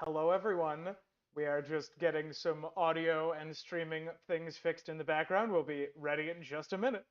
Hello, everyone. We are just getting some audio and streaming things fixed in the background. We'll be ready in just a minute.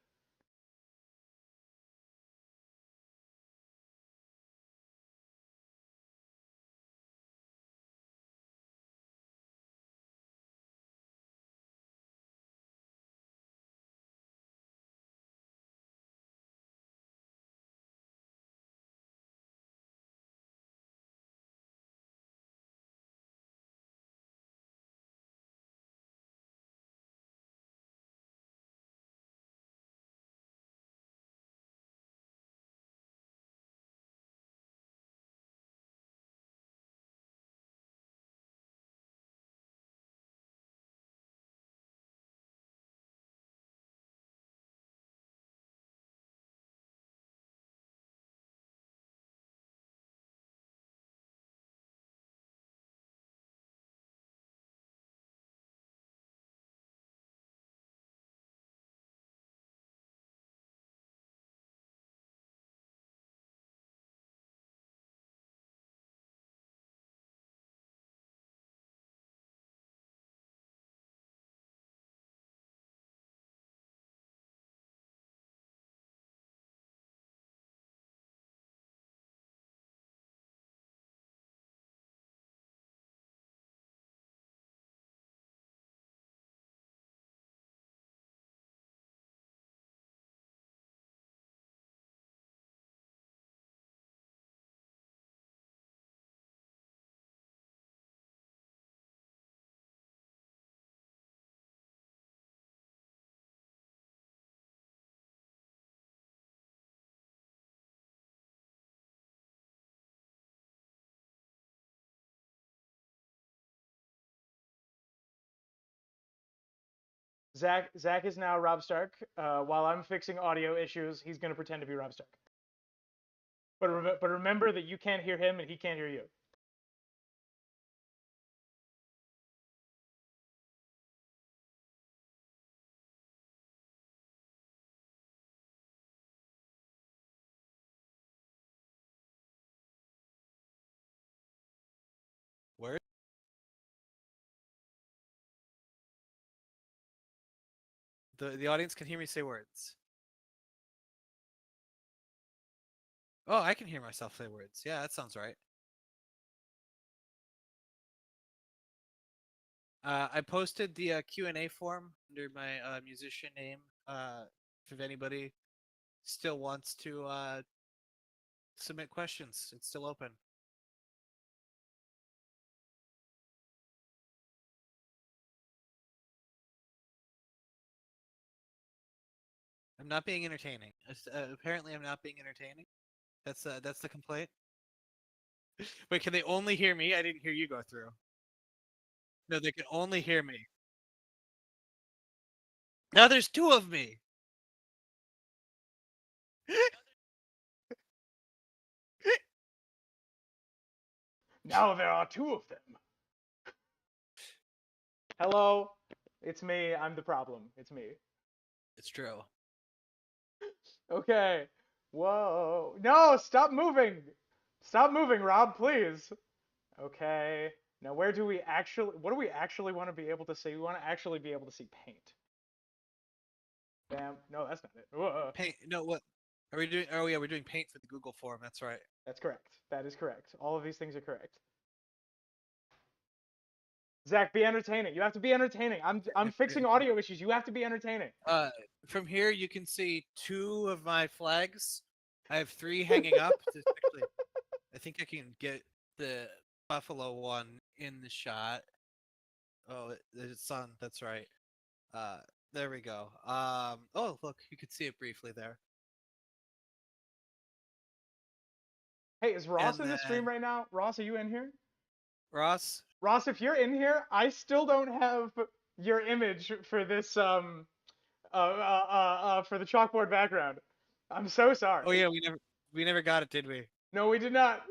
Zach is now Rob Stark. While I'm fixing audio issues, he's going to pretend to be Rob Stark. But remember that you can't hear him and he can't hear you. Word? The audience can hear me say words. Oh, I can hear myself say words. Yeah, that sounds right. I posted the Q&A form under my musician name. If anybody still wants to submit questions, it's still open. I'm not being entertaining. Apparently, I'm not being entertaining. That's the complaint. Wait, can they only hear me? I didn't hear you go through. No, they can only hear me. Now there's two of me. Now there are two of them. Hello, it's me. I'm the problem. It's me. It's true. Okay. Whoa. No, stop moving. Stop moving, Rob, please. Okay. Now, where do we actually, what do we actually want to be able to see? We want to actually be able to see paint. Bam. No, that's not it. Whoa. Paint. No, what are we doing? Oh yeah, we're doing paint for the Google form. That's right. That's correct. That is correct. All of these things are correct. Zach, be entertaining. You have to be entertaining. I'm fixing audio issues. You have to be entertaining. Uh, from here you can see two of my flags. I have three hanging up. Actually, I think I can get the buffalo one in the shot. Oh, it's on. That's right. Uh, there we go. Oh, look, you could see it briefly there. Hey, is Ross And in the stream then right now? Ross, are you in here? Ross. Ross, if you're in here, I still don't have your image for this for the chalkboard background. I'm so sorry. Oh yeah, we never got it, did we? No, we did not.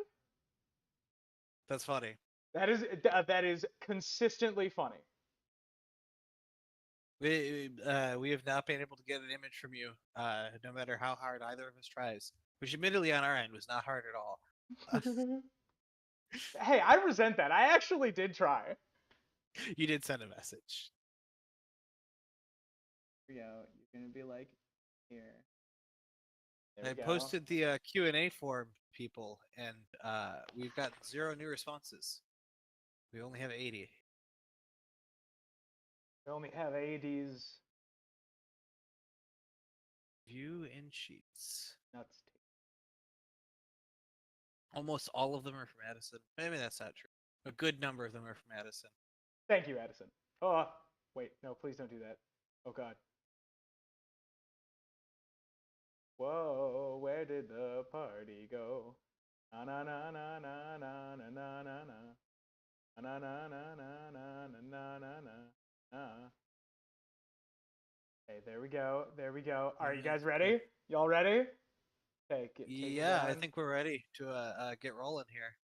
That's funny. That is consistently funny. We have not been able to get an image from you, no matter how hard either of us tries. Which, admittedly, on our end was not hard at all. Hey, I resent that. I actually did try. You did send a message. Here we go. You're gonna be like, here. There I we go. posted the Q&A form, people, and we've gotten 0 new responses. We only have 80. We only have ADs. View in sheets. Nuts. Almost all of them are from Addison. Maybe that's not true. A good number of them are from Addison. Thank you, Addison. Oh, wait. No, please don't do that. Oh, God. Whoa, where did the party go? Na na na na na na na na na na. Na na na na na na na na na. Okay, there we go. There we go. Are you guys ready? Y'all ready? Okay, take me Yeah, I down. think we're ready to get rolling here.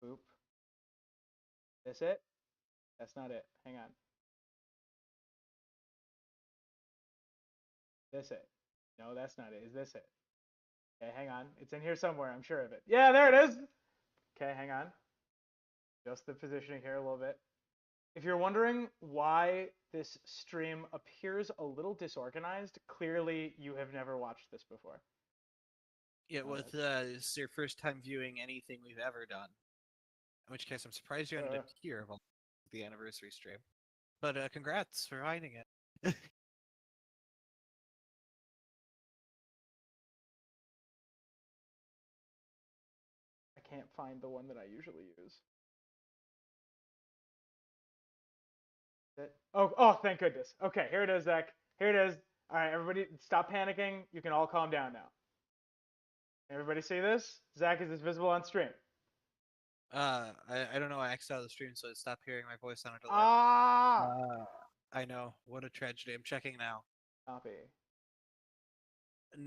Boop. This it? That's not it. Hang on. This it? No, that's not it. Is this it? Okay, hang on. It's in here somewhere. I'm sure of it. Yeah, there it is. Okay, hang on. Just the positioning here a little bit. If you're wondering why this stream appears a little disorganized, clearly you have never watched this before. Yeah, with this is your first time viewing anything we've ever done. In which case, I'm surprised you ended up here of all the anniversary stream. But congrats for finding it. I can't find the one that I usually use. Oh, thank goodness. Okay, here it is, Zach. Here it is. All right, everybody, stop panicking. You can all calm down now. Everybody see this? Zach, is this visible on stream? I don't know. I X'd out of the stream, so I stopped hearing my voice on a delay. Ah! I know. What a tragedy. I'm checking now. Copy.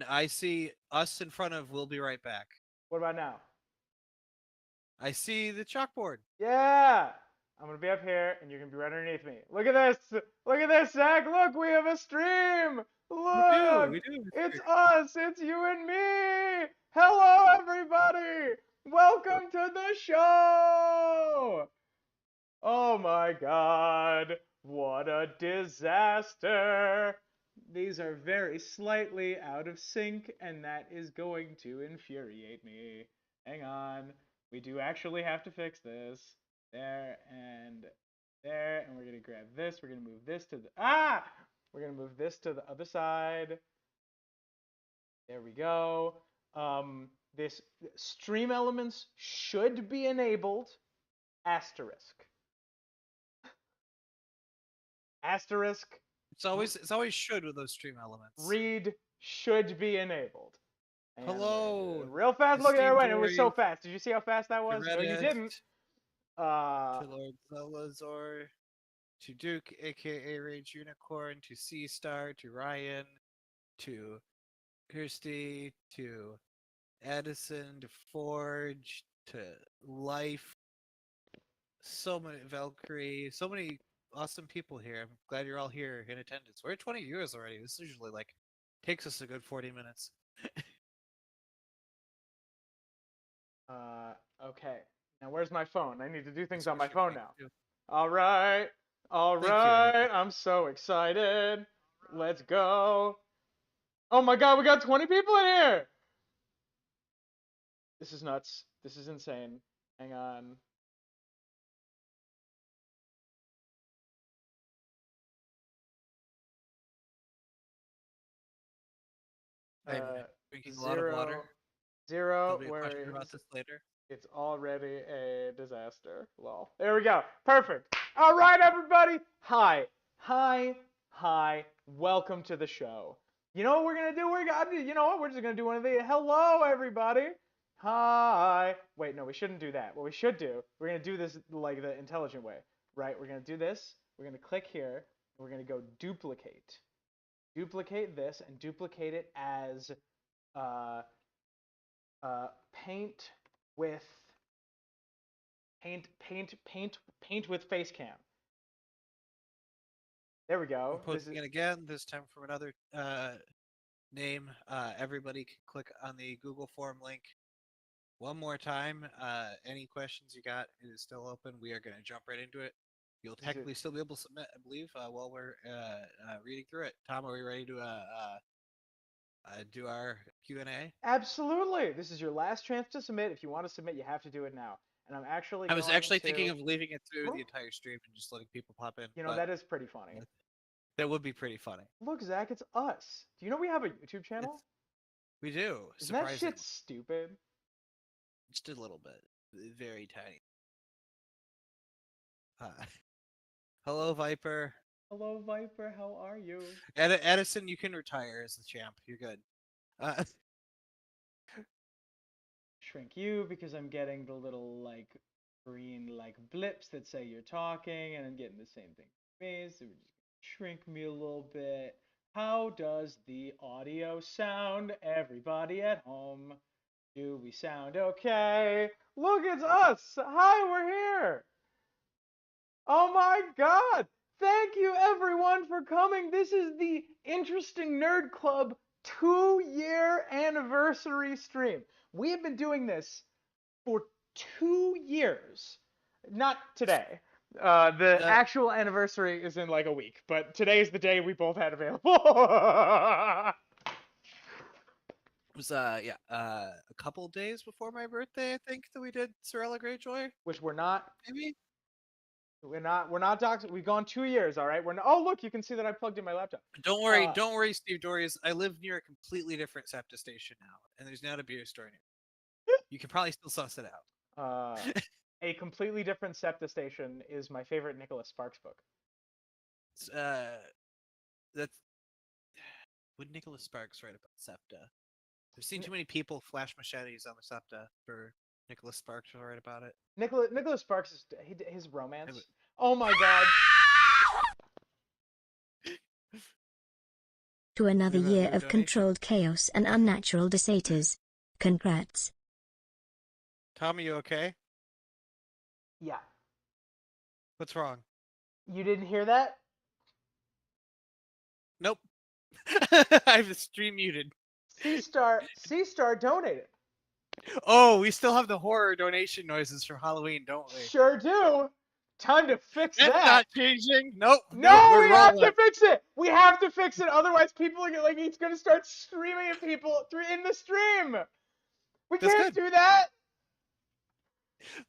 I see us in front of We'll Be Right Back. What about now? I see the chalkboard. Yeah! I'm gonna be up here, and you're gonna be right underneath me. Look at this! Look at this, Zach! Look, we have a stream! Look! We do. It's us! It's you and me! Hello, everybody! Welcome to the show! Oh my god! What a disaster! These are very slightly out of sync, and that is going to infuriate me. Hang on. We do actually have to fix this. There and there, and we're gonna grab this. We're gonna move this to the We're gonna move this to the other side. There we go. This stream elements should be enabled. Asterisk. Asterisk. It's always should with those stream elements. Read should be enabled. And Hello. real fast. Look at esteemed it. It was so warriors, fast. Did you see how fast that was? No, you Reddit, didn't. to Lord Zelazor, to Duke, aka Rage Unicorn, to Sea Star, to Ryan, to Kirsty, to Addison, to Forge, to Life. So many Valkyrie, so many awesome people here. I'm glad you're all here in attendance. We're at 20 viewers already. This usually like takes us a good 40 minutes. Okay. Now where's my phone? I need to do things That's on my what phone you're now. too. All right. All Thank you, right. everybody. I'm so excited. Let's go. Oh my god, we got 20 people in here. This is nuts. This is insane. Hang on. I'm drinking a lot of Zero. water. Zero There'll be a question about worries. this later. It's already a disaster. Lol. There we go. Perfect. All right, everybody. Hi. Hi. Hi. Welcome to the show. You know what we're going to do? You know what? We're just going to do one of the hello, everybody. Hi. Wait, no, we shouldn't do that. What we should do, we're going to do this like the intelligent way, right? We're going to do this. We're going to click here. We're going to go duplicate. Duplicate this and duplicate it as uh, paint with paint with face cam. There we go. I'm posting it again, this time from another name. Everybody can click on the Google form link one more time. Any questions you got? It is still open. We are going to jump right into it. You'll Is it technically still be able to submit, I believe, while we're reading through it. Tom, are we ready to do our Q&A? absolutely? This is your last chance to submit. If you want to submit, you have to do it now. And I'm actually I was going actually thinking to. of leaving it through the entire stream and just letting people pop in, You know, but that is pretty funny. that would be pretty funny. Look, Zach, it's us. Do you know we have a YouTube It's channel? we do, Isn't that surprisingly, shit stupid? just a little bit, very tiny. Uh, hello, Viper. Hello, Viper. How are you? Edison, you can retire as the champ. You're good. Uh, Shrink you because I'm getting the little like green like blips that say you're talking, and I'm getting the same thing for me. So we're just shrink me a little bit. How does the audio sound, everybody at home? Do we sound okay? Look, it's us. Hi, we're here. Oh my God. Thank you everyone for coming. This is the Interesting Nerd Club 2-year anniversary stream. We have been doing this for 2 years. Not today. The uh, actual anniversary is in like a week, but today is the day we both had available. was a couple days before my birthday, I think, that we did Sorella Greyjoy. Which we're not. Maybe. We're not doxing. We've gone 2 years, all right. We're not, oh look, you can see that I plugged in my laptop. Uh, Don't worry, Steve Dorius. I live near a completely different SEPTA station now, and there's not a beer store near. You can probably still suss it out. a completely different SEPTA station is my favorite Nicholas Sparks book. uh, that's would Nicholas Sparks write about SEPTA? I've seen too many people flash machetes on the SEPTA for Nicholas Sparks to write about it. Nicholas Sparks is his romance. Oh my God. To another We year have a of donation. controlled chaos and unnatural disaters. Congrats. Tom, are you okay? Yeah. What's wrong? You didn't hear that? Nope. I have the stream muted. C-Star donated. Oh, we still have the horror donation noises from Halloween, don't we? Sure do. Time to fix That's that. not changing. Nope. No, Nope. We're we have rolling. to fix it. We have to fix it. Otherwise, people are like, it's gonna start screaming at people in the stream. We That's can't good. do that.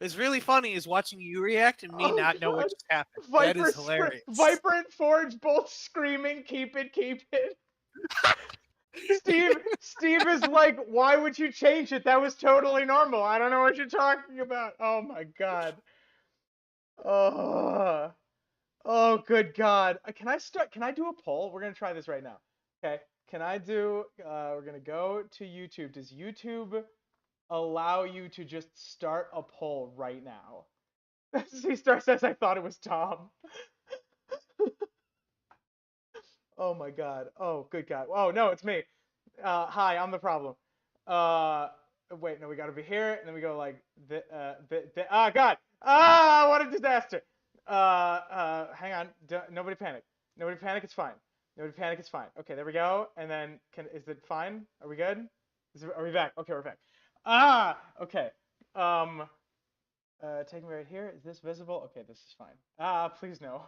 It's really funny is watching you react and me Oh not know what God. just happened. That is hilarious. Viper and Forge both screaming, keep it, keep it. Steve is like, why would you change it? That was totally normal. I don't know what you're talking about. Oh my God. Oh, oh, good God. Can I start? Can I do a poll? We're gonna try this right now. Okay. Can I do? We're gonna go to YouTube. Does YouTube allow you to just start a poll right now? C-Star says I thought it was Tom. Oh my God. Oh, good God. Oh no, it's me. Hi, I'm the problem. Uh, wait, no, we gotta be here, and then we go like ah, God. Ah, what a disaster. Hang on. Nobody panic. Nobody panic. It's fine. Nobody panic. It's fine. Okay, there we go. And then is it fine? Are we good? Are we back? Okay, we're back. Ah, okay. Um, take me right here. Is this visible? Okay, this is fine. Ah, please no.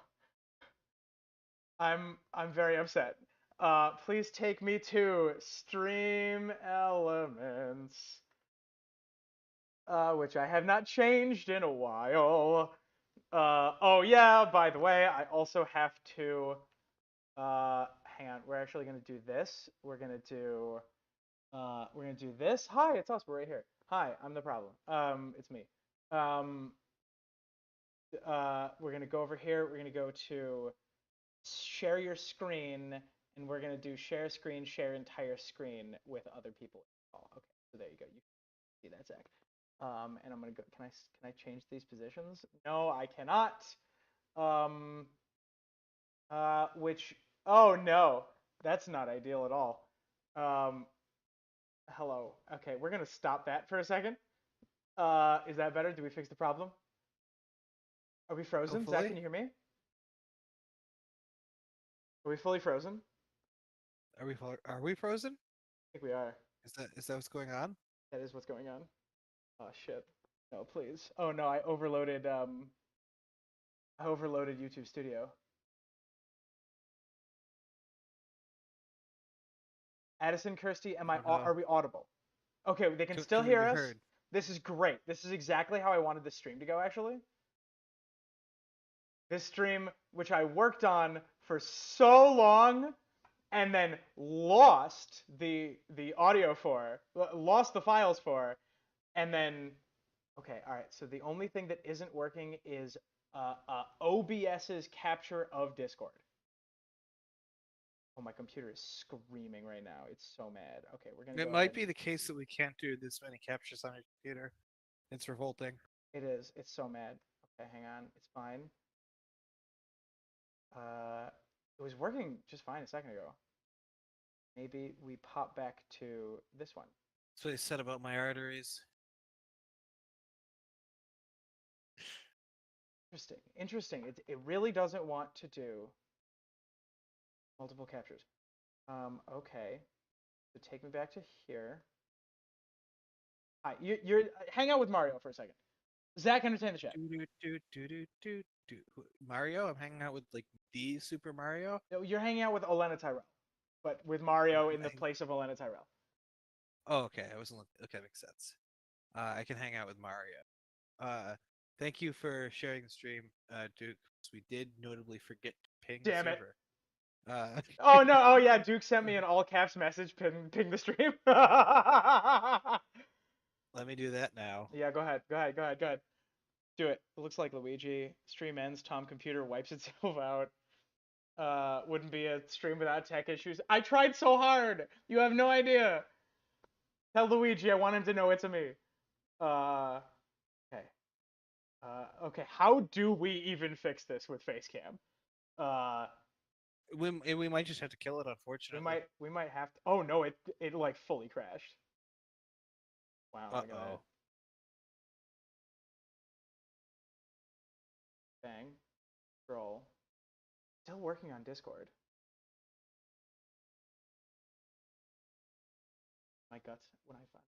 I'm very upset. Please take me to Stream Elements, which I have not changed in a while. Oh yeah, by the way, I also have to. Hang on, we're actually gonna do this. We're gonna do this. Hi, it's us. We're right here. Hi, I'm the problem. It's me. Um, we're gonna go over here. We're gonna go to share your screen, and we're gonna do share screen, share entire screen with other people. Oh, okay, so there you go. You can see that, Zach. And I'm gonna go. Can I change these positions? No, I cannot. Um, which oh no, that's not ideal at all. Um, hello. Okay, we're gonna stop that for a second. Is that better? Did we fix the problem? Are we frozen? Zach, Hopefully. can you hear me? Are we fully frozen? Are we frozen? I think we are. Is that what's going on? That is what's going on. Oh shit. No, please. Oh no, I overloaded YouTube Studio. Addison, Kirsty, Oh no. are we audible? Okay, they can still Can we hear be us. heard? This is great. This is exactly how I wanted the stream to go, actually. This stream, which I worked on for so long and then lost the audio for, lost the files for, and then okay, all right. So the only thing that isn't working is OBS's capture of Discord. Oh, my computer is screaming right now. It's so mad. Okay, we're gonna It go might ahead. be the case that we can't do this many captures on your computer. It's revolting. It is. It's so mad. Okay, hang on. It's fine. Uh, it was working just fine a second ago. Maybe we pop back to this one. That's what he said about my arteries. Interesting. Interesting. It really doesn't want to do multiple captures. Okay. So take me back to here. Hi, you're hang out with Mario for a second. Zach, entertain the chat. Mario? I'm hanging out with like the Super Mario. No, you're hanging out with Elena Tyrell, but with Mario in the place of Elena Tyrell. Oh, okay. I wasn't looking. Okay, makes sense. I can hang out with Mario. Thank you for sharing the stream, Duke. We did notably forget to ping the Damn it. server. Uh, Oh no! Oh yeah, Duke sent me an all caps message. Ping the stream. Yeah, let me do that now. go ahead. Go ahead. Go ahead. Go ahead. Do it. It looks like Luigi. Stream ends. Tom computer wipes itself out. Wouldn't be a stream without tech issues. I tried so hard. You have no idea. Tell Luigi I want him to know it's a me. Okay. Okay. How do we even fix this with Facecam? Uh, We might just have to kill it, unfortunately. we might have to. Oh no! It like fully crashed. Wow. Uh Look at that. oh. Bang. Scroll. Still working on Discord. My guts when I find.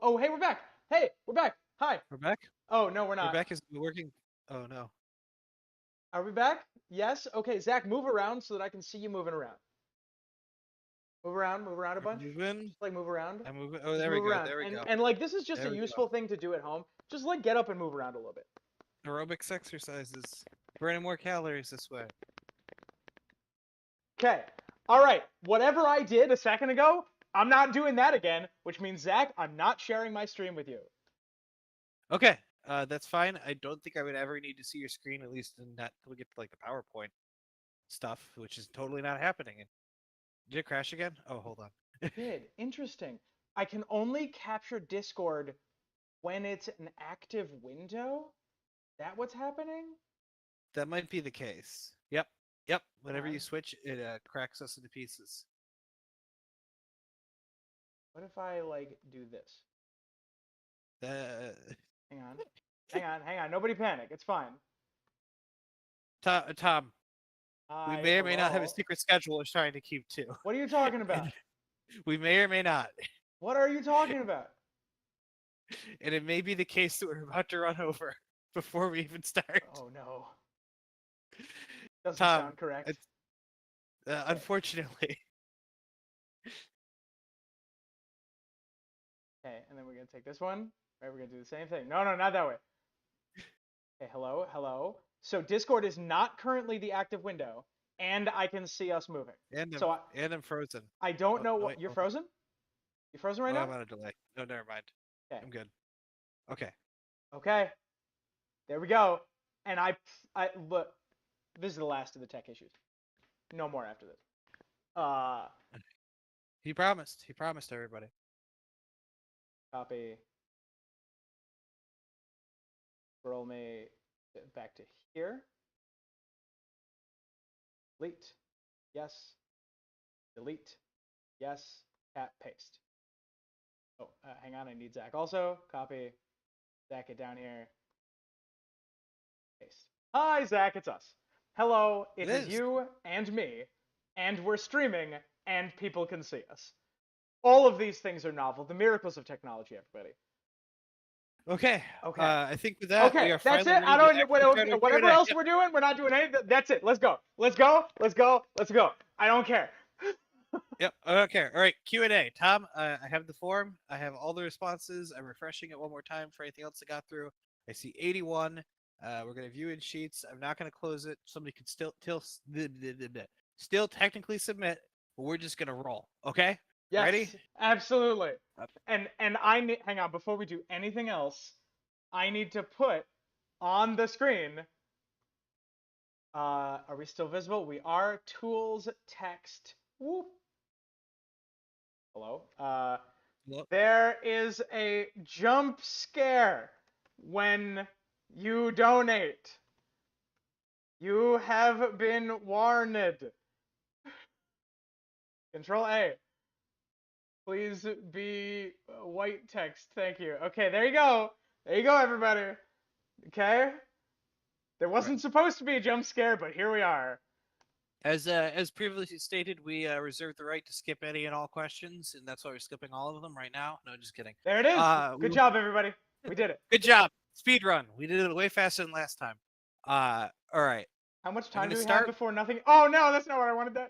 Oh, hey, we're back. Hey, we're back. Hi. We're back. Oh no, we're not. We're back. Is working? Oh no. Are we back? Yes. Okay, Zach, move around so that I can see you moving around. Move around a bunch. Moving. Just like move around. I'm moving. Oh, Just there we move go. around. There we go. And like this is just There a we go. useful thing to do at home. Just like get up and move around a little bit. Aerobics exercises. Burning more calories this way. Okay. All right. Whatever I did a second ago, I'm not doing that again, which means Zach, I'm not sharing my stream with you. Okay. That's fine. I don't think I would ever need to see your screen, at least not until we get to like the PowerPoint stuff, which is totally not happening. Did it crash again? Oh, hold on. It did. Interesting. I can only capture Discord when it's an active window. That what's happening? That might be the case. Yep. Yep. Whenever you On. switch, it cracks us into pieces. What if I like do this? Hang on. Nobody panic. It's fine. Tom, we Hi, may or may not have a hello. secret schedule we're trying to keep too. What are you talking about? We may or may not. What are you talking about? And it may be the case that we're about to run over before we even start. Oh no. Doesn't Tom, sound correct. Unfortunately. Okay, and then we're gonna take this one. Right, we're gonna do the same thing. No, not that way. Okay, hello. So Discord is not currently the active window, and I can see us moving. And I'm frozen. I don't Oh, know no, what wait, you're hold on. frozen. You frozen right Oh, now? I'm on a delay. No, never mind. Okay. I'm good. Okay. Okay. There we go. And I look. This is the last of the tech issues. No more after this. He promised. He promised everybody. Copy. Scroll me back to here. Delete. Yes. Delete. Yes. Cat paste. Oh, hang on. I need Zach also. Copy. Zach it down here. Paste. Hi, Zach. It's us. Hello. It is you and me, and we're streaming, and people can see us. All of these things are novel. The miracles of technology, everybody. Okay. Okay. I think with that we Okay, are that's finally it. ready I to don't. actually start our Whatever Q&A. else Yep. we're doing, we're not doing anything. That's it. Let's go. Let's go. Let's go. Let's go. Let's go. Yep. Okay. All right. Q&A. Tom, I have the form. I have all the responses. I'm refreshing it one more time for anything else that got through. I see 81. We're gonna view in sheets. I'm not gonna close it. Somebody could still technically submit, but we're just gonna roll. Okay. Ready? Yes, absolutely. Uh, And I need. Hang on. Before we do anything else, I need to put on the screen. Are we still visible? We are. Tools, text. Whoop. Hello. Look. There is a jump scare when you donate. You have been warned. Control A. Please be white text. Thank you. Okay, there you go. There you go, everybody. Okay? There Right. wasn't supposed to be a jump scare, but here we are. As previously stated, we reserve the right to skip any and all questions, and that's why we're skipping all of them right now. No, just kidding. There it is. We Good job, everybody. We did it. Good job. Speed run. We did it way faster than last time. All right. How much I'm time gonna do we have start. before nothing? Oh no, that's not what I wanted.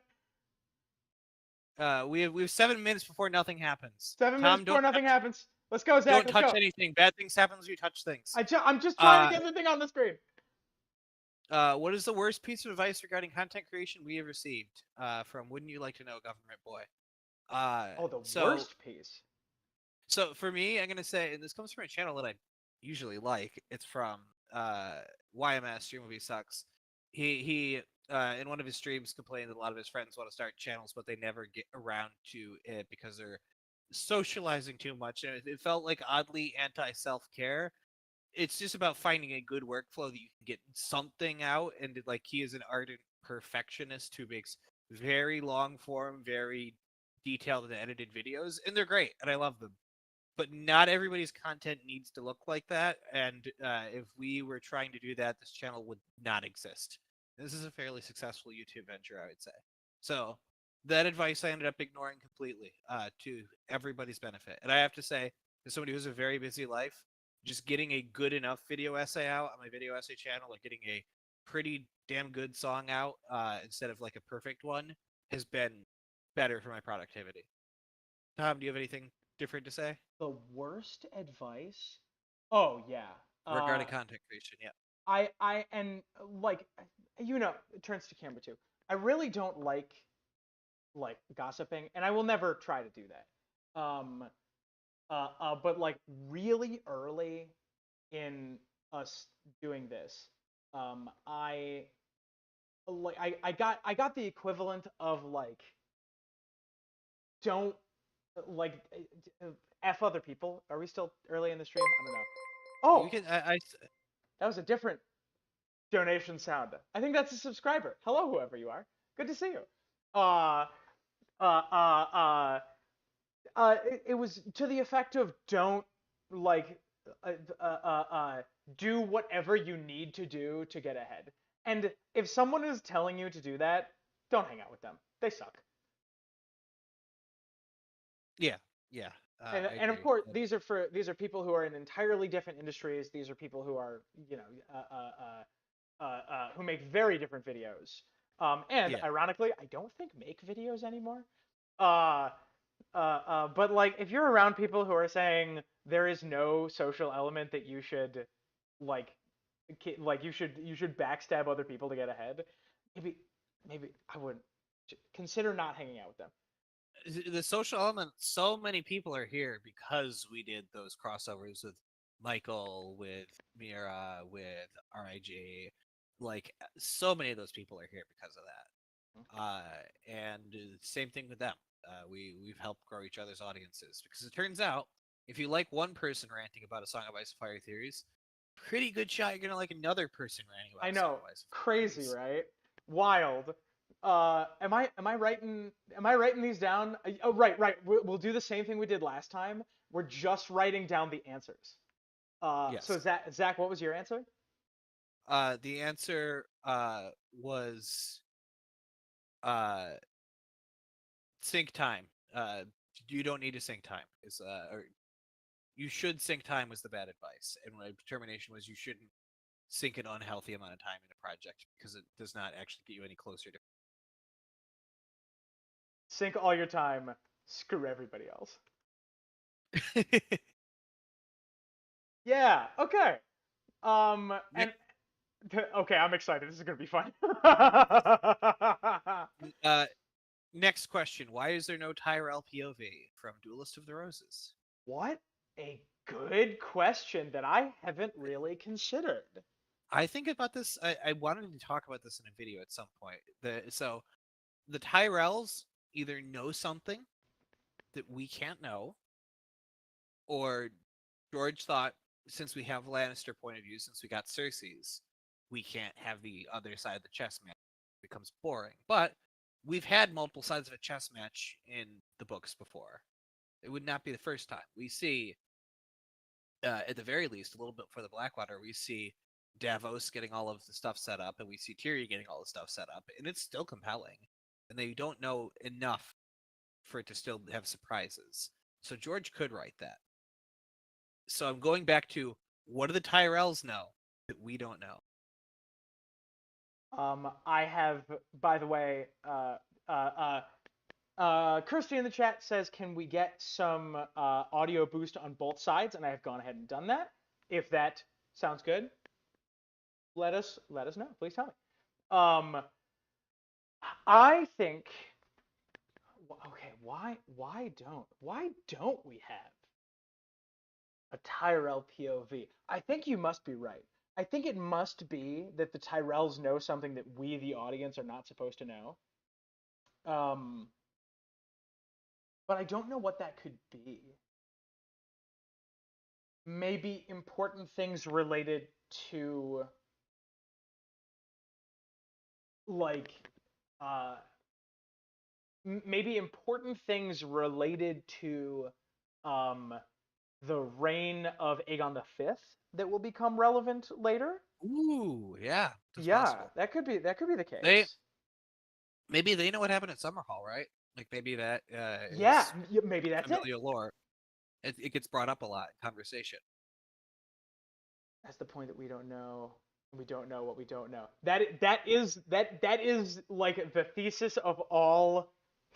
We have 7 minutes before nothing happens. 7 minutes Tom, before nothing happens. Let's go, Zach. don't Let's touch go. anything. Bad things happen when you touch things. I'm just trying to Uh, get the thing on the screen. what is the worst piece of advice regarding content creation we have received? From Wouldn't You Like to Know, Government Boy. Oh, the So worst piece. So for me, I'm gonna say, and this comes from a channel that I usually like. It's from YMS. Stream Movie Sucks. He in one of his streams complained that a lot of his friends want to start channels, but they never get around to it because they're socializing too much, and it felt like oddly anti-self care. It's just about finding a good workflow that you can get something out, and like he is an ardent perfectionist who makes very long form, very detailed and edited videos, and they're great, and I love them, but not everybody's content needs to look like that. And if we were trying to do that, this channel would not exist. This is a fairly successful YouTube venture, I would say. So that advice I ended up ignoring completely to everybody's benefit. And I have to say, as somebody who has a very busy life, just getting a good enough video essay out on my video essay channel, like getting a pretty damn good song out instead of like a perfect one, has been better for my productivity. Tom, do you have anything different to say? The worst advice? Oh yeah. Regarding content creation, yeah. And like, it turns to camera too. I really don't like gossiping, and I will never try to do that. But like really early in us doing this, I got the equivalent of like, don't like f other people. Are we still early in the stream? I don't know. We Oh, can. that was a different donation sound. I think that's a subscriber. Hello, whoever you are. Good to see you. Uh, uh, uh, uh, it was to the effect of don't like uh, uh, uh, uh, do whatever you need to do to get ahead. And if someone is telling you to do that, don't hang out with them. They suck. Yeah, yeah. I And of agree. course these are people who are in entirely different industries. These are people who are who make very different videos. And Yeah, ironically, I don't think make videos anymore. Uh, but like, if you're around people who are saying there is no social element that you should like, you should backstab other people to get ahead, maybe I would consider not hanging out with them. the social element. So many people are here because we did those crossovers with Michael, with Mira, with Rig. Like so many of those people are here because of that. And same thing with them. We've helped grow each other's audiences because it turns out if you like one person ranting about a Song of Ice and Fire theories, pretty good shot you're gonna like another person ranting I about a Song know, of Ice and Fire crazy, theories. right? Wild. Am I writing these down? Oh, right, right. We'll do the same thing we did last time. We're just writing down the answers. So Yes. Zach, what was your answer? The answer was uh sync time. You don't need to sync time. Is or you should sink time was the bad advice, and my determination was you shouldn't sink an unhealthy amount of time in a project because it does not actually get you any closer to. Sink all your time. Screw everybody else. Yeah. Okay. And okay, I'm excited. This is gonna be fun. Next question: why is there no Tyrell POV from Duelist of the Roses? What a good question that I haven't really considered. I think about this. I wanted to talk about this in a video at some point. So the Tyrells either know something that we can't know, or George thought since we have Lannister point of view, since we got Cersei's, we can't have the other side of the chess match. It becomes boring. But we've had multiple sides of a chess match in the books before. It would not be the first time. We see, at the very least, a little bit for the Blackwater, we see Davos getting all of the stuff set up, and we see Tyrion getting all the stuff set up, and it's still compelling. And they don't know enough for it to still have surprises. So George could write that. So I'm going back to, what do the Tyrells know that we don't know? I have, by the way, Kirsty in the chat says, "Can we get some audio boost on both sides?" And I have gone ahead and done that. If that sounds good, let us know. Please tell me. I think. Okay, why don't we have a Tyrell POV? I think you must be right. I think it must be that the Tyrells know something that we, the audience, are not supposed to know. But I don't know what that could be. Maybe important things related to, like, maybe important things related to the reign of Aegon V that will become relevant later. Ooh, yeah, that's Yeah, possible. that could be the case. Maybe they know what happened at Summerhall, right? Like maybe that Yeah, is maybe that's it. familiar lore. It gets brought up a lot in conversation. That's the point, that we don't know. We don't know what we don't know. That is like the thesis of all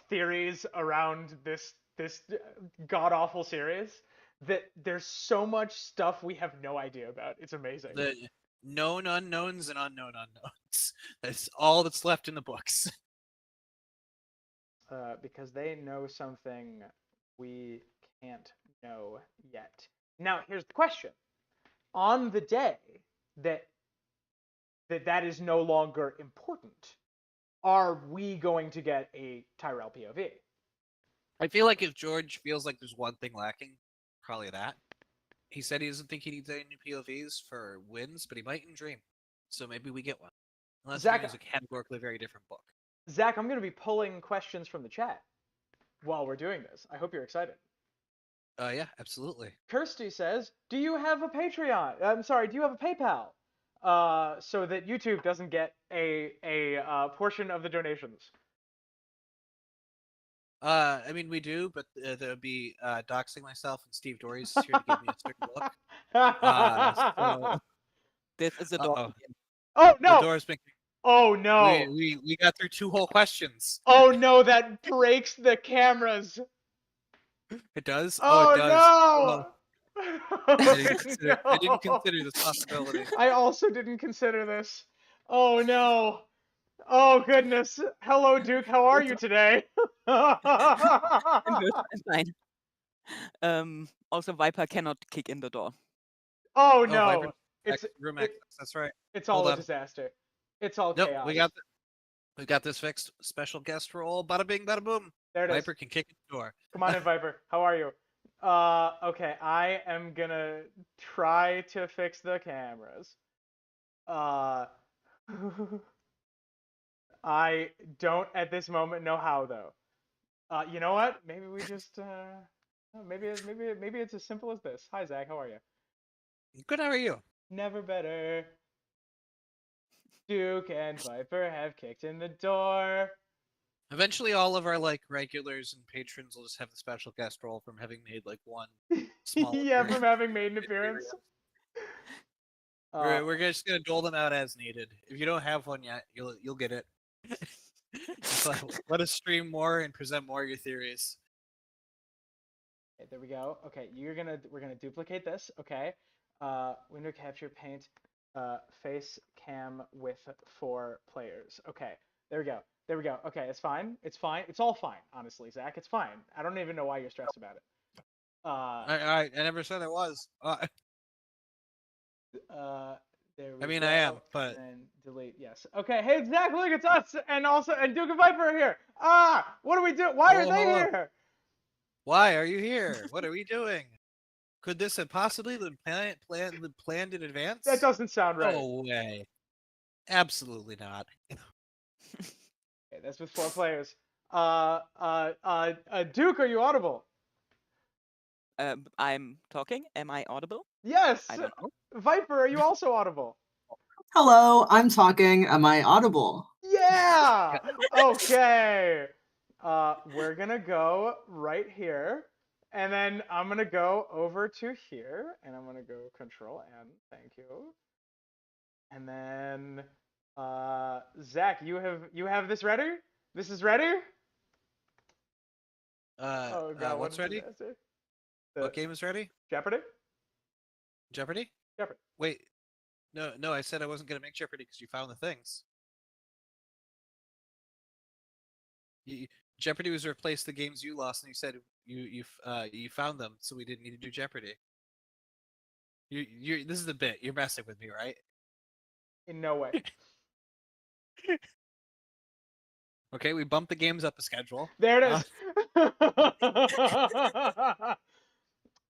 theories around this god awful series. That there's so much stuff we have no idea about. It's amazing. The known unknowns and unknown unknowns. That's all that's left in the books. Because they know something we can't know yet. Now, here's the question. On the day that is no longer important, are we going to get a Tyrell POV? I feel like if George feels like there's one thing lacking, probably that. He said he doesn't think he needs any new POVs for wins, but he might in Dream. So maybe we get one. Unless Zach, Dream is a categorically very different book. Zach, I'm going to be pulling questions from the chat while we're doing this. I hope you're excited. Yeah, absolutely. Kirsty says, "Do you have a Patreon? I'm sorry, do you have a PayPal? So that YouTube doesn't get a portion of the donations." I mean, we do, but there would be doxing myself, and Steve Dories is here to give me a certain look. So, This is a door. Oh the no! door's been. Oh no! We got through 2 whole questions. Oh no! That breaks the cameras. It does. Oh, it does. no! I didn't consider this possibility. I also didn't consider this. Oh no! Oh goodness! Hello, Duke. How are you today? I'm good. I'm fine. Also, Viper cannot kick in the door. Oh Oh, no! Viper, It's room access. That's right. it's all Hold a on. disaster. It's all Nope, chaos. we got this fixed. Special guest role. Bada bing, bada boom. There it is. Viper can kick in the door. Come on in, Viper. How are you? Okay, I am gonna try to fix the cameras. I don't at this moment know how though. You know what? Maybe we just maybe it's as simple as this. Hi Zach, how are you? Good. How are you? Never better. Duke and Viper have kicked in the door. Eventually, all of our like regulars and patrons will just have the special guest role from having made like one small Yeah, appearance. from having made an appearance. We're just gonna dole them out as needed. If you don't have one yet, you'll get it. Just let us stream more and present more of your theories. Okay, there we go. Okay, we're gonna duplicate this. Okay, window capture paint, face cam with 4 players. Okay, there we go. There we go. Okay, it's fine. It's fine. It's all fine. Honestly, Zach, it's fine. I don't even know why you're stressed about it. I never said it was. There we I mean, go. I am, but And then delete. Yes. Okay. Hey, Zach, look, it's us, and Duke and Viper are here. What do we do? Why are they hello. here? Why are you here? What are we doing? Could this have possibly been planned in advance? That doesn't sound right. No way. Absolutely not. Okay, that's with 4 players. Duke, are you audible? I'm talking. Am I audible? Yes. I don't know. Viper, are you also audible? Hello, I'm talking. Am I audible? Yeah. Okay. We're gonna go right here, and then I'm gonna go over to here, and I'm gonna go Control N. Thank you. And then, Zach, you have this ready? This is ready? Oh God, What's what a ready? disaster. What game is ready? Jeopardy? Jeopardy? Jeopardy. Wait. No, I said I wasn't gonna make Jeopardy because you found the things. Jeopardy was to replace the games you lost, and you said you found them, so we didn't need to do Jeopardy. This is the bit. You're messing with me, right? In no way. Okay, we bumped the games up a schedule. There it is.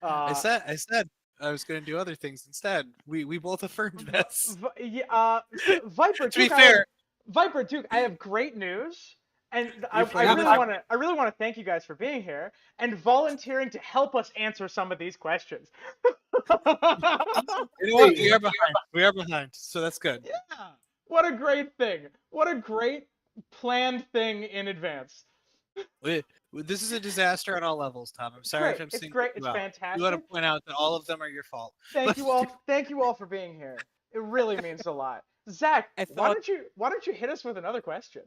I said I was going to do other things instead. We both affirmed this. Viper, To be Duke, fair, Viper, Duke, I have great news, and I playing really want to thank you guys for being here and volunteering to help us answer some of these questions. you know what? We are behind. We are behind, so that's good. Yeah. What a great thing. What a great planned thing in advance. This is a disaster on all levels, Tom. I'm sorry if I'm It's singling great. you It's out. fantastic. You want to point out that all of them are your fault. Thank you all. Thank you all for being here. It really means a lot. Zach, why don't you hit us with another question?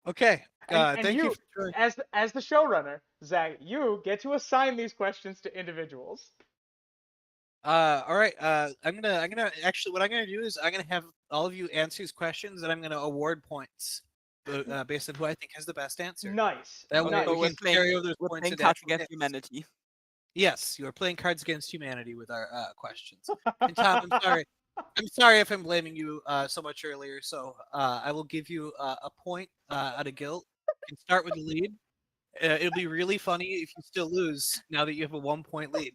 Okay. And thank you. as the showrunner, Zach, you get to assign these questions to individuals. All right. I'm gonna actually what I'm gonna do is I'm gonna have all of you answer these questions, and I'm gonna award points based on who I think has the best answer. Nice. That way nice. we can carry over those We're points playing into Cards actual Against games. Humanity. Yes, you are playing Cards Against Humanity with our questions. And Tom, I'm sorry. I'm sorry if I'm blaming you so much earlier. So I will give you a point out of guilt. You can start with the lead. It'll be really funny if you still lose now that you have a 1-point lead.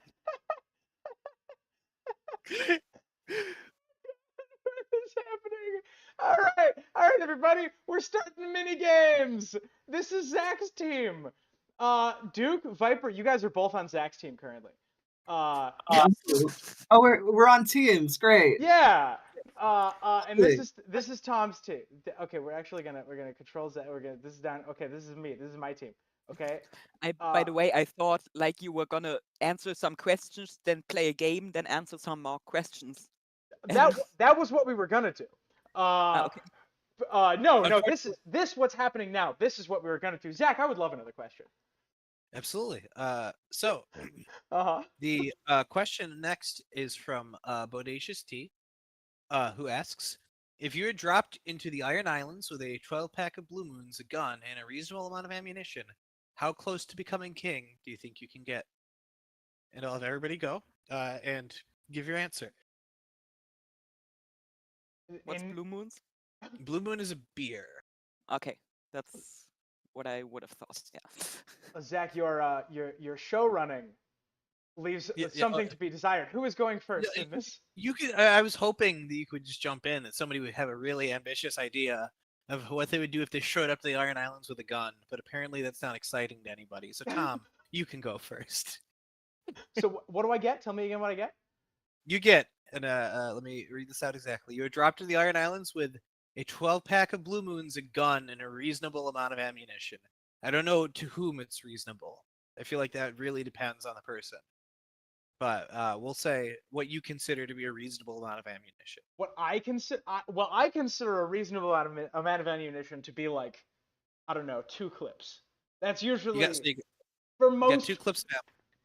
What is happening? All right, everybody. We're starting the mini games. This is Zach's team. Duke, Viper, you guys are both on Zach's team currently. Oh, we're on teams. Great. Yeah. And this is Tom's team. Okay, we're gonna control Zach. This is down. Okay, this is me. This is my team. Okay. By the way, I thought like you were gonna answer some questions, then play a game, then answer some more questions. That was what we were gonna do. Okay. No. This what's happening now. This is what we were gonna do. Zach, I would love another question. Absolutely. So the question next is from Bodacious T, who asks, if you were dropped into the Iron Islands with a 12-pack of Blue Moons, a gun, and a reasonable amount of ammunition, how close to becoming king do you think you can get? And I'll have everybody go and give your answer. What's Blue Moons? Blue Moon is a beer. Okay, that's what I would have thought. Yeah. Zach, your show running leaves something to be desired. Who is going first in this? You could. I was hoping that you could just jump in. That somebody would have a really ambitious idea of what they would do if they showed up to the Iron Islands with a gun. But apparently, that's not exciting to anybody. So, Tom, you can go first. So, what do I get? Tell me again what I get. You get, and let me read this out exactly. You are dropped to the Iron Islands with A 12-pack of Blue Moons, a gun, and a reasonable amount of ammunition. I don't know to whom it's reasonable. I feel like that really depends on the person. But we'll say what you consider to be a reasonable amount of ammunition. What I consider, I consider a reasonable amount of ammunition to be like, I don't know, 2 clips. That's usually for You got most 2 clips now.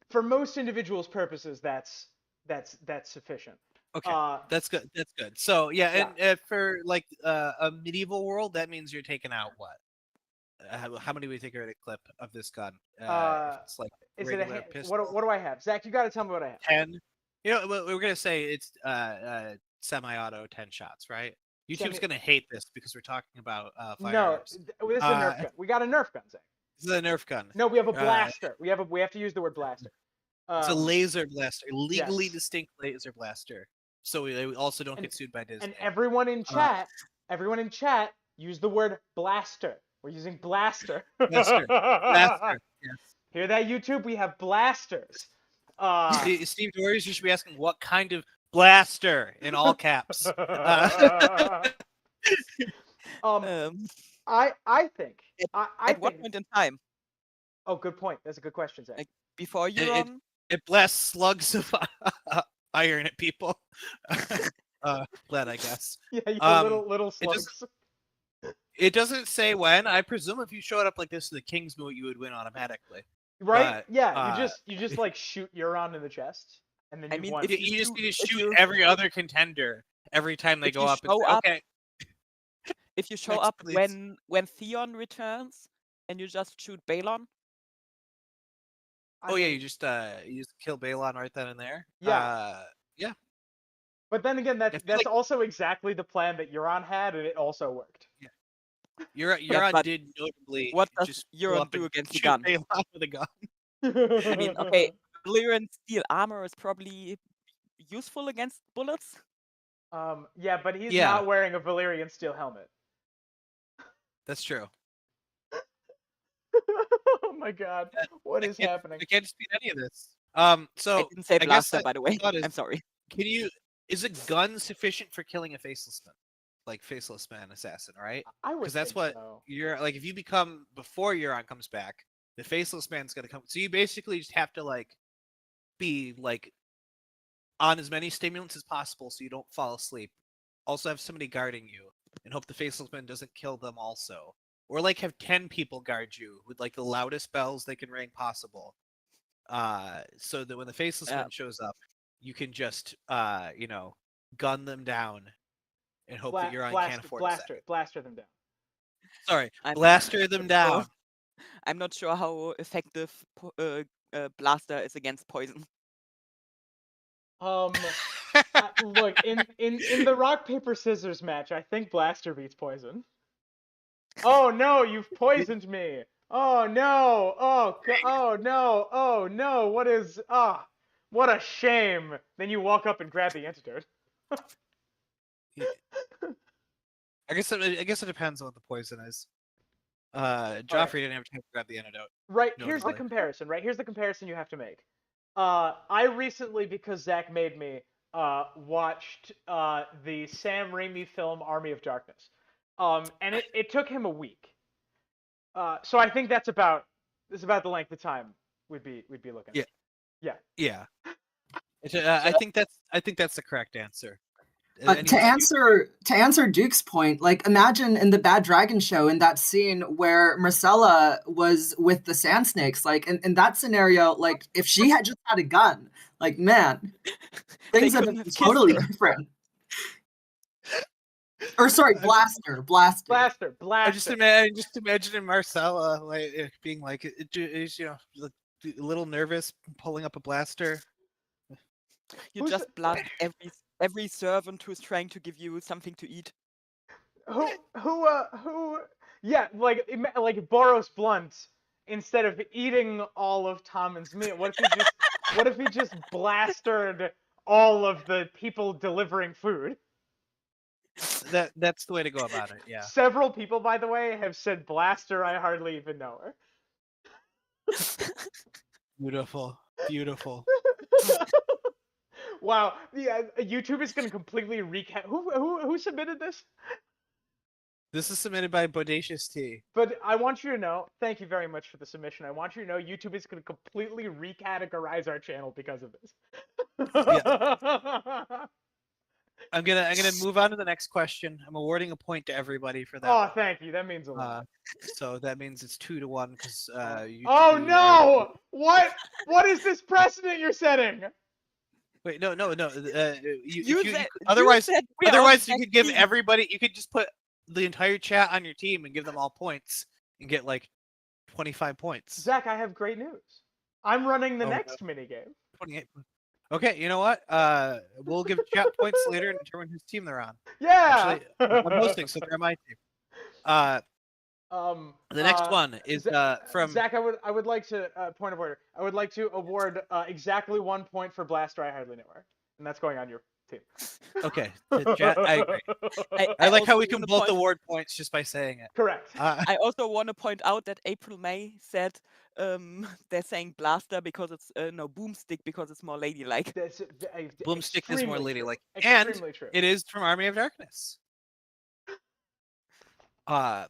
for most individuals' purposes. That's sufficient. Okay, that's good. That's good. So yeah, and for like a medieval world, that means you're taking out what? How many we think are in a clip of this gun? If it's like Is it regular a pistol. what do I have? Zach, you got to tell me what I have. 10. You know, we're gonna say it's semi-auto 10 shots, right? YouTube's gonna hate this because we're talking about firearms. No, this is a Nerf gun. We got a Nerf gun, Zach. This is a Nerf gun. No, we have a blaster. We have to use the word blaster. It's a laser blaster, legally distinct laser blaster. So we also don't get sued by Disney. And everyone in chat, use the word blaster. We're using blaster. Blaster. Blaster. Yes. Hear that, YouTube? We have blasters. Steve Doris, you should be asking what kind of blaster in all caps. I think. At what point in time? Oh, good point. That's a good question, Zach. Like, before you it blasts slugs of iron at people. Lead, I guess. Yeah, little slugs. It doesn't say when. I presume if you showed up like this in the King's Moot, you would win automatically. Right? Yeah, you just like shoot Euron in the chest, and then you won. You just need to shoot every other contender every time they go up. Okay. If you show up when Theon returns, and you just shoot Balon. You just kill Balon right then and there. Yeah. Yeah. But then again, that's also exactly the plan that Euron had, and it also worked. Yeah. Euron did notably. What does Euron do against the gun? Balon with a gun. I mean, okay, Valyrian steel armor is probably useful against bullets. Yeah, but he's not wearing a Valyrian steel helmet. That's true. Oh my god, what is happening? I can't dispute any of this. So I didn't say blaster, by the way. I'm sorry. Is a gun sufficient for killing a faceless man, like faceless man assassin, right? I would. Because that's what you're like. If you become before Euron comes back, the faceless man's gonna come. So you basically just have to like be like on as many stimulants as possible, so you don't fall asleep. Also have somebody guarding you, and hope the faceless man doesn't kill them also. Or like have 10 people guard you with like the loudest bells they can ring possible. So that when the faceless man shows up, you can just gun them down and hope that Euron can't afford blaster them down. Sorry, blaster them down. I'm not sure how effective blaster is against poison. Look, in the rock paper scissors match, I think blaster beats poison. Oh no, you've poisoned me. Oh no. Oh no. Oh no. What a shame. Then you walk up and grab the antidote. I guess it depends on what the poison is. Joffrey didn't have time to grab the antidote. Right, here's the comparison. Here's the comparison you have to make. I recently, because Zach made me, watched the Sam Raimi film Army of Darkness. And it took him a week. So I think that's about the length of time we'd be looking at. Yeah. I think that's the correct answer. To answer Duke's point, like imagine in the Bad Dragon show in that scene where Marcella was with the Sand Snakes, like in that scenario, like if she had just had a gun, like man, things would have been totally different. Or sorry, blaster. I just imagine Marcella like being like, a little nervous, pulling up a blaster. You just blast every servant who's trying to give you something to eat. Who? Yeah, like Boros Blunt. Instead of eating all of Tommen's meat, what if he just blastered all of the people delivering food? That's the way to go about it. Yeah. Several people, by the way, have said blaster. I hardly even know her. Beautiful. Wow. Yeah, YouTube is going to completely recap. Who submitted this? This is submitted by Bodacious T. But I want you to know, thank you very much for the submission. I want you to know YouTube is going to completely recategorize our channel because of this. I'm gonna move on to the next question. I'm awarding a point to everybody for that. Oh, thank you. That means a lot. So that means it's 2-1 because you. Oh two no! What is this precedent you're setting? Wait, no. Otherwise, Otherwise, you could give everybody. You could just put the entire chat on your team and give them all points and get like 25 points. Zach, I have great news. I'm running the next minigame. 28. Okay, you know what? We'll give chat points later and determine whose team they're on. Yeah. Actually, I'm hosting, so they're on my team. The next one is from Zach. I would like to point of order. I would like to award exactly 1 point for Blast I Hardly Know Her, and that's going on your team. Okay, I agree. I like how we can both award points just by saying it. Correct. I also want to point out that April May said they're saying blaster because it's no boomstick because it's more ladylike. Boomstick is more ladylike, and true. It is from Army of Darkness. The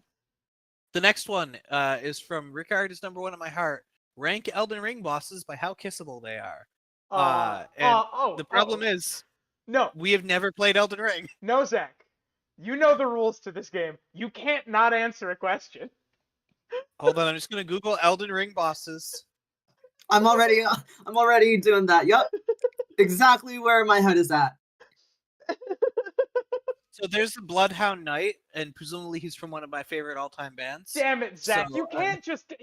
next one is from Ricard is number one in my heart. Rank Elden Ring bosses by how kissable they are. The problem is, no, we have never played Elden Ring. No, Zach, you know the rules to this game. You can't not answer a question. Hold on, I'm just gonna Google Elden Ring bosses. I'm already doing that. Yep, exactly where my head is at. So there's the Bloodhound Knight, and presumably he's from one of my favorite all-time bands. Damn it, Zach! So, you can't just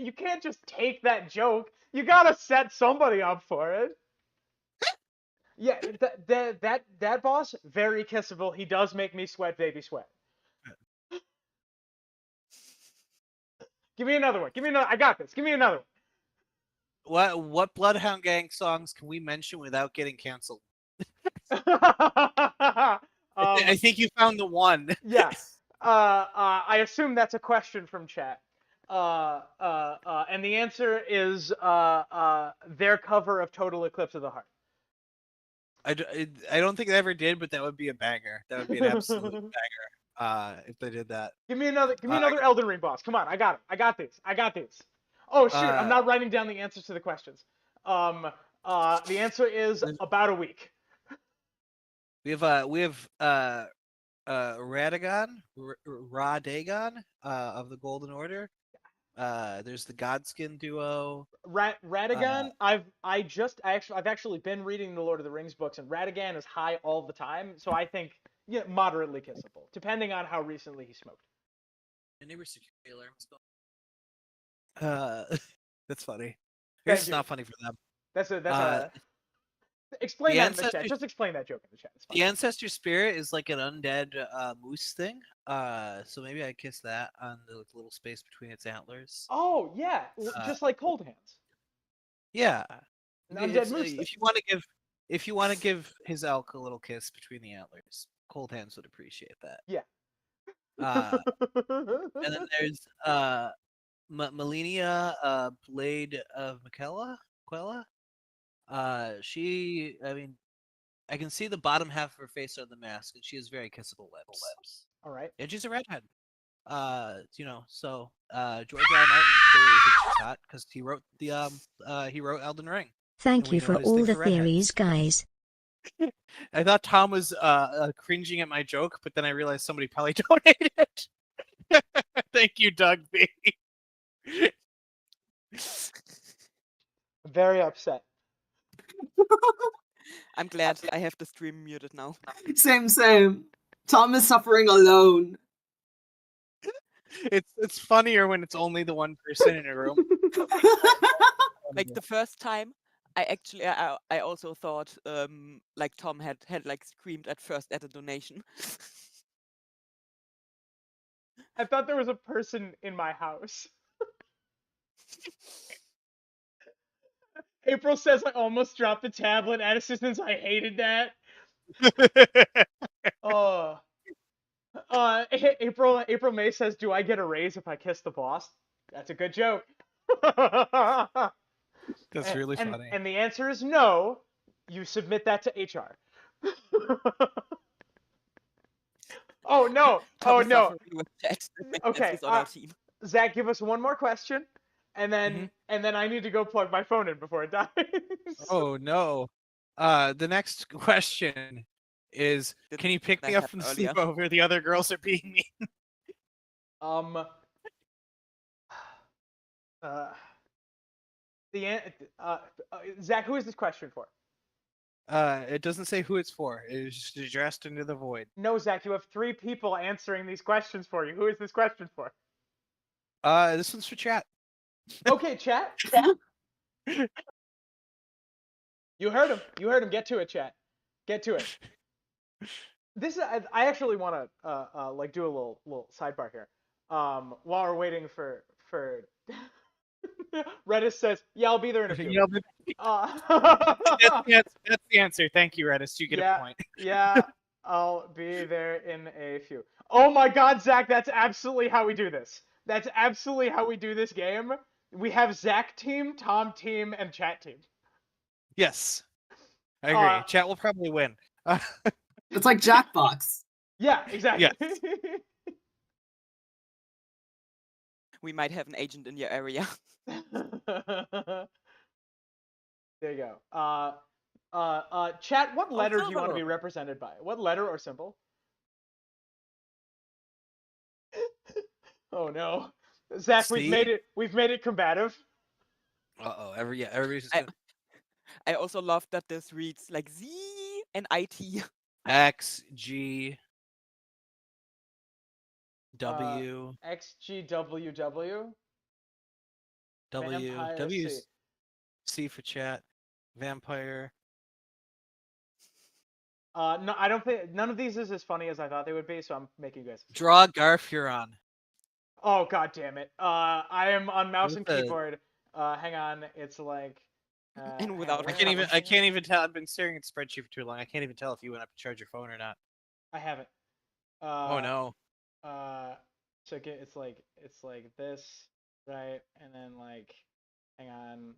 take that joke. You gotta set somebody up for it. Yeah, that boss, very kissable. He does make me sweat, baby sweat. Give me another one. Give me another. I got this. Give me another one. What Bloodhound Gang songs can we mention without getting canceled? I think you found the one. Yes. I assume that's a question from chat. And the answer is their cover of Total Eclipse of the Heart. I don't think they ever did, but that would be a banger. That would be an absolute banger if they did that. Give me another Elden Ring boss. Come on, I got it. I got these. Oh shoot, I'm not writing down the answers to the questions. The answer is about a week. We have Radagon of the Golden Order. There's the Godskin duo. Radagon. I've actually been reading the Lord of the Rings books, and Radagon is high all the time. So I think moderately kissable, depending on how recently he smoked. My neighbor's security alarm. That's funny. It's not funny for them. Explain that in the chat. Just explain that joke in the chat. The ancestor spirit is like an undead moose thing. So maybe I kiss that on the little space between its antlers. Oh yeah, just like Cold Hands. Yeah. An undead moose. If you want to give his elk a little kiss between the antlers, Cold Hands would appreciate that. Yeah. And then there's Melania, Blade of Quella. I can see the bottom half of her face on the mask, and she has very kissable lips. All right. And she's a redhead. So George R. R. Martin clearly thinks she's hot because he wrote Elden Ring. Thank you for all the theories, guys. I thought Tom was cringing at my joke, but then I realized somebody probably donated. Thank you, Doug B. Very upset. I'm glad I have the stream muted now. Same. Tom is suffering alone. It's funnier when it's only the one person in a room. Like the first time, I also thought like Tom had like screamed at first at a donation. I thought there was a person in my house. April says I almost dropped the tablet at assistance. I hated that. April May says, "Do I get a raise if I kiss the boss?" That's a good joke. That's really funny. And the answer is no. You submit that to HR. Oh no! Tom Oh is no! suffering with chat. That makes sense. Okay, He's on our team. Zach, give us one more question, and then I need to go plug my phone in before it dies. Oh no. The next question is, can you pick that me up happen from the earlier? sleepover? The other girls are being mean. Zach, who is this question for? It doesn't say who it's for. It is just addressed into the void. No, Zach, you have 3 people answering these questions for you. Who is this question for? This one's for chat. Okay, chat. You heard him. You heard him. Get to it, chat. Get to it. This is. I actually want to like do a little sidebar here. While we're waiting for Redis says, "Yeah, I'll be there in a few." Yeah, that's the answer. Thank you, Redis. You get a point. Yeah, I'll be there in a few. Oh my God, Zach, that's absolutely how we do this. That's absolutely how we do this game. We have Zach team, Tom team, and chat team. Yes, I agree. Chat will probably win. It's like Jackbox. Yeah, exactly. Yes. We might have an agent in your area. There you go. Chat, what letter do you want to be silver. represented by? What letter or symbol? Oh no, Zach, we've made it combative. Uh-oh. Everybody's just I also love that this reads like Z and IT. X, G, W, XGWW. W, Vampire W, C. C for chat, vampire. No, I don't think none of these is as funny as I thought they would be, so I'm making you guys. Draw Garfuron. Oh God damn it! I am on mouse and With a- keyboard. Hang on, it's like. And without I a can't even tell. I've been staring at the spreadsheet for too long. I can't even tell if you went up to charge your phone or not. I haven't. Oh no. So it's like this, right? And then like, hang on.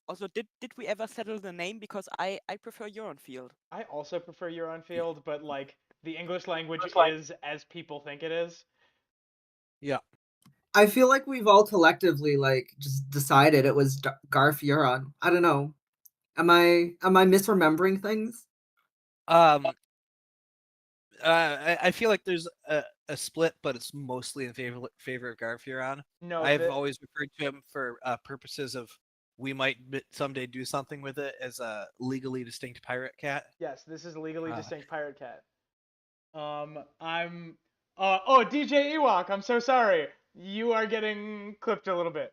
Also, did we ever settle the name? Because I prefer Euron Field. I also prefer Euron Field, but like the English language is as people think it is. Yeah. I feel like we've all collectively like just decided it was Garf Euron. I don't know. Am I misremembering things? I feel like there's a split, but it's mostly in favor of Garfuron. No, I've always referred to him for purposes of we might someday do something with it as a legally distinct pirate cat. Yes, this is a legally distinct pirate cat. I'm. Oh, DJ Ewok, I'm so sorry. You are getting clipped a little bit.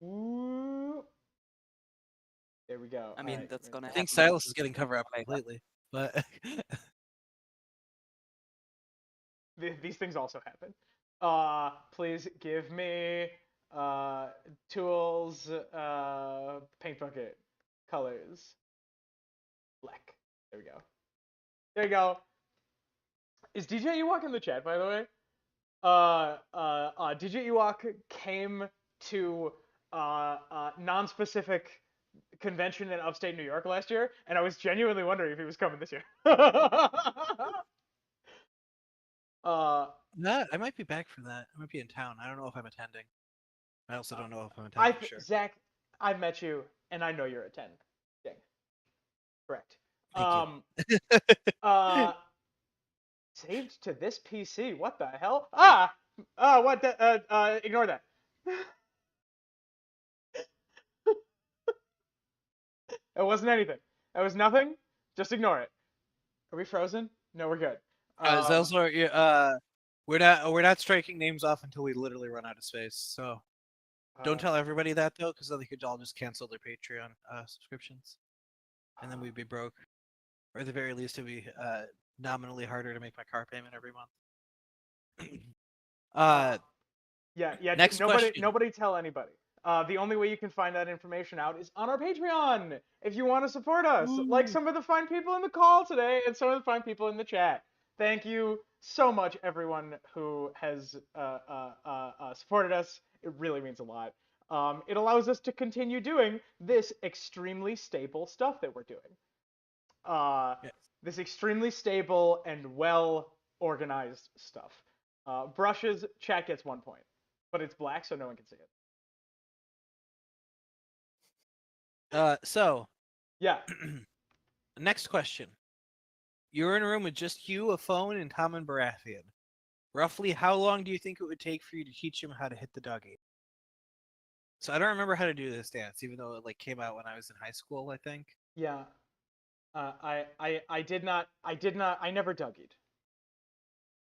Ooh. There we go. I mean, that's gonna I think happen. Silas is getting cover up completely, but These things also happen. Please give me tools, paint bucket, colors, black. There we go. There you go. Is DJ Ewok in the chat, by the way? DJ Ewok came to non-specific convention in upstate New York last year, and I was genuinely wondering if he was coming this year. no, I might be back for that. I might be in town. I don't know if I'm attending. I also don't know if I'm attending for sure. Zach, I've met you, and I know you're attending. Correct. Thank you. Saved to this PC. What the hell? Ah! What the? Ignore that. It wasn't anything. It was nothing. Just ignore it. Are we frozen? No, we're good. Zelzor, we're not striking names off until we literally run out of space. So don't tell everybody that though, because then they could all just cancel their Patreon subscriptions, and then we'd be broke. Or at the very least, it'd be nominally harder to make my car payment every month. Yeah. Next question. Nobody tell anybody. The only way you can find that information out is on our Patreon. If you want to support us, like some of the fine people in the call today and some of the fine people in the chat. Thank you so much, everyone who has supported us. It really means a lot. It allows us to continue doing this extremely stable stuff that we're doing. Yes. This extremely stable and well organized stuff. Brushes, chat gets 1 point, but it's black, so no one can see it. So Yeah. next question. You're in a room with just you, a phone, and Tom and Baratheon. Roughly how long do you think it would take for you to teach him how to hit the Dougie? So I don't remember how to do this dance, even though it like came out when I was in high school, I think. Yeah. I never Dougied.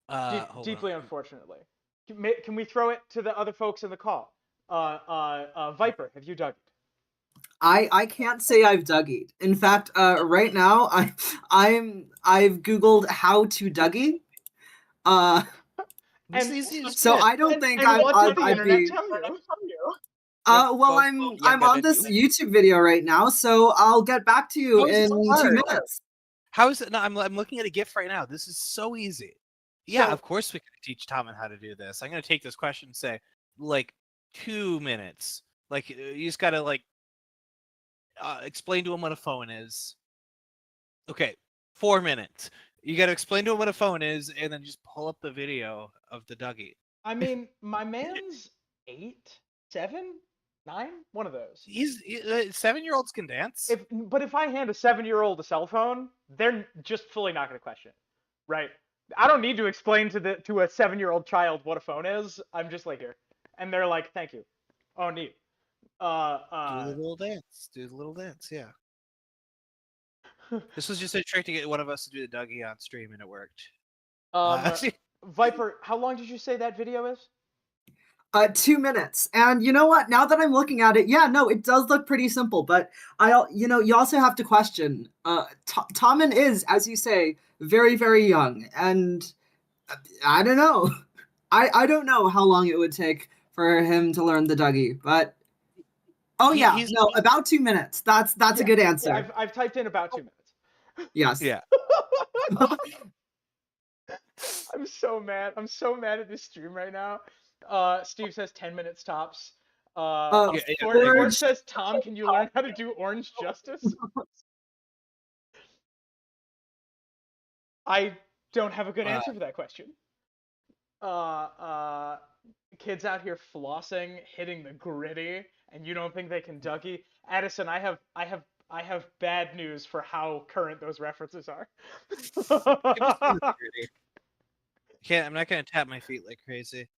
Hold Deeply on. unfortunately. Can we throw it to the other folks in the call? Viper, have you Dougied? I can't say I've Dougied. In fact, right now I've Googled how to Dougie. This And is easy as So shit. I don't think and what did the I'd internet be. tell you? Well, both I'm younger on than this you. YouTube video right now, so I'll get back to you How is in this 2 hard? minutes. How is it? No, I'm looking at a GIF right now. This is so easy. Yeah, So- of course we can teach Tom how to do this. I'm gonna take this question and say, like, 2 minutes. Like, you just gotta like explain to him what a phone is. Okay, 4 minutes. You gotta explain to him what a phone is, and then just pull up the video of the Dougie. I mean, my man's 8, 7, 9, one of those. 7-year-olds can dance. But if I hand a 7-year-old a cell phone, they're just fully not going to question it, right? I don't need to explain to a 7-year-old child what a phone is. I'm just like, here, and they're like, thank you. Oh, neat. Do the little dance. Do the little dance. Yeah. This was just a trick to get one of us to do the Dougie on stream, and it worked. Viper, how long did you say that video is? 2 minutes. And you know what? Now that I'm looking at it, yeah, no, it does look pretty simple. But you also have to question. Tommen is, as you say, very, very young, and I don't know. I don't know how long it would take for him to learn the Dougie, but about 2 minutes. That's a good answer. Yeah, I've typed in about 2 minutes. Yes. Yeah. I'm so mad. I'm so mad at this stream right now. Steve says 10 minutes tops. Forge says, Tom, can you learn how to do orange justice? I don't have a good answer for that question. Kids out here flossing, hitting the gritty, and you don't think they can Dougie? Addison, I have bad news for how current those references are. I'm not gonna tap my feet like crazy.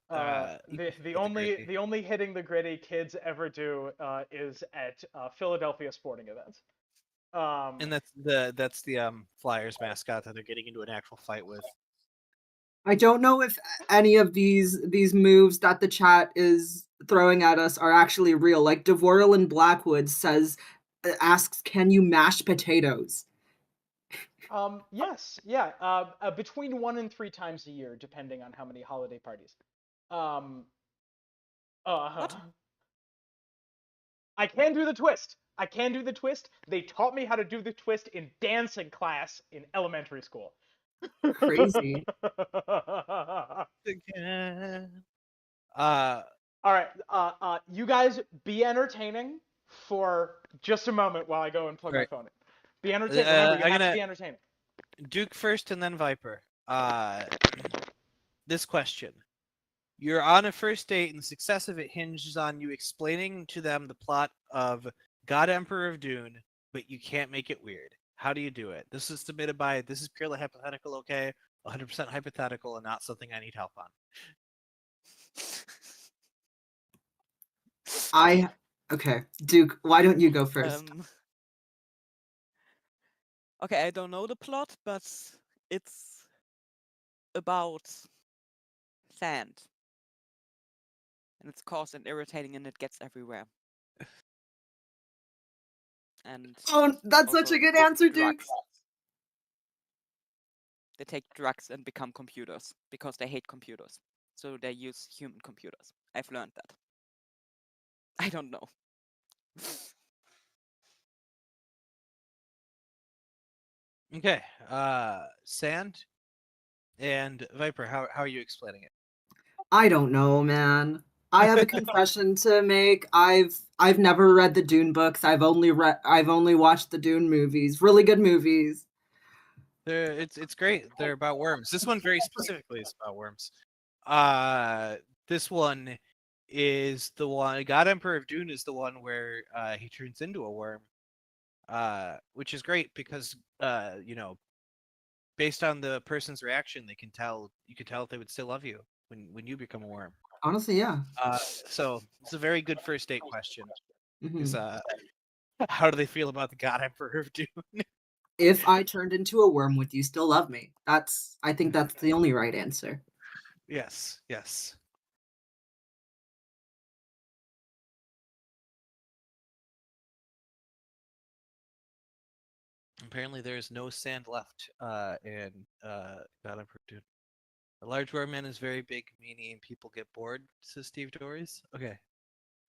But, the only hitting the gritty kids ever do is at Philadelphia sporting events. And that's the Flyers mascot that they're getting into an actual fight with. I don't know if any of these moves that the chat is throwing at us are actually real. Like Devoril in Blackwood asks, "Can you mash potatoes?" Yes, yeah. Between 1 and 3 times a year, depending on how many holiday parties. I can do the twist. They taught me how to do the twist in dancing class in elementary school. Crazy. All right. You guys be entertaining for just a moment while I go and plug my phone in. Be entertaining. Remember, you have to be entertaining. Duke first and then Viper. This question. You're on a first date and the success of it hinges on you explaining to them the plot of God Emperor of Dune, but you can't make it weird. How do you do it? This is submitted by, this is purely hypothetical, okay? 100% hypothetical and not something I need help on. Okay, Duke, why don't you go first? Okay, I don't know the plot, but it's about sand. And it's coarse and irritating and it gets everywhere. And that's such a good answer, Duke. They take drugs and become computers because they hate computers. So they use human computers. I've learned that. I don't know. Okay, Sand and Viper, how are you explaining it? I don't know, man. I have a confession to make. I've never read the Dune books. I've only watched the Dune movies. Really good movies. It's great. They're about worms. This one very specifically is about worms. This one is the one. God Emperor of Dune is the one where he turns into a worm. Which is great because based on the person's reaction, you can tell if they would still love you when you become a worm. Honestly, yeah. So it's a very good first date question. Mhm. Is how do they feel about the God Emperor of Dune? If I turned into a worm, would you still love me? I think that's the only right answer. Yes, yes. Apparently, there is no sand left in God Emperor of Dune. A large worm is very big, meaning people get bored, says Steve Dories. Okay.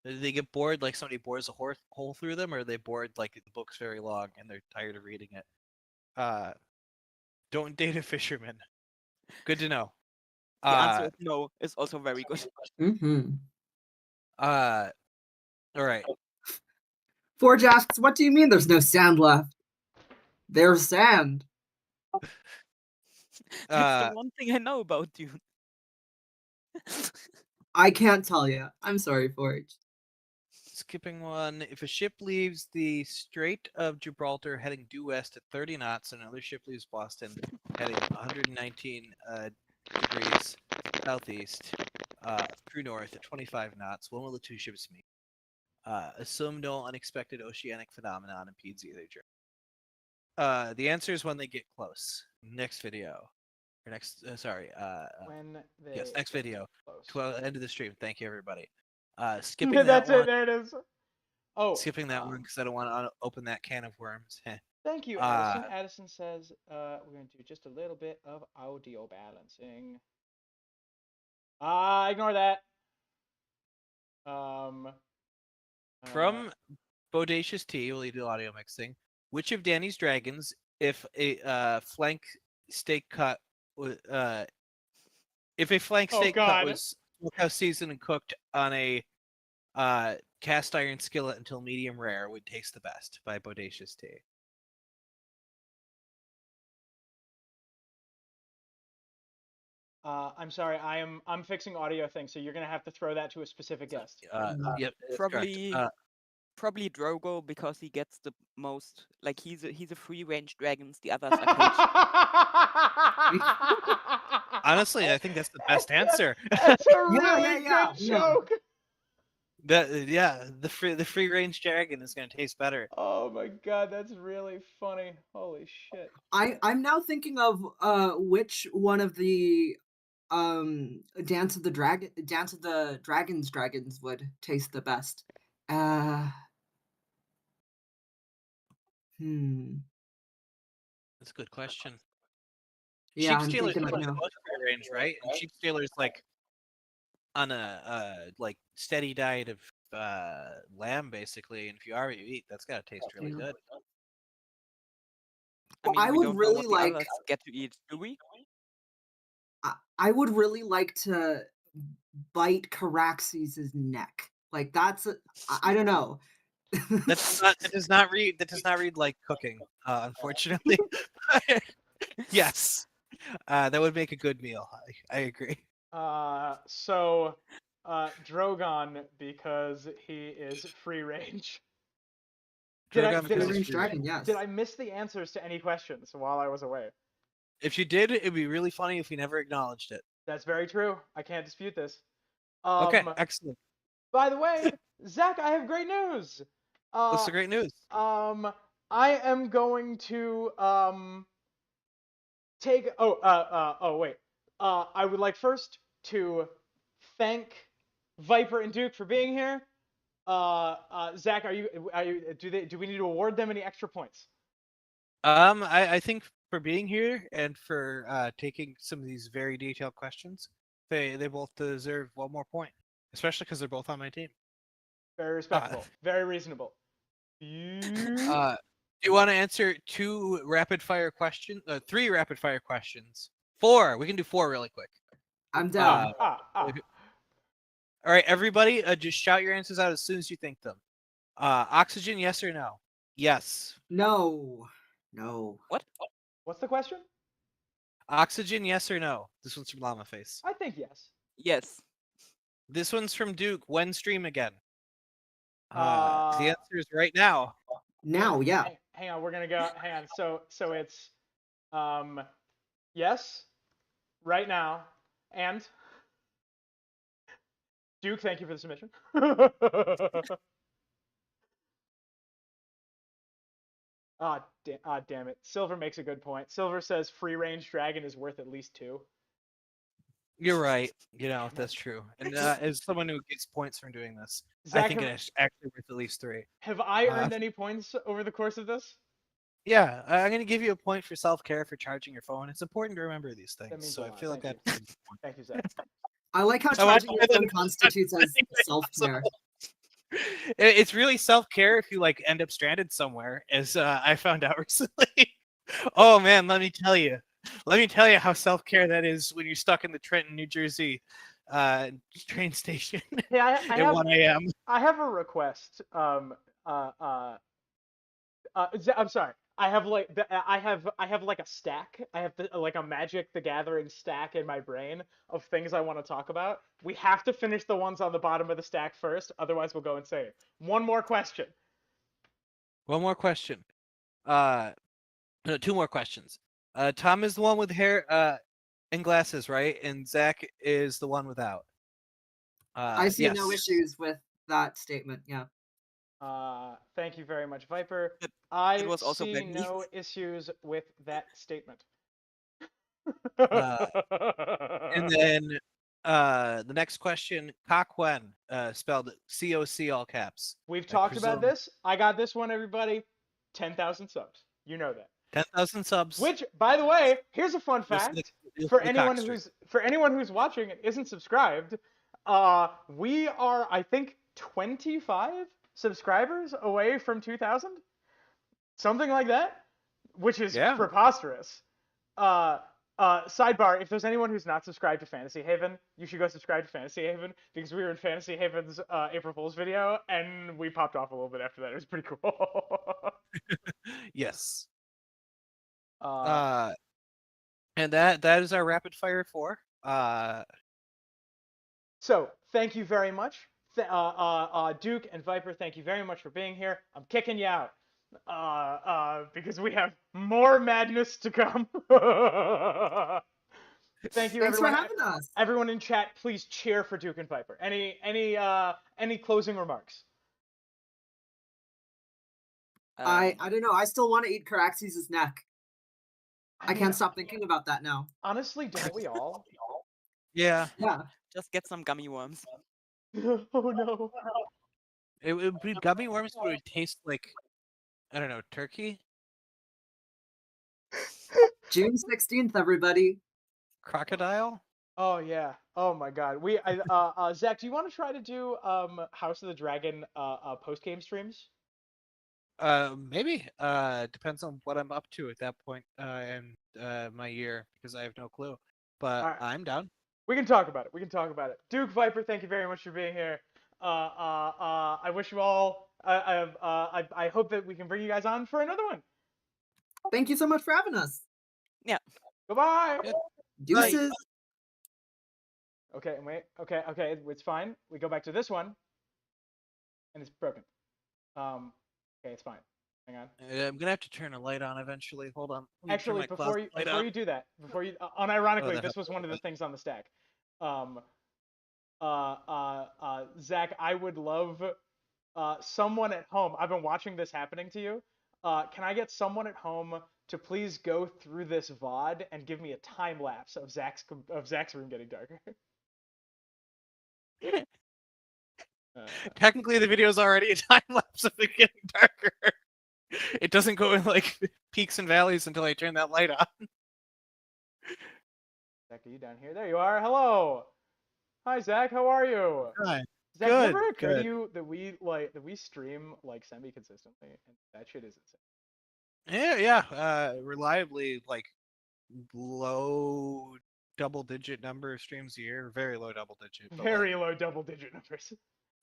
Do they get bored like somebody bores a hole through them, or are they bored like the book's very long and they're tired of reading it? Don't date a fisherman. Good to know. The answer is no. Is also very good. Mm-hmm. All right. Forge asks, what do you mean there's no sand left? There's sand. That's the one thing I know about you. I can't tell you. I'm sorry, Forge. Skipping one. If a ship leaves the Strait of Gibraltar heading due west at 30 knots, and another ship leaves Boston heading 119 degrees southeast true north at 25 knots, when will the two ships meet? Assume no unexpected oceanic phenomenon impedes either journey. The answer is when they get close. Next video. Or next, When they yes, next get video. close. End of the stream. Thank you, everybody. Skipping that That's one. it. There it is. Oh, Skipping that one because I don't want to open that can of worms. thank you, Addison. Addison says we're going to do just a little bit of audio balancing. Ignore that. From Bodacious T, will you do audio mixing? Which of Danny's dragons, if a flank steak cut, if a flank steak cut was smokehouse seasoned and cooked on a cast iron skillet until medium rare, would taste the best? By Bodacious T. I'm sorry, I'm fixing audio things, so you're gonna have to throw that to a specific guest. Yep, Probably Drogo, because he gets the most. Like he's a free range dragons. The others are caged. Honestly, I think that's the best answer. That's a really good joke. The free range dragon is gonna taste better. Oh my god, that's really funny. Holy shit. I'm now thinking of which one of the Dance of the Dragons would taste the best. That's a good question. Yeah, Sheep Stealer's thinking the right now. most free range, right? And Sheep Stealer's like on a like steady diet of lamb basically, and if you are you eat, that's gotta taste really good. Well, I I mean, we would don't know really what the like. others get to eat, do we? I would really like to bite Caraxes' neck. Like that's I don't know. That does not read like cooking, unfortunately. Yes. That would make a good meal. I agree. So Drogon, because he is free range. Did I miss the answers to any questions while I was away? If you did, it'd be really funny if you never acknowledged it. That's very true. I can't dispute this. Okay, excellent. By the way, Zach, I have great news. What's the great news? I am going to take. Wait. I would like first to thank Viper and Duke for being here. Zach, do we need to award them any extra points? I think for being here and for taking some of these very detailed questions, they both deserve one more point, especially because they're both on my team. Very respectable. Very reasonable. Do you want to answer 2 rapid fire questions? 3 rapid fire questions. 4. We can do 4 really quick. I'm down. All right, everybody, just shout your answers out as soon as you think them. Oxygen, yes or no? Yes. No. What? What's the question? Oxygen, yes or no? This one's from Llama Face. I think yes. Yes. This one's from Duke. When stream again? The Uh, answer is right now. Now, yeah. Hang on, we're gonna go. Hang on. So it's yes, right now, and Duke. Thank you for the submission. Damn it. Silver makes a good point. Silver says free range dragon is worth at least 2. You're right. That's true. And as someone who gets points from doing this, I Zach, think it's actually worth at least 3. have I earned any points over the course of this? Yeah, I'm going to give you a point for self-care for charging your phone. It's important to remember these That things, means so a I lot. feel like Thank that's you. Thank you, Zach. I like how I want charging to your know phone that constitutes as anyway, self-care. It's really self-care if you end up stranded somewhere, as I found out recently. Oh man, let me tell you how self-care that is when you're stuck in the Trenton, New Jersey train station Yeah, at 1 a.m. I have a request. I'm sorry. I have like a stack. I have like a Magic the Gathering stack in my brain of things I want to talk about. We have to finish the ones on the bottom of the stack first, otherwise we'll go insane. One more question. One more question. No, 2 more questions. Tom is the one with hair and glasses, right? And Zach is the one without. I see yes. no issues with that statement. Yeah. Thank you very much, Viper. It I was also see by me. no issues with that statement. And then the next question, Coquen, spelled C-O-C all caps. We've I talked about presume. this. I got this one, everybody. 10,000 subs. You know that. 10,000 subs. Which, by the way, here's a fun You'll see fact you'll for see the anyone cockstring. who's watching and isn't subscribed. We are, I think, 25 subscribers away from 2,000, something like that, which is Yeah. preposterous. Sidebar: if there's anyone who's not subscribed to Fantasy Haven, you should go subscribe to Fantasy Haven, because we were in Fantasy Haven's April Fool's video, and we popped off a little bit after that. It was pretty cool. Yes. uh, And that is our rapid fire 4. So, thank you very much. Duke and Viper, thank you very much for being here. I'm kicking you out. Because we have more madness to come. Thank you, Thanks everyone. for having us. Everyone in chat, please cheer for Duke and Viper. Any closing remarks? I don't know. I still want to eat Caraxes' neck. I mean, can't stop thinking about that now. Honestly, don't we all? Yeah. Yeah. Just get some gummy worms. Oh no. It would be gummy worms, but it would taste like, I don't know, turkey? June 16th, everybody. Crocodile? Oh yeah. Oh my God. Zach, do you want to try to do House of the Dragon post game streams? Maybe. Depends on what I'm up to at that point in my year, because I have no clue. But Alright. I'm down. We can talk about it. Duke, Viper, thank you very much for being here. I wish you all. I hope that we can bring you guys on for another one. Thank you so much for having us. Goodbye. Yeah. Deuces. Okay, and wait. Okay, it's fine. We go back to this one, and it's broken. Okay, it's fine. Hang on. I'm gonna have to turn a light on eventually. Hold on. Let me turn Actually, my before closet you light before on. you do that, unironically, that this was one of the things on the stack. Zach, I would love someone at home. I've been watching this happening to you. Can I get someone at home to please go through this VOD and give me a time lapse of Zach's room getting darker? Technically, the video is already a time lapse of it getting darker. It doesn't go in like peaks and valleys until I turn that light on. Zach, are you down here? There you are. Hello. Hi, Zach. How are you? Hi. Zach, Good, never occurred to good. you that we stream like semi-consistently, and that shit is insane. Yeah. Reliably, like low double-digit number of streams a year. Very low double-digit. Very low double-digit numbers.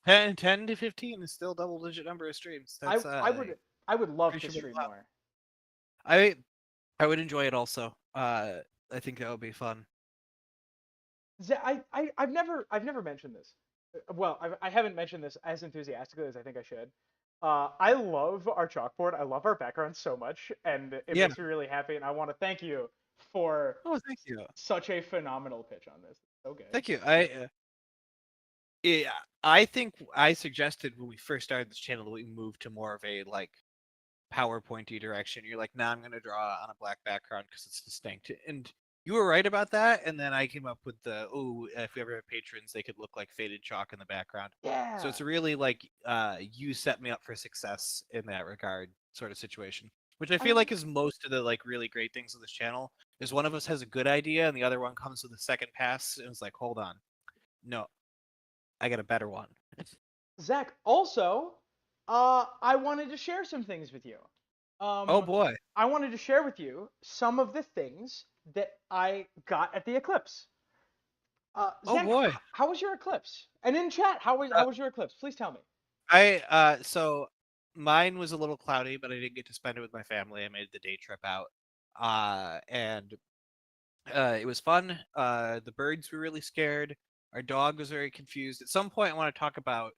10 to 15 is still double-digit number of streams. That's I would love to appreciable stream amount. more. I would enjoy it also. I think that would be fun. I've never mentioned this. Well, I haven't mentioned this as enthusiastically as I think I should. I love our chalkboard. I love our background so much, and it Yeah. makes me really happy. And I want to thank you for Oh, thank you. such a phenomenal pitch on this. So good. Thank you. Yeah, I think I suggested when we first started this channel that we move to more of a like PowerPointy direction. You're like, nah, I'm gonna draw on a black background because it's distinct. And you were right about that. And then I came up with the if we ever have patrons, they could look like faded chalk in the background. Yeah. So it's really like you set me up for success in that regard sort of situation. Which I feel like is most of the like really great things of this channel. Is one of us has a good idea and the other one comes with a second pass and it's like, hold on. No, I got a better one. Zach, also, I wanted to share some things with you. Oh boy. I wanted to share with you some of the things that I got at the eclipse. Oh Zach, boy. how was your eclipse? And in chat, how was your eclipse? Please tell me. So mine was a little cloudy, but I didn't get to spend it with my family. I made the day trip out. And it was fun. The birds were really scared. Our dog was very confused. At some point I want to talk about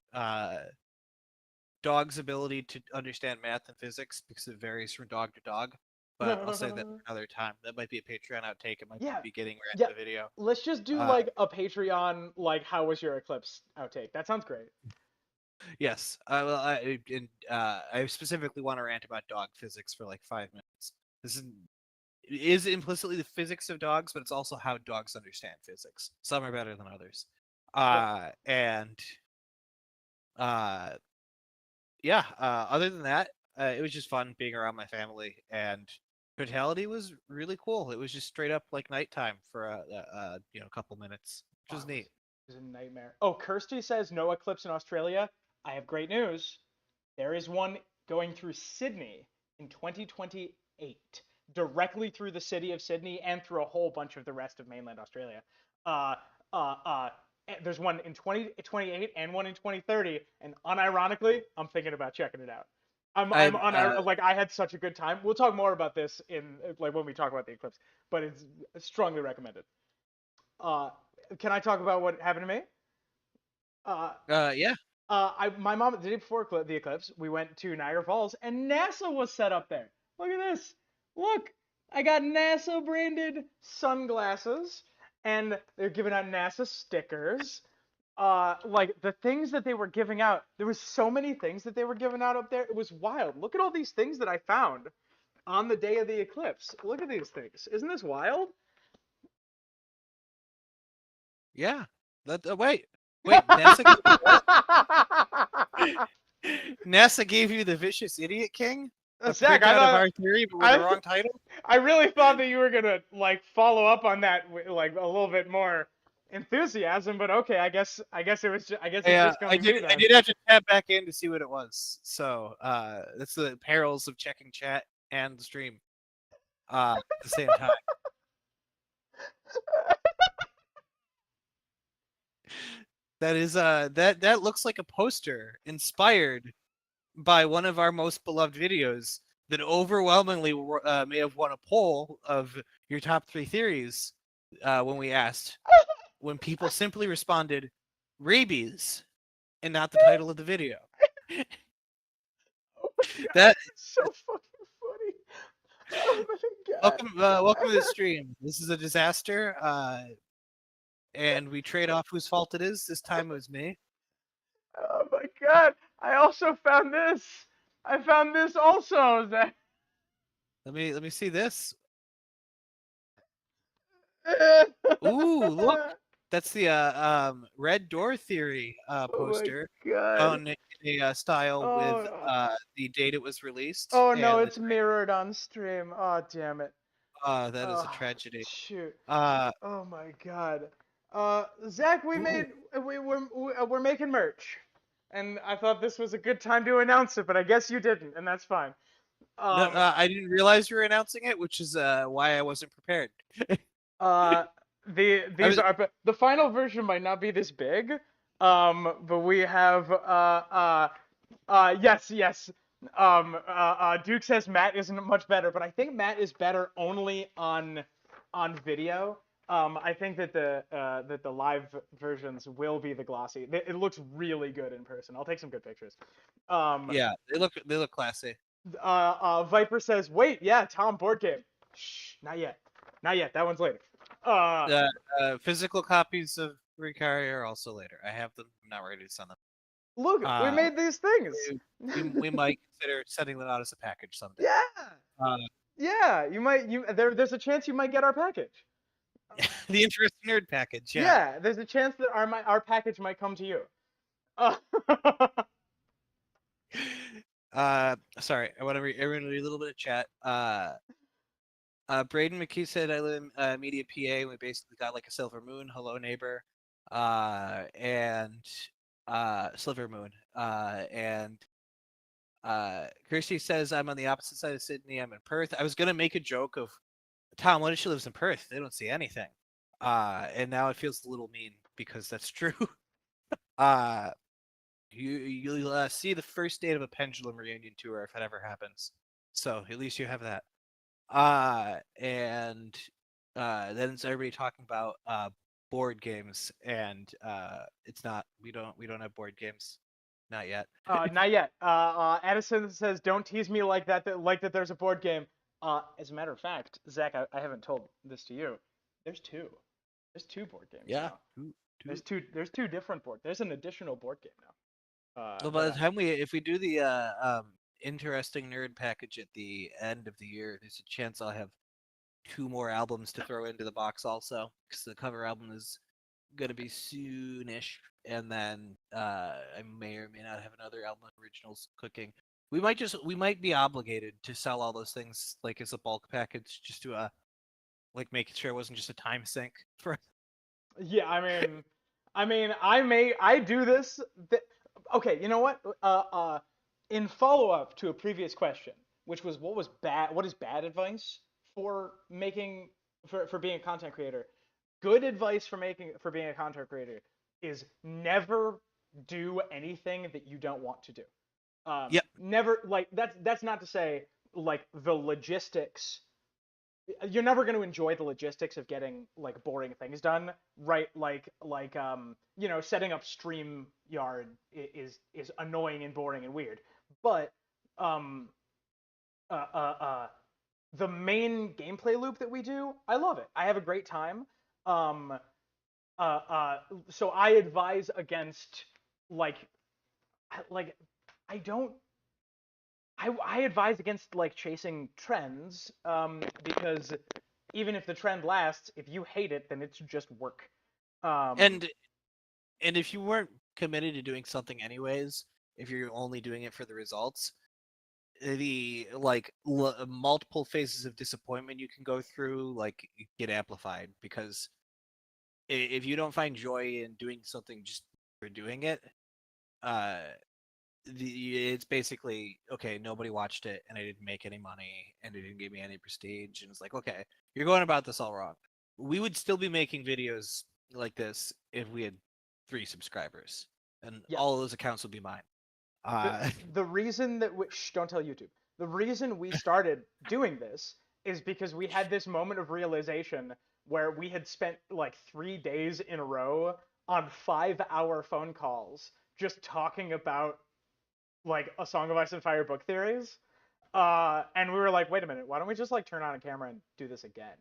dog's ability to understand math and physics because it varies from dog to dog. But I'll say that for another time. That might be a Patreon outtake. It might be beginning right in the video. Let's just do like a Patreon, like how was your eclipse outtake. That sounds great. Yes. I specifically want to rant about dog physics for like 5 minutes. This is implicitly the physics of dogs, but it's also how dogs understand physics. Some are better than others. Other than that, it was just fun being around my family, and totality was really cool. It was just straight up like nighttime for a couple minutes, which was neat. It was a nightmare. Oh, Kirsty says no eclipse in Australia. I have great news. There is one going through Sydney in 2028, directly through the city of Sydney and through a whole bunch of the rest of mainland Australia. There's one in 2028 and one in 2030, and unironically, I'm thinking about checking it out. I had such a good time. We'll talk more about this in like when we talk about the eclipse, but it's strongly recommended. Can I talk about what happened to me? Yeah. My mom, the day before the eclipse, we went to Niagara Falls, and NASA was set up there. Look at this. Look, I got NASA branded sunglasses, and they're giving out NASA stickers. Like the things that they were giving out, there was so many things that they were giving out up there. It was wild. Look at all these things that I found on the day of the eclipse. Look at these things. Isn't this wild? Yeah. Wait. NASA NASA gave you the Vicious Idiot King? Zach, I thought of our theory, but with the wrong title. I really thought that you were gonna like follow up on that with like a little bit more enthusiasm, but okay, I guess it was just, I did have to tab back in to see what it was. So that's the perils of checking chat and the stream at the same time. That is that looks like a poster inspired by one of our most beloved videos that overwhelmingly may have won a poll of your top 3 theories when we asked, when people simply responded rabies and not the title of the video. Oh my God, that's so fucking funny. Oh my God. Welcome to the stream. This is a disaster, and we trade off whose fault it is. This time it was me. Oh my God! I also found this. I found this also. Zach. Let me see this. Ooh, look. That's the red door theory poster on a style with the date it was released. Oh no, it's mirrored on stream. Oh damn it. That is a tragedy. Shoot. Oh my God. Zach, we're making merch, and I thought this was a good time to announce it, but I guess you didn't, and that's fine. No, I didn't realize you were announcing it, which is why I wasn't prepared. The final version might not be this big, but we have yes. Duke says Matt isn't much better, but I think Matt is better only on video. I think that the live versions will be the glossy. It looks really good in person. I'll take some good pictures. Yeah, they look classy. Viper says, wait, yeah, Tom board game. Shh, not yet. Not yet. That one's later. Physical copies of Ricari are also later. I have them. I'm not ready to send them. Look, we made these things. We might consider sending them out as a package someday. Yeah. Yeah, there's a chance you might get our package. The Interesting Nerd package. Yeah, there's a chance that our package might come to you. Sorry, I want to read a little bit of chat. Braden McKee said, I live in Media PA. We basically got like a silver moon. Hello, neighbor. And Sliver Moon. And Kirsty says, I'm on the opposite side of Sydney. I'm in Perth. I was going to make a joke of, Tom, what if she lives in Perth? They don't see anything. And now it feels a little mean because that's true. You'll see the first date of a Pendulum reunion tour if it ever happens. So at least you have that. And then it's everybody talking about board games, and it's not. We don't have board games, not yet. Not yet. Addison says, "Don't tease me like that. That there's a board game." As a matter of fact, Zach, I haven't told this to you. There's two. There's two board games. Yeah. Now. There's two different board. There's an additional board game now. Well, by the time if we do the interesting nerd package at the end of the year, there's a chance I'll have 2 more albums to throw into the box also, because the cover album is gonna be soonish, and then I may or may not have another album of originals cooking. We might be obligated to sell all those things like as a bulk package, just to like making sure it wasn't just a time sink for. Yeah, I do this. Okay, you know what? In follow up to a previous question, which was what is bad advice for being a content creator? Good advice for being a content creator is never do anything that you don't want to do. Yep. Never, like, that's not to say like the logistics. You're never going to enjoy the logistics of getting like boring things done, right? Like setting up StreamYard is annoying and boring and weird. But the main gameplay loop that we do, I love it. I have a great time. So I advise against I advise against like chasing trends, because even if the trend lasts, if you hate it, then it's just work. And if you weren't committed to doing something anyways, if you're only doing it for the results, the multiple phases of disappointment you can go through get amplified, because if you don't find joy in doing something just for doing it, it's basically, okay, nobody watched it and I didn't make any money and it didn't give me any prestige, and it's like, okay, you're going about this all wrong. We would still be making videos like this if we had 3 subscribers, and all of those accounts would be mine. The reason that don't tell YouTube. The reason we started doing this is because we had this moment of realization where we had spent like 3 days in a row on 5-hour phone calls just talking about like A Song of Ice and Fire book theories, and we were like, wait a minute, why don't we just like turn on a camera and do this again?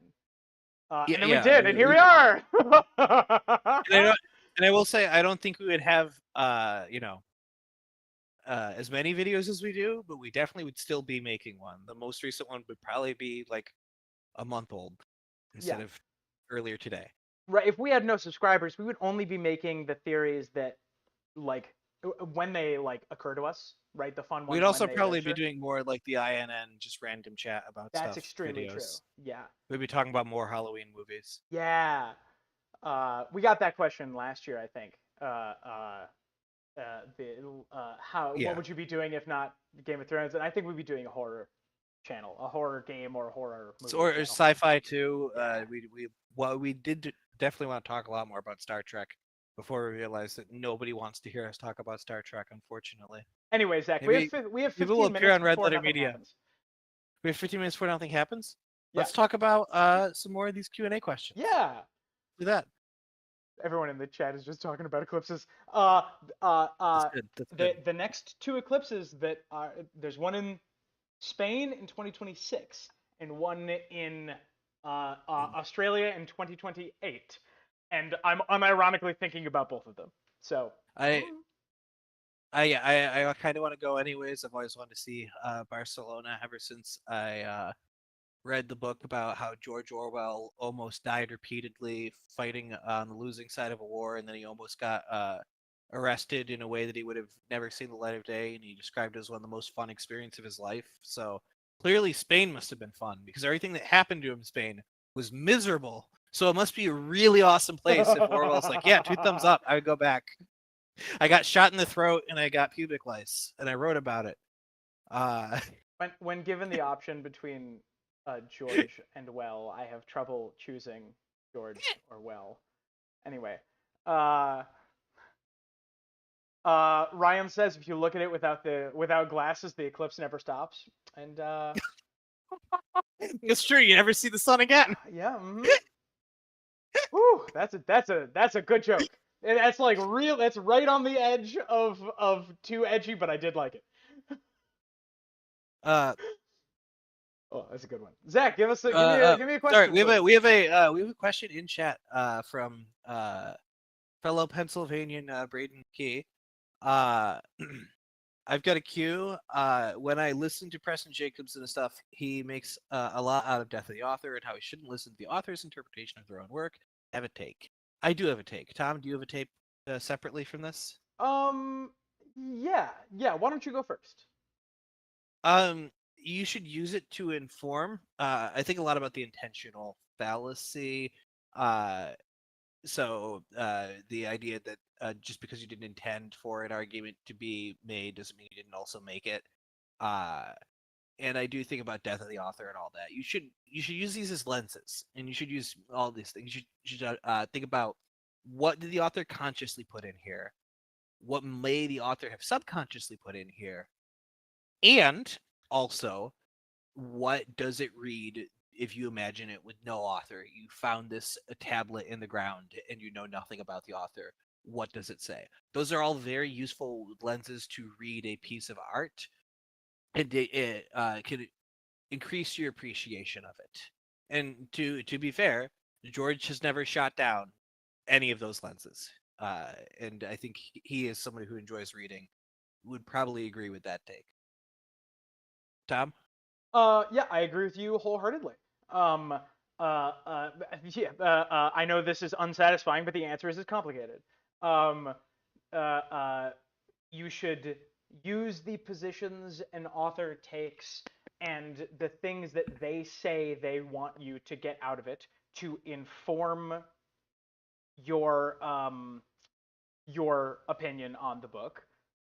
And then we did, and here we are. And I will say, I don't think we would have as many videos as we do, but we definitely would still be making one. The most recent one would probably be like a month old instead of earlier today. Right. If we had no subscribers, we would only be making the theories that like when they like occur to us, right? The fun ones. We'd also probably be doing more like the INN, just random chat about stuff. That's extremely true. Yeah. We'd be talking about more Halloween movies. Yeah. We got that question last year, I think. What would you be doing if not Game of Thrones? And I think we'd be doing a horror channel, a horror game or a horror movie. Or sci-fi too. We did definitely want to talk a lot more about Star Trek. before we realize that nobody wants to hear us talk about Star Trek, unfortunately. Anyway, Zach, Maybe we have maybe we'll 15 appear minutes on Red before Letter nothing Media. happens. We have 15 minutes before nothing happens. Yeah. Let's talk about some more of these Q&A questions. Yeah. Do that. Everyone in the chat is just talking about eclipses. That's good. That's good. The next two eclipses that are there's one in Spain in 2026 and one in Australia in 2028, and I'm unironically thinking about both of them. So I kind of want to go anyways. I've always wanted to see Barcelona ever since I read the book about how George Orwell almost died repeatedly fighting on the losing side of a war, and then he almost got arrested in a way that he would have never seen the light of day, and he described it as one of the most fun experiences of his life. So clearly Spain must have been fun, because everything that happened to him in Spain was miserable. So it must be a really awesome place if Orwell's like, yeah, 2 thumbs up, I would go back. I got shot in the throat and I got pubic lice, and I wrote about it. when given the option between George and Well, I have trouble choosing George or Well. Anyway, Ryan says if you look at it without glasses, the eclipse never stops. And it's true. You never see the sun again. Yeah. Mm-hmm. Whew, that's a good joke. That's like real. That's right on the edge of too edgy, but I did like it. Oh, that's a good one. Zach, give me a question. Sorry, we have a question in chat from fellow Pennsylvanian Braden Key. I've got a cue. When I listen to Preston Jacobs and stuff, he makes a lot out of Death of the Author and how he shouldn't listen to the author's interpretation of their own work. I have a take. I do have a take. Tom, do you have a take separately from this? Yeah. Why don't you go first? You should use it to inform. I think a lot about the intentional fallacy. So the idea that just because you didn't intend for an argument to be made doesn't mean you didn't also make it. And I do think about Death of the Author and all that. You should use these as lenses, and you should use all these things. You should think about what did the author consciously put in here, what may the author have subconsciously put in here, and also what does it read if you imagine it with no author. You found this a tablet in the ground and you know nothing about the author. What does it say? Those are all very useful lenses to read a piece of art, and it can increase your appreciation of it. And to be fair, George has never shot down any of those lenses, and I think he is somebody who enjoys reading. Would probably agree with that take. Tom? Yeah, I agree with you wholeheartedly. I know this is unsatisfying, but the answer is complicated. You should use the positions an author takes and the things that they say they want you to get out of it to inform your opinion on the book.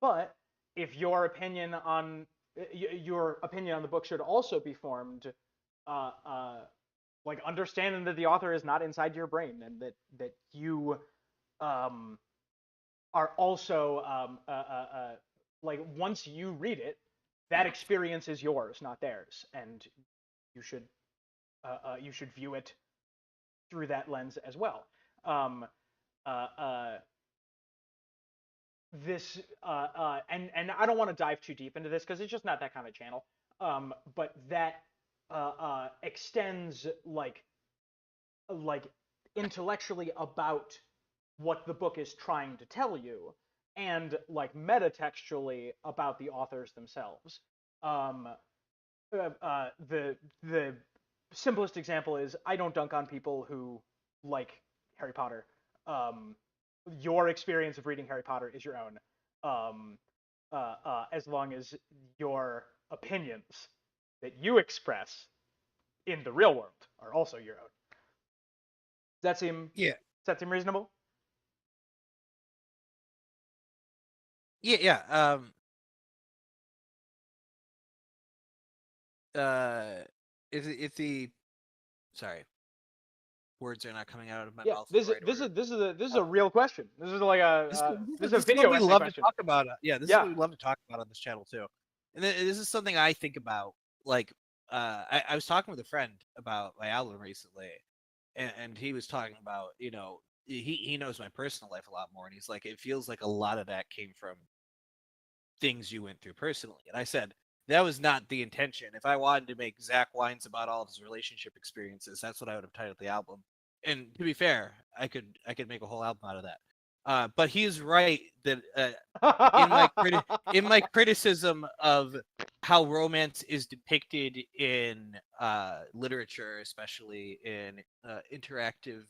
But if your opinion on the book should also be formed, like understanding that the author is not inside your brain and that you are also like once you read it, that experience is yours, not theirs, and you should view it through that lens as well. This and I don't want to dive too deep into this because it's just not that kind of channel. But that extends like intellectually about what the book is trying to tell you, and like metatextually about the authors themselves. The simplest example is I don't dunk on people who like Harry Potter. Your experience of reading Harry Potter is your own, as long as your opinions that you express in the real world are also your own. Does that seem reasonable? Yeah. If the sorry, words are not coming out of my Yeah, mouth in this the is right this order. is this is a this is a real question. This is like This, this is a this is what video we essay love to question. talk about. Yeah, this is Yeah. what we love to talk about on this channel too. And this is something I think about. Like, I was talking with a friend about my album recently, and he was talking about, he knows my personal life a lot more, and he's like, it feels like a lot of that came from things you went through personally. And I said, that was not the intention. If I wanted to make Zach whines about all of his relationship experiences, that's what I would have titled the album. And to be fair, I could make a whole album out of that. But he's right that in my criticism of how romance is depicted in literature, especially in interactive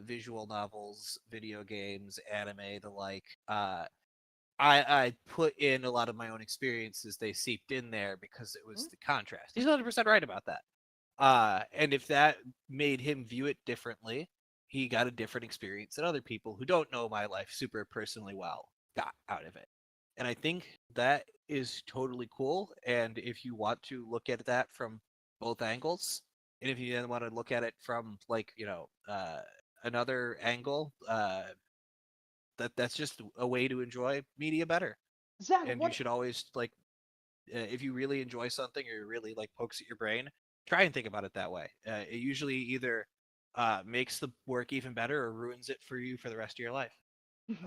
visual novels, video games, anime, the like. I put in a lot of my own experiences. They seeped in there because it was the contrast. He's 100% right about that. And if that made him view it differently, he got a different experience that other people who don't know my life super personally well got out of it. And I think that is totally cool. And if you want to look at that from both angles, and if you then want to look at it from another angle, that's just a way to enjoy media better. Zach, And you should always if you really enjoy something or really pokes at your brain, try and think about it that way. It usually either makes the work even better or ruins it for you for the rest of your life.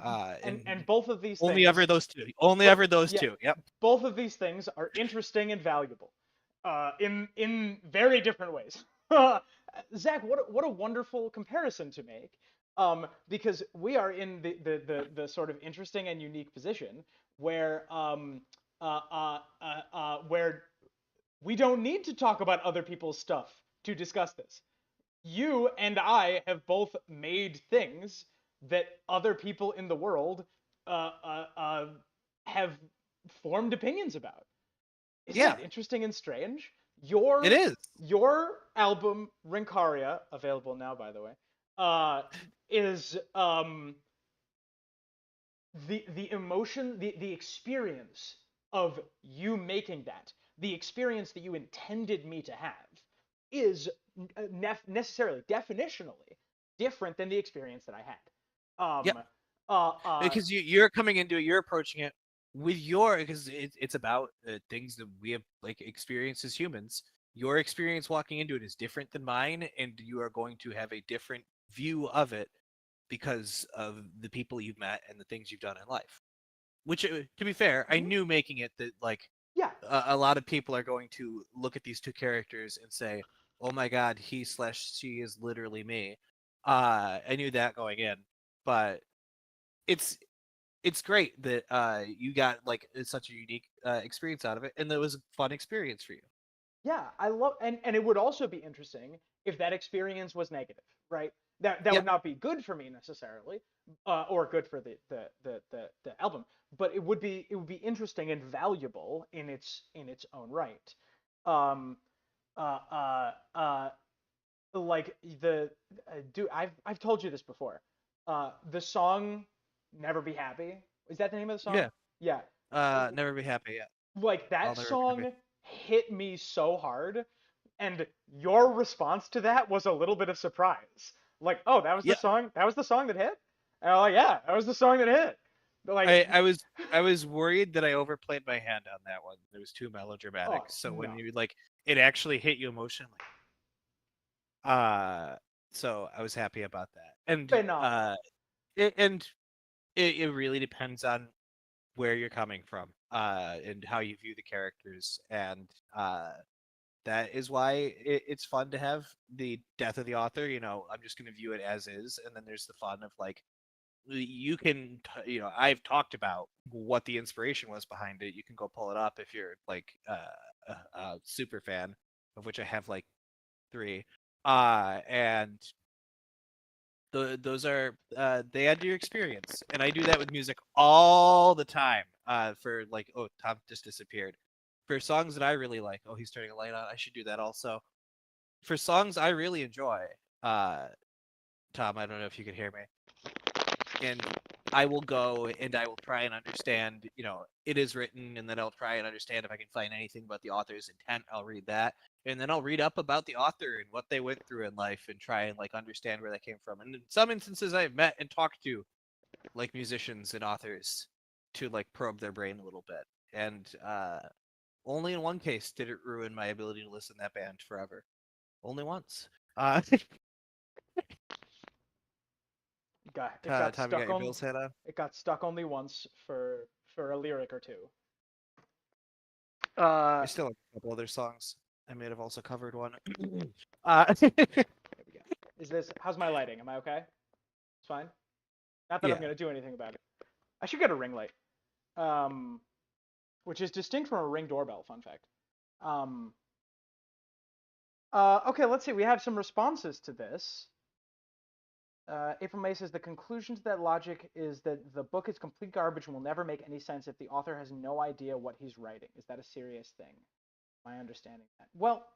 And both of these only things, ever those two. Only ever those yeah, two. Yep. both of these things are interesting and valuable, in very different ways. Zach, what a wonderful comparison to make, because we are in the sort of interesting and unique position where where we don't need to talk about other people's stuff to discuss this. You and I have both made things that other people in the world have formed opinions about. Isn't Yeah. that interesting and strange? It is. Your album Rincaria, available now by the way, is the emotion, the experience of you making that, the experience that you intended me to have, is necessarily, definitionally different than the experience that I had. Yep. Uh, Because you're coming into it, you're approaching it with because it's about things that we have experienced as humans. Your experience walking into it is different than mine, and you are going to have a different view of it because of the people you've met and the things you've done in life. Which, to be fair, I knew making it that yeah, a lot of people are going to look at these two characters and say, "Oh my God, he/she is literally me." I knew that going in, but it's great that you got such a unique experience out of it, and that was a fun experience for you. yeah, I love, and it would also be interesting if that experience was negative, right? That Yeah. would not be good for me necessarily, or good for the album, but it would be interesting and valuable in its own right. Um, uh, uh, uh, like the dude, I've told you this before. The song "Never Be Happy," is that the name of the song? Yeah. Yeah. Never be happy. Yeah. Like I'll that never be happy. song hit me so hard, and your response to that was a little bit of surprise. Like, oh, that was the Yeah. song. That was the song that hit. And I'm like, yeah, that was the song that hit. But like, I was worried that I overplayed my hand on that one. It was too melodramatic. Oh, So when no. you it actually hit you emotionally. So I was happy about that. And Phenomenal. it really depends on where you're coming from, and how you view the characters, and that is why it's fun to have the death of the author. I'm just going to view it as is, and then there's the fun of you can, I've talked about what the inspiration was behind it. You can go pull it up if you're a super fan, of which I have 3, and those are they add to your experience, and I do that with music all the time. For oh, Tom just disappeared. For songs that I really like, oh, he's turning a light on. I should do that also. For songs I really enjoy, Tom, I don't know if you can hear me, and I will go and I will try and understand, it is written, and then I'll try and understand if I can find anything about the author's intent. I'll read that, and then I'll read up about the author and what they went through in life and try and understand where that came from. And in some instances, I've met and talked to musicians and authors to probe their brain a little bit. And only in one case did it ruin my ability to listen to that band forever. Only once. It got Tom, you stuck got your on. Bill's head on? It got stuck only once for a lyric or two. There's still a couple other songs. I may have also covered one. There we go. How's my lighting? Am I okay? It's fine. Not that I'm gonna do anything about it. I should get a ring light, which is distinct from a Ring doorbell. Fun fact. Okay, let's see. We have some responses to this. April May says the conclusion to that logic is that the book is complete garbage and will never make any sense if the author has no idea what he's writing. Is that a serious thing? My understanding that. Well,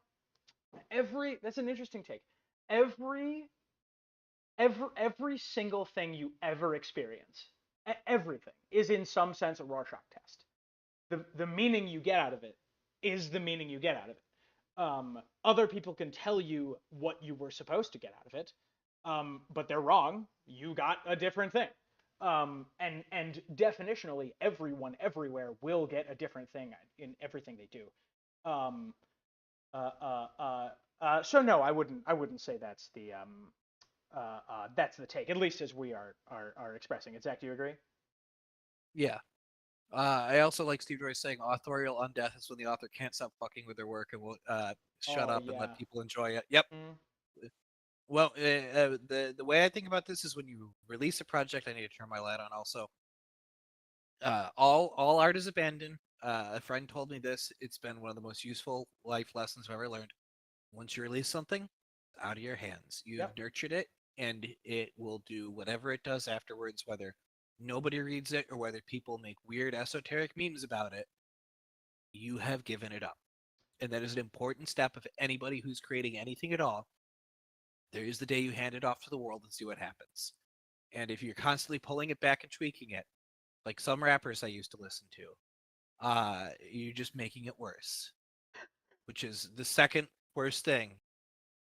that's an interesting take. Every single thing you ever experience, everything, is in some sense a Rorschach test. The meaning you get out of it is the meaning you get out of it. Other people can tell you what you were supposed to get out of it, but they're wrong. You got a different thing. And definitionally, everyone everywhere will get a different thing in everything they do. So no, I wouldn't say that's the take, at least as we are expressing it. Zach, do you agree? Yeah. I also like Steve Joyce saying authorial undeath is when the author can't stop fucking with their work and will shut up and let people enjoy it. Yep. Well, the way I think about this is when you release a project, I need to turn my light on also. All art is abandoned. A friend told me this. It's been one of the most useful life lessons I've ever learned. Once you release something, it's out of your hands. You've nurtured it, and it will do whatever it does afterwards, whether nobody reads it or whether people make weird esoteric memes about it. You have given it up. And that is an important step of anybody who's creating anything at all. There is the day you hand it off to the world and see what happens. And if you're constantly pulling it back and tweaking it, like some rappers I used to listen to, you're just making it worse. Which is the second worst thing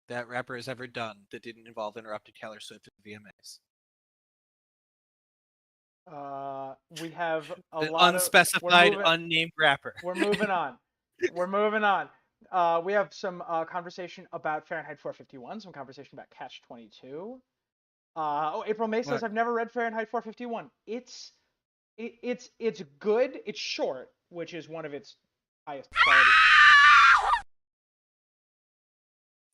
that rapper has ever done that didn't involve interrupted Taylor Swift at VMAs. We have an unspecified, unnamed rapper. We're moving on. We have some conversation about Fahrenheit 451, some conversation about Catch 22. April May says, I've never read Fahrenheit 451. It's good. It's short, which is one of its highest quality.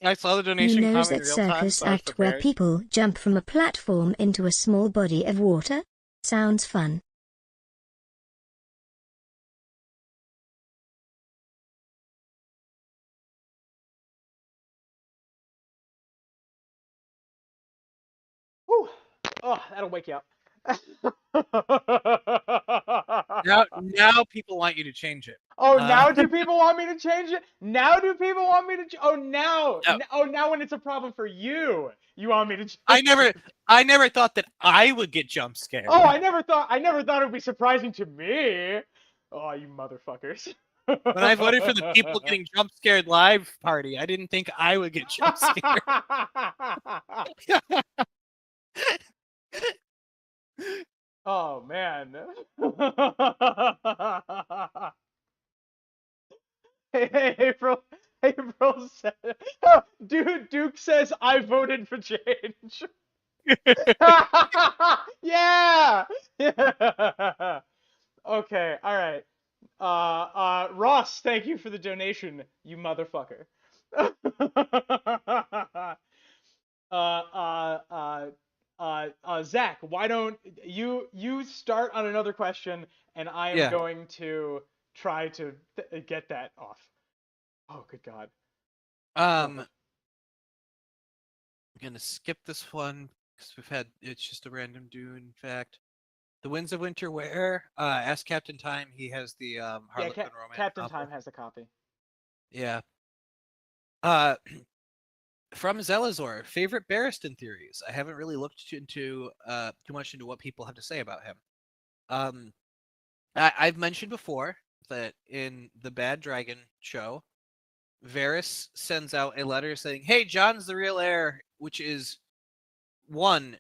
I saw the donation You know comment that in real time. circus act where people jump from a platform into a small body of water? Sounds fun. Whew. Oh, that'll wake you up. Now people want you to change it. Oh, now do people want me to change it? Now do people want me to? Now when it's a problem for you, you want me to change I never thought that I would get jump scared. Oh, I never thought it would be surprising to me. Oh, you motherfuckers. When I voted for the people getting jump scared live party, I didn't think I would get jump scared. Oh man. Hey, April said, Duke says I voted for change. Yeah. Okay, all right. Ross, thank you for the donation, you motherfucker. Zach, why don't you start on another question, and I am going to try to get that off. Oh, good God. I'm gonna skip this one because it's just a random Dune fact. The Winds of Winter where? Ask Captain Time. He has the Harlequin romance. Captain Time has the copy. Yeah. From Zelazor, favorite Barristan theories. I haven't really looked into too much into what people have to say about him. I've mentioned before that in the Bad Dragon show, Varys sends out a letter saying, "Hey, John's the real heir," which is one,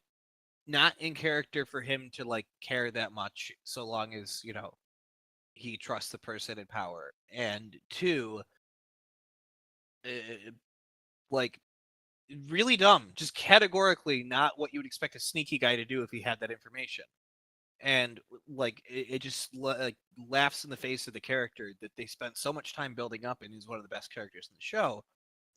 not in character for him to like care that much, so long as he trusts the person in power, and two, like really dumb, just categorically not what you would expect a sneaky guy to do if he had that information. And like it just like laughs in the face of the character that they spent so much time building up, and he's one of the best characters in the show.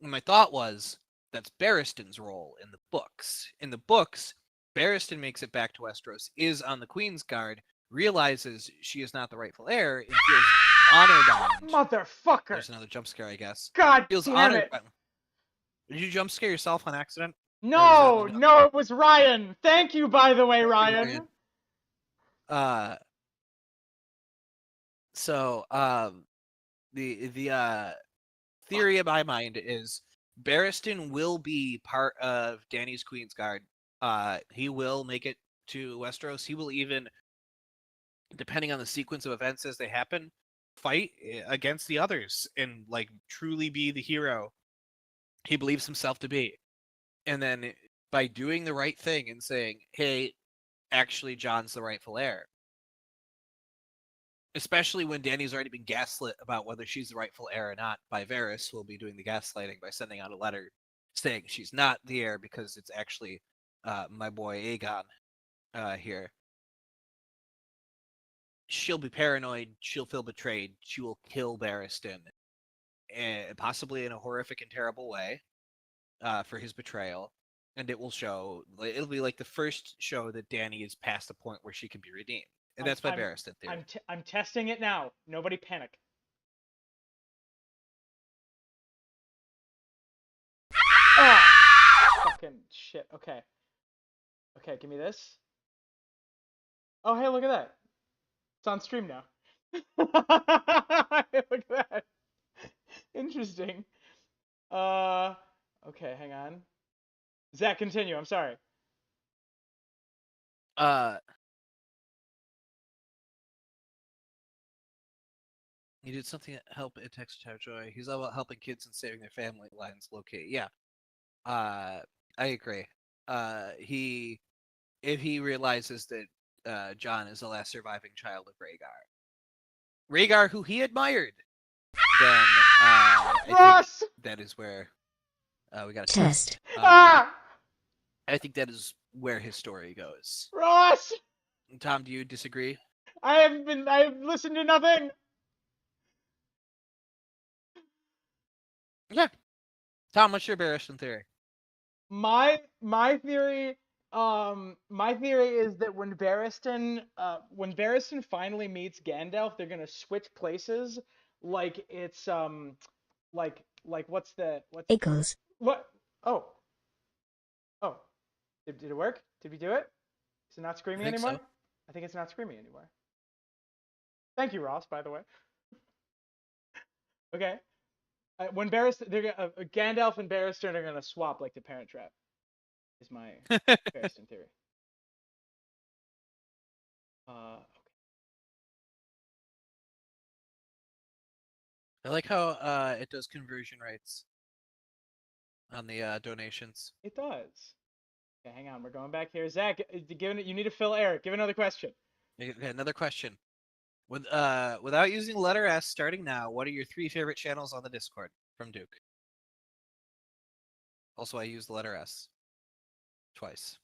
And my thought was, that's Barristan's role in the books. In the books, Barristan makes it back to Westeros, is on the Queen's Guard, realizes she is not the rightful heir, and feels honor bound. Motherfucker! There's another jump scare, I guess. God Feels damn honored it! bound. Did you jump scare yourself on accident? No, no, it was Ryan. Thank you, by the way, Ryan. So the theory in my mind is Barristan will be part of Dany's Queen's Guard. He will make it to Westeros. He will even, depending on the sequence of events as they happen, fight against the others and like truly be the hero he believes himself to be. And then by doing the right thing and saying, "Hey, actually John's the rightful heir," especially when Dany's already been gaslit about whether she's the rightful heir or not by Varys, who will be doing the gaslighting by sending out a letter saying she's not the heir because it's actually my boy Aegon here. She'll be paranoid. She'll feel betrayed. She will kill Barristan, possibly in a horrific and terrible way for his betrayal. And it will show. It'll be like the first show that Dany is past the point where she can be redeemed. And that's my Barristan theory. I'm testing it now. Nobody panic. Oh, fucking shit. Okay. Okay, give me this. Oh, hey, look at that. It's on stream now. Look at that. Interesting. Okay, hang on. Zach, continue. I'm sorry. He did something to help It Takes Child Joy. He's all about helping kids and saving their family lines locate. Yeah. I agree. If he realizes that John is the last surviving child of Rhaegar, who he admired, then I think that is where we got to Test. I think that is where his story goes. Ross! Tom, do you disagree? I've listened to nothing. Yeah. Tom, what's your Barristan theory? My theory is that when Barristan finally meets Gandalf, they're gonna switch places, like it's like what's Eagles. what? Oh, did it work? Did we do it? Is it not screaming anymore? So. I think it's not screaming anymore. Thank you, Ross, by the way. Okay. When Gandalf and Barristan are gonna swap like the Parent Trap. Is my Barristan theory. Okay. I like how it does conversion rates on the donations. It does. Okay, hang on. We're going back here. Zach, you need to fill Eric. Give another question. Okay, another question. Without using the letter S, starting now, what are your 3 favorite channels on the Discord? From Duke. Also, I used the letter S twice.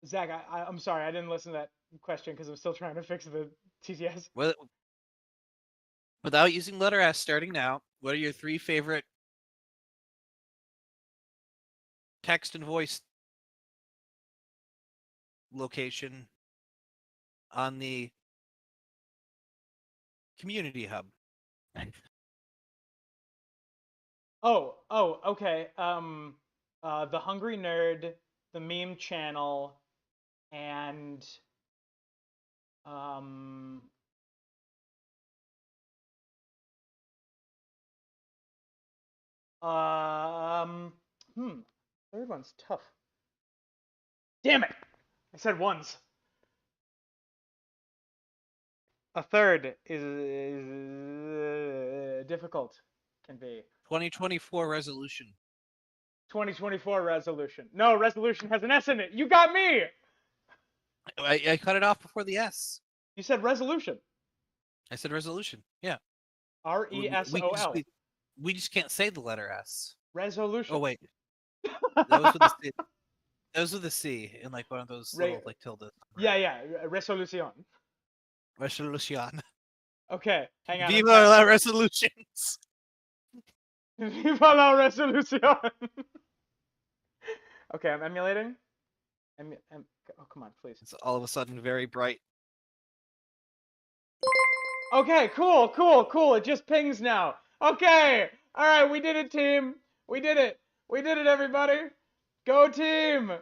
Zach, I'm sorry. I didn't listen to that question because I'm still trying to fix the TTS. Without using letter S, starting now, what are your 3 favorite text and voice location on the community hub? Okay. The Hungry Nerd, the Meme Channel, and Third one's tough. Damn it! I said ones. A third is difficult. Can be 2024 resolution. 2024 resolution. No, resolution has an S in it. You got me. I cut it off before the S. You said resolution. I said resolution. Yeah. RESOL. We just can't say the letter S. Resolution. Oh wait, that was with a C. That was with a C in like one of those little like tilde. Yeah. Resolution. Resolution. Okay, hang on. Viva la resolutions. Viva la resolution. Okay, I'm emulating. Oh, come on, please. It's all of a sudden very bright. Okay, cool. It just pings now. Okay, all right, we did it, team. We did it, everybody. Go team.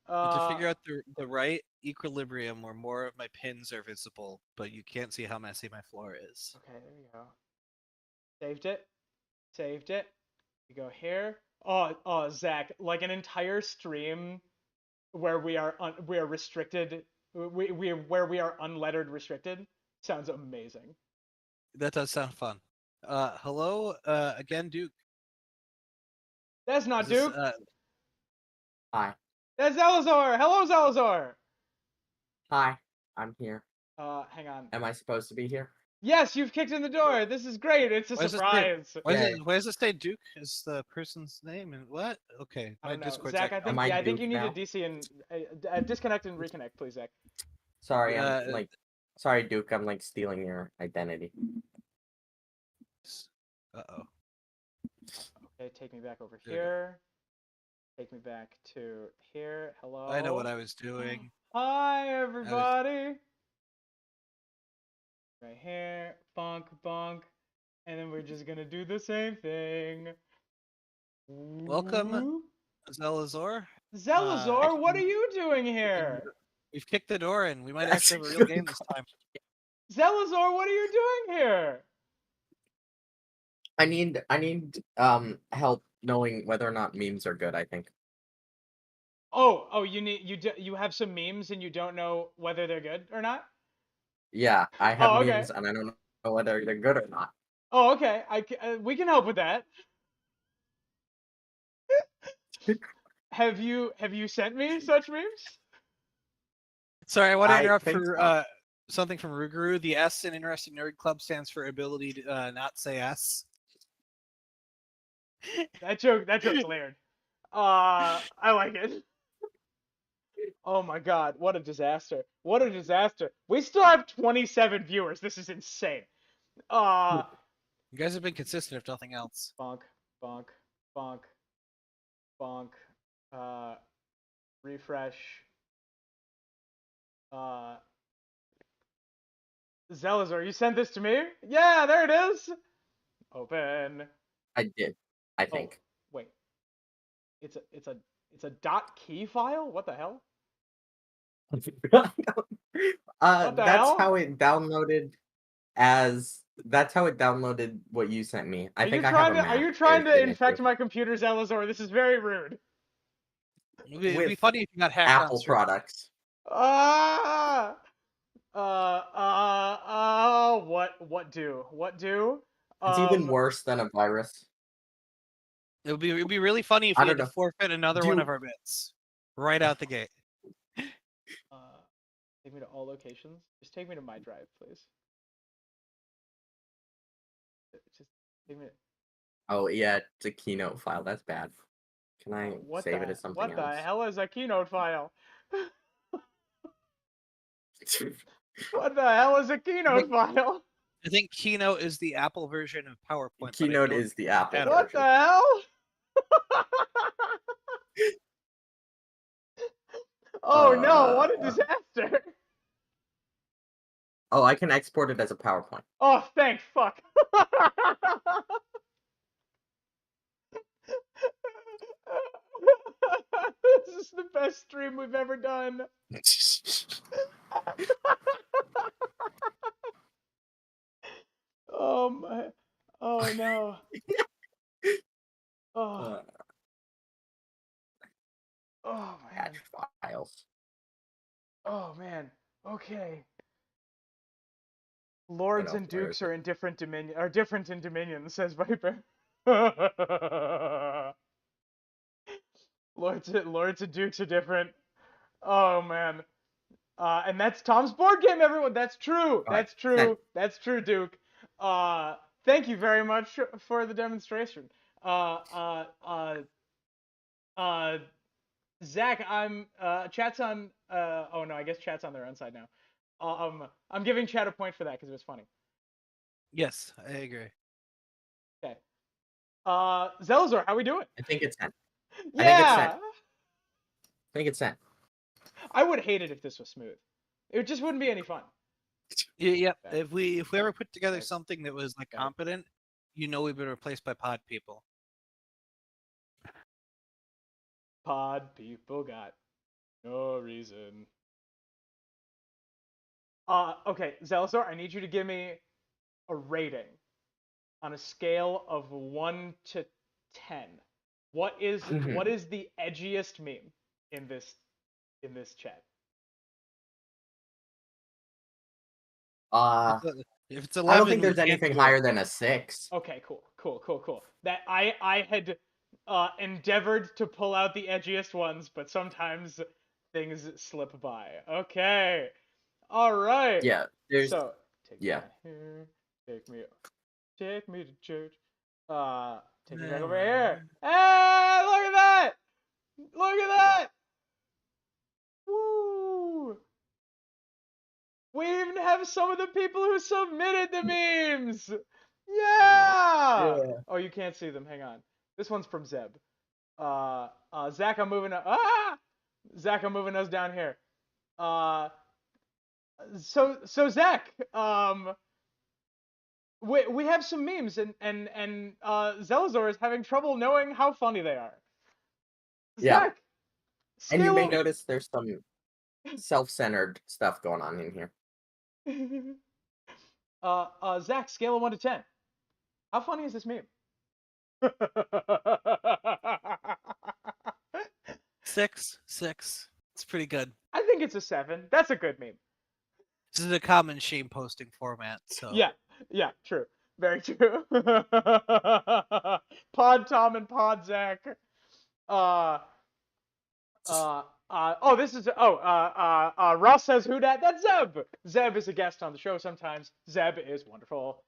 To figure out the right equilibrium where more of my pins are visible, but you can't see how messy my floor is. Okay, there we go. Saved it. We go here. Oh, Zach, like an entire stream where we are restricted, where we are unlettered restricted sounds amazing. That does sound fun. Hello, again, Duke. That's not Duke. Hi. That's Zelazor. Hello, Zelazor. Hi. I'm here. Hang on. Am I supposed to be here? Yes, you've kicked in the door. This is great. It's a surprise. Why does it say Duke as the person's name? And what? Okay, I don't know. Discord's Zach, I think you need now? to DC and disconnect and reconnect, please, Zach. Sorry, sorry, Duke. I'm like stealing your identity. Uh-oh. Okay, take me back over There you here. Take me back to here. Hello. I know what I was doing. Hi, everybody. Right here. Bonk. And then we're just gonna do the same thing. Welcome, Zelazor. Zelazor, what are you doing here? We've kicked the door in. We might actually have a real game this time. Zelazor, what are you doing here? I need help knowing whether or not memes are good, I think. Oh, you have some memes and you don't know whether they're good or not? Yeah, I have okay. memes and I don't know whether they're good or not. Oh, okay. We can help with that. Have you sent me such memes? Sorry, I want to interrupt think for so. something from Ruguru. The S in Interesting Nerd Club stands for ability to not say S. That joke's layered. I like it. Oh my god, what a disaster. What a disaster. We still have 27 viewers. This is insane. You guys have been consistent if nothing else. Bonk. Refresh. Zelazor, you sent this to me? Yeah, there it is. Open. I did, I think. Oh, wait. It's a .key file? What the hell? That's how it downloaded that's how it downloaded what you sent me. I think I have a Mac. Are you trying to infect my computer, Zelazor? This is very rude. It'd be funny if you got hacked. Apple products. What do? It's even worse than a virus. It'd be really funny if we had to forfeit another one of our bits right out the gate. Take me to all locations. Just take me to my drive, please. Just take me. Oh yeah, it's a Keynote file. That's bad. Can I save it as something else? What the hell is a Keynote file? What the hell is a Keynote file? I think Keynote is the Apple version of PowerPoint. Keynote is the Apple version. What the hell? Oh no, what a disaster. Oh, I can export it as a PowerPoint. Oh, thank fuck. This is the best stream we've ever done. Oh no. Oh, oh man. Patch files. Oh man. Okay. Lords know, and where dukes is are in different Dominion, says Viper. Lords and dukes are different. Oh man. And that's Tom's board game, everyone. That's true. All right, That's true. That's true, Duke. Thank you very much for the demonstration. Zach, chat's on. Oh no, I guess chat's on their own side now. I'm giving chat a point for that because it was funny. Yes, I agree. Okay. Zelzor, how we doing? I think it's 10. Yeah. I think it's 10. I would hate it if this was smooth. It just wouldn't be any fun. Yeah. Okay. If we ever put together Okay. something that was like Okay. competent, we've been replaced by pod people. Pod people got no reason. Okay, Zelzor, I need you to give me a rating on a scale of 1 to 10. What is the edgiest meme in this chat? If it's 11, I don't think we there's can't anything do it. higher than a 6. Okay, cool. That I had endeavored to pull out the edgiest ones, but sometimes things slip by. Okay. All right. Yeah, there's So take yeah. me here, take me to church. Take me back over here. Hey, look at that! Look at that! Woo! We even have some of the people who submitted the memes. Yeah! Oh, you can't see them. Hang on. This one's from Zeb. Zach, I'm moving. Zach, I'm moving us down here. So Zach, we have some memes, and Zelazor is having trouble knowing how funny they are. Yeah. Zach, And you may scale notice there's some self-centered stuff going on in here. Zach, scale of 1 to 10. How funny is this meme? 6. It's pretty good. I think it's a 7. That's a good meme. This is a common shame posting format, so Yeah, true. Very true. Pod Tom and Pod Zach. This is Ross says who dat? That's Zeb. Zeb is a guest on the show sometimes. Zeb is wonderful.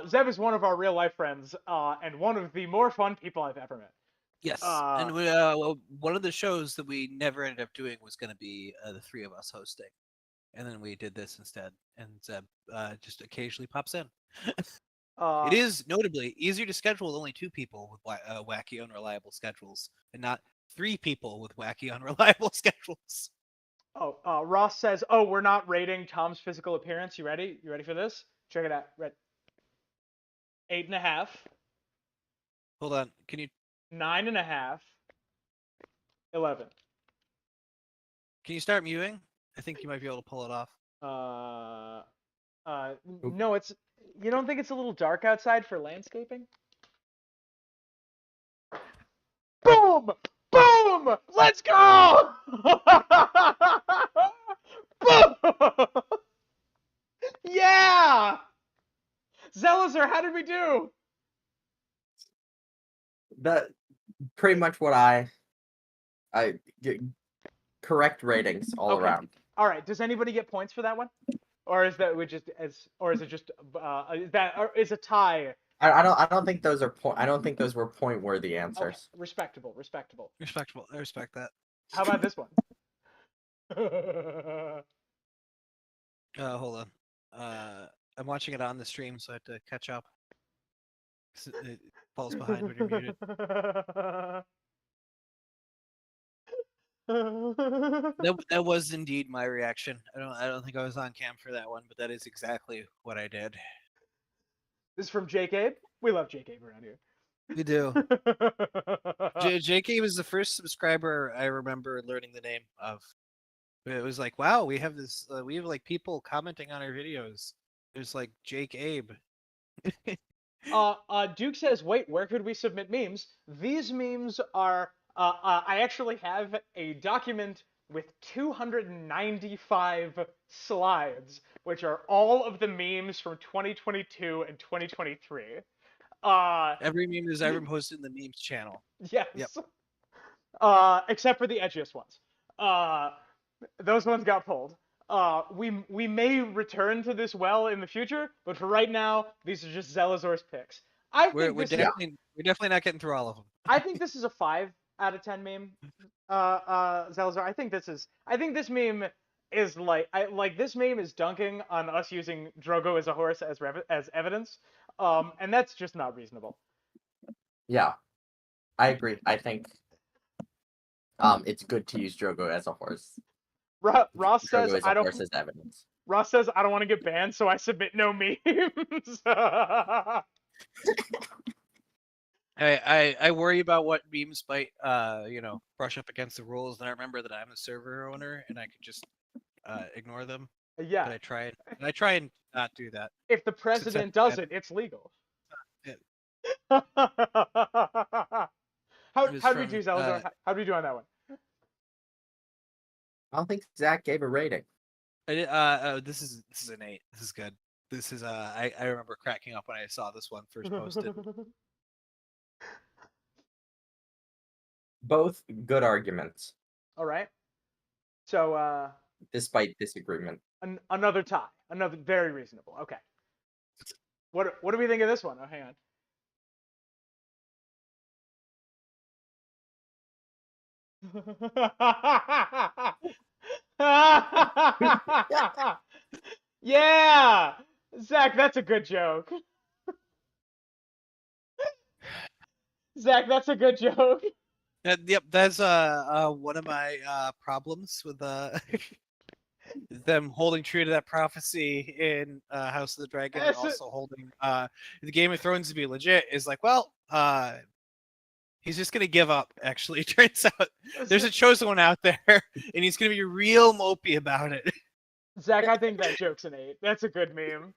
Zeb is one of our real life friends, and one of the more fun people I've ever met. yes. And one of the shows that we never ended up doing was going to be the three of us hosting, and then we did this instead. And Zeb just occasionally pops in. It is notably easier to schedule with only 2 people with wacky, unreliable schedules, and not 3 people with wacky, unreliable schedules. Ross says, "Oh, we're not rating Tom's physical appearance. You ready? You ready for this? Check it out. 8.5. Hold on. Can you? 9.5. 11. Can you start mewing? I think you might be able to pull it off. No, it's. You don't think it's a little dark outside for landscaping? Boom! Boom! Let's go! Boom! Yeah! Zelazar, how did we do? That pretty much what I get correct ratings all Okay. around. All right. Does anybody get points for that one, or is that is a tie? I don't think those are I don't think those were point worthy answers. Okay. Respectable. Respectable. I respect that. How about this one? Hold on. I'm watching it on the stream, so I have to catch up. It falls behind when you're muted. That was indeed my reaction. I don't think I was on cam for that one, but that is exactly what I did. This is from Jake Abe. We love Jake Abe around here. We do. JK was the first subscriber I remember learning the name of. It was like, wow, we have this. We have like people commenting on our videos. There's like Jake Abe. Duke says, wait, where could we submit memes? These memes are, I actually have a document with 295 slides, which are all of the memes from 2022 and 2023. Every meme is ever posted in the memes channel. Yes. Yep. Except for the edgiest ones. Those ones got pulled. We may return to this well in the future, but for right now, these are just Zelazor's picks. We're definitely not getting through all of them. I think this is a 5 out of 10 meme. Zelazor, I think this meme is this meme is dunking on us using Drogo as a horse as evidence. And that's just not reasonable. Yeah, I agree. I think it's good to use Drogo as a horse. Ross says Drogo as I a don't. horse as evidence. Ross says I don't want to get banned, so I submit no memes. I worry about what memes might brush up against the rules, and I remember that I'm a server owner and I could just ignore them. Yeah. But I try and not do that. If the president does it, it's legal. How do we do, Zelazor? How do we do on that one? I don't think Zach gave a rating. This is an 8. This is good. This is I remember cracking up when I saw this one first posted. Both good arguments. All right. So despite disagreement. Another tie. Another very reasonable. Okay. What do we think of this one? Oh, hang on. Yeah, Zach, that's a good joke. Zach, that's a good joke. Yep, that's one of my problems with them holding true to that prophecy in House of the Dragon, and also holding the Game of Thrones to be legit. Is like, well, he's just gonna give up. Actually, it turns out there's a chosen one out there, and he's gonna be real mopey about it. Zach, I think that joke's an 8. That's a good meme.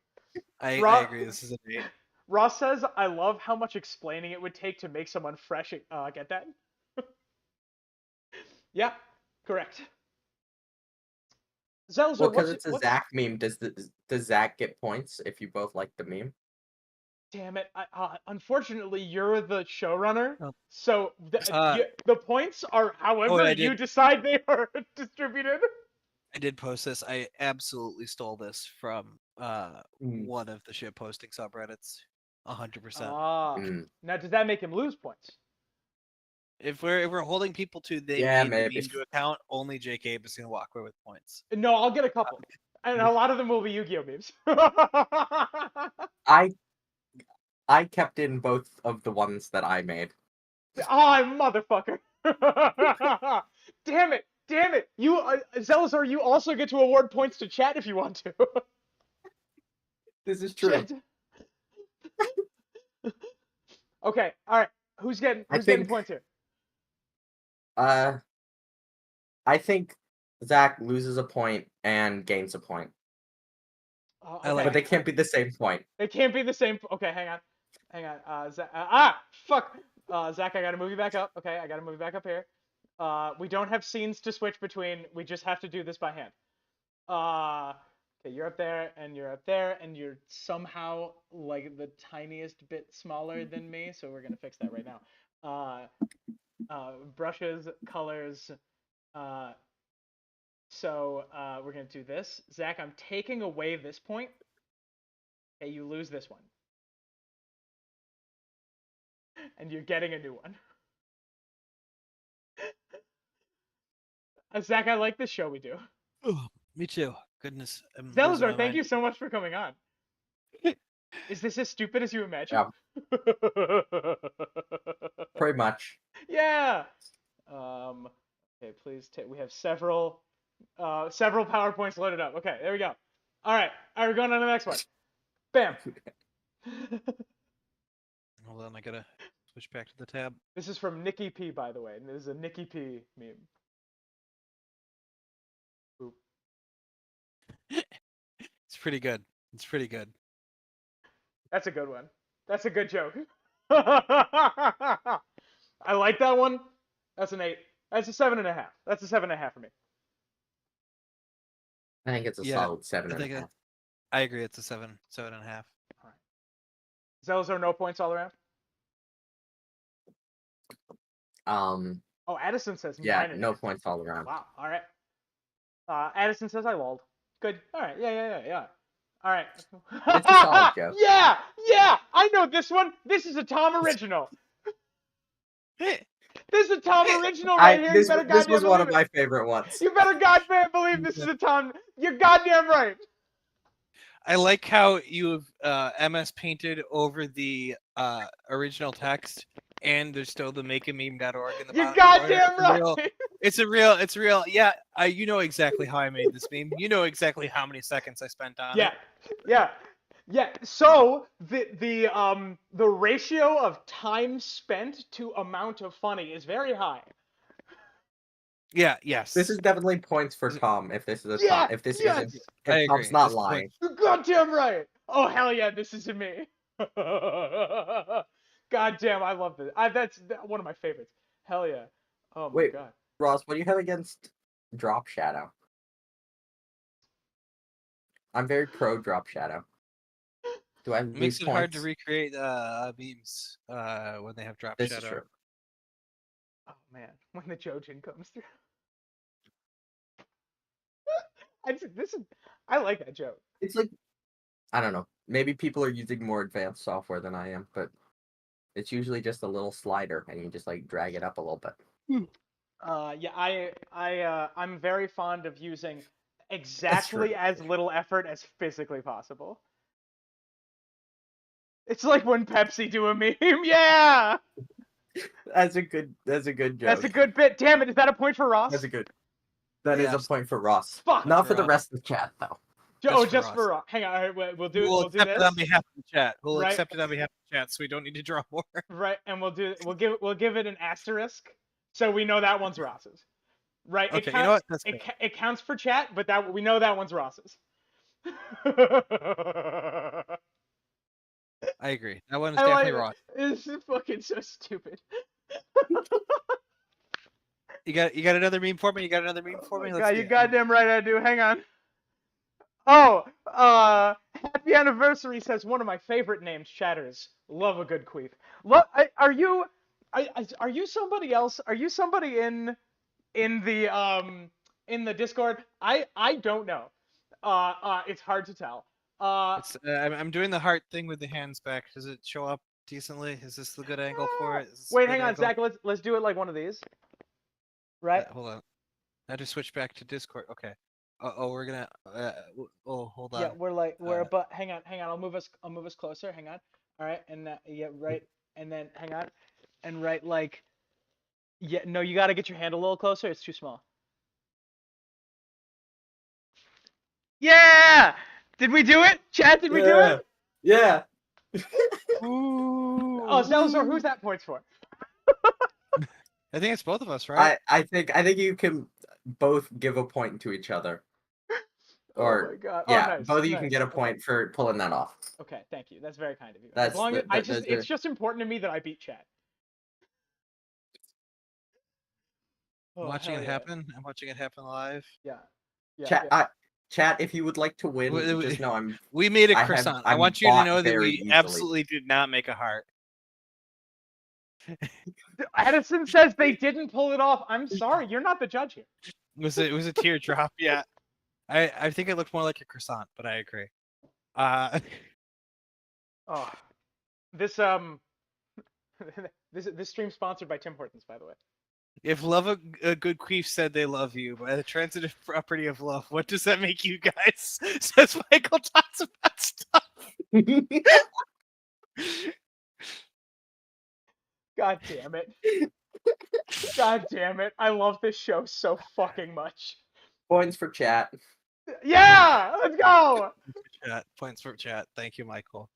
I agree. This is an 8. Ross says, I love how much explaining it would take to make someone fresh. Get that? Yeah, correct. Zelazor, well, because it's a Zach meme, does Zach get points if you both like the meme? Damn it! Unfortunately, you're the showrunner, so the points are however you decide they are distributed. I did post this. I absolutely stole this from one of the shit posting subreddits. 100%. Now, does that make him lose points? If we're holding people to the meme to account, only Jake Abe is gonna walk away with points. No, I'll get a couple, and a lot of them will be Yu-Gi-Oh memes. I kept in both of the ones that I made. Motherfucker! Damn it! You, Zelazor, you also get to award points to chat if you want to. This is true. Okay, all right. Who's getting points here? I think Zach loses a point and gains a point. Okay. But they can't be the same point. It can't be the same. Okay, hang on. Fuck. Zach, I gotta move you back up. Okay, I gotta move you back up here. We don't have scenes to switch between. We just have to do this by hand. Okay, you're up there, and you're up there, and you're somehow like the tiniest bit smaller than me, so we're gonna fix that right now. Brushes, colors. So we're gonna do this. Zach, I'm taking away this point. Okay, you lose this one. And you're getting a new one. Zach, I like this show we do. Oh, me too. Goodness. Zelazor, thank you so much for coming on. Is this as stupid as you imagine? Yeah. Pretty much. Yeah. Okay, please we have several PowerPoints loaded up. Okay, there we go. All right, we're going on to the next one. Bam. Hold on, I gotta switch back to the tab. This is from Nikki P, by the way. This is a Nikki P meme. Boop. It's pretty good. It's pretty good. That's a good one. That's a good joke. I like that one. That's an 8. That's a 7.5. That's a 7.5 for me. I think it's a Yeah, solid seven I and a think half. I agree. It's a 7.5. Zelos are no points all around. Oh, Addison says Yeah, 9.5. no points all around. Wow. All right. Addison says I lolled. Good. All right. Yeah. All right. It's a solid joke. Yeah. I know this one. This is a Tom original. This is a Tom original right here. This You better was goddamn one of believe my it. favorite ones. You better goddamn believe this is a Tom. You're goddamn right. I like how you've MS painted over the original text, and there's still the makeameme.org in the You're bottom corner. goddamn right. It's real. Yeah, you know exactly how I made this meme. You know exactly how many seconds I spent on it. Yeah. So the ratio of time spent to amount of funny is very high. Yeah. Yes. This is definitely points for Tom. If this is a Yeah, Tom, if this yes. isn't, I if agree. Tom's not This lying. You're goddamn right. Oh hell yeah, this is me. Goddamn, I love this. That's one of my favorites. Hell yeah. Oh my Wait. god. Ross, what do you have against Drop Shadow? I'm very pro Drop Shadow. Do I It makes lose it hard to points? recreate memes when they have drop This shadow. is true. Oh man, when the Jojin comes through. I like that joke. It's like, I don't know. Maybe people are using more advanced software than I am, but it's usually just a little slider, and you just like drag it up a little bit. I'm very fond of using exactly as little effort as physically possible. It's like when Pepsi do a meme. Yeah. That's a good joke. That's a good bit. Damn it, is that a point for Ross? That's a good. That is a Yes. point for Ross. Fuck. Not for For the Ross. rest of the chat though. Just for Ross. Hang on, all right, we'll do We'll we'll do accept this. it on behalf of the chat. We'll Right. accept it on behalf of the chat, so we don't need to draw more. Right, and we'll give it an asterisk, so we know that one's Ross's. Right. Okay, you know what? That's good. It counts for chat, but that we know that one's Ross's. I agree. That one is I definitely like Ross. This is fucking so stupid. You got another meme for me? You got another meme for me? God, Let's you see. goddamn right I do. Hang on. Oh, happy anniversary says one of my favorite names, Chatters. Love a good queef. Are you somebody else? Are you somebody in the Discord? I don't know. It's hard to tell. I'm doing the heart thing with the hands back. Does it show up decently? Is this the good angle for it? Is this a Wait, good hang on, angle? Zach. Let's do it like one of these. Right. Hold on. I just switch back to Discord. Okay. We're gonna. Hold on. Yeah, but hang on. I'll move us closer. Hang on. All right, and yeah, right, and then hang on, and right, like, yeah, no, you got to get your hand a little closer. It's too small. Yeah! Did we do it? Chat, did we do it? Yeah. Ooh. Oh, Zelzor, who's that points for? I think it's both of us, right? I think you can both give a point to each other. Or oh my god. yeah, oh, nice, both of you nice. can get a point for pulling that off. Okay, thank you. That's very kind of you. That's as long as those it's just important to me that I beat chat. I'm Oh, watching hell it yeah. happen. I'm watching it happen live. Yeah. Chat, if you would like to win, just know We made a I have- croissant. I I'm want you to bought know that very we easily. absolutely did not make a heart. Addison says they didn't pull it off. I'm sorry, you're not the judge here. It was a teardrop. Yeah. I think it looked more like a croissant, but I agree. Oh, this this stream's sponsored by Tim Hortons, by the way. If love a good queef said they love you, by the transitive property of love, what does that make you guys? Says Michael talks about stuff. God damn it. God damn it. I love this show so fucking much. Points for chat. Yeah, let's go. Chat. Points for chat. Thank you, Michael.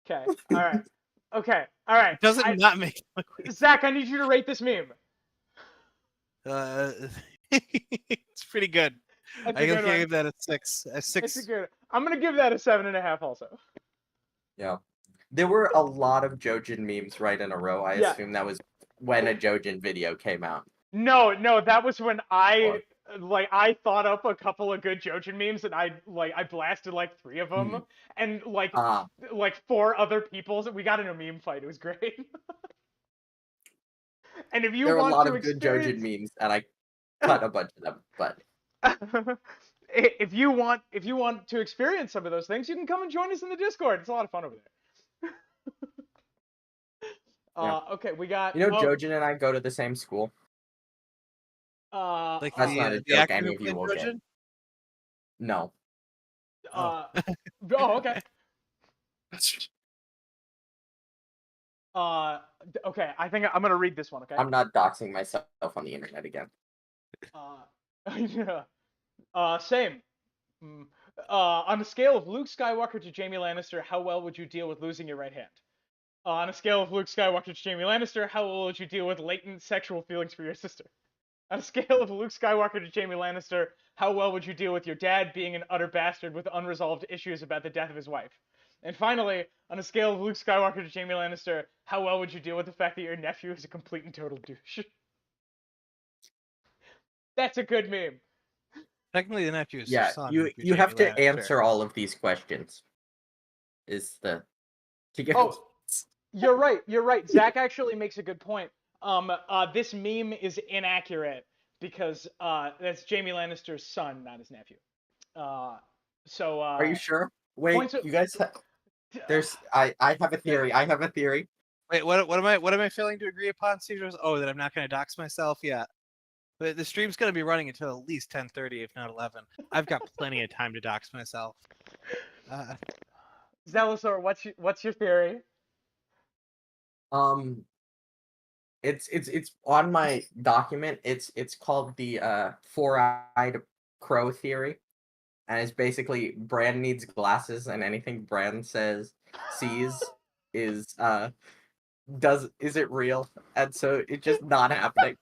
Okay. All right. Okay. All right. It doesn't not make a queef. Zach, I need you to rate this meme. It's pretty good. That's I a can good one. give that a 6. A It's 6. a good. I'm gonna give that a 7.5 also. Yeah. There were a lot of Jojen memes right in a row. I Yeah. assume that was when a Jojen video came out. No, that was when Or- I thought up a couple of good Jojen memes and I blasted like 3 of them and Ah, 4 other people's. We got in a meme fight. It was great. And if you there were a want lot to of good Jojen experience memes, and I cut a bunch of them. But if you want to experience some of those things, you can come and join us in the Discord. It's a lot of fun over there. Yeah. Okay, we got Jojen and I go to the same school. Like That's not a the joke actor any who of you played will get. Trojan? No. oh, okay. Okay, I think I'm gonna read this one, okay? I'm not doxing myself on the internet again. Yeah. Same. On a scale of Luke Skywalker to Jaime Lannister, how well would you deal with losing your right hand? On a scale of Luke Skywalker to Jaime Lannister, how well would you deal with latent sexual feelings for your sister? On a scale of Luke Skywalker to Jaime Lannister, how well would you deal with your dad being an utter bastard with unresolved issues about the death of his wife? And finally, on a scale of Luke Skywalker to Jaime Lannister, how well would you deal with the fact that your nephew is a complete and total douche? That's a good meme. Technically, the nephew is Yeah, son. you if you're you have Jaime to Lannister. answer all of these questions. To give Oh, you're right. Zach actually makes a good point. This meme is inaccurate because that's Jaime Lannister's son, not his nephew. Are you sure? Wait, points of- you guys. I have a theory. I have a theory. Wait, what am I failing to agree upon, Caesars? Oh, that I'm not going to dox myself? Yeah. But the stream's going to be running until at least 10:30, if not 11. I've got plenty of time to dox myself. Zelosaur, what's your theory? It's on my document. It's called the four-eyed crow theory, and it's basically Bran needs glasses, and anything Bran sees is is it real? And so it's just not happening.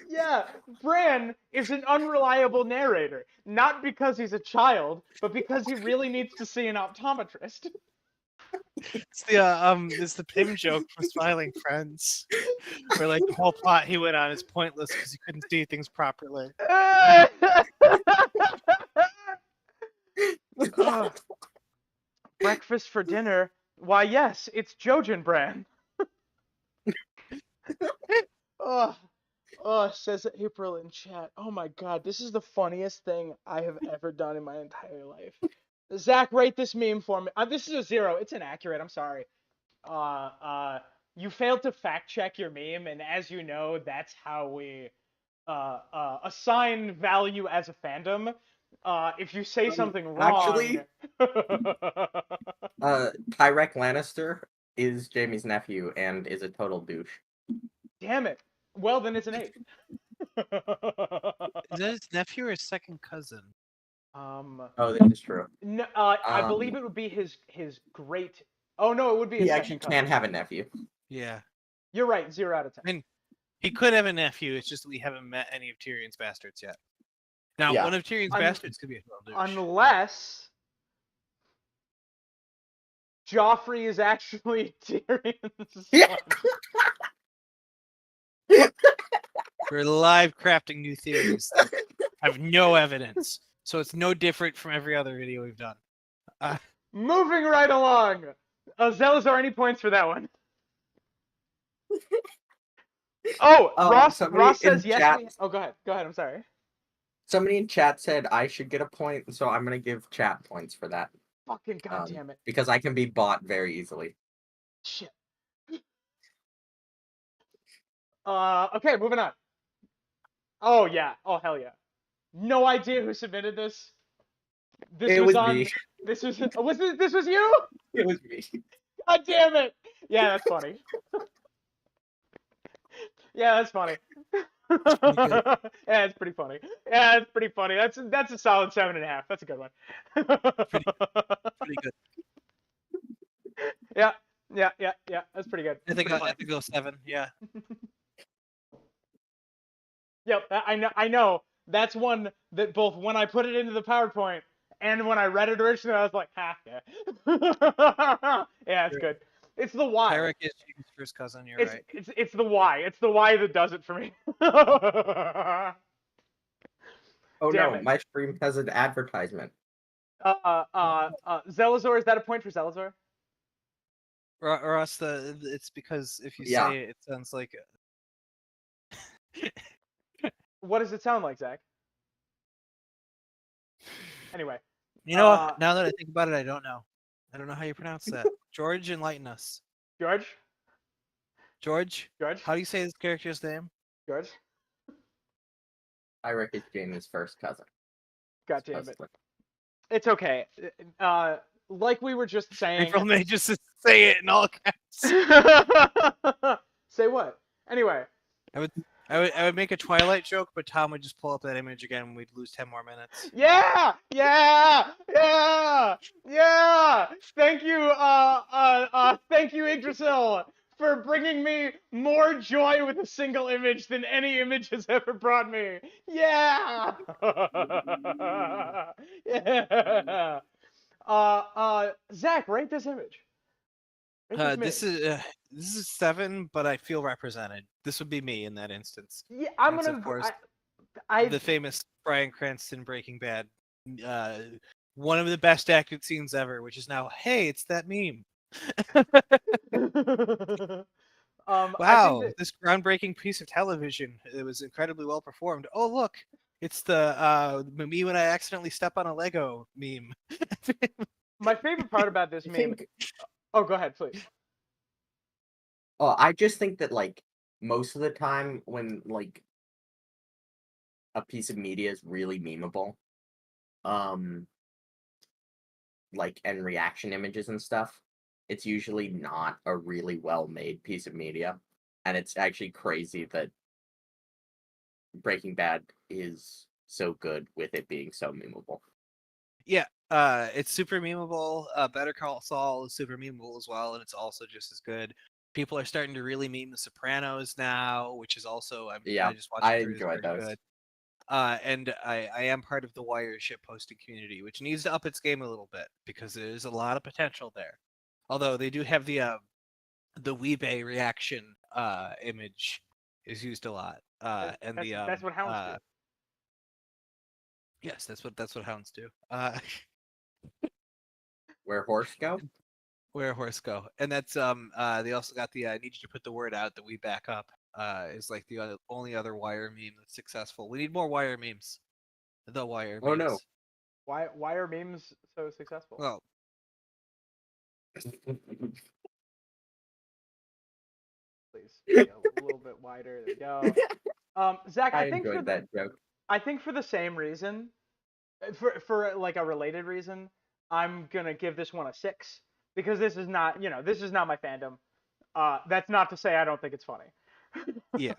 Yeah. Bran is an unreliable narrator, not because he's a child, but because he really needs to see an optometrist. It's the Pim joke from Smiling Friends, where like the whole plot he went on is pointless because he couldn't see things properly. Breakfast for dinner? Why, yes, it's Jojen Bran. Says April in chat. Oh my god, this is the funniest thing I have ever done in my entire life. Zach, rate this meme for me. This is a 0. It's inaccurate. I'm sorry. You failed to fact check your meme, and as you know, that's how we assign value as a fandom. If you say something wrong, actually, Tyrek Lannister is Jaime's nephew and is a total douche. Damn it. Well, then it's an 8. Is that his nephew or his second cousin? Oh, that is true. No, I believe it would be his great. Oh no, it would be. He his actually second can cousin. have a nephew. Yeah. You're right. 0 out of 10. I mean, he could have a nephew. It's just that we haven't met any of Tyrion's bastards yet. Now, Yeah. one of Tyrion's bastards could be a total douche. Unless Joffrey is actually Tyrion's son. We're live crafting new theories. I have no evidence, so it's no different from every other video we've done. Moving right along. Zelazar, any points for that one? Oh, Ross says yes. Oh, go ahead. I'm sorry. Somebody in chat said I should get a point, so I'm gonna give chat points for that. Fucking goddamn it. Because I can be bought very easily. Shit. Okay, moving on. Oh yeah. Oh hell yeah. No idea who submitted this. It was me. This was this was you? It was me. God damn it. Yeah, that's funny. Yeah, that's funny. Yeah, it's pretty funny. Yeah, it's pretty funny. That's a solid 7.5. That's a good one. Pretty good. Yeah. Yeah, that's pretty good. I think Pretty I fun. think go 7. Yeah. Yep, I know. That's one that both when I put it into the PowerPoint and when I read it originally, I was like, ha, yeah. Yeah, it's good. It's the why. Pyric is James' first cousin. You're It's right. it's the why. It's the why that does it for me. Oh Damn no, it. my stream has an advertisement. Zelazor, is that a point for Zelazor? Or else it's because if you Yeah. say it, it sounds like. What does it sound like, Zach? Anyway. You know, now that I think about it, I don't know. I don't know how you pronounce that. George, enlighten us. George? George? George? How do you say this character's name? George? Pyric is Jamie's first cousin. God damn it. supposedly. It's okay. Like we were just saying. April may just say it in all caps. Say what? Anyway. I would make a Twilight joke, but Tom would just pull up that image again and we'd lose 10 more minutes. Yeah! Thank you, Yggdrasil, for bringing me more joy with a single image than any image has ever brought me. Yeah! Yeah! Zach, rate this image. Rate This is 7, but I feel represented. This would be me in that instance. Yeah, I'm It's, gonna. of course, I the famous Bryan Cranston Breaking Bad, one of the best acted scenes ever, which is now, hey, it's that meme. Wow, this groundbreaking piece of television. It was incredibly well performed. Oh, look, it's the me when I accidentally step on a Lego meme. My favorite part about this meme. Oh, go ahead, please. Oh, I just think that like most of the time when like a piece of media is really memeable, like and reaction images and stuff, it's usually not a really well made piece of media. And it's actually crazy that Breaking Bad is so good with it being so memeable. Yeah, it's super memeable. Better Call Saul is super memeable as well, and it's also just as good. People are starting to really meme The Sopranos now, which is also I just watched it through, enjoy it's very those. good. And I am part of the Wire ship posting community, which needs to up its game a little bit because there's a lot of potential there. Although they do have the Weebay reaction image is used a lot. That's what hounds do. Yes, that's what hounds do. Where horse go? Where horse go, and that's they also got the I need you to put the word out that we back up. Is like the only other Wire meme that's successful. We need more Wire memes. The Wire. Oh memes. no! Why are memes so successful? Well, please be a little bit wider. There we go. Zach, I enjoyed that joke. I think for the same reason, for like a related reason, I'm gonna give this one a 6 because this is not my fandom. That's not to say I don't think it's funny. Yeah.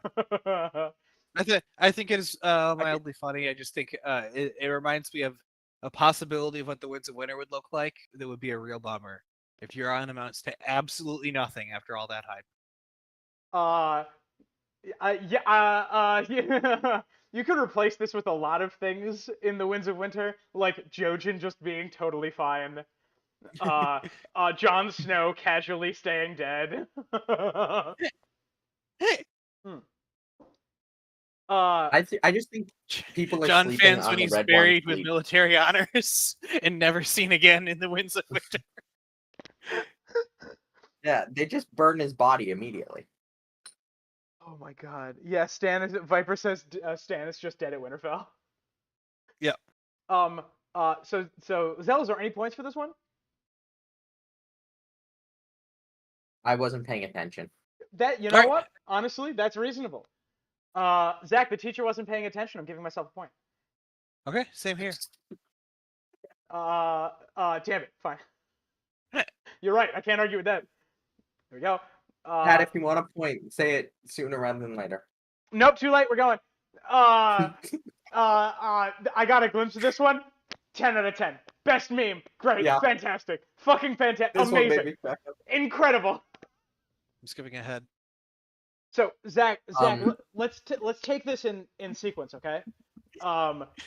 I think it is mildly funny. I just think it reminds me of a possibility of what the Winds of Winter would look like. That would be a real bummer if your on amounts to absolutely nothing after all that hype. Yeah. You could replace this with a lot of things in the Winds of Winter, like Jojen just being totally fine. Jon Snow casually staying dead. I just think people are John sleeping fans on when the he's Red buried One with military honors and never seen again in the Winds of Winter. Yeah, they just burn his body immediately. Oh my god. Yeah, Viper says Stan is just dead at Winterfell. Yep. So Zell, is there any points for this one? I wasn't paying attention. That you know what? Honestly, that's reasonable. Zach, the teacher wasn't paying attention. I'm giving myself a point. Okay, same here. Damn it. Fine. You're right. I can't argue with that. There we go. Pat, if you want a point, say it sooner rather than later. Nope, too late. We're going. I got a glimpse of this one. 10 out of 10. Best meme. Great. Yeah. Fantastic. Fucking fantastic. This Amazing. one made me crack up. Incredible. skipping ahead. So Zach, Um, let's take this in sequence, okay?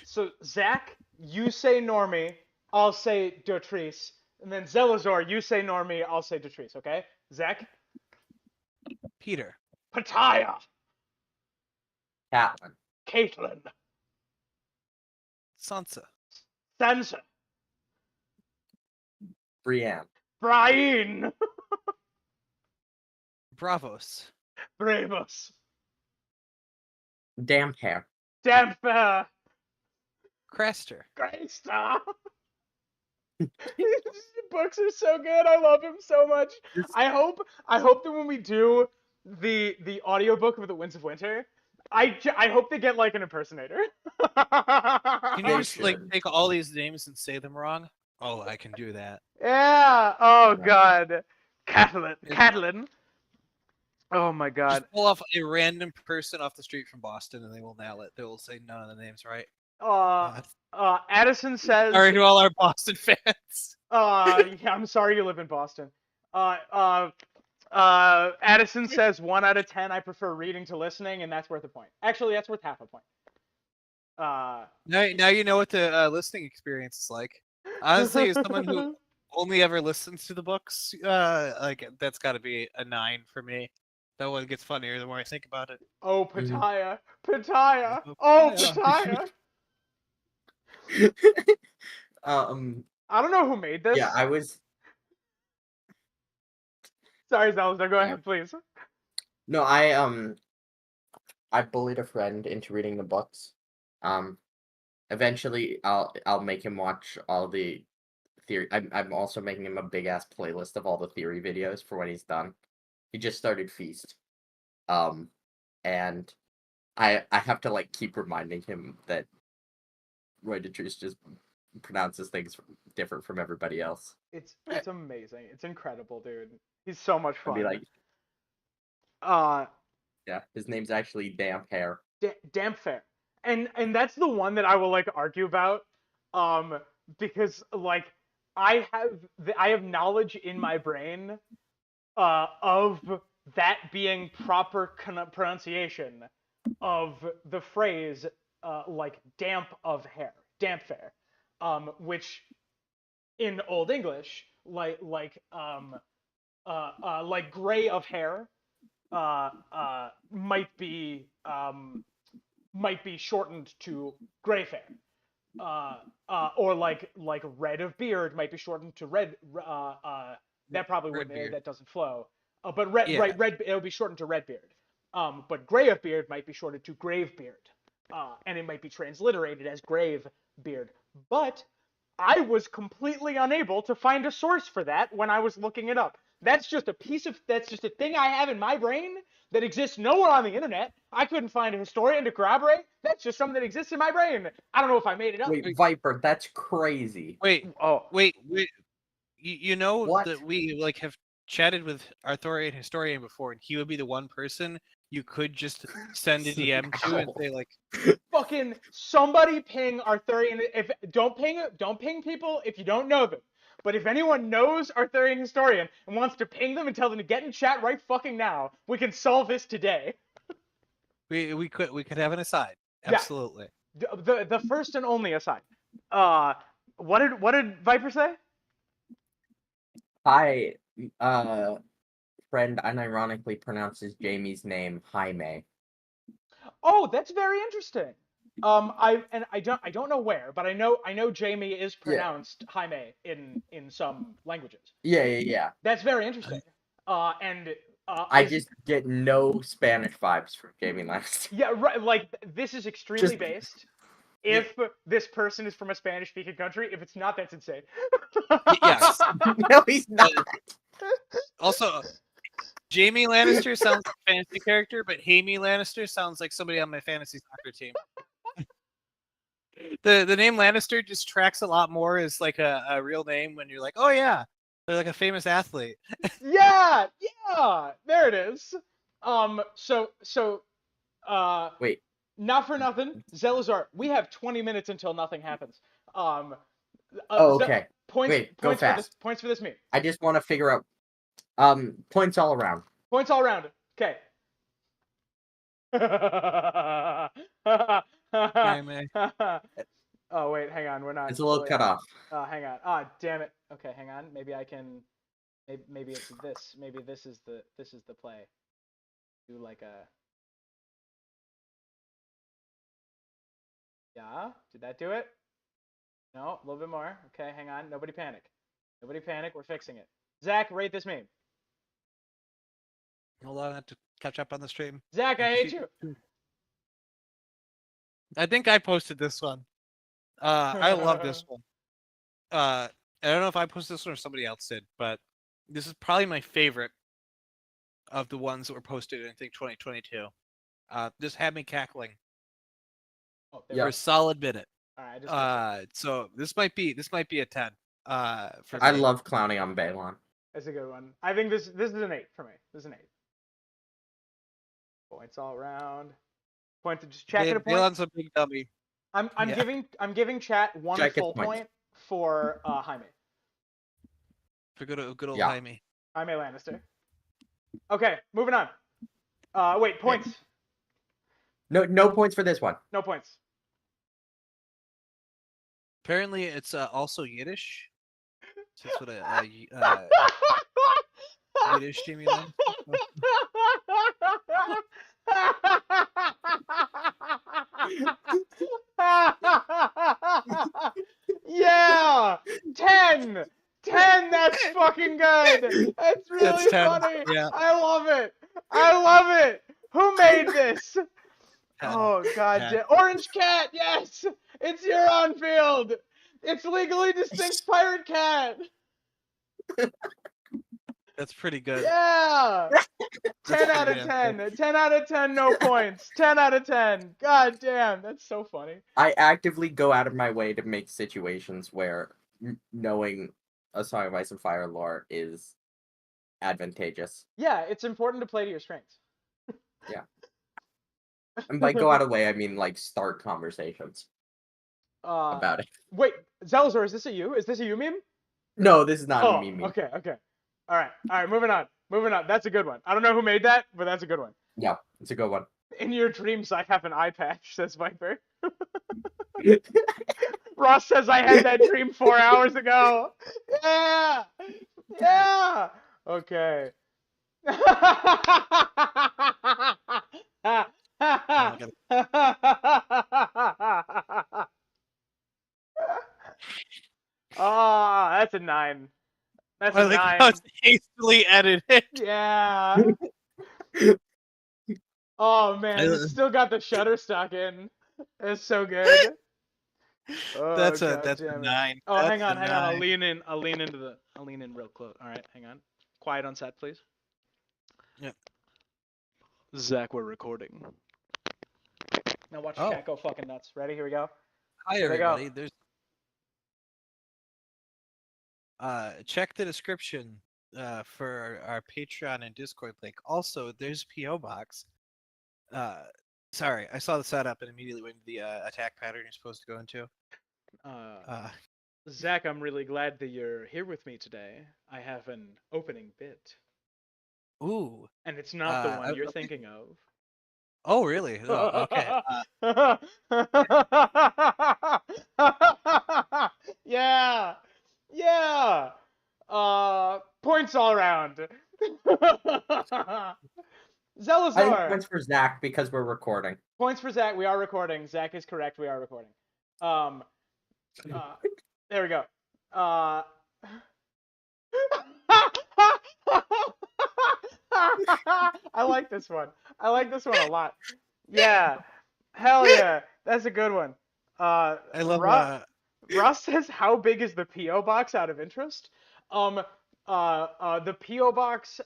So Zach, you say Normie, I'll say Dotrice, and then Zelazor, you say Normie, I'll say Dotrice, okay? Zach, Peter. Pataya, Catelyn, Caitlin, Sansa. Sansa, Brienne, Brian, Bravos. Bravos, Damphair, Dampfer, Craster. Greyster. These books are so good. I love him so much. Just- I hope that when we do the audiobook of The Winds of Winter, I hope they get like an impersonator. Can you They just like should. take all these names and say them wrong? Oh, I can do that. Yeah. Oh Yeah. God. Catelyn. It- Catelyn. Oh my God. Just pull off a random person off the street from Boston, and they will nail it. They will say none of the names right. Addison says. Sorry to all our Boston fans. Yeah, I'm sorry you live in Boston. Addison says 1 out of 10. I prefer reading to listening, and that's worth a point. Actually, that's worth half a point. Now you know what the listening experience is like. Honestly, as someone who only ever listens to the books, like that's got to be a 9 for me. That one gets funnier the more I think about it. Oh, Pataya, Pataya, Oh, oh, Pataya. Pataya. I don't know who made this. yeah, I was. Sorry, Zelda. Go ahead, please. No, I bullied a friend into reading the books. Eventually I'll make him watch all the theory. I'm also making him a big ass playlist of all the theory videos for when he's done. He just started Feast. And I have to like keep reminding him that Roy Detrice just pronounces things different from everybody else. It's amazing. It's incredible, dude. He's so much I'd fun. be like, uh, yeah, his name's actually Damphair. damn fair. And that's the one that I will like argue about, because like I have knowledge in my brain, of that being proper pronunciation of the phrase, like damp of hair, damp fair, which in Old English, like gray of hair, might be shortened to gray fair, or like red of beard might be shortened to red. That probably Red wouldn't. beard. That doesn't flow. But red, Yeah. right, red. It would be shortened to red beard. But gray of beard might be shortened to grave beard, and it might be transliterated as grave beard. But I was completely unable to find a source for that when I was looking it up. That's just a thing I have in my brain that exists nowhere on the internet. I couldn't find a historian to corroborate. That's just something that exists in my brain. I don't know if I made it up. Wait, Viper, that's crazy. Wait, Oh, wait. You know What? that we like have chatted with Arthurian historian before, and he would be the one person you could just send a DM to and say like, fucking somebody ping Arthurian. Don't ping people if you don't know them. But if anyone knows Arthurian historian and wants to ping them and tell them to get in chat right fucking now, we can solve this today. we could have an aside. Yeah. Absolutely. The first and only aside. What did Viper say? Hi, friend unironically pronounces Jamie's name Jaime. Oh, that's very interesting. I don't know where, but I know Jamie is pronounced Jaime in some languages. Yeah. That's very interesting. And I just get no Spanish vibes from Jamie Lannister. yeah, right. Like this is extremely Just- based. If this person is from a Spanish-speaking country, if it's not, that's insane. Yes. No, he's not. Also, Jamie Lannister sounds like a fantasy character, but Jaime Lannister sounds like somebody on my fantasy soccer team. The name Lannister just tracks a lot more as like a real name when you're like, oh yeah, they're like a famous athlete. Yeah, there it is. Wait, Not for nothing, Zelazar. We have 20 minutes until nothing happens. oh, Ze- okay. Points. Wait, go points for this. fast. Points for this meet. I just want to figure out points all around. Points all around. Okay. Jaime. Oh wait, hang on. We're not. It's a little fully cut on. off. Hang on. Ah, damn it. Okay, hang on. Maybe I can. Maybe it's this. Maybe this is the play. Do like a. Yeah. Did that do it? No. A little bit more. Okay, hang on. Nobody panic. Nobody panic. We're fixing it. Zach, rate this meme. Hold on, I have to catch up on the stream. Zach, I hate you. I think I posted this one. I love this one. I don't know if I posted this one or somebody else did, but this is probably my favorite of the ones that were posted in, I think, 2022. This had me cackling Oh, for a solid minute. All right, I just So this might be a 10. For I me. love clowning on Balon. That's a good one. I think this is an 8 for me. This is an 8. Points all around. Point to just check it a point. Balon's a big dummy. I'm Yeah. giving chat one Jack gets full points. point for Jaime. For good old Yeah. Jaime. Jaime Lannister. Okay, moving on. Wait, points. No points for this one. No points. Apparently, it's also Yiddish. So that's what Yiddish Jamie Lynn. Yeah! 10! 10! That's fucking good! That's really That's 10, funny! yeah. I love it! I love it! Who made this? 10. Oh god 10. damn. Orange cat, yes! It's Euron Field! It's legally distinct pirate cat! That's pretty good. Yeah! 10 out of pretty 10. 10 out of 10, no points. 10 out of 10. God damn, that's so funny. I actively go out of my way to make situations where knowing a Song of Ice and Fire lore is advantageous. Yeah, it's important to play to your strengths. And by go out of the way, I mean like start conversations about it. Wait, Zelzor, is this a you? Is this a you meme? No, this is not Oh, a meme. okay. All right, moving on. That's a good one. I don't know who made that, but that's a good one. Yeah, it's a good one. In your dreams, I have an eye patch, says Viper. Ross says I had that dream 4 hours ago. Yeah! Yeah! Okay. Oh, that's a 9. That's I a think 9. how it's hastily edited. Yeah. Oh man, it's still got the Shutterstock in. It's so good. Oh, That's God a damn it. 9. Oh, That's hang on. a I'll 9. lean in. I'll lean in real close. All right, hang on. Quiet on set, please. Yep. Zach, we're recording. Now watch Oh. chat go fucking nuts. Ready? Here we go. Hi There we go. everybody. There's check the description for our Patreon and Discord link. Also, there's a PO box. Sorry, I saw the setup and immediately went to the attack pattern you're supposed to go into. Zach, I'm really glad that you're here with me today. I have an opening bit, Ooh. and it's not the one you're okay. thinking of. Oh, really? Oh, okay. Yeah. Yeah. Points all around. I think Zelazar. points for Zach because we're recording. Points for Zach. We are recording. Zach is correct. We are recording. There we go. I like this one. I like this one a lot. Yeah. Hell yeah. That's a good one. I love Ross says, how big is the P.O. box out of interest? The P.O. box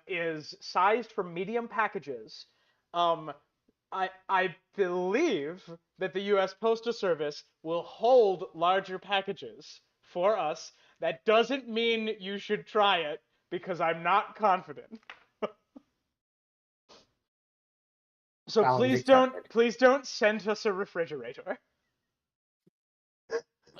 is sized for medium packages. I believe that the U.S. Postal Service will hold larger packages for us. That doesn't mean you should try it, because I'm not confident. So Challenge please accepted. don't send us a refrigerator.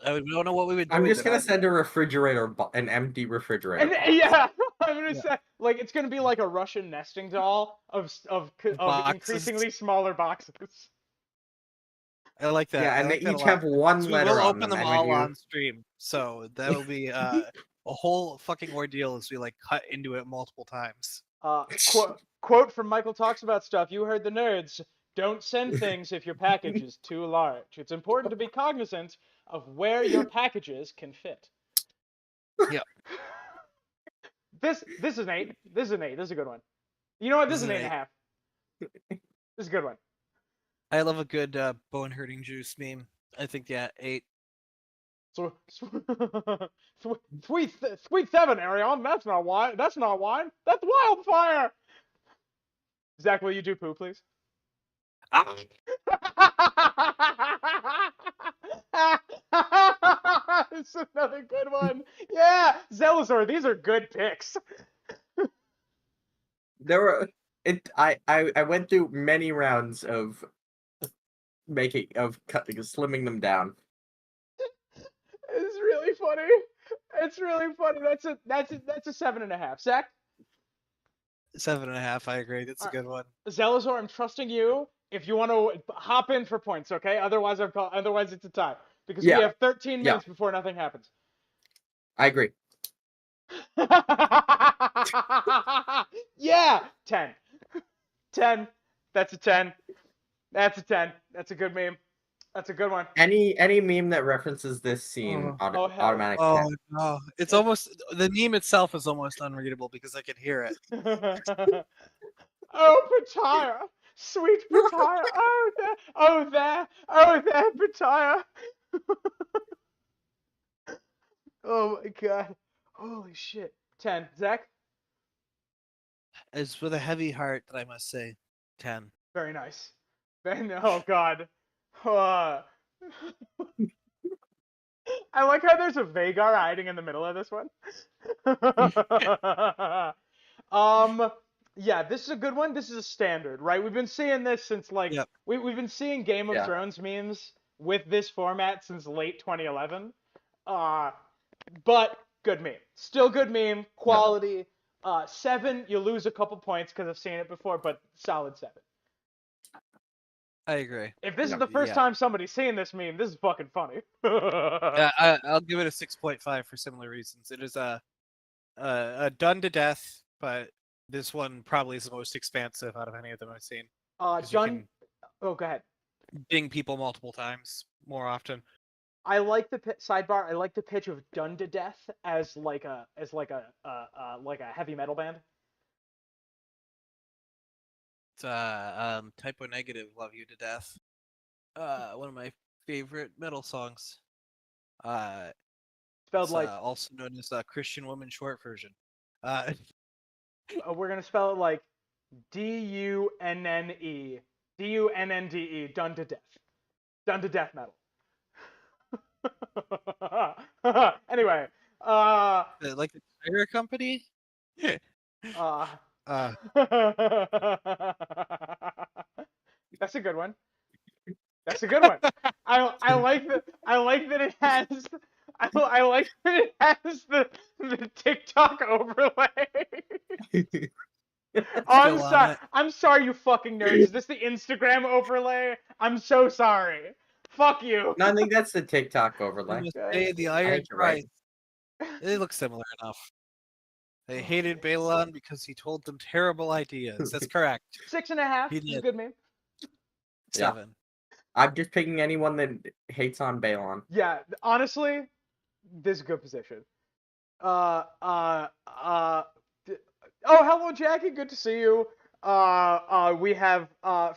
We don't know what we would do. I'm with just it gonna either. send a refrigerator, an empty refrigerator And box. yeah, I'm gonna Yeah. say like it's gonna be like a Russian nesting doll of Boxes. increasingly smaller boxes. I like that. Yeah, I and they like that a each lot. have one So we letter will on open them, them and when all you on stream, so that'll be a whole fucking ordeal as we like cut into it multiple times. Quote from Michael Talks About Stuff. You heard the nerds. Don't send things if your package is too large. It's important to be cognizant of where your packages can fit. Yeah. This is an 8. This is an 8. This is a good one. You know what? This is an 8.5. This is a good one. I love a good bone hurting juice meme. I think 8. So, sweet 7, Arion. That's not wine. That's not wine. That's wildfire. Zach, will you do poo, please? Ah! It's another good one. Yeah, Zelazor. These are good picks. there were I went through many rounds of slimming them down. It's really funny. It's really funny. That's a 7.5. Zach, 7.5. I agree. That's a good one. Zelazor, I'm trusting you. If you want to hop in for points, okay? Otherwise, otherwise it's a tie because we Yeah. have 13 Yeah. minutes before nothing happens. I agree. Yeah, 10. 10. That's a 10. That's a 10. That's a good meme. That's a good one. Any meme that references this scene, hell. automatic Oh 10. no! It's almost the meme itself is almost unreadable because I can hear it. Oh, Pataya. Sweet Pataya. Oh, there, Pataya. Oh my god. Holy shit. 10. Zach? It's with a heavy heart that I must say 10. Very nice. Oh god. Uh, I like how there's a Vagar hiding in the middle of this one. Yeah, this is a good one. This is a standard, right? We've been seeing this since like Yep. we've been seeing Game of Yeah. Thrones memes with this format since late 2011. But good meme. Still good meme. Quality. 7, you lose a couple points because I've seen it before, but solid 7. I agree. If this is Yeah. the first time somebody's seeing this meme, this is fucking funny. I'll give it a 6.5 for similar reasons. It is a done to death, but this one probably is the most expansive out of any of them I've seen. 'Cause you Done. can Oh, go ahead. ding people multiple times more often. I like the sidebar. I like the pitch of "Done to Death" as like a heavy metal band. It's Typo Negative, Love You to Death. One of my favorite metal songs. Spelled It's like also known as Christian Woman short version. we're gonna spell it like D-U-N-N-E, D-U-N-N-D-E. Done to Death. Done to Death metal. Anyway, like the tire company. That's a good one. That's a good one. I like that. I like that it has. I like that it has the TikTok overlay. Oh, I'm Still on sorry. it. I'm sorry, you fucking nerds. Is this the Instagram overlay? I'm so sorry. Fuck you. No, I think that's the TikTok I overlay. must Okay. say the Iron think you're right. Christ. They look similar enough. They hated Balon because he told them terrible ideas. That's correct. 6.5. He This is did. good meme. 7. I'm just picking anyone that hates on Balon. Yeah, honestly, this is a good position. Oh, hello, Jackie. Good to see you. We have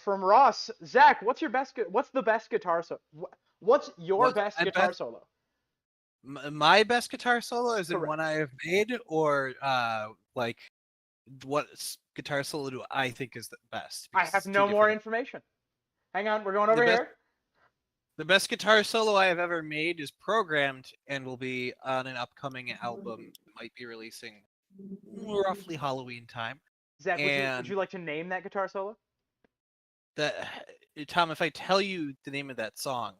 from Ross. Zach, what's the best guitar solo? What's your best guitar solo? My best guitar solo is in Correct. one I have made, or like what guitar solo do I think is the best? I Because have it's two no more different- information. Hang on, we're going over here. The best guitar solo I have ever made is programmed and will be on an upcoming album. Might be releasing roughly Halloween time. Zach, would And you like to name that guitar solo? Tom, if I tell you the name of that song,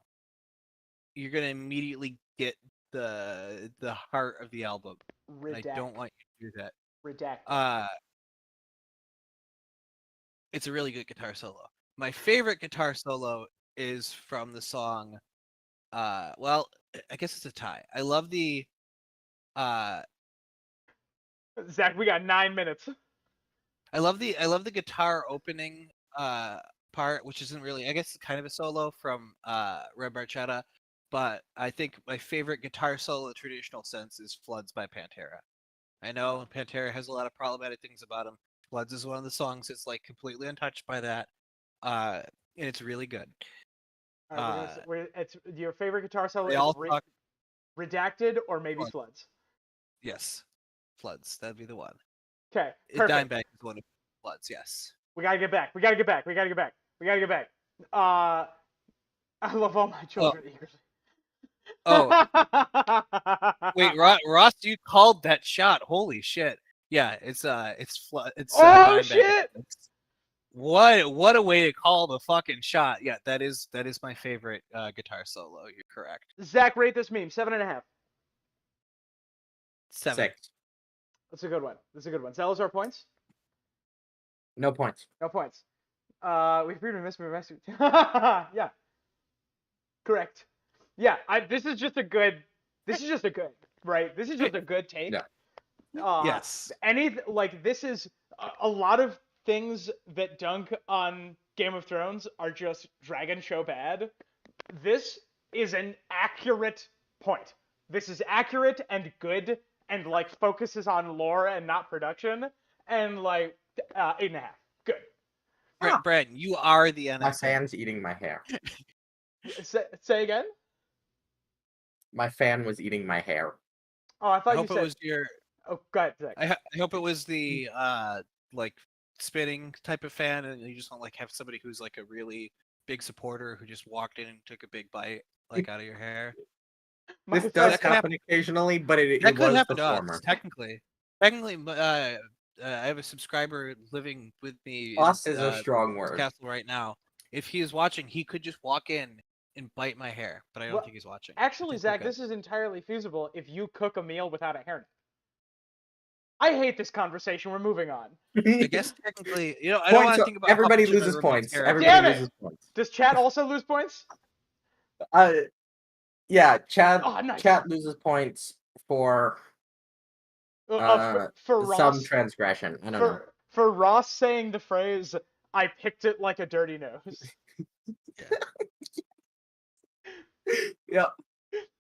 you're gonna immediately get the heart of the album. And I don't want you to do that. Redacted. It's a really good guitar solo. My favorite guitar solo is from the song. Well, I guess it's a tie. I love the. Zach, we got 9 minutes. I love the guitar opening part, which isn't really, I guess, kind of a solo from Red Barchetta, but I think my favorite guitar solo in the traditional sense is Floods by Pantera. I know Pantera has a lot of problematic things about him. Floods is one of the songs that's like completely untouched by that, and it's really good. All right, it's your favorite guitar solo They is all talk. Redacted or maybe Floods. Floods. Yes, Floods. That'd be the one. Okay, perfect. Dimebag is one of Floods. Yes. We gotta get back. I love all my children eagerly. Oh, wait, Ross, you called that shot. Holy shit. Yeah, it's Oh shit! What a way to call the fucking shot. Yeah, that is my favorite guitar solo. You're correct. Zach, rate this meme 7.5. 7. 6. That's a good one. Salazar points? No points. No points. We've briefly missed yeah. Correct. Yeah, this is just a good, right? This is just a good take. Yeah. Yes. This is a lot of things that dunk on Game of Thrones are just Dragon Show bad. This is an accurate point. This is accurate and good and like focuses on lore and not production and like 8.5. Good. Brad, you are the NSA. My fan's eating my hair. Say again? My fan was eating my hair. Oh, I thought I hope you said it was your. Oh, go ahead, Zach. I hope it was the like spinning type of fan, and you just don't like have somebody who's like a really big supporter who just walked in and took a big bite like out of your hair. This does happen occasionally, but it was the former. Technically, I have a subscriber living with me. Us is a strong word. Castle right now. If he is watching, he could just walk in and bite my hair, but I don't think he's watching. Actually, Zach, this is entirely feasible if you cook a meal without a hairnet. I hate this conversation. We're moving on. I guess technically, I don't want to think about everybody loses points. Damn it! Does chat also lose points? Yeah, chat. Nice. Chat loses points for for Ross, some transgression. I don't know. For Ross saying the phrase, "I picked it like a dirty nose." Yeah.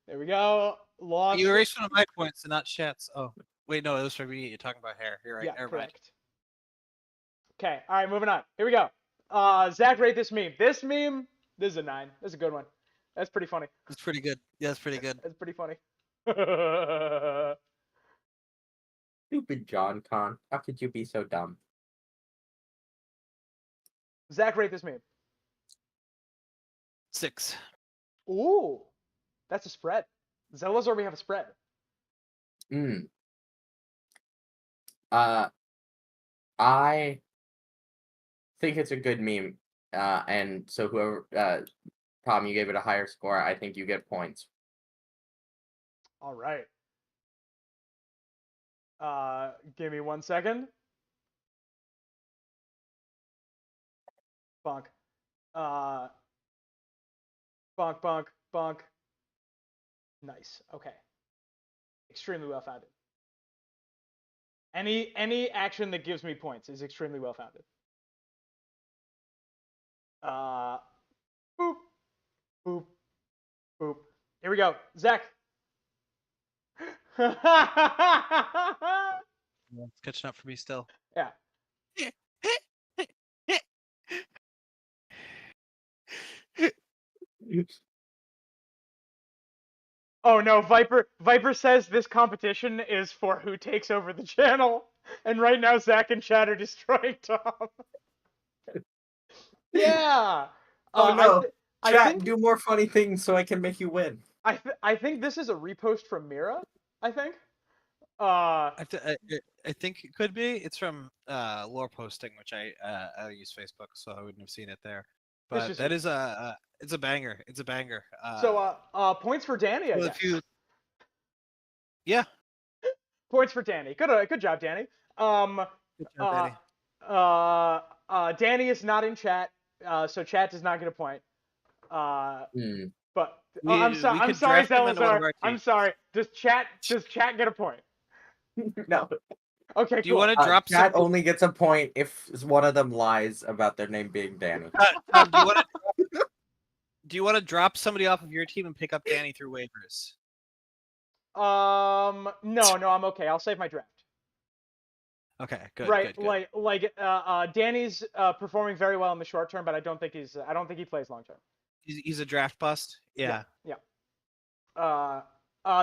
There we go. Lost. You erased one of my points and not chat's. Oh, wait, no, it was for me. You're talking about hair. You're right. Yeah, correct. Okay, all right, moving on. Here we go. Zach, rate this meme. This is a 9. This is a good one. That's pretty funny. That's pretty good. Yeah, that's pretty good. That's pretty funny. Stupid John Con. How could you be so dumb? Zach, rate this meme. 6. Ooh, that's a spread. Zelazor, we have a spread. I think it's a good meme. And so whoever, Tom, you gave it a higher score. I think you get points. All right. Give me 1 second. Bonk. Bonk. Nice. Okay. Extremely well founded. Any action that gives me points is extremely well founded. Boop. Boop. Boop. Here we go. Zach. It's catching up for me still. Yeah. Oh no, Viper says this competition is for who takes over the channel. And right now Zach and Chad are destroying Tom. Yeah. Oh no. Chat, do more funny things so I can make you win. I think this is a repost from Mira, I think. I think it could be. It's from lore posting, which I use Facebook, so I wouldn't have seen it there. But just that me. is it's a banger. It's a banger. So points for Danny, I well, guess. Yeah. Points for Danny. Good job, Danny. Good job, Danny. Danny is not in chat, so chat does not get a point. But I'm sorry. We I'm could sorry, draft him into one of Zelazar. our I'm teams. sorry. Does chat get a point? No. Okay, Do you cool. want to drop Chat some? only gets a point if one of them lies about their name being Danny. Tom, do you want to drop somebody off of your team and pick up Danny through waivers? No, I'm okay. I'll save my draft. Okay, good. Right, Good. Danny's performing very well in the short term, but I don't think he plays long term. He's a draft bust. Yeah. Yeah.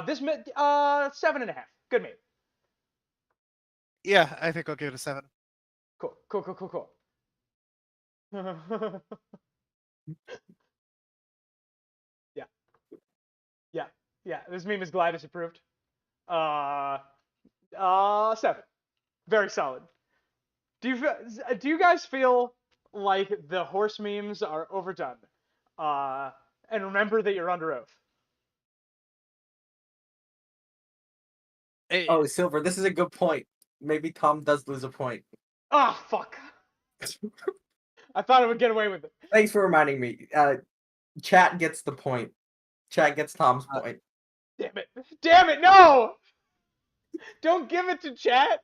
This 7.5. Good meme. Yeah, I think I'll give it a 7. Cool. Yeah. This meme is Glidus approved. 7. Very solid. Do you guys feel like the horse memes are overdone? And remember that you're under oath. Oh, Silver, this is a good point. Maybe Tom does lose a point. Ah, fuck. I thought I would get away with it. Thanks for reminding me. Chat gets the point. Chat gets Tom's point. Damn it, no! Don't give it to chat.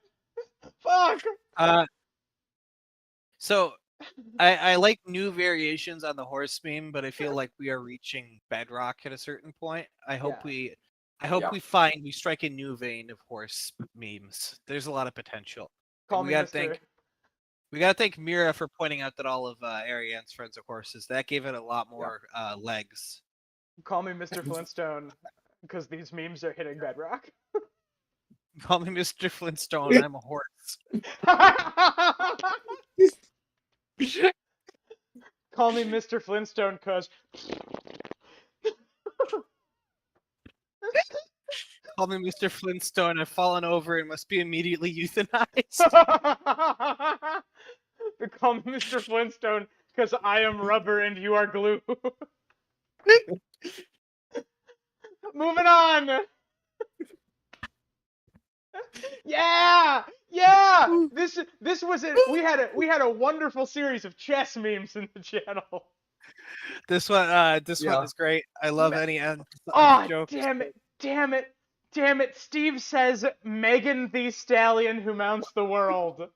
Fuck. So I like new variations on the horse meme, but I feel like we are reaching bedrock at a certain point. I hope we strike a new vein of horse memes. There's a lot of potential. Call we me gotta Mr. We gotta thank Mira for pointing out that all of Ariane's friends are horses. That gave it a lot more legs. Call me Mr. Flintstone, because these memes are hitting bedrock. Call me Mr. Flintstone. I'm a horse. Call me Mr. Flintstone, cause. Call me Mr. Flintstone. I've fallen over and must be immediately euthanized. Call me Mr. Flintstone, because I am rubber and you are glue. Moving on. Yeah. This was it. We had a wonderful series of chess memes in the channel. This one is great. I love any end. Oh, joke. damn it! Steve says Megan the Stallion who mounts the world.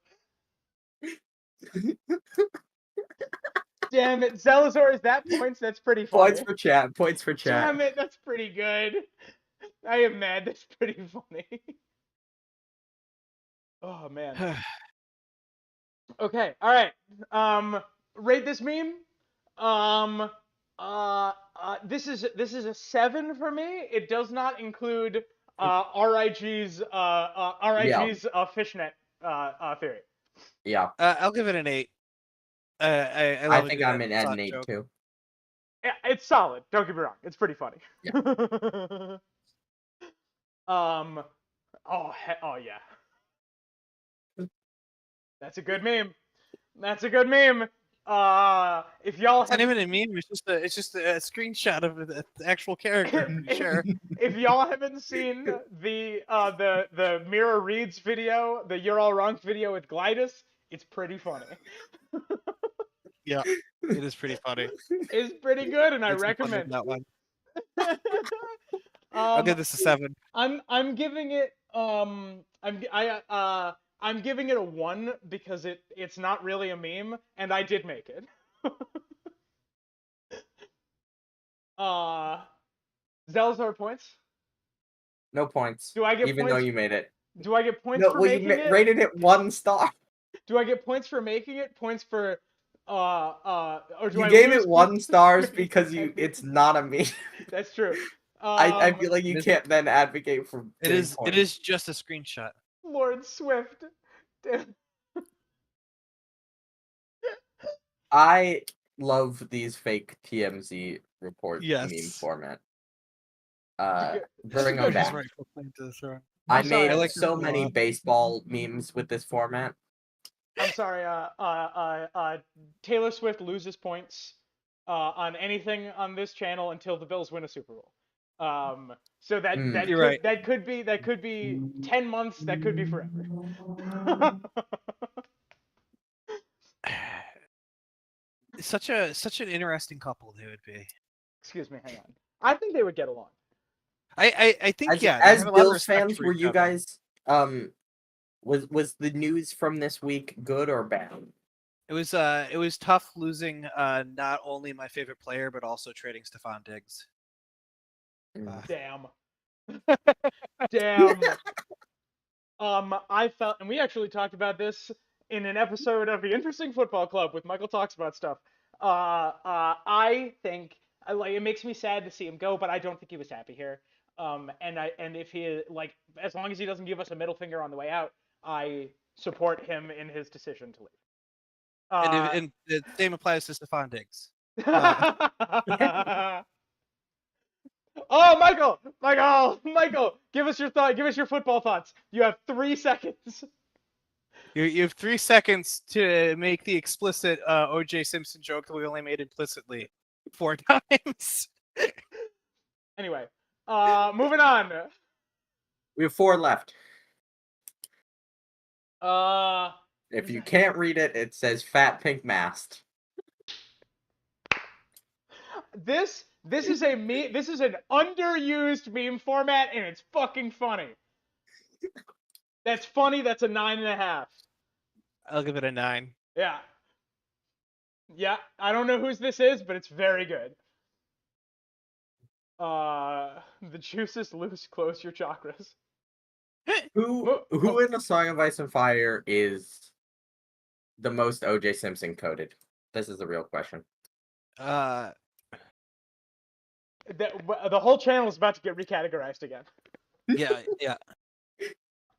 Damn it, Zelazor, is that points? That's pretty funny. Points for chat. Damn it, that's pretty good. I am mad. That's pretty funny. Oh man. Okay, all right. Rate this meme. This is a 7 for me. It does not include RIG's fishnet theory. Yeah. I'll give it an 8. I think I'm an 8 too. Yeah, it's solid. Don't get me wrong. It's pretty funny. Yeah. Oh yeah. That's a good meme. If y'all It's not even a meme. It's just a screenshot of the actual character. Sure. If y'all haven't seen the Mira Reads video, the You're All Wrong video with Glidus, it's pretty funny. Yeah, it is pretty funny. It's pretty good, and I recommend that one. I'll give this a 7. I'm giving it I'm giving it a 1 because it's not really a meme, and I did make it. Zelazar points? No points. Do I get even points? though you made it? Do I get points for making it? Rated it 1 star. Do I get points for making it? Points for or do You I gave lose it 1 points? stars because it's not a meme. That's true. I feel like you can't then advocate for It is just a screenshot. Lord Swift. I love these fake TMZ report meme format. Bring them back. I made so many baseball memes with this format. I'm sorry. Taylor Swift loses points on anything on this channel until the Bills win a Super Bowl. So that You're right. that could be 10 months. That could be forever. Such an interesting couple they would be. Excuse me, hang on. I think they would get along. I think As, yeah. they as have a lot of Bills respect fans, for were each you other. guys was the news from this week good or bad? It was tough losing not only my favorite player but also trading Stephon Diggs. Damn. Damn. I felt, and we actually talked about this in an episode of the Interesting Football Club with Michael Talks About Stuff. I think like it makes me sad to see him go, but I don't think he was happy here. And if he like, as long as he doesn't give us a middle finger on the way out, I support him in his decision to leave. And the same applies to Stephon Diggs. Oh, Michael! Give us your thought. Give us your football thoughts. You have 3 seconds. You have 3 seconds to make the explicit O.J. Simpson joke that we only made implicitly 4 times. Anyway, moving on. We have 4 left. Uh, If you can't read it, it says fat pink mast. This is a this is an underused meme format, and it's fucking funny. That's funny. That's a 9.5. I'll give it a 9. Yeah. Yeah, I don't know whose this is, but it's very good. The juices loose, close your chakras. Who in A Song of Ice and Fire is the most O.J. Simpson coded? This is the real question. Uh, The whole channel is about to get recategorized again. yeah.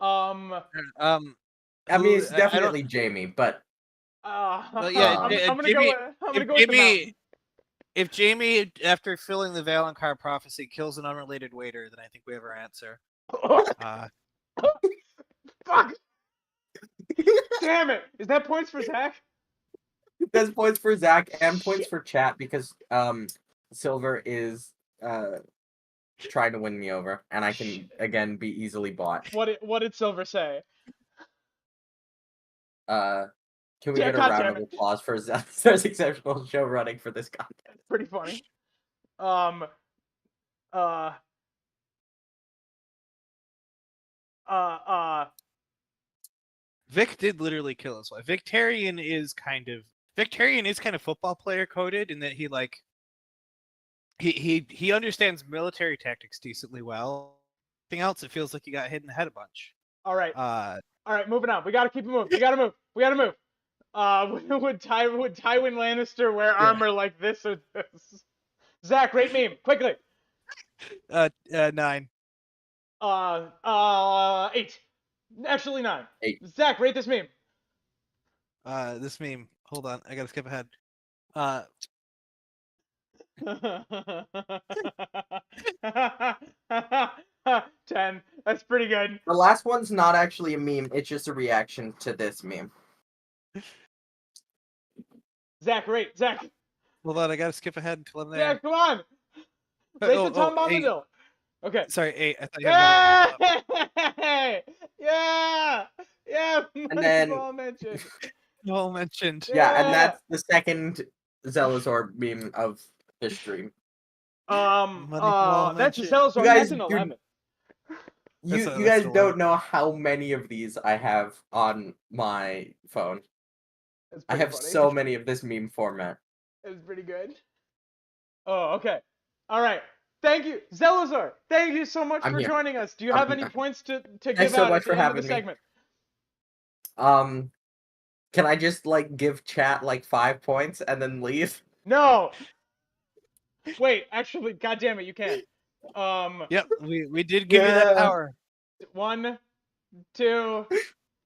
I mean, it's I don't- definitely Jamie, but Well, yeah, I'm gonna Jamie- go with the mountain. If Jamie, after filling the Valonqar prophecy, kills an unrelated waiter, then I think we have our answer. Fuck! Damn it! Is that points for Zach? there's points for Zach and points for chat because Silver is trying to win me over, and I can again be easily bought. What did Silver say? Can we Yeah, get a God round damn of it. applause for Zach's exceptional show running for this content? Pretty funny. Vic did literally kill his wife. Victorian is kind of football player coded in that he like he understands military tactics decently well. Anything else, it feels like he got hit in the head a bunch. All right. Uh, All right, moving on. We gotta keep it moving. We gotta move. Would Tywin Lannister wear armor like this or this? Zach, rate meme quickly. 9. 8. Actually 9. 8. Zach, rate this meme. This meme. Hold on, I gotta skip ahead. 10. That's pretty good. The last one's not actually a meme; it's just a reaction to this meme. Zach, rate. Zach, Hold on, I gotta skip ahead until I'm there. Zach, come on. Rate the Tom Bombadil. Okay. Sorry, 8. I thought you had Yay! Yeah! Yeah! And then- Multiple mention. all mentioned. Yeah, and that's the second Zelazor meme of the stream. That's mention. Zelazor. You guys That's an do- 11. You That's guys the don't one. know how many of these I have on my phone. That's I pretty have funny. so many of this meme format. It's pretty good. Oh, okay. All right. Thank you, Zelazor. Thank you so much I'm for here. joining us. Do you I'm have any here. points to Thanks give so out much at for the end of the having me. segment? Can I just like give chat like 5 points and then leave? No. Wait, actually, God damn it, you can. Yep, we did give you that Yeah. power. 1, 2,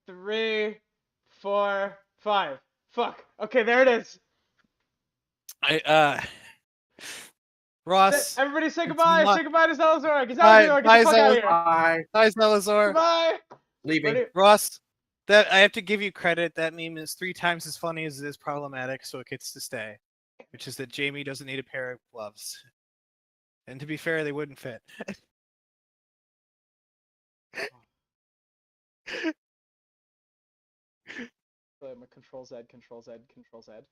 3, 4, 5. Fuck. Okay, there it is. Ross. Everybody say goodbye. not- Say goodbye to Zelazor. Get Bye, out of here. bye, Get the fuck out of here. Bye. Hi, Salazar. Goodbye. Leaving. Ready? Ross, that I have to give you credit. That meme is 3 times as funny as it is problematic, so it gets to stay. which is that Jamie doesn't need a pair of gloves. And to be fair, they wouldn't fit. So I'm gonna Control Z, Control Z, Control Z. Okay,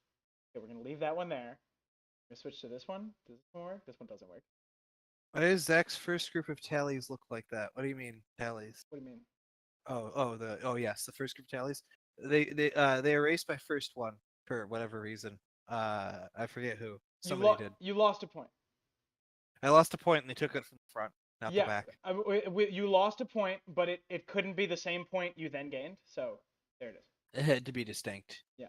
we're gonna leave that one there. We're gonna switch to this one. Does this one work? This one doesn't work. Why does Zach's first group of tallies look like that? What do you mean tallies? What do you mean? Yes, the first group of tallies. They erased my first one for whatever reason. I forget who. Somebody did. You lost a point. I lost a point and they took it from the front, not Yeah, the back. you lost a point, but it couldn't be the same point you then gained. So there it is. It had to be distinct. Yeah.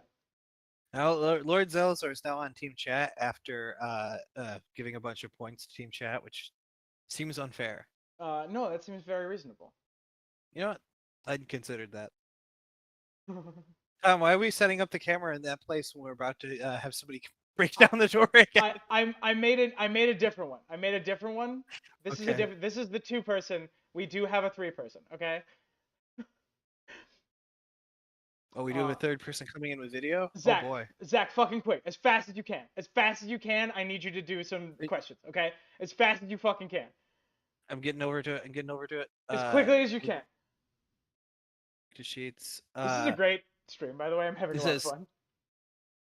Now Lord Zelazar is now on Team Chat after giving a bunch of points to Team Chat, which seems unfair. No, that seems very reasonable. You know what? I'd considered that. Tom, why are we setting up the camera in that place when we're about to have somebody break down the door again? I made a different one. I made a different one. This is a Okay. different. This is the 2-person. We do have a 3-person. Okay. Oh, we do have a third person coming in with video? Zach, Oh boy. Zach, fucking quick, as fast as you can. As fast as you can. I need you to do some questions. Okay. As fast as you fucking can. I'm getting over to it. As quickly as you can. Sheets. This is a great stream, by the way. I'm having a lot of is- fun.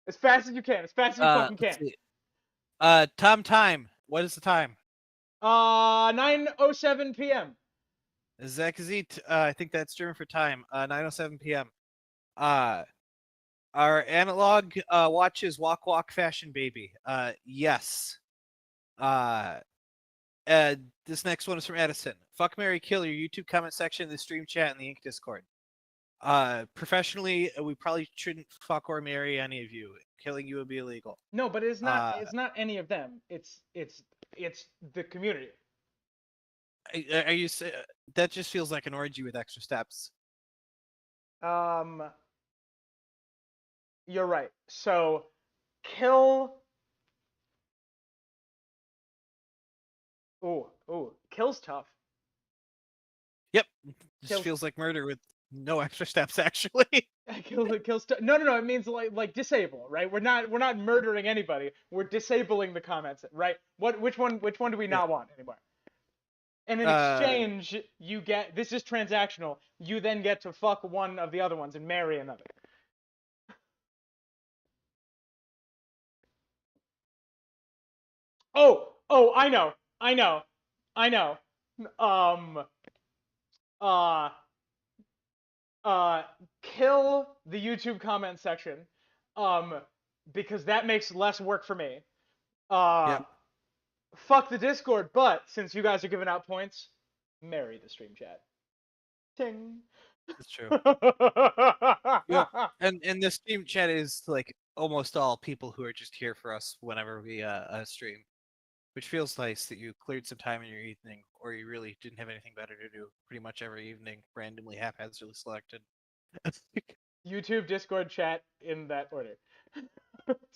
As fast as you can. As fast as you fucking let's can. see. Tom time. What is the time? 9:07 p.m. Zach Zit, I think that's German for time. 9:07 p.m. Our analog watches Walk Walk Fashion Baby. Yes. This next one is from Edison. Fuck, Mary, kill your YouTube comment section, the stream chat, and the Ink Discord. Professionally, we probably shouldn't fuck or marry any of you. Killing you would be illegal. No, but it's not. It's not any of them. It's the community. Are you? That just feels like an orgy with extra steps. You're right. So, kill. Ooh, kill's tough. Yep, just Kill- feels like murder with no extra steps. Actually, Kill's tough. No. It means like disable, right? We're not murdering anybody. We're disabling the comments, right? Which one do we not want anymore? And in exchange, you get, this is transactional. You then get to fuck one of the other ones and marry another. Oh, I know. Kill the YouTube comment section, because that makes less work for me. Yep. Fuck the Discord, but since you guys are giving out points, marry the stream chat. Ting. That's true. And the stream chat is like almost all people who are just here for us whenever we stream, which feels nice that you cleared some time in your evening, or you really didn't have anything better to do pretty much every evening, randomly haphazardly selected. YouTube, Discord, chat in that order.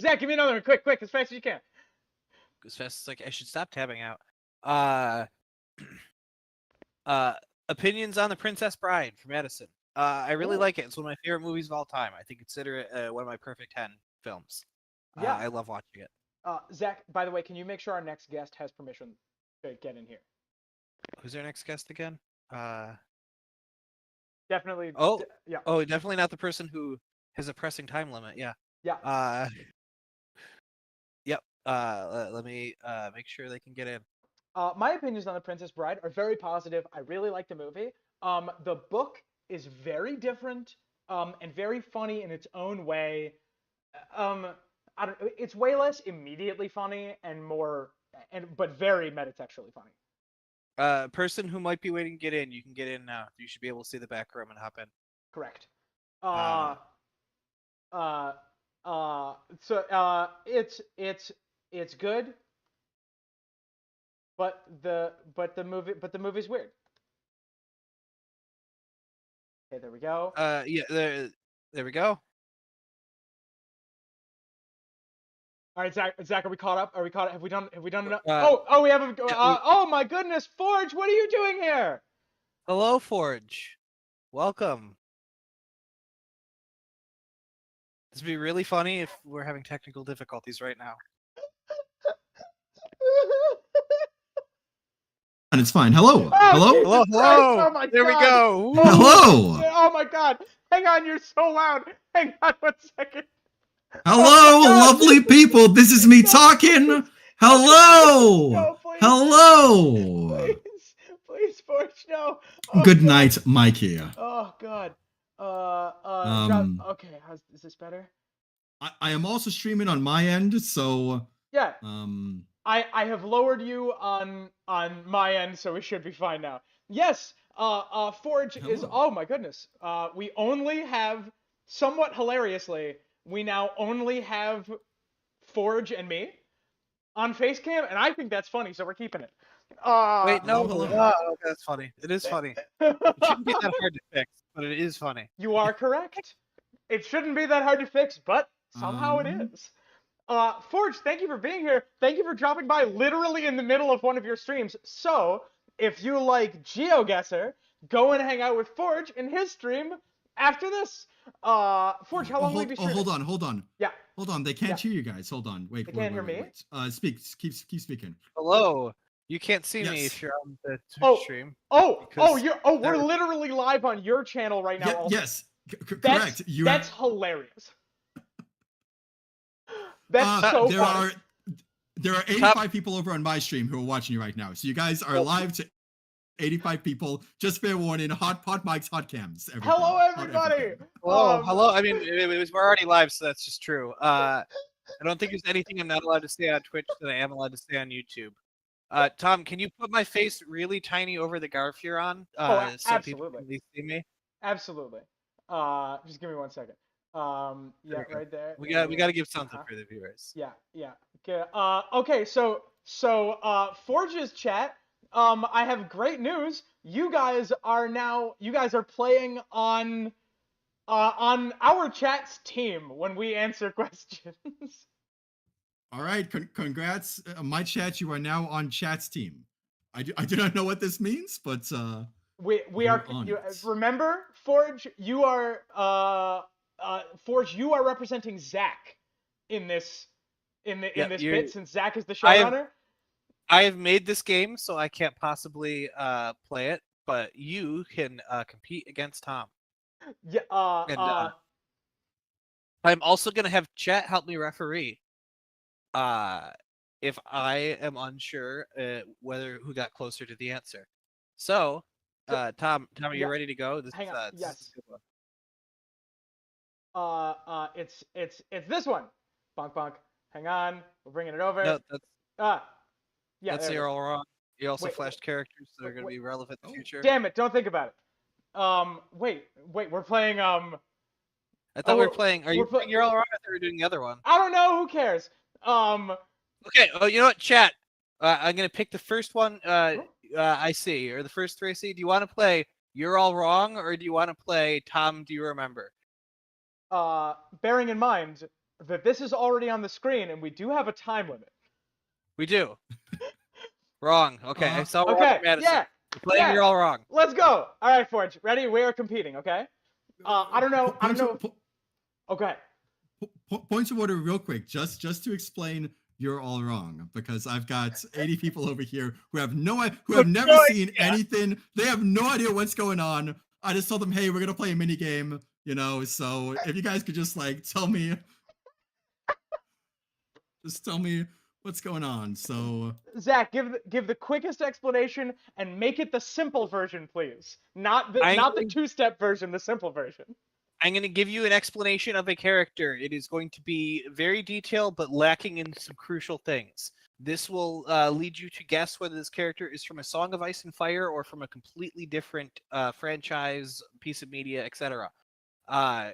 Zach, give me another one, quick, as fast as you can. As fast as like I should stop tabbing out. Opinions on The Princess Bride from Edison. I really like it. It's one of my favorite movies of all time. I think consider it one of my perfect 10 films. Yeah. I love watching it. Zach, by the way, can you make sure our next guest has permission to get in here? Who's our next guest again? Definitely. Yeah. Oh, definitely not the person who has a pressing time limit. Yeah. Yeah. Yep. Let me make sure they can get in. My opinions on The Princess Bride are very positive. I really like the movie. The book is very different, and very funny in its own way. It's way less immediately funny and more, but very metatextually funny. Person who might be waiting to get in, you can get in now. You should be able to see the back room and hop in. Correct. It's good, but the movie's weird. Okay, there we go. Yeah, there we go. All right, Zach, are we caught up? Have we done enough? We have oh my goodness, Forge, what are you doing here? Hello, Forge. Welcome. This would be really funny if we're having technical difficulties right now. And it's fine. Hello. Oh, Hello. Jesus Hello, Christ, hello. oh my There we God. go. Oh, Hello. Oh my God! Hang on, you're so loud. Hang on 1 second. Hello, God. lovely people. This is me No, talking. please. Hello. No, please. Hello. Please, Forge, no. Oh, Good God. night, Mikey. Oh God. Um, Okay, is this better? I am also streaming on my end, so Yeah. um, I have lowered you on my end, so we should be fine now. Yes. Forge is. Hello. Oh my goodness. We only have, somewhat hilariously, we now only have Forge and me on Facecam, and I think that's funny, so we're keeping it. Wait, no. Hello. Oh, that's funny. It is funny. It shouldn't be that hard to fix, but it is funny. You are correct. It shouldn't be that hard to fix, but somehow it Um, is. Forge, thank you for being here. Thank you for dropping by literally in the middle of one of your streams. So, if you like GeoGuessr, go and hang out with Forge in his stream after this. Forge, how long will you be streaming? hold on. Yeah. Hold on. They can't hear you guys. Hold on. Wait. They can't hear me? Wait. Keep speaking. Hello. You can't see me Yes. if you're on the Twitch Oh, stream. we're Because literally live on your channel right now. Yeah, also. yes. Correct. That's hilarious. That's so funny. There are 85 people over on my stream who are watching you right now. So you guys are live to 85 people. Just fair warning, hot mics, hot cams. Everything. Hello, Hot everybody. everything. hello. I mean, we're already live, so that's just true. I don't think there's anything I'm not allowed to say on Twitch that I am allowed to say on YouTube. Tom, can you put my face really tiny over the Garf you're on? So people can at least see me? Absolutely. Just give me 1 second. Yeah, Okay. right there. We got to give something for the viewers. Yeah. Okay. Okay. So Forge's chat. I have great news. You guys are playing on our chat's team when we answer questions. All right. Congrats. My chat, you are now on chat's team. I do not know what this means, but we are. Remember, Forge, you are Forge, you are representing Zach in this bit, since Zach is the showrunner. I have made this game, so I can't possibly play it, but you can compete against Tom. Yeah. I'm also gonna have chat help me referee. If I am unsure who got closer to the answer. So, Tom, are you ready to go? Hang on. This is a good one. It's this one. Bonk bonk. Hang on, we're bringing it over. No, yeah. That's you're all wrong. You also Wait, flashed characters that are going to be relevant in the future. Damn it! Don't think about it. Wait. We're playing. I thought we were playing. Are you playing You're All Wrong? I thought we were doing the other one. I don't know. Who cares? Okay. Oh, you know what, chat? I'm gonna pick the first one. I see, or the first three I see. Do you want to play You're All Wrong, or do you want to play Tom? Do you remember? Bearing in mind that this is already on the screen and we do have a time limit. We do. Wrong. Okay. I saw wrong. Okay. Madison. Yeah. You're playing You're All Wrong. Let's go. All right, Forge. Ready? We are competing. Okay. I don't know. Okay. Points of order, real quick, just to explain. You're all wrong, because I've got 80 people over here who have never seen anything. They have no idea what's going on. I just told them, hey, we're gonna play a mini game, so if you guys could just tell me what's going on. So Zach, give the quickest explanation and make it the simple version, please. Not the two-step version, the simple version. I'm going to give you an explanation of a character. It is going to be very detailed, but lacking in some crucial things. This will lead you to guess whether this character is from A Song of Ice and Fire or from a completely different franchise, piece of media, etc.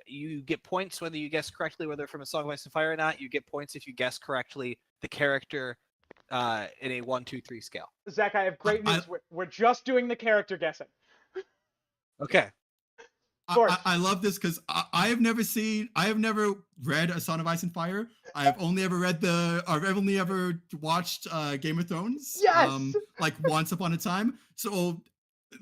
You get points whether you guess correctly whether from A Song of Ice and Fire or not. You get points if you guess correctly the character in a 1, 2, 3 scale. Zach, I have great news. We're just doing the character guessing. Okay. I love this because I have never read A Song of Ice and Fire. I've only ever watched Game of Thrones. Yes. Once upon a time. So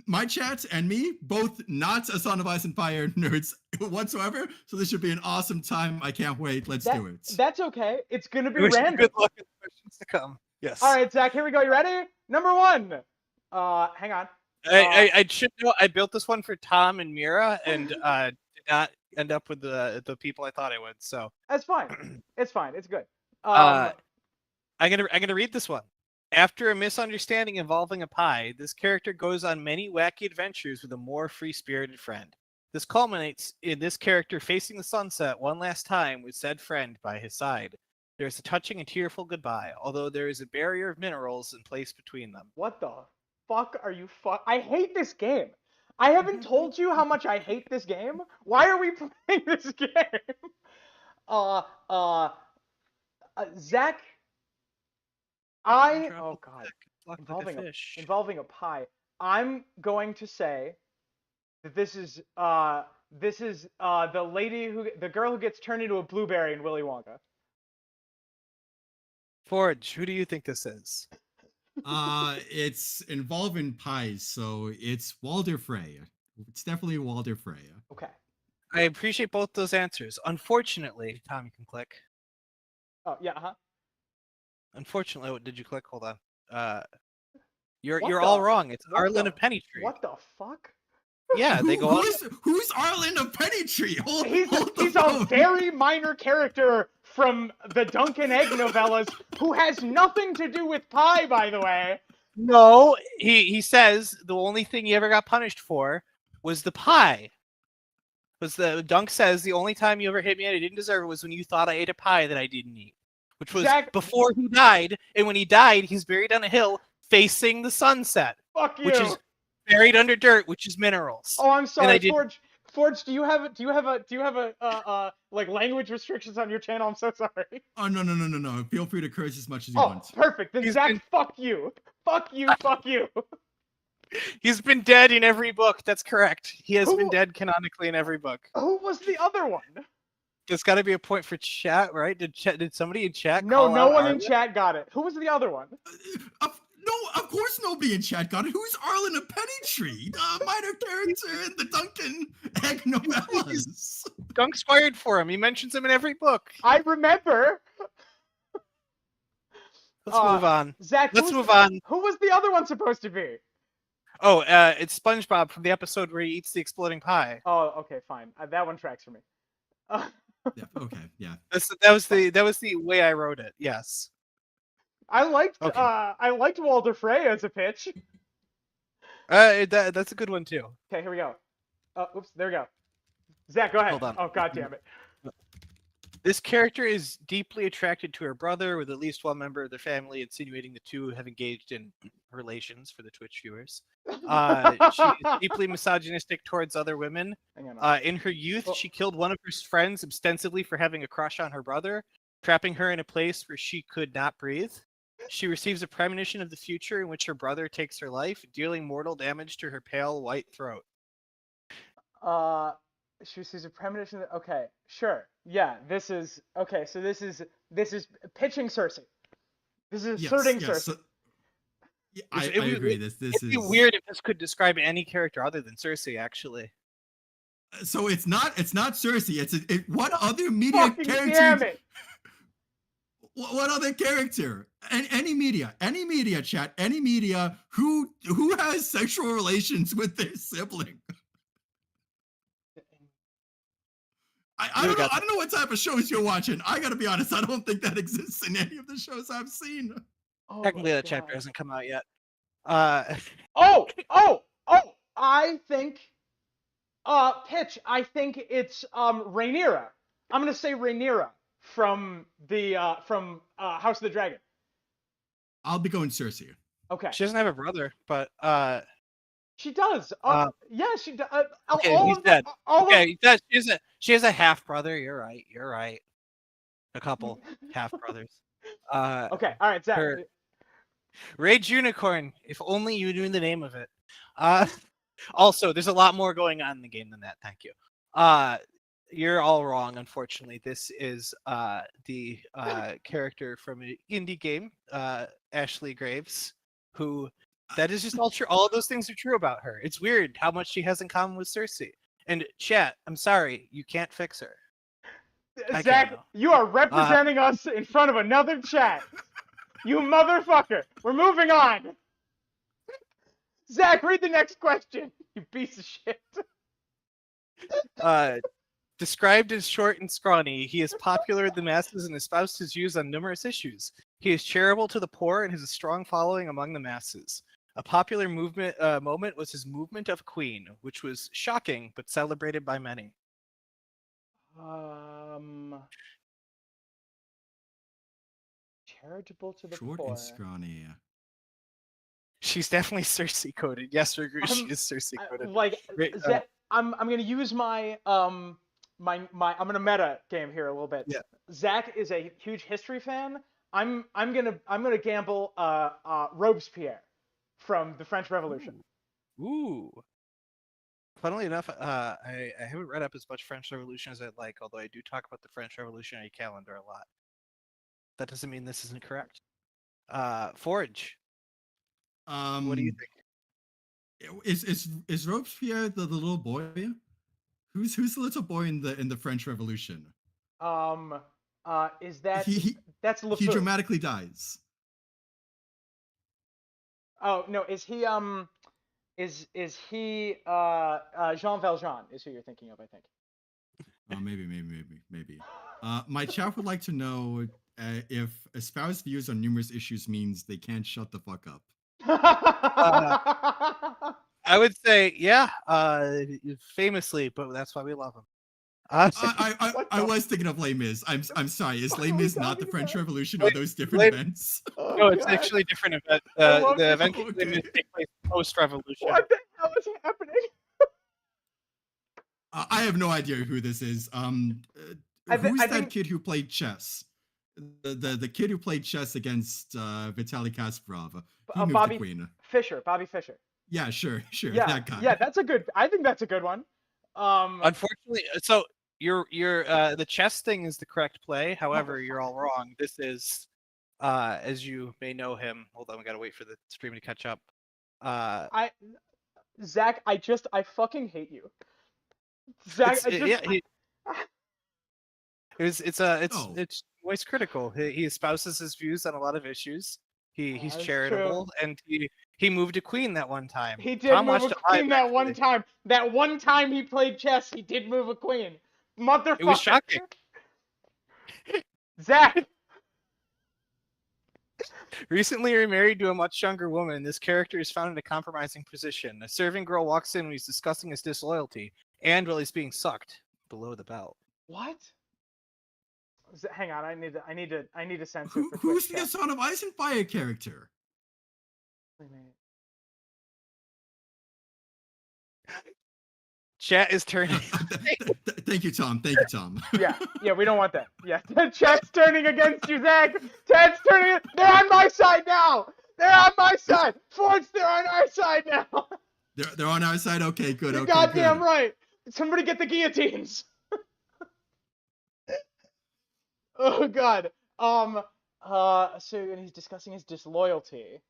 my chat and me, both not A Song of Ice and Fire nerds whatsoever. So this should be an awesome time. I can't wait. Let's do it. That's okay. It's gonna be random. Good luck in the questions to come. Yes. All right, Zach. Here we go. You ready? Number 1. Hang on. I should know. I built this one for Tom and Mira, and did not end up with the people I thought I would. So That's fine. It's fine. It's good. I'm gonna read this one. After a misunderstanding involving a pie, this character goes on many wacky adventures with a more free-spirited friend. This culminates in this character facing the sunset one last time with said friend by his side. There is a touching and tearful goodbye, although there is a barrier of minerals in place between them. What the fuck are you I hate this game. I haven't told you how much I hate this game. Why are we playing this game? Zach, oh god, involving a pie. I'm going to say that this is the girl who gets turned into a blueberry in Willy Wonka. Forge, who do you think this is? It's involving pies, so it's Walder Frey. It's definitely Walder Frey. Okay. I appreciate both those answers. Unfortunately, Tom, you can click. Oh yeah, Unfortunately, what did you click? Hold on. You're all wrong. It's Arlen of Pennytree. What the fuck? Yeah, they go. Who's Arlen of Pennytree? He's a very minor character from the Duncan Egg novellas who has nothing to do with pie, by the way. No, he says the only thing he ever got punished for was the pie. Dunk says the only time you ever hit me and I didn't deserve it was when you thought I ate a pie that I didn't eat, which was before he died. And when he died, he's buried on a hill facing the sunset. Fuck you. Which is buried under dirt, which is minerals. Oh, I'm sorry, Forge. Do you have like language restrictions on your channel? I'm so sorry. Oh no. Feel free to curse as much as you want. Perfect. Then Zach, fuck you. Fuck you. He's been dead in every book. That's correct. He has been dead canonically in every book. Who was the other one? There's got to be a point for chat, right? Did somebody in chat? No one in chat got it. Who was the other one? No, of course nobody in chat got it. Who's Arlen of Pennytree? The minor character in the Duncan Egg novellas. Dunk's fired for him. He mentions him in every book. I remember. Let's move on. Zach, let's move on. Who was the other one supposed to be? Oh, it's SpongeBob from the episode where he eats the exploding pie. Oh, okay, fine. That one tracks for me. Yeah, okay, yeah. That was the way I wrote it. Yes. I liked Walder Frey as a pitch. That's a good one too. Okay, here we go. Oops, there we go. Zach, go ahead. Hold on. Oh, god damn it. This character is deeply attracted to her brother, with at least one member of the family insinuating the two have engaged in relations for the Twitch viewers. She is deeply misogynistic towards other women. In her youth, she killed one of her friends ostensibly for having a crush on her brother, trapping her in a place where she could not breathe. She receives a premonition of the future in which her brother takes her life, dealing mortal damage to her pale white throat. She receives a premonition. Okay, sure. Yeah, this is okay. So this is pitching Cersei. This is asserting Cersei. So, yeah, I agree. It'd be weird if this could describe any character other than Cersei, actually. So it's not Cersei. What other media character? Damn it. What other character? Any media chat, any media who has sexual relations with their sibling. I don't know what type of shows you're watching. I gotta be honest, I don't think that exists in any of the shows I've seen. Oh Technically, that chapter hasn't come out yet. I think pitch. I think it's Rhaenyra. I'm gonna say Rhaenyra from the House of the Dragon. I'll be going Cersei. Okay. She doesn't have a brother, but she does. Yeah, she does. Okay, he's dead. She has a half brother. You're right. A couple half brothers. Okay. All right, Zach. Rage Unicorn. If only you knew the name of it. Also, there's a lot more going on in the game than that. Thank you. You're all wrong, unfortunately. This is the character from an indie game, Ashley Graves, who that is just all true. All of those things are true about her. It's weird how much she has in common with Cersei. And chat, I'm sorry, you can't fix her. Zach, you are representing us in front of another chat. You motherfucker. We're moving on. Zach, read the next question. You piece of shit. Described as short and scrawny, he is popular with the masses and espoused his views on numerous issues. He is charitable to the poor and has a strong following among the masses. A popular moment was his movement of Queen, which was shocking but celebrated by many. Charitable to the Short poor. and scrawny. She's definitely Cersei coded. Yes, Ragru, she is Cersei coded. Zach, I'm gonna use my I'm gonna meta game here a little bit. Yeah. Zach is a huge history fan. I'm gonna gamble Robespierre from the French Revolution. Ooh. Funnily enough, I haven't read up as much French Revolution as I'd like, although I do talk about the French Revolutionary calendar a lot. That doesn't mean this isn't correct. Forge. What do you think? Is Robespierre the little boy? Who's the little boy in the French Revolution? Is that that's Le he Fou. dramatically dies. Oh no, is he is he Jean Valjean is who you're thinking of, I think. Oh, maybe. My chat would like to know if espoused views on numerous issues means they can't shut the fuck up. I would say, yeah, famously, but that's why we love him. I was thinking of Les Mis. I'm sorry. Is Les Mis not the French Revolution or those different events? No, it's actually a different event. The event take place post-revolution. What the hell is happening? I have no idea who this is. Who's that kid who played chess? The kid who played chess against Vitaly Kasparov. He moved Bobby to Queen. Bobby Fischer. Yeah, sure. Yeah, that guy. yeah, that's a good. I think that's a good one. Unfortunately, so your the chess thing is the correct play. However, you're all wrong. This is, as you may know him. Hold on, we gotta wait for the stream to catch up. Zach, I fucking hate you. Zach, it's voice critical. He espouses his views on a lot of issues. He's charitable, and he moved a queen that one time. He did move a queen that one time. That one time he played chess, he did move a queen. Motherfucker. It was shocking. Zach. Recently remarried to a much younger woman, this character is found in a compromising position. A serving girl walks in when he's discussing his disloyalty, and while he's being sucked below the belt. What? Hang on, I need to censor. Who's the Son of Ice and Fire character? Chat is turning. Thank you, Tom. Yeah, we don't want that. Yeah, chat's turning against you, Zach. Chat's turning. They're on my side now. They're on my side. Forge, they're on our side now. They're on our side. Okay, good. You're goddamn right. Somebody get the guillotines. Oh God. So and he's discussing his disloyalty.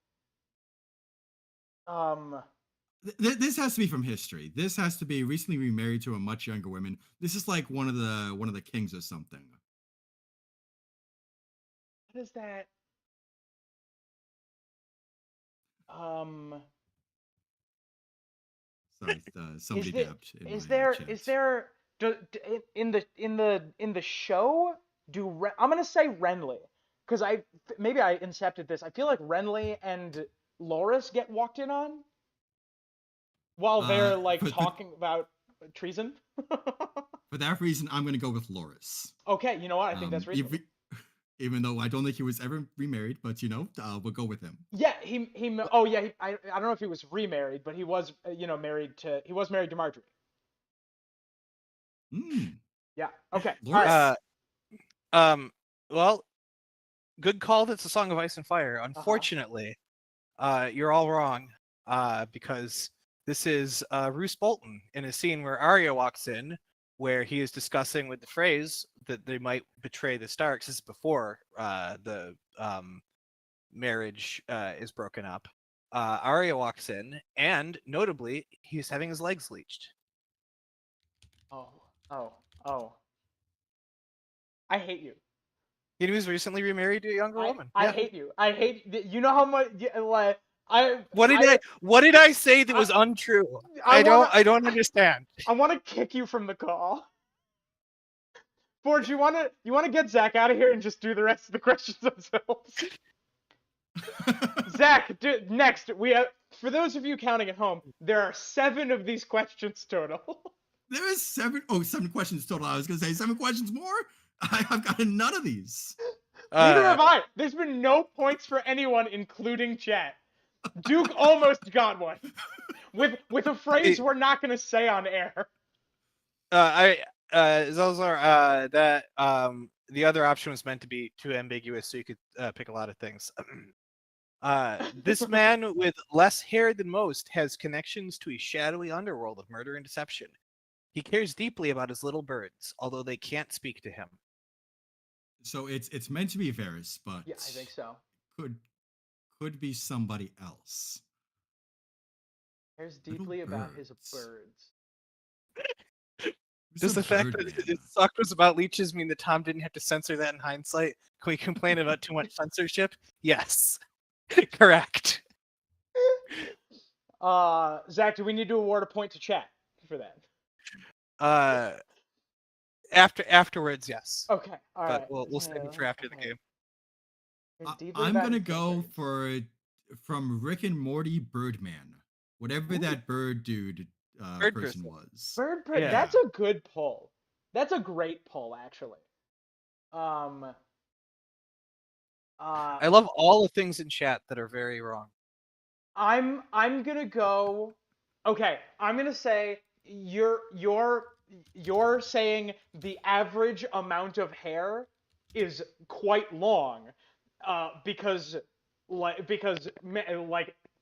This has to be from history. This has to be recently remarried to a much younger woman. This is like one of the kings or something. What is that? Sorry, somebody dabbed. Is there in the show? I'm gonna say Renly, because maybe I incepted this. I feel like Renly and Loras get walked in on while they're talking about treason. For that reason, I'm gonna go with Loras. Okay, you know what? I think that's reasonable. Even though I don't think he was ever remarried, but we'll go with him. Yeah, I don't know if he was remarried, but he was married to Marjorie. Yeah. Okay. Loras. Well, good call. That's a Song of Ice and Fire. Unfortunately, you're all wrong. Because this is Roose Bolton in a scene where Arya walks in, where he is discussing with the Freys that they might betray the Starks. This is before the marriage is broken up. Arya walks in, and notably, he's having his legs leeched. Oh. I hate you. He was recently remarried to a younger woman. I hate you. I hate you know how much What did I say that was untrue? I don't understand. I want to kick you from the call. Forge, you want to get Zach out of here and just do the rest of the questions themselves? Zach, next. We have, for those of you counting at home, there are 7 of these questions total. There is 7 questions total. I was gonna say 7 questions more. I've gotten none of these. Neither have I. There's been no points for anyone, including chat. Duke almost got one with a phrase we're not gonna say on air. Zolzar, that the other option was meant to be too ambiguous, so you could pick a lot of things. This man with less hair than most has connections to a shadowy underworld of murder and deception. He cares deeply about his little birds, although they can't speak to him. So it's meant to be Varys, but yeah, I think so. Could be somebody else. Cares deeply about his birds. Does the fact that it sucked was about leeches mean that Tom didn't have to censor that in hindsight? Can we complain about too much censorship? Yes. Correct. Zach, do we need to award a point to chat for that? Afterwards, yes. Okay, all right. But we'll save it for after the game. I'm gonna go from Rick and Morty Birdman, whatever that bird dude person was. Yeah. That's a good pull. That's a great pull, actually. I love all the things in chat that are very wrong. I'm gonna go. Okay, I'm gonna say you're saying the average amount of hair is quite long, because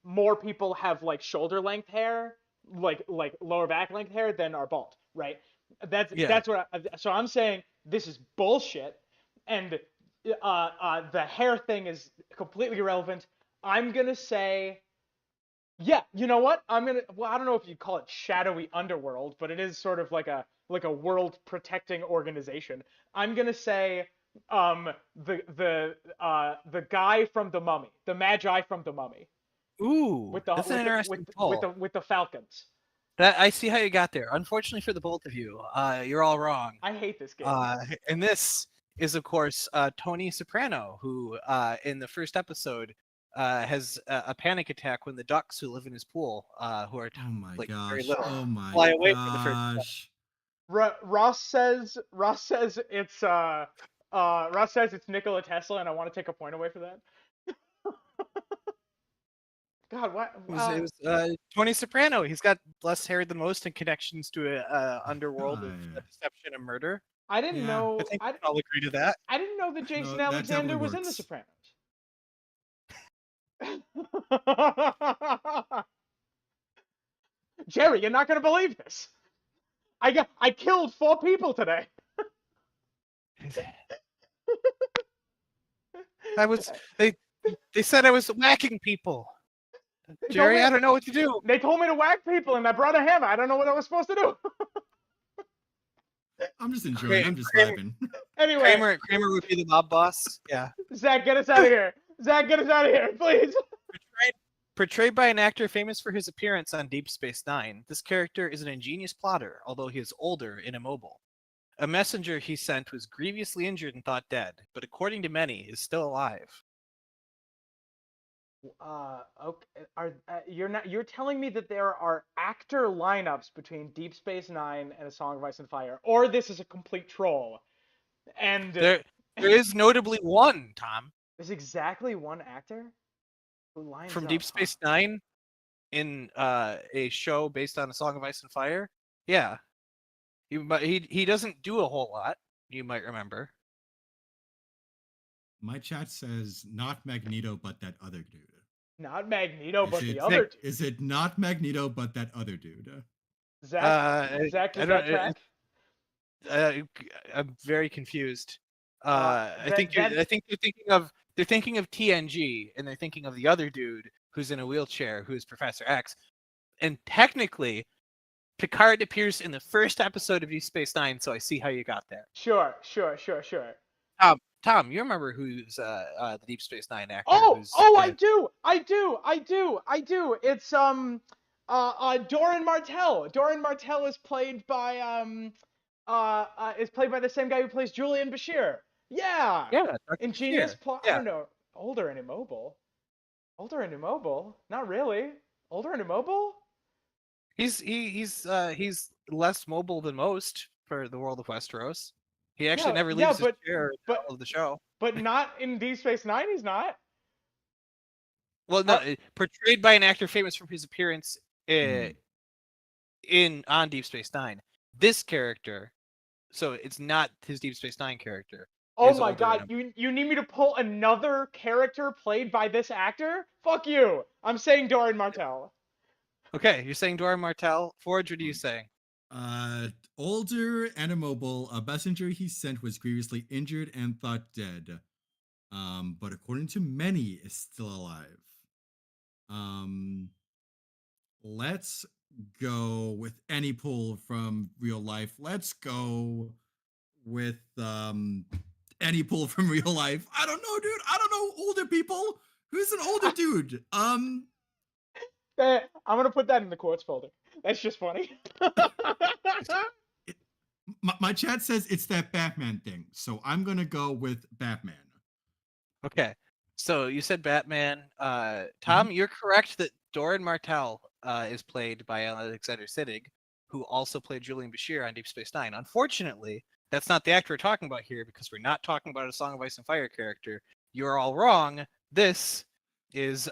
more people have like shoulder length hair, like lower back length hair than are bald, right? That's what. So I'm saying this is bullshit, and the hair thing is completely irrelevant. I'm gonna say. Yeah, you know what? I don't know if you'd call it shadowy underworld, but it is sort of like a world protecting organization. I'm gonna say the guy from the Mummy, the Magi from the Mummy. Ooh, that's an interesting pull. With the Falcons. That I see how you got there. Unfortunately for the both of you, you're all wrong. I hate this game. And this is of course Tony Soprano, who in the first episode has a panic attack when the ducks who live in his pool, who are very little, fly away from the first. Ross says it's Nikola Tesla, and I want to take a point away for that. God, what? It was Tony Soprano. He's got less hair than most and connections to a underworld of deception and murder. I didn't know. I think we all agree to that. I didn't know that Jason Alexander was in The Sopranos. Jerry, you're not gonna believe this. I killed 4 people today. They said I was whacking people. Jerry, I don't know what to do. They told me to whack people, and I brought a hammer. I don't know what I was supposed to do. I'm just enjoying. I'm just vibing. Anyway, Kramer would be the mob boss. Yeah. Zach, get us out of here. Zach, get us out of here, please. Portrayed by an actor famous for his appearance on Deep Space Nine, this character is an ingenious plotter, although he is older and immobile. A messenger he sent was grievously injured and thought dead, but according to many, is still alive. Okay. You're telling me that there are actor lineups between Deep Space Nine and A Song of Ice and Fire, or this is a complete troll? And there is notably one, Tom. There's exactly one actor who lines from up, Deep Space Nine in a show based on A Song of Ice and Fire. Yeah, he doesn't do a whole lot. You might remember. My chat says not Magneto, but that other dude. Not Magneto, but the other dude. Is it not Magneto, but that other dude? Zach, does that track? I'm very confused. I think they're thinking of TNG, and they're thinking of the other dude who's in a wheelchair, who's Professor X. And technically, Picard appears in the first episode of Deep Space Nine, so I see how you got there. Sure. Tom, you remember who's the Deep Space Nine actor? Oh, who's I in- do. It's Doran Martell. Doran Martell is played by the same guy who plays Julian Bashir. Yeah. Yeah, Dr. Ingenious Bashir. plot. I Yeah. don't know. Older and immobile. Not really. Older and immobile. He's less mobile than most for the world of Westeros. He actually never leaves his chair in the middle of the show. But not in Deep Space Nine. He's not. Well, no, portrayed by an actor famous for his appearance on Deep Space Nine. This character, so it's not his Deep Space Nine character. Oh my god, you need me to pull another character played by this actor? Fuck you! I'm saying Doran Martell. Okay, you're saying Doran Martell. Forge, what are you saying? Older and immobile. A messenger he sent was grievously injured and thought dead. But according to many, is still alive. Let's go with any pull from real life. Let's go with any pull from real life. I don't know, dude. I don't know older people. Who's an older dude? I'm gonna put that in the quotes folder. That's just funny. My chat says it's that Batman thing, so I'm gonna go with Batman. Okay, so you said Batman. Tom, you're correct that Doran Martell is played by Alexander Siddig, who also played Julian Bashir on Deep Space Nine. Unfortunately, that's not the actor we're talking about here because we're not talking about a Song of Ice and Fire character. You're all wrong. This is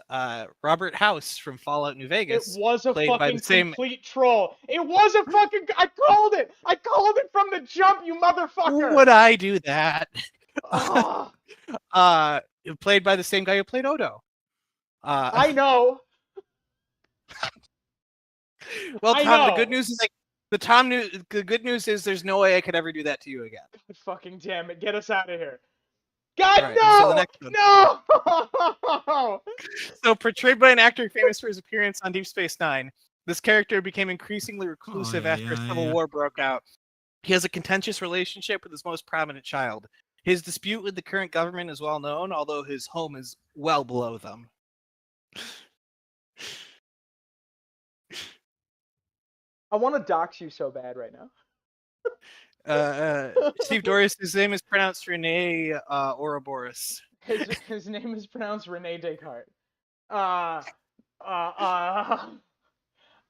Robert House from Fallout New Vegas. It was a played by fucking the same... complete troll. It was a fucking... I called it! I called it from the jump, you motherfucker! Would I do that? Oh. Played by the same guy who played Odo. I know. Well, Tom, the good news is the good news is there's no way I could ever do that to you again. God fucking damn it! Get us out of here. God, right, no! so the next one. No! So, portrayed by an actor famous for his appearance on Deep Space Nine, this character became increasingly reclusive after a civil war broke out. He has a contentious relationship with his most prominent child. His dispute with the current government is well known, although his home is well below them. I want to dox you so bad right now. Steve Doris, his name is pronounced Rene Ouroboros. His name is pronounced Rene Descartes. I'm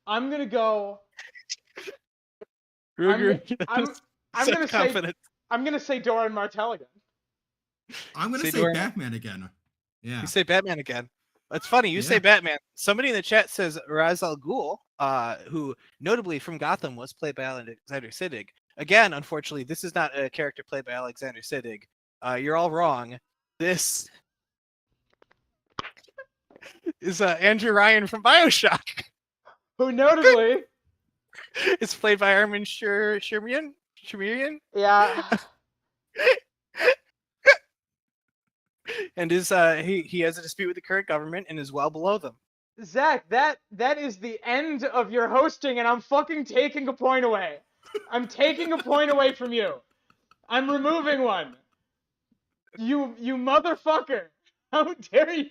gonna go. I'm gonna say Doran Martell again. I'm gonna say Batman again. Yeah. You say Batman again. That's funny. You say Batman. Somebody in the chat says Ra's al Ghul, who notably from Gotham was played by Alexander Siddig. Again, unfortunately, this is not a character played by Alexander Siddig. You're all wrong. This is Andrew Ryan from BioShock, who notably is played by Armin Shimmerman. Yeah. And is he has a dispute with the current government and is well below them. Zach, that is the end of your hosting, and I'm fucking taking a point away. I'm taking a point away from you. I'm removing one. You motherfucker. How dare you?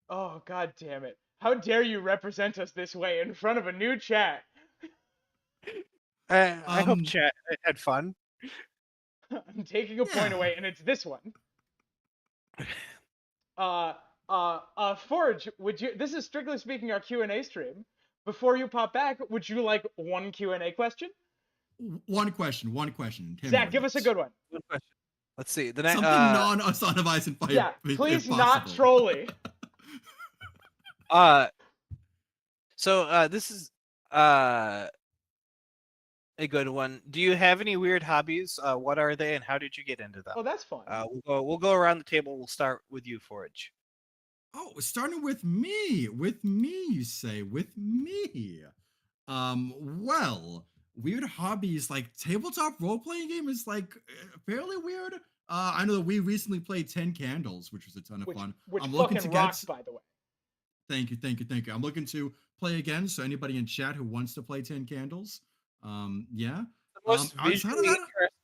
Oh, god damn it. How dare you represent us this way in front of a new chat? I hope chat had fun. I'm taking a point away, and it's this one. Forge, would you? This is strictly speaking our Q&A stream. Before you pop back, would you like one Q&A question? One question. Zach, give us a good one. One question. Let's see. Something non-Song of Ice and Fire. Yeah, please not trolly. So this is a good one. Do you have any weird hobbies? What are they, and how did you get into them? Oh, that's fun. We'll go around the table. We'll start with you, Forge. Oh, starting with me. With me, you say. With me. Well, weird hobbies like tabletop role-playing game is like fairly weird. I know that we recently played 10 Candles, which was a ton of fun. Which I'm fucking rocks, by the way. Thank you. I'm looking to play again, so anybody in chat who wants to play 10 Candles, yeah. The most visually interesting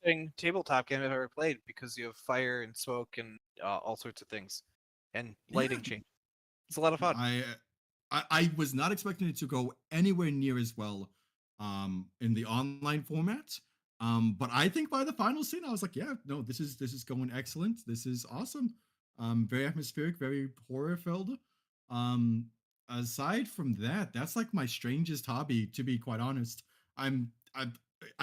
interesting tabletop game I've ever played because you have fire and smoke and all sorts of things, and lighting change. It's a lot of fun. I was not expecting it to go anywhere near as well in the online format. But I think by the final scene, I was like, yeah, no, this is going excellent. This is awesome. Very atmospheric, very horror filled. Um, Aside from that, that's like my strangest hobby, to be quite honest. I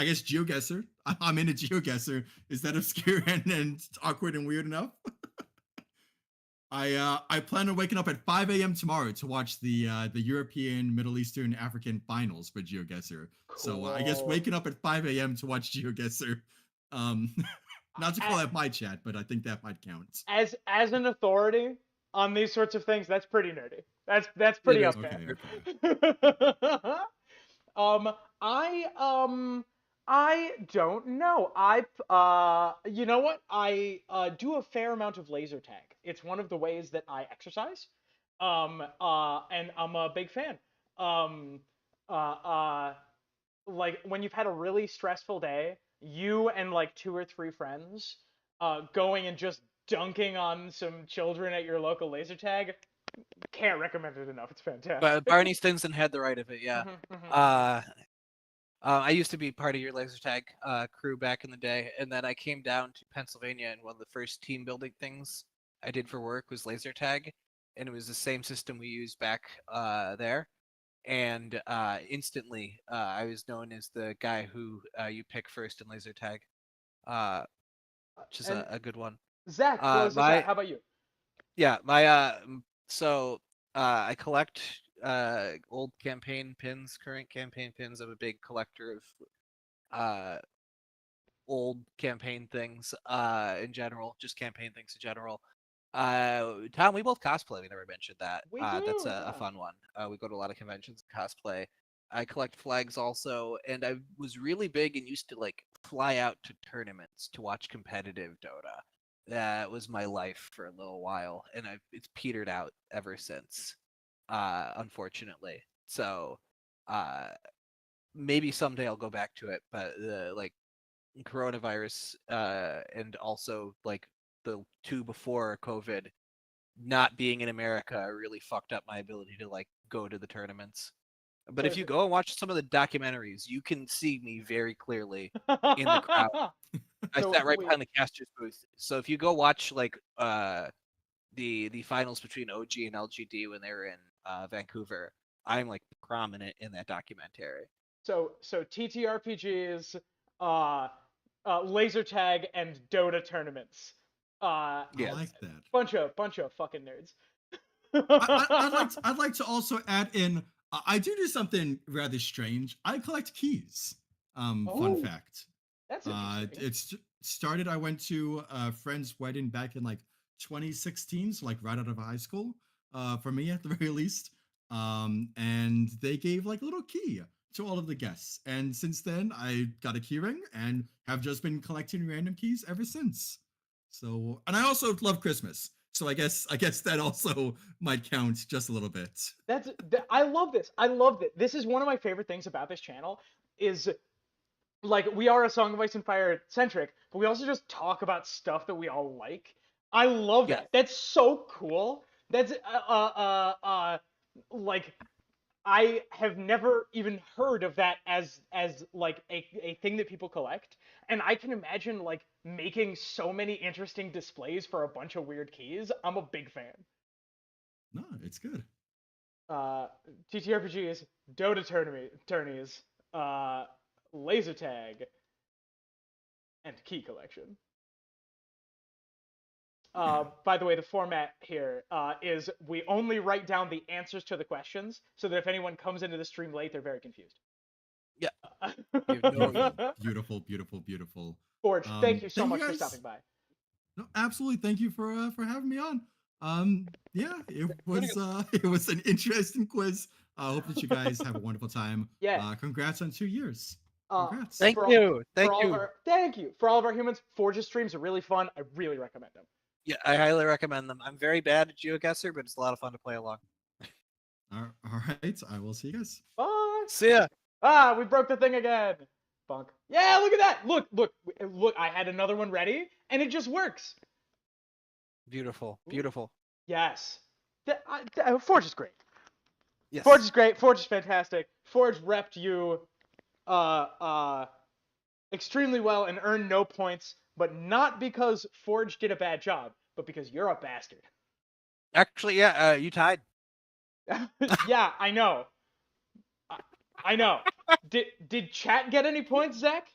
guess GeoGuessr. I'm in a GeoGuessr. Is that obscure and awkward and weird enough? I plan on waking up at 5 a.m. tomorrow to watch the European, Middle Eastern, African finals for GeoGuessr. So I guess Cool. waking up at 5 a.m. to watch GeoGuessr, not to call out my chat, but I think that might count. As an authority on these sorts of things, that's pretty nerdy. That's It pretty is up Okay, there. okay. I don't know. You know what? I do a fair amount of laser tag. It's one of the ways that I exercise. And I'm a big fan. Um, uh, uh, like when you've had a really stressful day, you and like 2 or 3 friends, going and just dunking on some children at your local laser tag. Can't recommend it enough. It's fantastic. But Barney Stinson had the right of it, yeah. I used to be part of your laser tag crew back in the day, and then I came down to Pennsylvania, and one of the first team building things I did for work was laser tag, and it was the same system we used back there. And instantly, I was known as the guy who you pick first in laser tag, which is And a good one. Zach, close this out. How about you? Yeah, so I collect old campaign pins, current campaign pins. I'm a big collector of old campaign things in general, just campaign things in general. Tom, we both cosplay. We never mentioned that. We That's do, a yeah. fun one. We go to a lot of conventions and cosplay. I collect flags also, and I was really big and used to like fly out to tournaments to watch competitive Dota. That was my life for a little while, and it's petered out ever since, unfortunately. So, maybe someday I'll go back to it, but like coronavirus, and also like the 2 before COVID, not being in America really fucked up my ability to like go to the tournaments. But So if you go and watch some of the documentaries, you can see me very clearly in the crowd. I So sat right wait, behind the caster's booth. So if you go watch like the finals between OG and LGD when they were in Vancouver, I'm like prominent in that documentary. so TTRPGs, laser tag, and Dota tournaments. I Yes. like that. Bunch of fucking nerds. I'd like to also add in. I do something rather strange. I collect keys. Fun Oh, fact. that's interesting. It's started. I went to a friend's wedding back in like 2016, so like right out of high school. For me at the very least. And they gave like a little key to all of the guests. And since then, I got a key ring and have just been collecting random keys ever since. So, and I also love Christmas. So I guess that also might count just a little bit. I love this. I love it. This is one of my favorite things about this channel is like we are a Song of Ice and Fire centric, but we also just talk about stuff that we all like. I love Yeah. that. That's so cool. That's like I have never even heard of that as like a thing that people collect. And I can imagine like making so many interesting displays for a bunch of weird keys. I'm a big fan. No, it's good. TTRPGs, Dota tourneys, laser tag, and key collection. By the way, the format here is we only write down the answers to the questions so that if anyone comes into the stream late, they're very confused. Yeah. Beautiful, beautiful, beautiful. Forge, thank you so much for guys. stopping by. No, absolutely. Thank you for having me on. Yeah, it was an interesting quiz. I hope that you guys have a wonderful time. Yeah. Congrats on 2 years. Congrats. Thank you. Thank you. Thank you. For all of our humans, Forge's streams are really fun. I really recommend them. Yeah, I highly recommend them. I'm very bad at GeoGuessr, but it's a lot of fun to play along. All right. I will see you guys. Bye. See ya. We broke the thing again. Bonk. Yeah, look at that. Look. I had another one ready, and it just works. Beautiful. Beautiful. Yes. Forge is great. Yes. Forge is great. Forge is fantastic. Forge repped you extremely well and earned no points, but not because Forge did a bad job, but because you're a bastard. Actually, yeah, you tied. Yeah, I know. I know. Did chat get any points, Zach?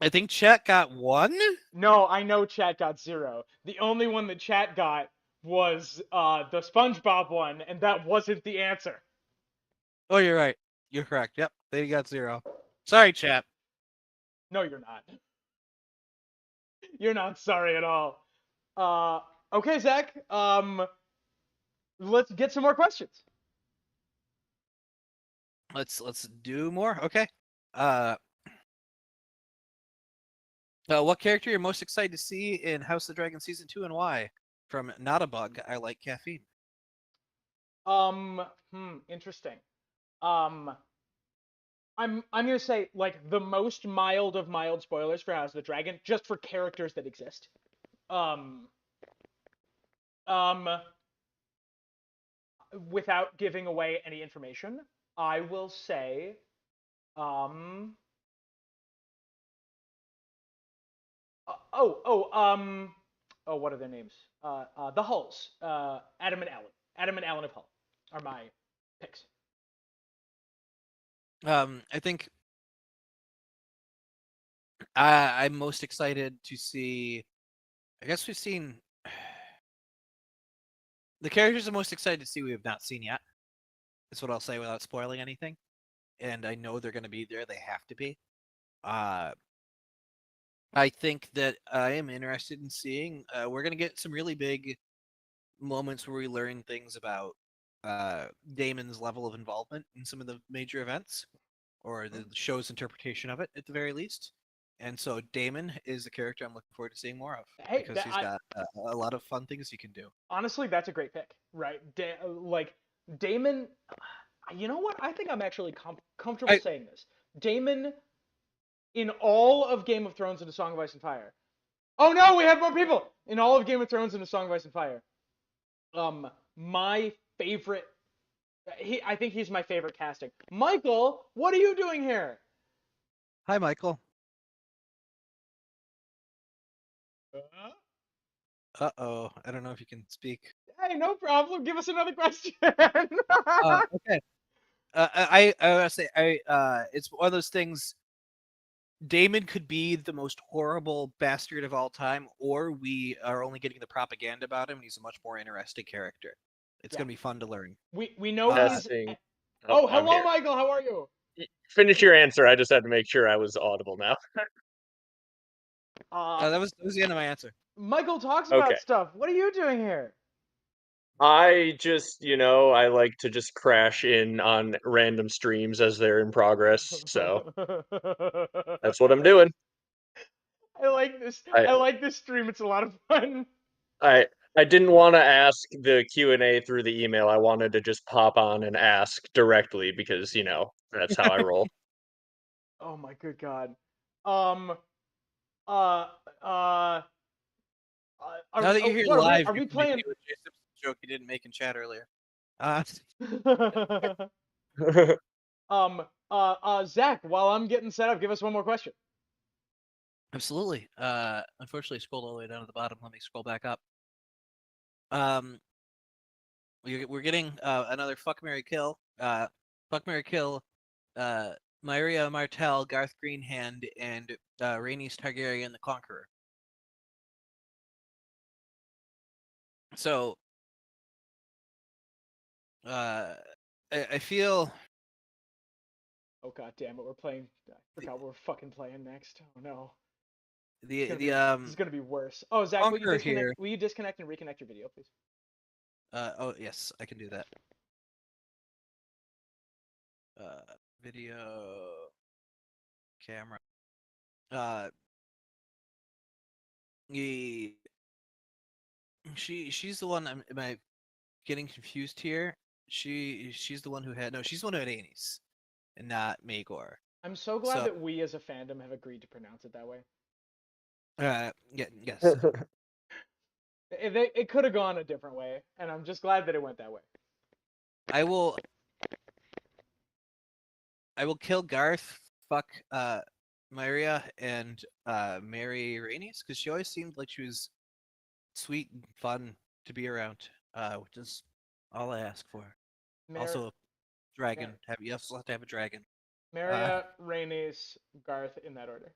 I think Chet got 1. No, I know chat got 0. The only one that chat got was the SpongeBob one, and that wasn't the answer. Oh, you're right. You're correct. Yep, they got 0. Sorry, Chat. No, you're not. You're not sorry at all. Okay, Zach. Let's get some more questions. Let's do more. Okay. What character you're most excited to see in House of the Dragon season 2 and why? From Not a Bug. I like caffeine. Interesting. I'm gonna say like the most mild of mild spoilers for House of the Dragon, just for characters that exist. Um, without giving away any information, I will say, oh, what are their names? The Hulls. Adam and Alan. Adam and Alan of Hull are my picks. I think I'm most excited to see. I guess we've seen the characters I'm most excited to see we have not seen yet. That's what I'll say without spoiling anything. And I know they're going to be there. They have to be. I think that I am interested in seeing. We're going to get some really big moments where we learn things about Damon's level of involvement in some of the major events, or the show's interpretation of it, at the very least. And so Damon is the character I'm looking forward to seeing more of, Hey, because he's got a lot of fun things he can do. Honestly, that's a great pick, right? Like Damon. You know what? I think I'm actually comfortable saying this. Damon, in all of Game of Thrones and A Song of Ice and Fire. Oh no, we have more people! In all of Game of Thrones and A Song of Ice and Fire. My favorite. I think he's my favorite casting. Michael, what are you doing here? Hi, Michael. Uh-oh. I don't know if you can speak. Hey, no problem. Give us another question. Okay. I say it's one of those things. Damon could be the most horrible bastard of all time, or we are only getting the propaganda about him, and he's a much more interesting character. It's gonna be fun to learn. We know he's. Testing. Oh, I'm hello, here. Michael. How are you? Finish your answer. I just had to make sure I was audible now. That was the end of my answer. Michael talks Okay. about stuff. What are you doing here? I just, I like to just crash in on random streams as they're in progress. So that's what I'm doing. I like this. I like this stream. It's a lot of fun. I didn't want to ask the Q&A through the email. I wanted to just pop on and ask directly because, that's how I roll. Oh my good god. Now that you're here live, are we playing? Jay Simpson's joke you didn't make in chat earlier. Zach, while I'm getting set up, give us one more question. Absolutely. Unfortunately, I scrolled all the way down to the bottom. Let me scroll back up. We're getting another fuck, marry, kill. Fuck, marry, kill. Myria Martell, Garth Greenhand, and Rhaenys Targaryen the Conqueror. So, I feel. Oh god damn it! We're playing. I forgot what we're fucking playing next. Oh no. This is gonna be worse. Oh Zach, will you disconnect and reconnect your video, please? Oh yes, I can do that. Video camera. She's the one. Am I getting confused here? She's the one who had she's the one who had Aenys, and not Maegor. I'm so glad So- that we as a fandom have agreed to pronounce it that way. Yes. It could have gone a different way, and I'm just glad that it went that way. I will kill Garth, fuck Myria, and marry Rhaenys, because she always seemed like she was sweet and fun to be around, which is all I ask for. Also, dragon. You also have to have a dragon. Maria, Rhaenys, Garth in that order.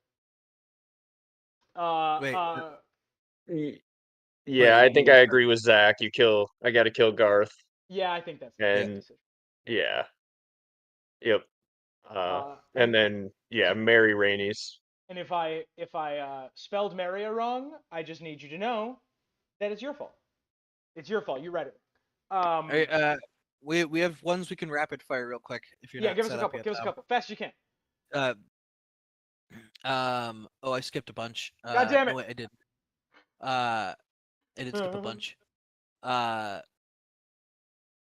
Wait. Yeah, I think I agree with Zach. I gotta kill Garth. Yeah, I think that's the And decision. yeah. Yep. And And then marry Rhaenys. And if I spelled Maria wrong, I just need you to know that it's your fault. It's your fault. You read it. We have ones we can rapid fire real quick if you're Yeah, not give us set a up couple. yet, Give us a Tom. couple. Fast as you can. Oh, I skipped a bunch. God damn it. No, wait, I didn't. I did skip a bunch.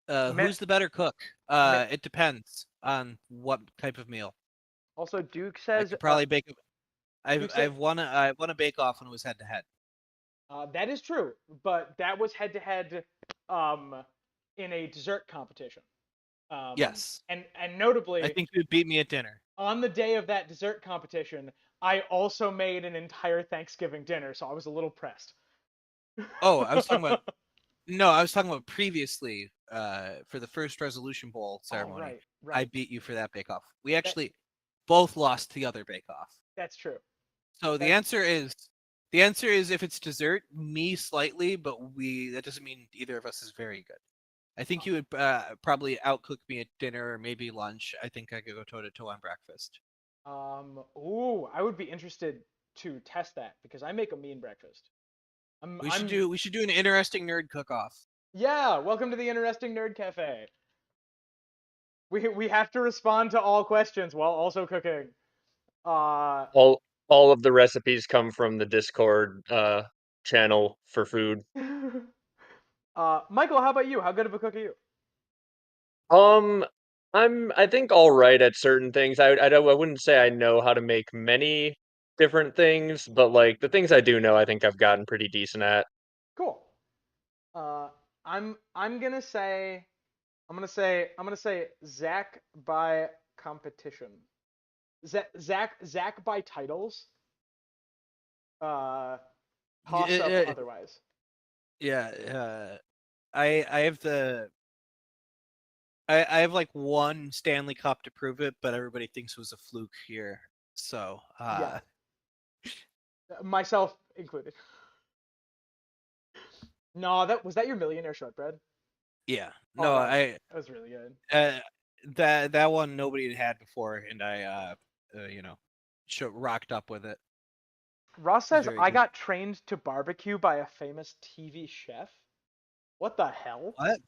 Who's the better cook? It depends on what type of meal. Also, Duke I says could probably bake. Duke said- I've won a bake off when it was head to head. that is true, but that was head to head in a dessert competition. Yes. And notably, I think you would beat me at dinner. On the day of that dessert competition, I also made an entire Thanksgiving dinner, so I was a little pressed. Oh, I was talking about. No, I was talking about previously. For the first Resolution Bowl ceremony, right. I beat you for that bake off. We actually both lost the other bake off. That's true. So the answer is if it's dessert, me slightly, but that doesn't mean either of us is very good. I think you would probably outcook me at dinner or maybe lunch. I think I could go toe to toe on breakfast. I would be interested to test that because I make a mean breakfast. We should do an interesting nerd cook-off. Yeah, welcome to the Interesting Nerd Cafe. We have to respond to all questions while also cooking. All of the recipes come from the Discord channel for food. Michael, how about you? How good of a cook are you? I think all right at certain things. I wouldn't say I know how to make many different things, but like the things I do know, I think I've gotten pretty decent at. Cool. I'm gonna say Zach by competition. Zach by titles. Toss up otherwise. Yeah, I have like one Stanley Cup to prove it, but everybody thinks it was a fluke here. So yeah. Myself included. No, was that your millionaire shortbread? Yeah. Oh, No, that was really good. That one nobody had before, and I rocked up with it. Ross says Very I good. got trained to barbecue by a famous TV chef. What the hell? What?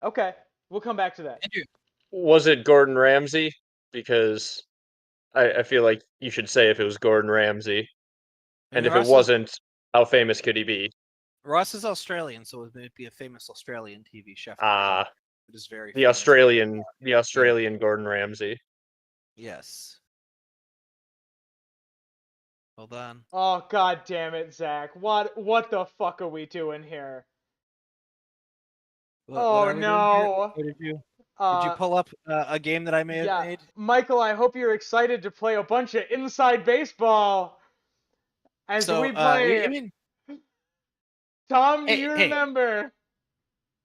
Okay, we'll come back to that. Andrew. Was it Gordon Ramsay? Because I feel like you should say if it was Gordon Ramsay. And if it wasn't, how famous could he be? Ross is Australian, so it would be a famous Australian TV chef. It is very the Australian Gordon Ramsay. Yes. Hold on. Oh god damn it, Zach! What the fuck are we doing here? What are we no! Doing here? Did you pull up a game that I may have made? Michael, I hope you're excited to play a bunch of Inside Baseball as we play. Tom, do you remember?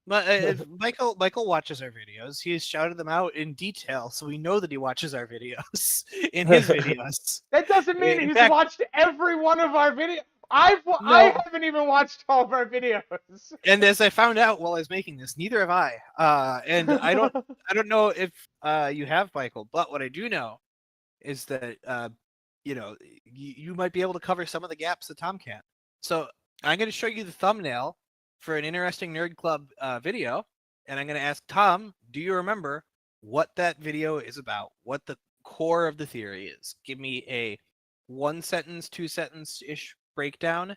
Michael watches our videos. He's shouted them out in detail, so we know that he watches our videos in his videos. That doesn't mean he's watched every one of our videos. I haven't even watched all of our videos. And as I found out while I was making this, neither have I. And I don't know if you have, Michael, but what I do know is that you might be able to cover some of the gaps that Tom can't. So I'm going to show you the thumbnail for an Interesting Nerd Club video, and I'm going to ask Tom, do you remember what that video is about? What the core of the theory is? Give me a 1-sentence, 2-sentence-ish breakdown.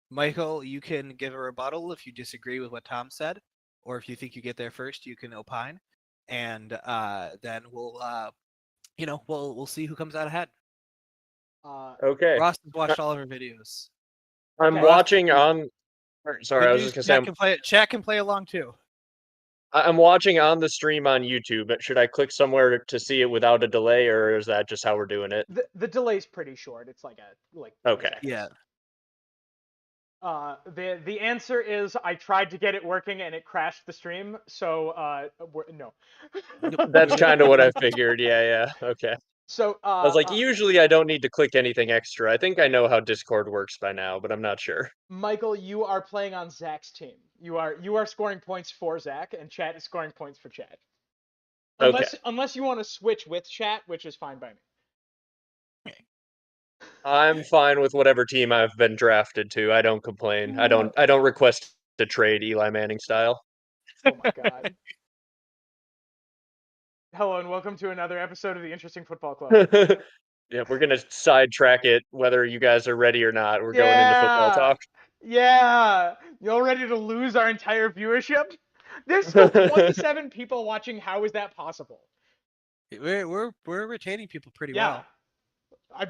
Michael, you can give a rebuttal if you disagree with what Tom said, or if you think you get there first, you can opine, and then we'll we'll see who comes out ahead. Okay. Ross has watched all of our videos. I'm Okay. watching on. Sorry, I was just gonna say Chat can play along too. I'm watching on the stream on YouTube. Should I click somewhere to see it without a delay, or is that just how we're doing it? The delay's pretty short. It's like 20 Okay. seconds. Yeah. The answer is I tried to get it working and it crashed the stream. So no. That's kind of what I figured. Yeah. Okay. So I was like, usually I don't need to click anything extra. I think I know how Discord works by now, but I'm not sure. Michael, you are playing on Zach's team. You are scoring points for Zach, and Chat is scoring points for Chat. Unless you want to switch with Chat, which is fine by me. I'm fine with whatever team I've been drafted to. I don't complain. I don't request to trade Eli Manning style. Oh my god. Hello and welcome to another episode of the Interesting Football Club. Yeah, we're gonna sidetrack it whether you guys are ready or not. We're going into football talk. Yeah, y'all ready to lose our entire viewership? There's still 27 people watching. How is that possible? We're retaining people pretty Yeah. well.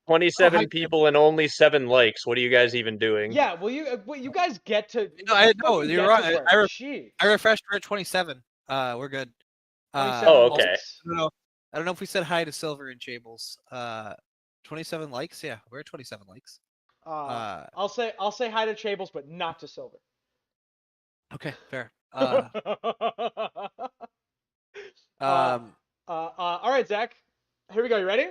27 people and only 7 likes. What are you guys even doing? Yeah, well, you guys get to. No, you're right. I refreshed. We're at 27. We're good. Oh, okay. I don't know if we said hi to Silver and Chables. 27 likes. Yeah, we're at 27 likes. I'll say hi to Chables, but not to Silver. Okay, fair. All right, Zach. Here we go. You ready?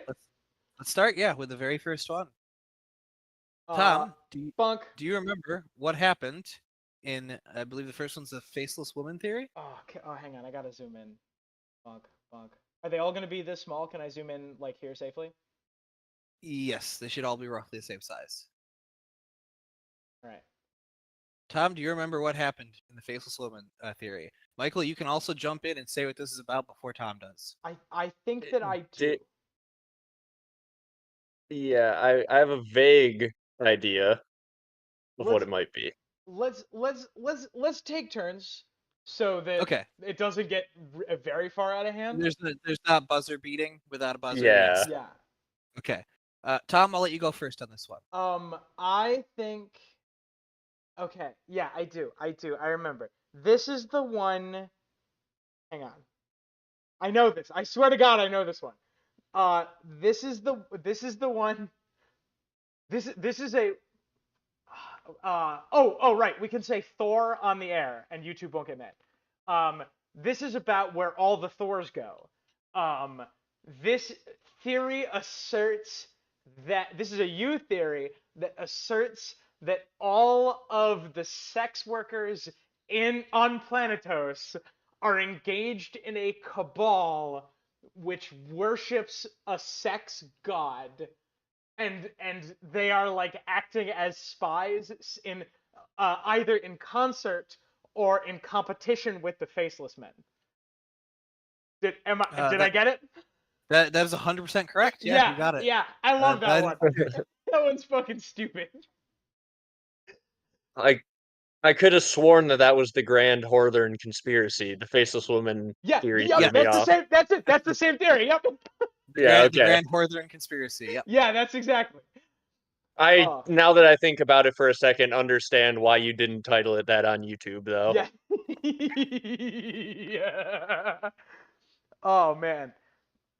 Let's start. Yeah, with the very first one. Tom, do you remember what happened in? I believe the first one's the faceless woman theory. Oh, hang on. I gotta zoom in. Bunk. Are they all gonna be this small? Can I zoom in like here safely? Yes, they should all be roughly the same size. All right. Tom, do you remember what happened in the faceless woman theory? Michael, you can also jump in and say what this is about before Tom does. I think that I do. Yeah, I have a vague idea of what it might be. Let's take turns so that it doesn't get very far out of hand. There's not buzzer beating without a buzzer. Yeah. Yeah. Okay. Tom, I'll let you go first on this one. I think. Okay. Yeah, I do. I remember. This is the one. Hang on. I know this. I swear to God, I know this one. This is the one. This is a. Right. We can say Thor on the air, and YouTube won't get mad. This is about where all the Thors go. This theory asserts that this is a U theory that asserts that all of the sex workers on Planetos are engaged in a cabal which worships a sex god. And they are like acting as spies in either in concert or in competition with the faceless men. Did I get it? That is 100% correct. Yeah, you got it. Yeah, I love that one. That one's fucking stupid. I could have sworn that was the Grand Northern Conspiracy, the faceless woman theory. Yeah, that's the same theory. Yep. The Grand Northern Conspiracy. Yep. Yeah, that's exactly. Now that I think about it for a second, understand why you didn't title it that on YouTube, though. Yeah. Yeah. Oh man.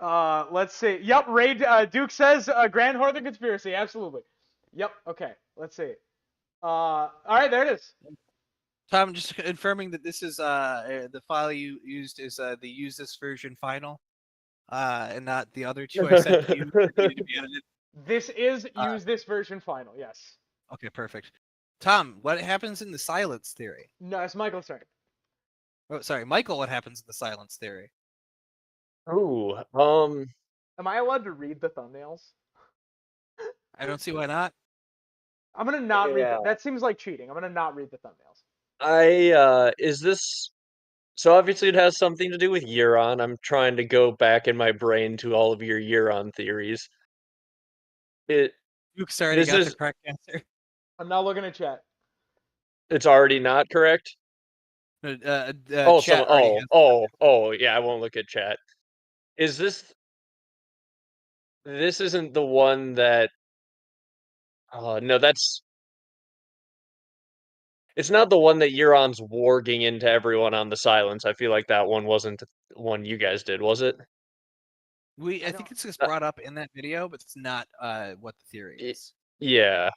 Let's see. Yep, Duke says Grand Northern Conspiracy. Absolutely. Yep. Okay. Let's see. All right, there it is. Tom, just confirming that this is the file you used is the use this version final, and not the other two I sent you. Needed to be edited. This is use this version final. Yes. Okay, perfect. Tom, what happens in the silence theory? No, it's Michael's turn. Oh, sorry, Michael. What happens in the silence theory? Oh, Am I allowed to read the thumbnails? I don't see why not. I'm gonna not read them. That seems like cheating. I'm gonna not read the thumbnails. Is this... So obviously it has something to do with Euron. I'm trying to go back in my brain to all of your Euron theories. Duke's already got the correct answer. I'm not looking at chat. It's already not correct? Chat yeah, I won't look at chat. Is this This isn't the one that. No, that's. It's not the one that Euron's warging into everyone on the silence. I feel like that one wasn't the one you guys did, was it? I think it's just brought up in that video, but it's not what the theory is. Yeah.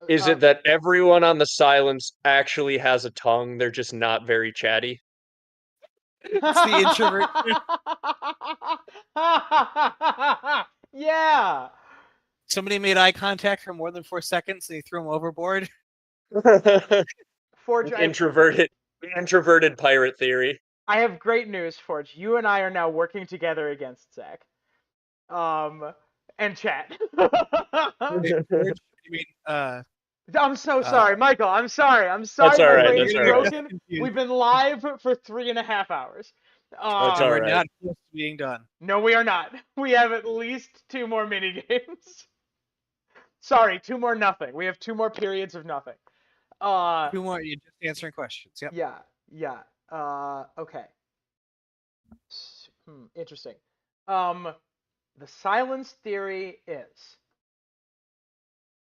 Is it that everyone on the silence actually has a tongue? They're just not very chatty. It's the introvert. Yeah. Somebody made eye contact for more than 4 seconds, and he threw him overboard. Forge, Introverted pirate theory. I have great news, Forge. You and I are now working together against Zach. And chat. Wait, Forge, you mean I'm so sorry, Michael. I'm sorry. That's all my right, brain that's is all right. broken. We've been live for 3.5 hours. That's all we're right. not close to being done. No, we are not. We have at least 2 more mini games. Sorry, 2 more nothing. We have 2 more periods of nothing. 2 more. You're just answering questions. Yep. Yeah. Okay. Interesting. The silence theory is.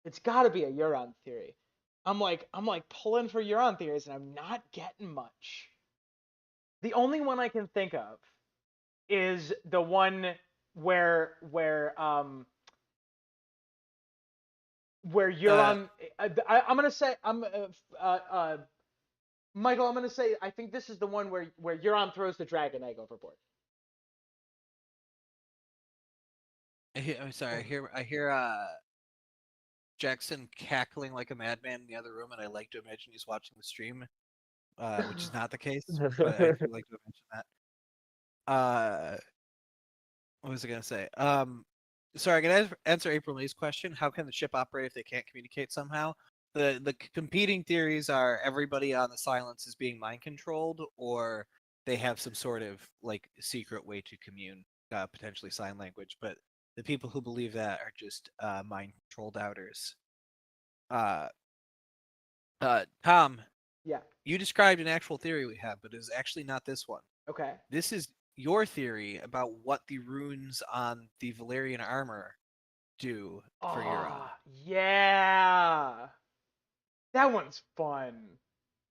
It's got to be a Euron theory. I'm like pulling for Euron theories, and I'm not getting much. The only one I can think of is the one where Euron. I'm gonna say Michael. I'm gonna say I think this is the one where Euron throws the dragon egg overboard. I'm sorry. I hear Jackson cackling like a madman in the other room, and I like to imagine he's watching the stream, which is not the case. But I do like to mention that. What was I gonna say? Sorry, I gotta answer April May's question. How can the ship operate if they can't communicate somehow? The competing theories are everybody on the silence is being mind controlled, or they have some sort of like secret way to commune, potentially sign language. But the people who believe that are just mind control doubters. Tom. Yeah. You described an actual theory we have, but it's actually not this one. Okay. This is your theory about what the runes on the Valyrian armor do for Euron. Yeah. That one's fun.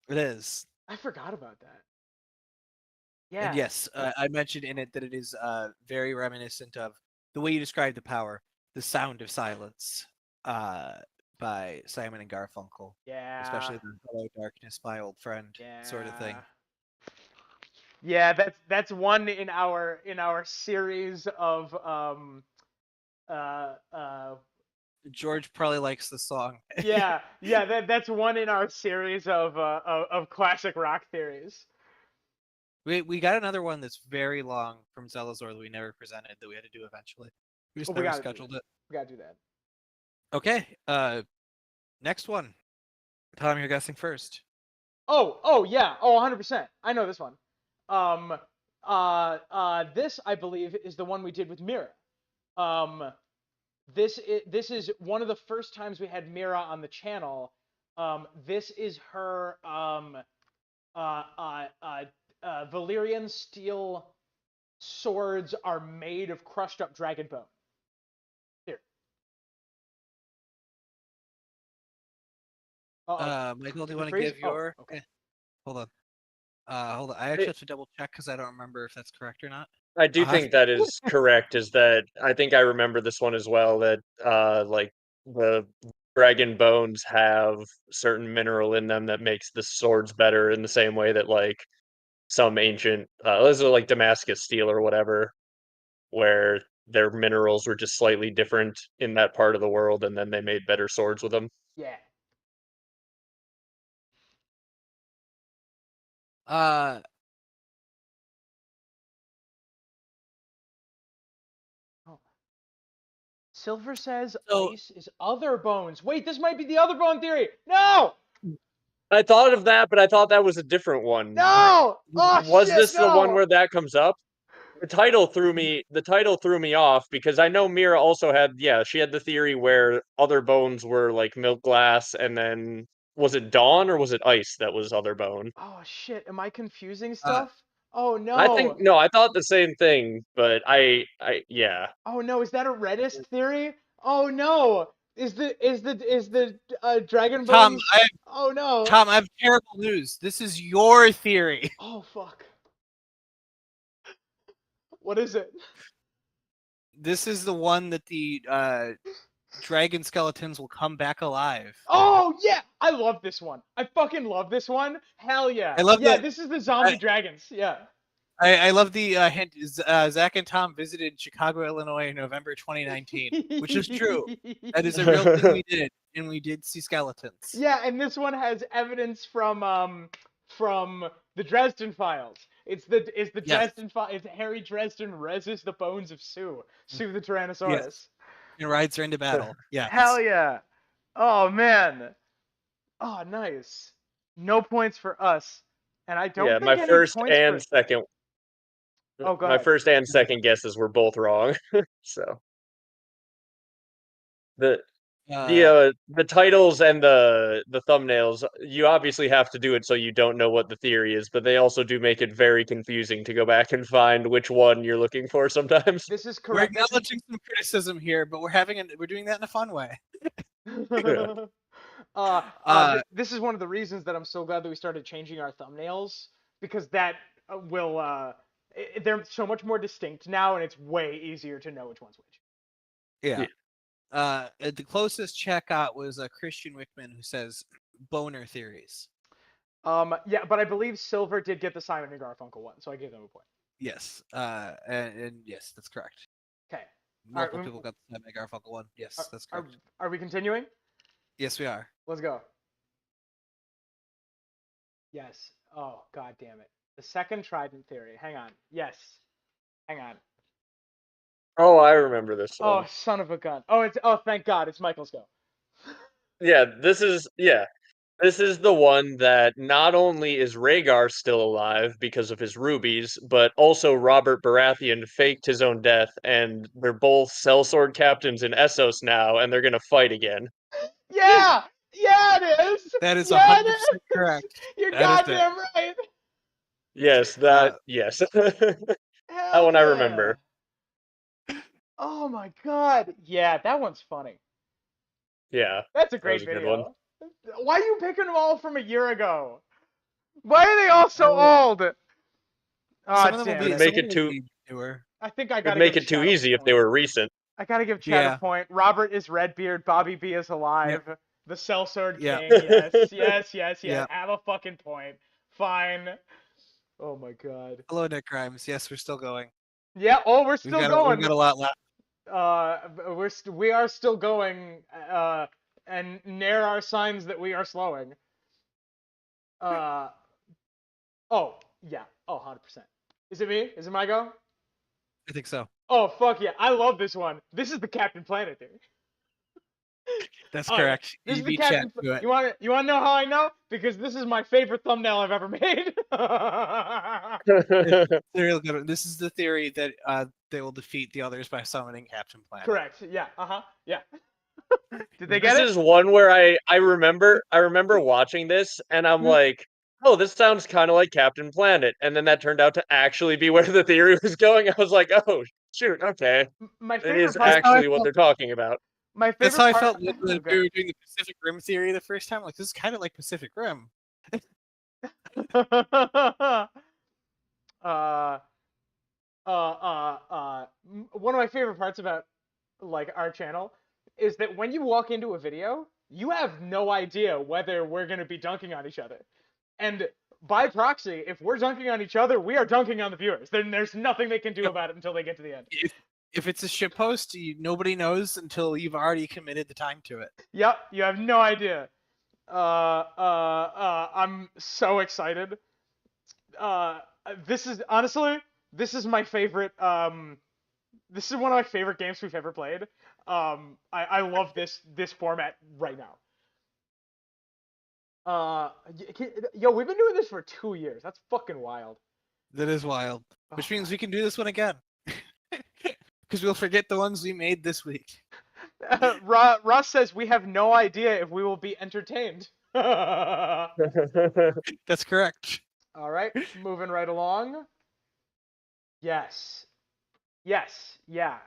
It is. I forgot about that. Yeah. And yes, I mentioned in it that it is very reminiscent of the way you described the power, The Sound of Silence, by Simon and Garfunkel. Yeah. Especially the Hello Darkness, My Old Friend sort of thing. Yeah, that's one in our series of George probably likes the song. yeah, that's one in our series of classic rock theories. We got another one that's very long from Zelazor that we never presented that we had to do eventually. We just never scheduled it. We gotta do that. Okay. Next one. Tom, you're guessing first. Oh yeah. 100%. I know this one. This I believe is the one we did with Mira. This is one of the first times we had Mira on the channel. This is her Valyrian steel swords are made of crushed up dragon bone. Here. Michael, do you want to give your? Okay. Hold on. I actually have to double check because I don't remember if that's correct or not. I do think that is correct. Is that I think I remember this one as well. That like the dragon bones have certain mineral in them that makes the swords better in the same way that like some ancient, those are like Damascus steel or whatever, where their minerals were just slightly different in that part of the world, and then they made better swords with them. Yeah. Silver says ice is other bones. Wait, this might be the other bone theory. No! I thought of that, but I thought that was a different one. No! Oh, was shit, this the one no! where that comes up? The title threw me off because I know Mira also had she had the theory where other bones were like milk glass, and then was it Dawn or was it Ice that was other bone? Oh shit, am I confusing stuff? Oh I think no. no, I thought the same thing, but yeah. Oh no, is that a Reddist theory? Oh no. Is the Dragon Tom, Bones? Oh no. Tom, I have terrible news. This is your theory. Oh fuck. What is it? This is the one that the dragon skeletons will come back alive. Oh yeah, I love this one. I fucking love this one. Hell yeah. I love Yeah, that- this is the zombie dragons. Yeah. I love the hint. Zach and Tom visited Chicago, Illinois in November 2019, which is true. That is a real thing we did, and we did see skeletons. Yeah, and this one has evidence from the Dresden Files. It's the Yes. Dresden It's Harry Dresden reses the bones of Sue the Tyrannosaurus. And rides her into battle. Yeah. Hell yeah. Oh man. Oh nice. No points for us. And I don't Yeah, think my any first points and for... second. Oh, go my ahead. first and second guesses were both wrong. So the titles and the thumbnails, you obviously have to do it so you don't know what the theory is, but they also do make it very confusing to go back and find which one you're looking for sometimes. This is We're correct. acknowledging some criticism here, but we're doing that in a fun way. This is one of the reasons that I'm so glad that we started changing our thumbnails, because that will they're so much more distinct now, and it's way easier to know which one's which. Yeah. The closest chat got was Christian Wickman, who says boner theories. Yeah, but I believe Silver did get the Simon and Garfunkel one, so I gave them a point. Yes. And yes, that's correct. Okay. Multiple people got the Simon and Garfunkel one. Yes, that's correct. Are we continuing? Yes, we are. Let's go. Yes. Oh, god damn it. The second trident theory. Hang on. Yes. Hang on. Oh, I remember this one. Oh, son of a gun. Thank God, it's Michael's go. This is the one that not only is Rhaegar still alive because of his rubies, but also Robert Baratheon faked his own death, and they're both sellsword captains in Essos now, and they're gonna fight again. Yeah! Yeah, it is! That is Yeah, 100% it is! correct. You're That is goddamn right! Yes, yes. That Hell one I yeah. remember. Oh my god. Yeah, that one's funny. Yeah. That's a great was a good video. Why are you picking them all from a year ago? Why are they all so old? Some Oh, of them damn will be, it. Make some it will too- be newer. I think I It'd gotta make give it too Chad a easy if point. they were recent. I gotta give Chad Yeah. a point. Robert is Redbeard. Bobby B is alive. The Sellsword Yeah. King. Yes. Yeah. Have a fucking point. Fine. Oh my god. Hello, Nick Grimes. Yes, we're still going. Yeah. Oh, we're still going. We've got a lot left. We are still going. And ne'er are signs that we are slowing. Oh yeah. Oh, 100%. Is it me? Is it my go? I think so. Oh fuck yeah! I love this one. This is the Captain Planet thing. That's Oh, correct. This You is the beat chat Captain. to it. You want to know how I know? Because this is my favorite thumbnail I've ever made. It's a real good one. This is the theory that they will defeat the others by summoning Captain Planet. Correct. Yeah. Yeah. Did they get This it? is one where I remember watching this, and I'm like, oh, this sounds kind of like Captain Planet, and then that turned out to actually be where the theory was going. I was like, oh shoot, okay, My it favorite is part. actually what they're talking about. My favorite That's how I part. felt when we Okay. were doing the Pacific Rim theory the first time. Like, this is kind of like Pacific Rim. One of my favorite parts about like our channel is that when you walk into a video, you have no idea whether we're gonna be dunking on each other, and by proxy, if we're dunking on each other, we are dunking on the viewers. Then there's nothing they can do about it until they get to the end. If it's a shitpost, nobody knows until you've already committed the time to it. Yep, you have no idea. I'm so excited. This is honestly, this is my favorite. This is one of my favorite games we've ever played. I love this format right now. Yo, we've been doing this for 2 years. That's fucking wild. That is wild. Which Oh, means we can do this one again. Because we'll forget the ones we made this week. Ross says we have no idea if we will be entertained. That's correct. All right, moving right along. Yes. Yes. Yeah.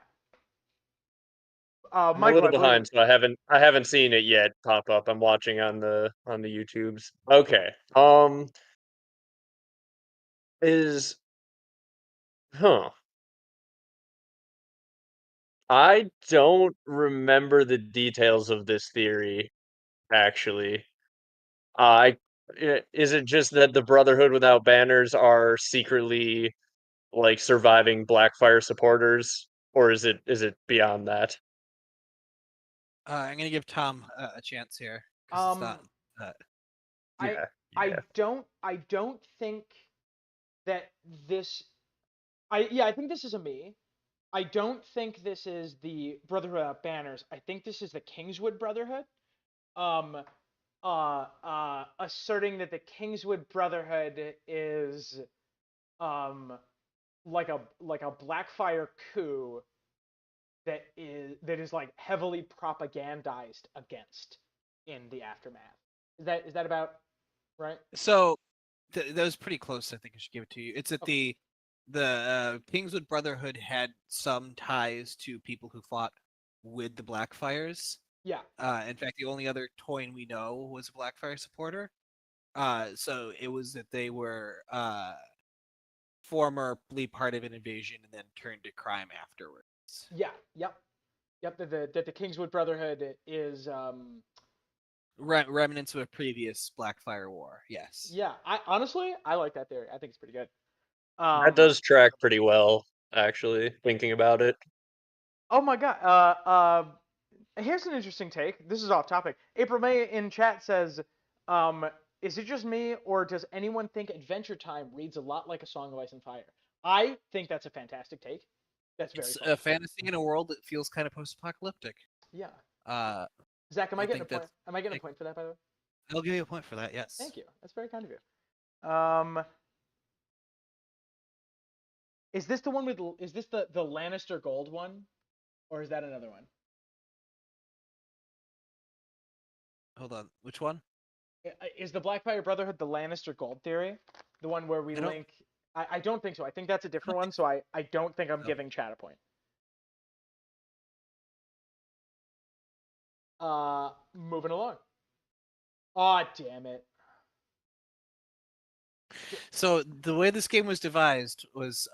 I'm a Michael, little I believe. behind, so I haven't seen it yet pop up. I'm watching on the YouTubes. Okay. Is huh. I don't remember the details of this theory, actually. I is it just that the Brotherhood without banners are secretly like surviving Blackfire supporters, or is it beyond that? I'm gonna give Tom a chance here because it's not. Um, Uh, I Yeah, I yeah. don't think that this. I think this is a me. I don't think this is the Brotherhood of Banners. I think this is the Kingswood Brotherhood. Um, asserting that the Kingswood Brotherhood is like a Blackfire coup that is like heavily propagandized against in the aftermath. Is that about right? so that was pretty close. I think I should give it to you. It's that Okay. the Kingswood Brotherhood had some ties to people who fought with the Blackfires. Yeah. In fact, the only other Toyn we know was a Blackfire supporter. So it was that they were formerly part of an invasion and then turned to crime afterwards. Yeah. Yep. Yep. That the Kingswood Brotherhood is Remnants of a previous Blackfire war. Yes. yeah. I honestly I like that theory. I think it's pretty good. That does track pretty well, actually, thinking about it. Oh my god. Here's an interesting take. This is off topic. April May in chat says, is it just me or does anyone think Adventure Time reads a lot like A Song of Ice and Fire? I think that's a fantastic take. That's very It's fun. a fantasy in a world that feels kind of post-apocalyptic. Yeah. I Zach, am I getting a think point? that's. Am I getting a point for that, by the way? I'll give you a point for that. Yes. Thank you. That's very kind of you. Is this the one with? Is this the Lannister gold one, or is that another one? Hold on. Which one? Is the Blackfire Brotherhood the Lannister gold theory? The one where we I don't- link? I don't think so. I think that's a different one. So I don't think I'm giving chat a point. Moving along. Aw, damn it. So the way this game was devised was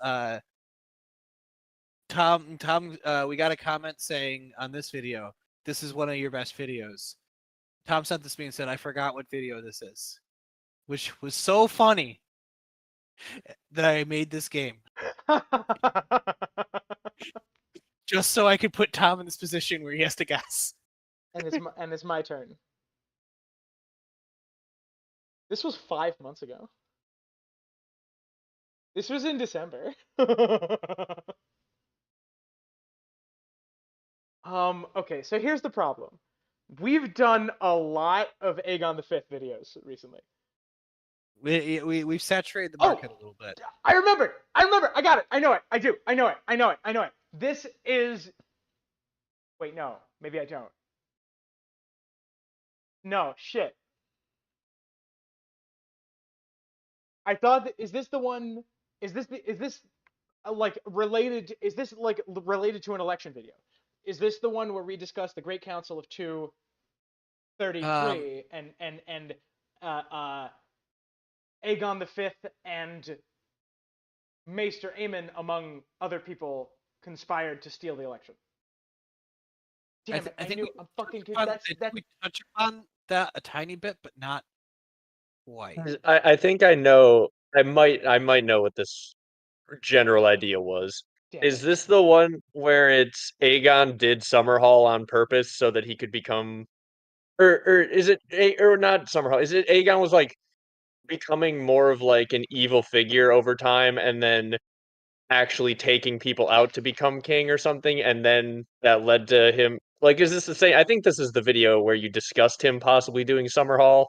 Tom, we got a comment saying on this video, this is one of your best videos. Tom sent this to me and said, I forgot what video this is, which was so funny that I made this game just so I could put Tom in this position where he has to guess. and it's my turn. This was 5 months ago. This was in December. Okay, so here's the problem. We've done a lot of Aegon the Fifth videos recently. We've saturated the market a little bit. I remember. I got it. I know it. I do. I know it. This is. Wait, no. Maybe I don't. No, shit. I thought is this the one? Is this like related? Is this like related to an election video? Is this the one where we discuss the Great Council of 233 and Aegon the Fifth and Maester Aemon, among other people, conspired to steal the election? Damn it! I knew. I'm fucking good. We touch upon that a tiny bit, but not quite. I think I know. I might know what this general idea was. Damn Is it. this the one where it's Aegon did Summerhall on purpose so that he could become, or is it or not Summerhall? Is it Aegon was like becoming more of like an evil figure over time, and then actually taking people out to become king or something, and then that led to him. Like, is this the same? I think this is the video where you discussed him possibly doing Summerhall.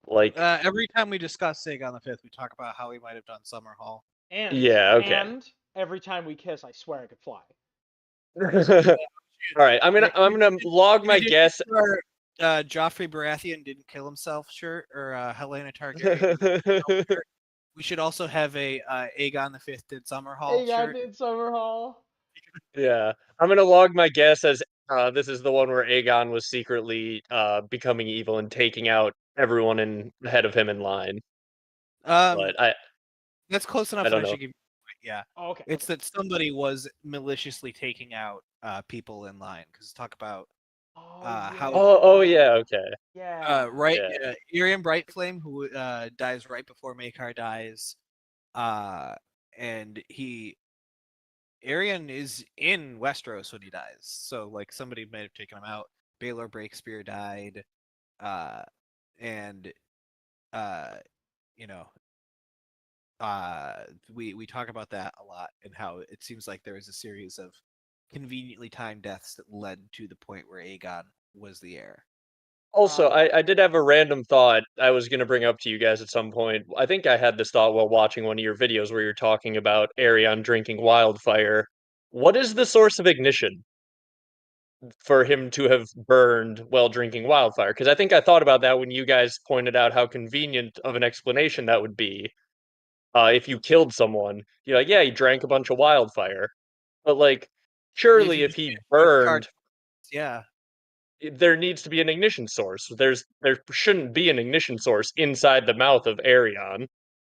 Like, Every time we discuss Aegon the Fifth, we talk about how he might have done Summerhall. And yeah, okay. And every time we kiss, I swear I could fly. All right, I'm gonna log my guess. Joffrey Baratheon didn't kill himself shirt or Helena Targaryen. We should also have a Aegon the Fifth did Summer Hall Hey, God, shirt. did Summer Hall. Yeah, I'm gonna log my guess as this is the one where Aegon was secretly becoming evil and taking out everyone ahead of him in line. But That's close enough I that don't I know. should give you a point. Yeah. Oh, okay. It's that somebody was maliciously taking out people in line. Because talk about Oh, how Oh yeah, okay. Yeah. Yeah. Irian Brightflame, who dies right before Maekar dies, and Arion is in Westeros when he dies, so like somebody might have taken him out. Baelor Breakspear died, and you know, we talk about that a lot and how it seems like there was a series of conveniently timed deaths that led to the point where Aegon was the heir. Also, I did have a random thought I was gonna bring up to you guys at some point. I think I had this thought while watching one of your videos where you're talking about Aerion drinking wildfire. What is the source of ignition for him to have burned while drinking wildfire? Because I think I thought about that when you guys pointed out how convenient of an explanation that would be. If you killed someone, you're like, yeah, he drank a bunch of wildfire. But like, surely if he burned, Yeah. there needs to be an ignition source. There shouldn't be an ignition source inside the mouth of Aerion.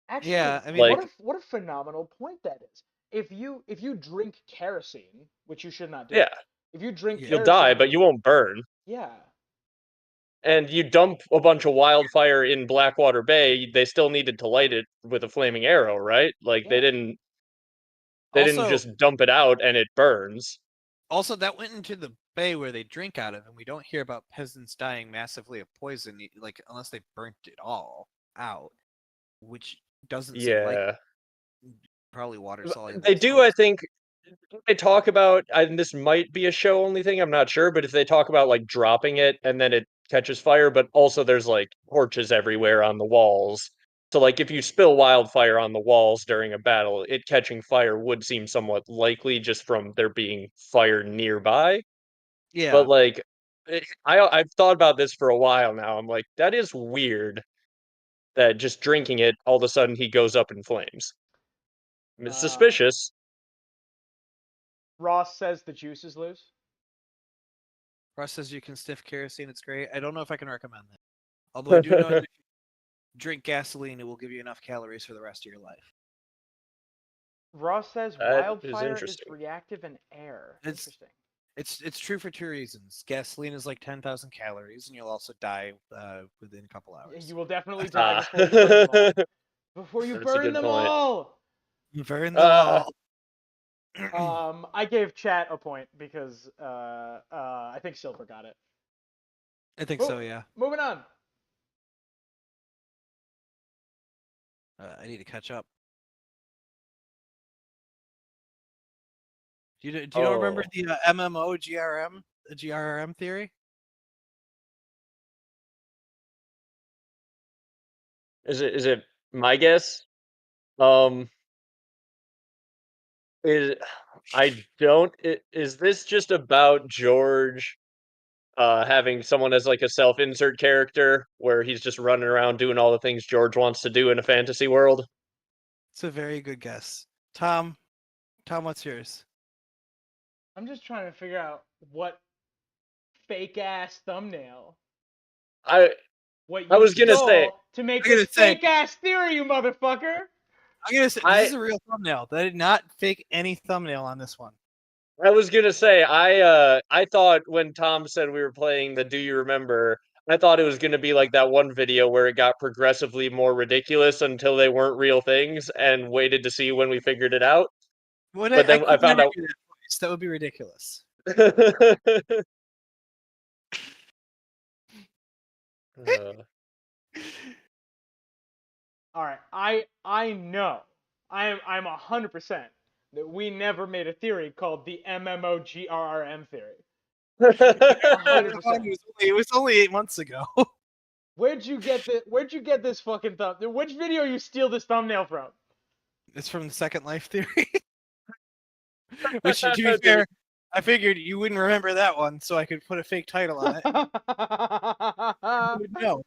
Actually, Yeah, I mean, what a phenomenal point that is. If you drink kerosene, which you should not do. Yeah, If you drink you'll kerosene, die, but you won't burn. yeah. And you dump a bunch of wildfire in Blackwater Bay, they still needed to light it with a flaming arrow, right? Like Yeah. they didn't also, just dump it out and it burns. Also, that went into the bay where they drink out of, and we don't hear about peasants dying massively of poison, like unless they burnt it all out, which doesn't seem like Yeah. probably water soluble. They do, I think. They talk about, and this might be a show only thing, I'm not sure, but if they talk about like dropping it and then it catches fire, but also there's like torches everywhere on the walls. So like if you spill wildfire on the walls during a battle, it catching fire would seem somewhat likely just from there being fire nearby. Yeah. But like I've thought about this for a while now. I'm like, that is weird that just drinking it, all of a sudden he goes up in flames. I mean, it's suspicious. Ross says the juices loose. Russ says you can sniff kerosene. It's great. I don't know if I can recommend that. Although I do know that if you drink gasoline, it will give you enough calories for the rest of your life. Ross says That is wildfire is interesting. reactive in air. Interesting. It's true for two reasons. Gasoline is like 10,000 calories, and you'll also die within a couple hours. You will definitely die before you burn them all. Before you That's a burn good them point. all. You burn them all. I gave chat a point because I think Silver got it. I think so, yeah. Moving on. I need to catch up. Do you don't remember the MMO GRM theory? Is it my guess? Is this just about George having someone as like a self-insert character where he's just running around doing all the things George wants to do in a fantasy world? It's a very good guess. Tom, what's yours? I'm just trying to figure out what fake ass thumbnail. I was gonna say to make this fake ass theory, you motherfucker. I'm gonna say this is a real thumbnail. They did not fake any thumbnail on this one. I was gonna say I thought when Tom said we were playing the Do You Remember, I thought it was gonna be like that one video where it got progressively more ridiculous until they weren't real things and waited to see when we figured it out. But then I found out that would be ridiculous. All right, I know, I'm 100% that we never made a theory called the MMOGRRM theory. 100%. It was only 8 months ago. Where'd you get this fucking thumbnail? Which video you steal this thumbnail from? It's from the Second Life theory. Which, to be fair, I figured you wouldn't remember that one, so I could put a fake title on it. You would know.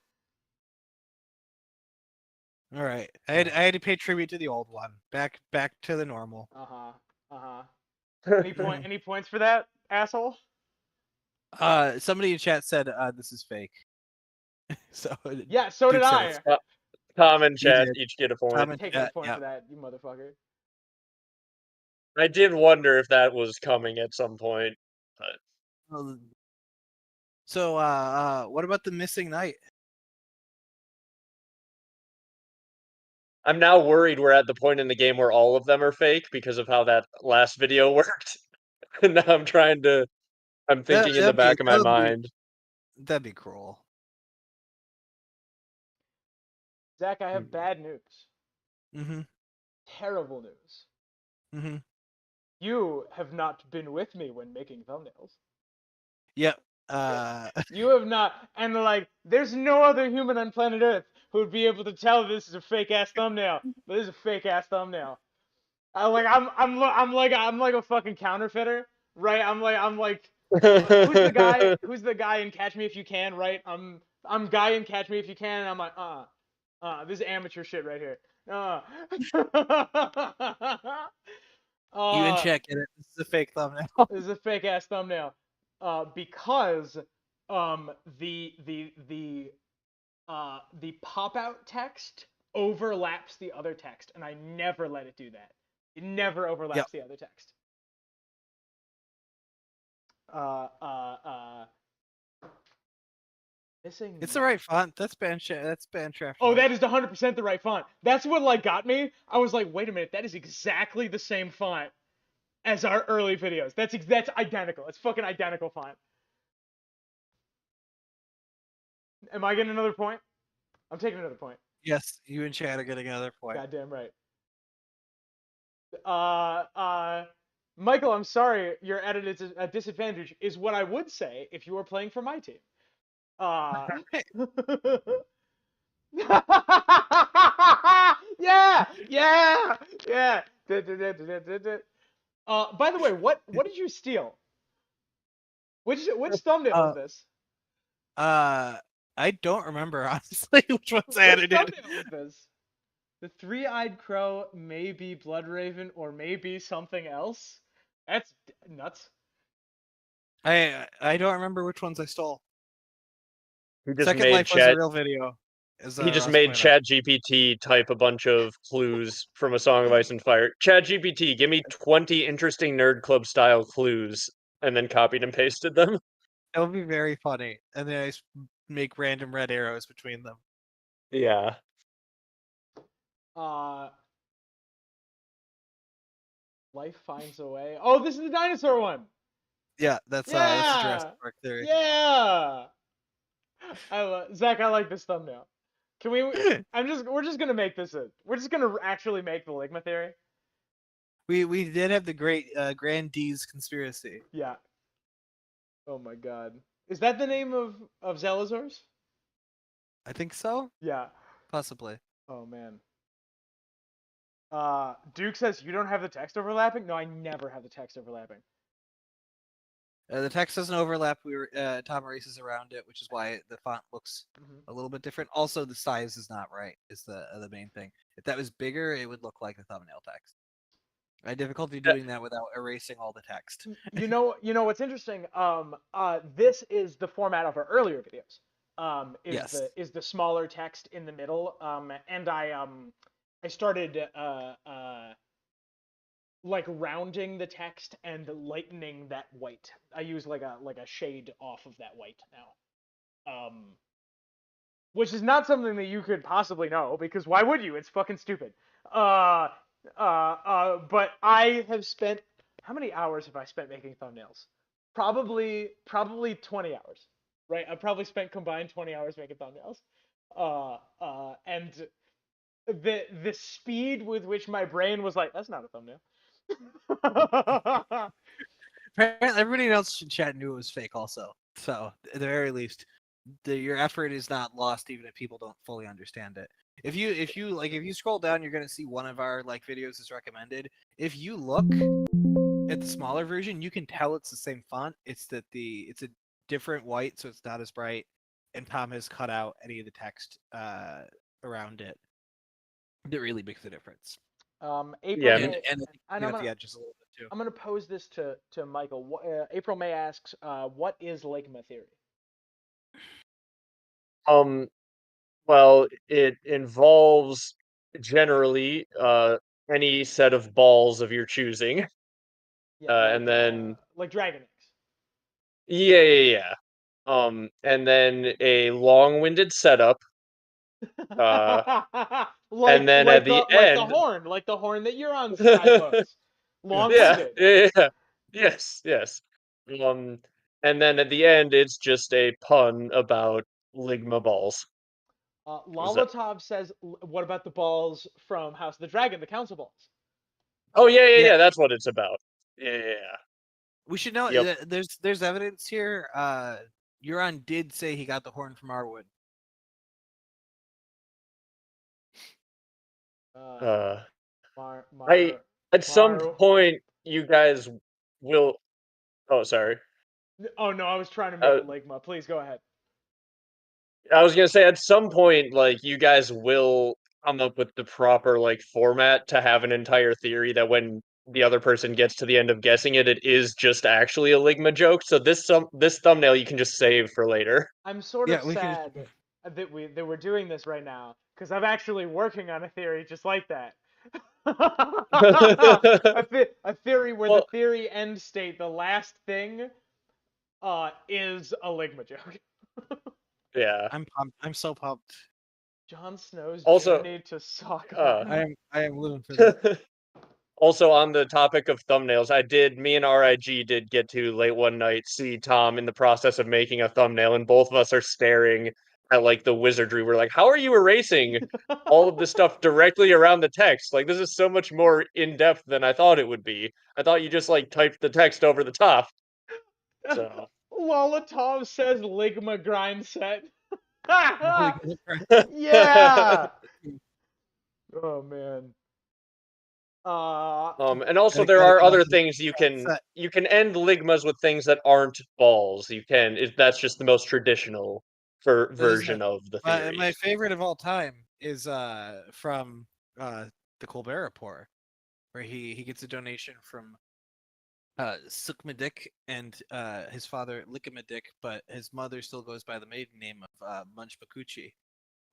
All right. I had to pay tribute to the old one. Back to the normal. Any points for that, asshole? Somebody in chat said this is fake. So Yeah, so did Duke said I. it's Tom and You chat did. each get a point. Tom and Taking a chat, point yeah. for that, you motherfucker. I did wonder if that was coming at some point. But... So what about the missing night? I'm now worried we're at the point in the game where all of them are fake because of how that last video worked. And now I'm thinking in the back of my mind. That'd be cruel. Zach, I have bad news. Mm-hmm. Terrible news. Mm-hmm. You have not been with me when making thumbnails. Yep. You have not, and like, there's no other human on planet Earth who would be able to tell this is a fake ass thumbnail, but this is a fake ass thumbnail. I'm like a fucking counterfeiter, right? I'm like, who's the guy? Who's the guy in Catch Me If You Can, right? I'm guy in Catch Me If You Can, and I'm like, this is amateur shit right here. You in check it. This is a fake thumbnail. This is a fake ass thumbnail. Because the pop out text overlaps the other text, and I never let it do that. It never overlaps the other text. Missing. It's the right font. That's Bandcraft. Oh, that is 100% the right font. That's what like got me. I was like, wait a minute, that is exactly the same font as our early videos. That's identical. It's fucking identical font. Am I getting another point? I'm taking another point. Yes, you and Chad are getting another point. Goddamn right. Michael, I'm sorry, you're at a disadvantage, is what I would say if you were playing for my team. Yeah. By the way, what did you steal? Which thumbnail was this? I don't remember honestly which ones I added in. Which thumbnail was this? The three-eyed crow may be Bloodraven or maybe something else. That's nuts. I don't remember which ones I stole. He just Second made Life was a real video. He just made ChatGPT type a bunch of clues from A Song of Ice and Fire. ChatGPT, give me 20 interesting Nerd Club style clues, and then copied and pasted them. That would be very funny. And then I just make random red arrows between them. Yeah. Life finds a way. Oh, this is the dinosaur one. Yeah, that's the Jurassic Park theory. Yeah. Zach, I like this thumbnail. Can we? We're just gonna make this we're just gonna actually make the Ligma theory. We did have the great Grand D's conspiracy. Yeah. Oh my God. Is that the name of Zelazors? I think so. Yeah. Possibly. Oh man. Duke says you don't have the text overlapping. No, I never have the text overlapping. The text doesn't overlap. Tom erases around it, which is why the font looks a little bit different. Also, the size is not right. Is the main thing. If that was bigger, it would look like the thumbnail text. I had difficulty doing that without erasing all the text. You know what's interesting? This is the format of our earlier videos. Is the smaller text in the middle. And I started like rounding the text and lightening that white. I use like a shade off of that white now. Which is not something that you could possibly know, because why would you? It's fucking stupid. But I have spent, how many hours have I spent making thumbnails? Probably 20 hours, right? I've probably spent combined 20 hours making thumbnails. And the speed with which my brain was like, that's not a thumbnail. Everybody else in chat knew it was fake also. So at the very least, your effort is not lost even if people don't fully understand it. If you scroll down, you're gonna see one of our videos is recommended. If you look at the smaller version, you can tell it's the same font. It's that it's a different white, so it's not as bright, and Tom has cut out any of the text around it. That really makes a difference. April Yeah, May, And and clean I'm up the gonna edges a little bit too. I'm gonna pose this to Michael. April May asks, what is ligma theory? Um, well, it involves generally any set of balls of your choosing, Yeah, and then like dragon yeah. And then a long-winded setup, uh, eggs. and then at the Like the end, horn, like the horn that Euron's guy puts. yeah, Long-winded. yeah, yes. Um, and then at the end, it's just a pun about Ligma balls. Was that? Lolatov says, what about the balls from House of the Dragon, the council balls? Oh Yeah, yeah. That's what it's about. Yeah. we should know. Yep. There's evidence here. Euron did say he got the horn from Arwood. Uh, Mar, I Mar, at some Mar. point you guys will. Oh, sorry. Oh no, I was trying to make Uh, a ligma. Please go ahead. I was gonna say at some point, like you guys will come up with the proper like format to have an entire theory that when the other person gets to the end of guessing it, it is just actually a Ligma joke. So this thumbnail you can just save for later. I'm sort of Yeah, we could. sad that we're doing this right now because I'm actually working on a theory just like that. A theory where the Well, theory end state, the last thing, is a ligma joke. yeah. I'm pumped. I'm so pumped. Jon Snow's Also, journey to uh, Sockburn. I am living for this. also on the topic of thumbnails, me and RIG did get to late one night see Tom in the process of making a thumbnail, and both of us are staring at like the wizardry. We're like, how are you erasing all of the stuff directly around the text? Like this is so much more in depth than I thought it would be. I thought you just like typed the text over the top. So Lolatov says ligma grind set. Really Yeah. Oh man. and also there Gotta are call other it things set. you can end ligmas with things that aren't balls. You can that's just the most traditional There's a, version of the my theory. my favorite of all time is from the Colbert Report, where he gets a donation from Sukmadik and his father Lickamadik, but his mother still goes by the maiden name of Munch Bakuchi,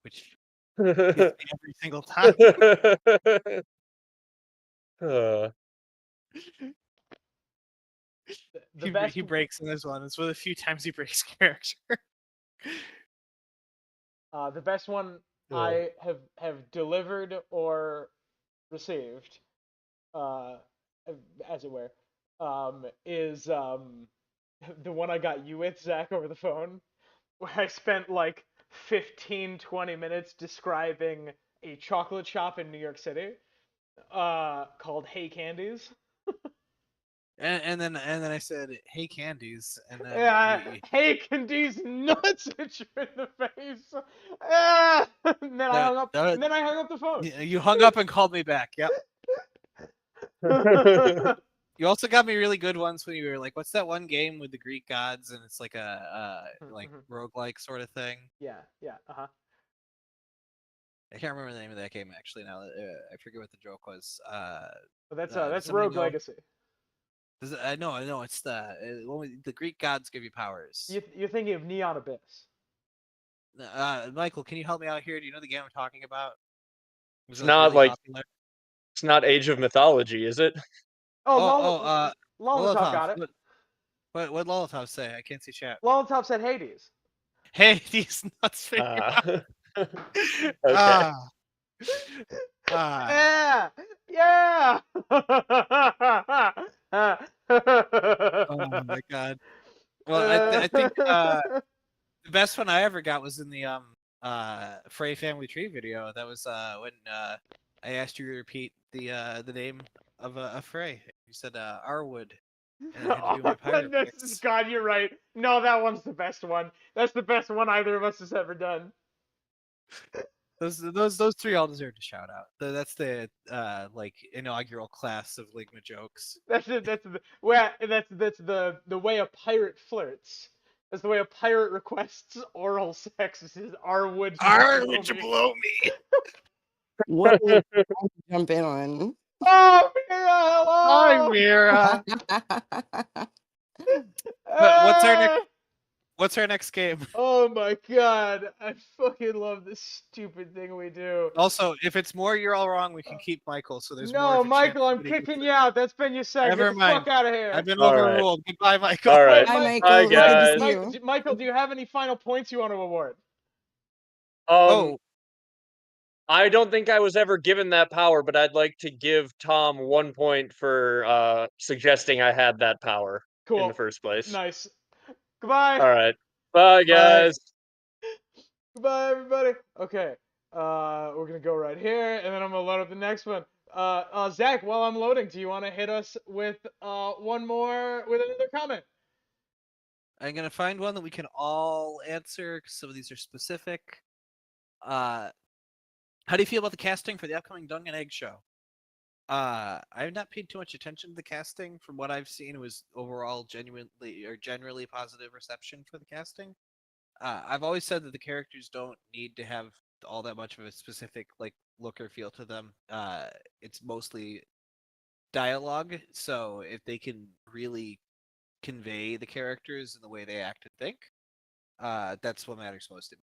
which gets me every single time. Uh, the best He breaks in this one. It's one of the few times he breaks character. the best one I have delivered or received, uh, as it were, is the one I got you with, Zach, over the phone, where I spent like 15-20 minutes describing a chocolate shop in New York City, called Hey Candies. And then I said, "Hey, candies," and then Yeah, Hey Candies nuts hit you in the face. Ah! And then I hung up. And then I hung up the phone. you hung up and called me back. Yep. You also got me really good ones when you were like, "What's that one game with the Greek gods?" And it's like a like roguelike sort of thing. Yeah. Uh-huh. I can't remember the name of that game actually now. I forget what the joke was. But does that's somebody Rogue know? Legacy. I know it's the the Greek gods give you powers. You're thinking of Neon Abyss. Michael, can you help me out here? Do you know the game I'm talking about? Was it's it like not really like popular? it's not Age of Mythology, is it? Lolatov got it. What Lolatov say? I can't see chat. Lolatov said Hades. Hades nuts figure out. Okay. Yeah. Oh my god. Well, I think the best one I ever got was in the Frey Family Tree video. That was when I asked you to repeat the name of a Frey. You said Arwood. And I had to do my pirate picks. God, you're right. No, that one's the best one. That's the best one either of us has ever done. Those three all deserve a shout out. That's the like inaugural class of Ligma jokes. That's the way a pirate flirts. That's the way a pirate requests oral sex. Is Arwood Arwood to blow me. what would you like to jump in on? Oh, Mira, Hi, hello. Mira. But what's our next game? Oh my god, I fucking love this stupid thing we do. Also, if it's more you're all wrong, we can keep Michael, so there's more No, of a chance. Michael, I'm somebody gets kicking it. you out. That's been your set. Never Get the mind. fuck out of here. I've been All right. overruled. Goodbye, Michael. All right. Bye, Mike- Michael. Bye, It was good to guys. see you. Michael, do you have any final points you want to award? Oh, I don't think I was ever given that power, but I'd like to give Tom 1 point for suggesting I had that power in Cool. the first place. Nice. Goodbye. All right. Bye, guys. Goodbye, everybody. Okay. We're gonna go right here, and then I'm gonna load up the next one. Zach, while I'm loading, do you want to hit us with one more with another comment? I'm gonna find one that we can all answer because some of these are specific. How do you feel about the casting for the upcoming Dung and Egg show? I have not paid too much attention to the casting. From what I've seen, it was overall generally positive reception for the casting. I've always said that the characters don't need to have all that much of a specific like look or feel to them. It's mostly dialogue, so if they can really convey the characters and the way they act and think, that's what matters most to me.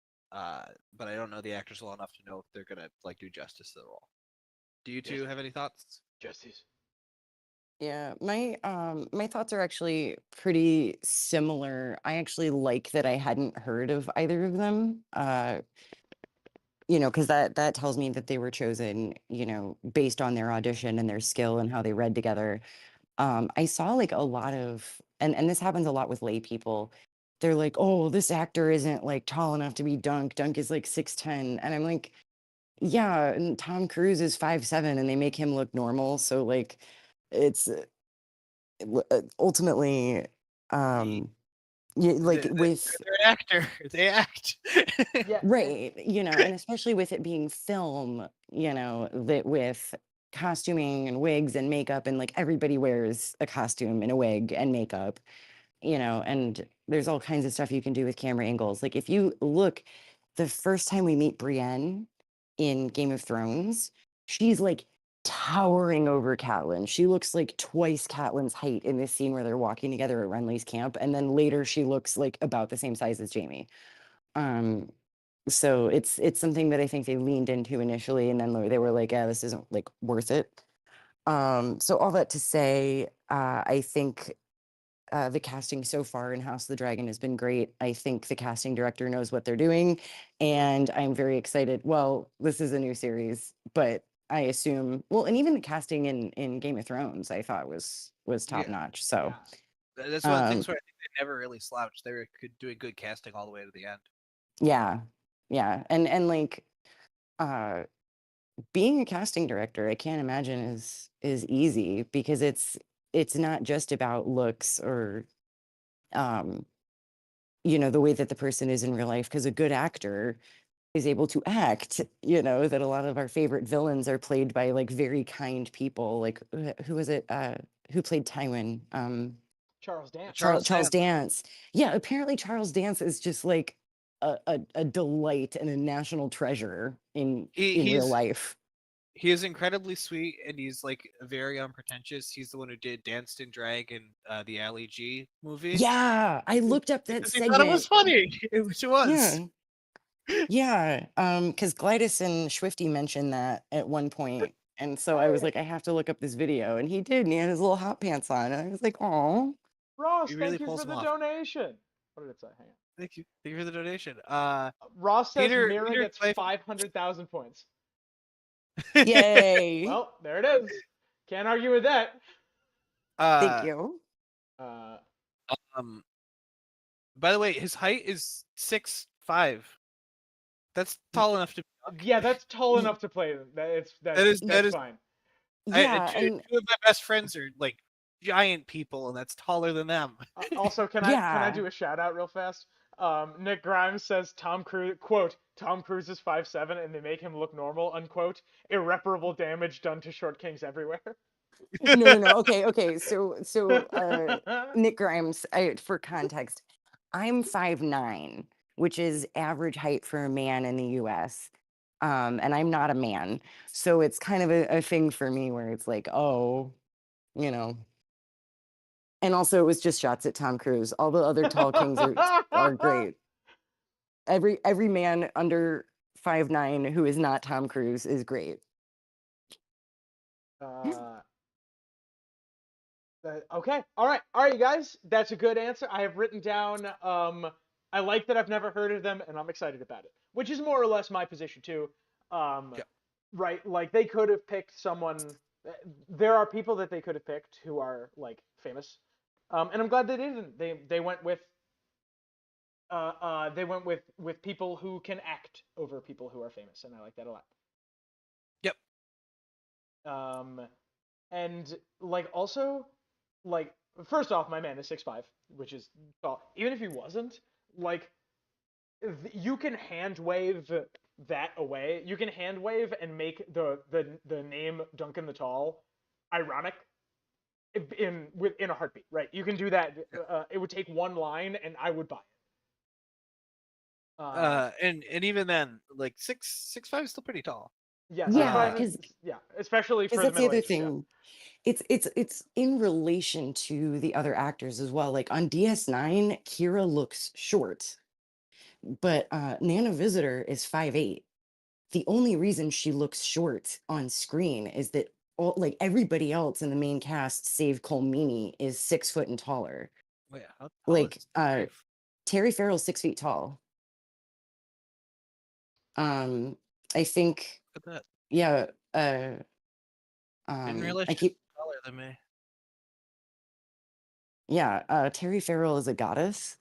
But I don't know the actors well enough to know if they're gonna like do justice to the role. Do you two have any thoughts? Justice. Yeah, my thoughts are actually pretty similar. I actually like that I hadn't heard of either of them. Because that tells me that they were chosen, based on their audition and their skill and how they read together. I saw like a lot of, and this happens a lot with lay people. They're like, oh, this actor isn't like tall enough to be Dunk. Dunk is like 6'10", and I'm like, yeah, and Tom Cruise is 5'7", and they make him look normal. So like, it's ultimately, like with They're an actor. They act. Yeah. right, and especially with it being film, that with costuming and wigs and makeup, and like everybody wears a costume and a wig and makeup, and there's all kinds of stuff you can do with camera angles. Like if you look, the first time we meet Brienne in Game of Thrones, she's like towering over Catelyn. She looks like twice Catelyn's height in this scene where they're walking together at Renly's camp, and then later she looks like about the same size as Jaime. So it's something that I think they leaned into initially, and then they were like, yeah, this isn't like worth it. So all that to say, I think the casting so far in House of the Dragon has been great. I think the casting director knows what they're doing, and I'm very excited. Well, this is a new series, but I assume, well, and even the casting in Game of Thrones, I thought was top notch. So That's one of the things where I think they never really slouched. They were doing good casting all the way to the end. yeah, and like being a casting director, I can't imagine is easy, because it's not just about looks or the way that the person is in real life, because a good actor is able to act, that a lot of our favorite villains are played by like very kind people. Like who was it who played Tywin? Charles Dance. Charles Dance. Yeah, apparently Charles Dance is just like a delight and a national treasure in real life. He is incredibly sweet, and he's like very unpretentious. He's the one who did Danced in Drag in the Ali G movie. Yeah, I looked up that segment. I thought it was funny, which it was. Yeah, because Glytis and Swifty mentioned that at one point, and so I was like, I have to look up this video, and he did, and he had his little hot pants on, and I was like, oh. Ross, He really thank you pulls for them the off. donation. What did it say? Hang on. Thank you for the donation. Ross says Peter gets 500,000 points. Yay! Well, there it is. Can't argue with that. Thank you. By the way, his height is 6'5". That's tall enough to. Yeah, that's tall enough to play. That's fine. Yeah, two of my best friends are like giant people, and that's taller than them. Also, can I do a shout out real fast? Nick Grimes says Tom Cruise, quote, Tom Cruise is 5'7" and they make him look normal, unquote. Irreparable damage done to short kings everywhere. No. Okay. So Nick Grimes, for context, I'm 5'9", which is average height for a man in the US. and I'm not a man, so it's kind of a thing for me where it's like, oh, you know. And also, it was just shots at Tom Cruise. All the other tall kings are great. Every man under 5'9" who is not Tom Cruise is great. Okay. All right, you guys. That's a good answer. I have written down. I like that I've never heard of them, and I'm excited about it. Which is more or less my position too. Yep. Right. Like they could have picked someone. There are people that they could have picked who are like famous, and I'm glad they didn't. They went with. They went with people who can act over people who are famous, and I like that a lot. Yep. And like also, like first off, my man is 6'5", which is tall. Even if he wasn't, like, you can hand wave that away. You can hand wave and make the name Duncan the Tall ironic in a heartbeat, right? You can do that. It would take one line, and I would buy it. And even then, like 6'5" is still pretty tall. Yeah, Yeah, 6'5" because yeah, especially for the that's the other middle-aged. Yeah. thing. It's in relation to the other actors as well. Like on DS9, Kira looks short, but Nana Visitor is 5'8". The only reason she looks short on screen is that like everybody else in the main cast, save Colmini, is 6 foot and taller. Wait, how tall Like is Terry? Terry Farrell's 6 feet tall. I think, Look at that. yeah. Didn't realize I she's keep, taller than me. yeah. Terry Farrell is a goddess.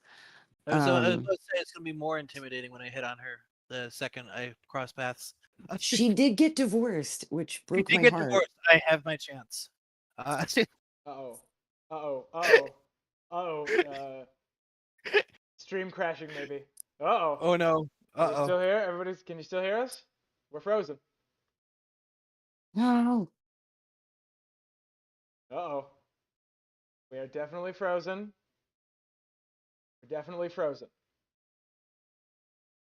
I was about to say it's gonna be more intimidating when I hit on her the second I cross paths. She did get divorced, which If broke you my get heart. divorced, I have my chance. Uh-oh. Uh-oh. Uh-oh. Uh-oh. Stream crashing, maybe. Uh-oh. Oh no. Are we Uh-oh. still here? Can you still hear us? We're frozen. No. Uh-oh. We are definitely frozen. We're definitely frozen.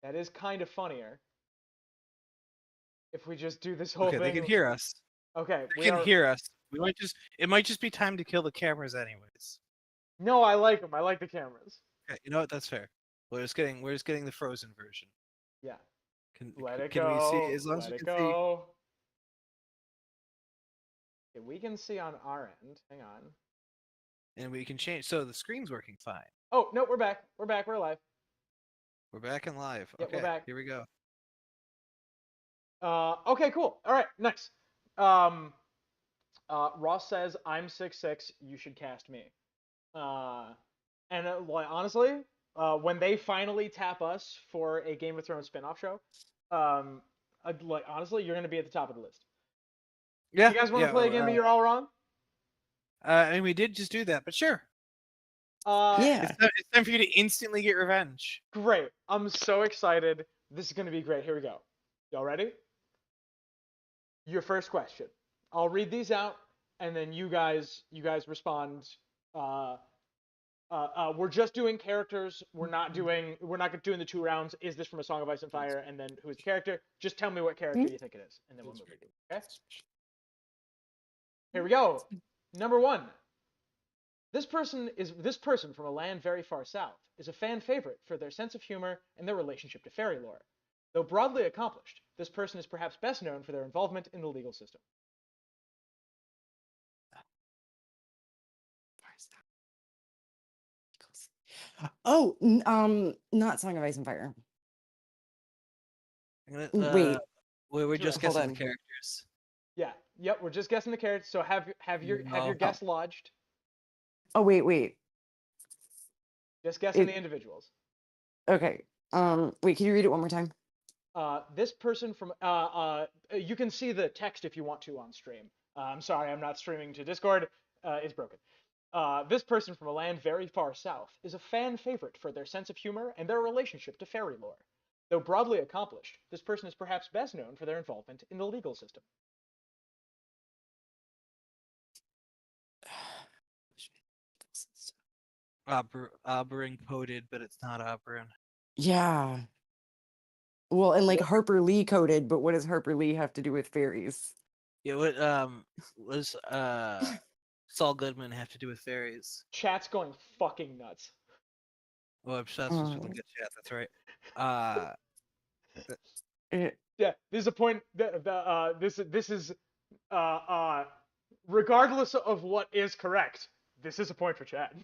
That is kind of funnier. If we just do this whole Okay, thing. they can hear us. Okay, They can hear us. It might just be time to kill the cameras anyways. No, I like them. I like the cameras. Okay, you know what? That's fair. We're just getting the frozen version. Yeah. Can Let it can go. we see as long as Let we it can see? go. Okay, we can see on our end. Hang on. And we can change. So the screen's working fine. Oh, no, we're back. We're back. We're alive. We're back and live. Yep, Okay, we're back. here we go. Okay, cool. All right, nice. Ross says, I'm 6'6", you should cast me. Like, honestly, when they finally tap us for a Game of Thrones spinoff show, like, honestly, you're going to be at the top of the list. Yeah. You guys want to play a game of You're All Wrong? And we did just do that, but sure. Yeah. It's time for you to instantly get revenge. Great. I'm so excited. This is going to be great. Here we go. Y'all ready? Your first question. I'll read these out, and then you guys respond. We're just doing characters. We're not doing the 2 rounds. Is this from A Song of Ice and Fire? And then who's the character? Just tell me what character you think it is, and then we'll move it. Okay. Here we go. Number 1. This person from a land very far south is a fan favorite for their sense of humor and their relationship to fairy lore. Though broadly accomplished, this person is perhaps best known for their involvement in the legal system. Oh, not Song of Ice and Fire. Wait. We're just Hold guessing the on. characters. Yeah. Yep. We're just guessing the characters. So have your guess lodged. Oh, wait. Just guessing the individuals. Okay. Wait, can you read it one more time? This person from you can see the text if you want to on stream. I'm sorry, I'm not streaming to Discord. It's broken. This person from a land very far south is a fan favorite for their sense of humor and their relationship to fairy lore. Though broadly accomplished, this person is perhaps best known for their involvement in the legal system. Oberyn coded, but it's not Oberyn. Yeah. Well, and like Harper Lee coded, but what does Harper Lee have to do with fairies? Yeah, what was Saul Goodman have to do with fairies? Chat's going fucking nuts. Oh, I'm sure that's what's really good chat. That's right. Eh, Yeah, this is a point. This is regardless of what is correct, this is a point for Chat.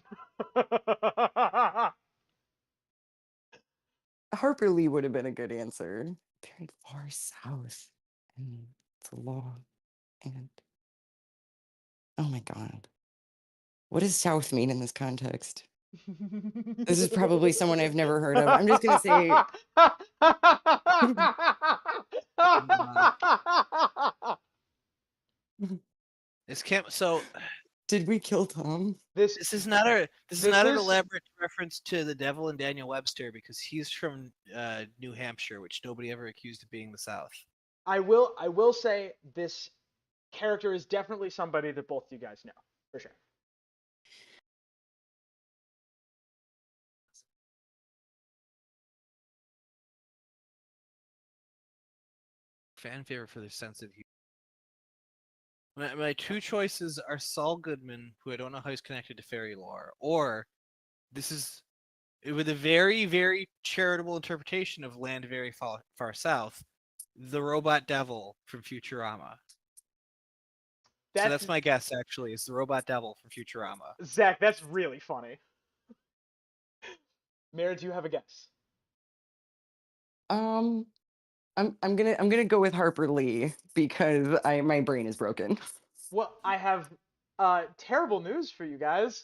Harper Lee would have been a good answer. Very far south, and it's long, and oh my god, what does south mean in this context? This is probably someone I've never heard of. I'm just gonna say. This can't. So Did we kill Tom? this is not an this elaborate reference to the devil and Daniel Webster because he's from New Hampshire, which nobody ever accused of being the South. I will say this character is definitely somebody that both you guys know for sure. Fan favorite for their sense of humor. My two choices are Saul Goodman, who I don't know how he's connected to fairy lore, or this is with a very, very charitable interpretation of Land Very Far, Far South, the robot devil from Futurama. So that's my guess, actually, is the robot devil from Futurama. Zach, that's really funny. Mira, do you have a guess? I'm gonna go with Harper Lee because my brain is broken. Well, I have terrible news for you guys.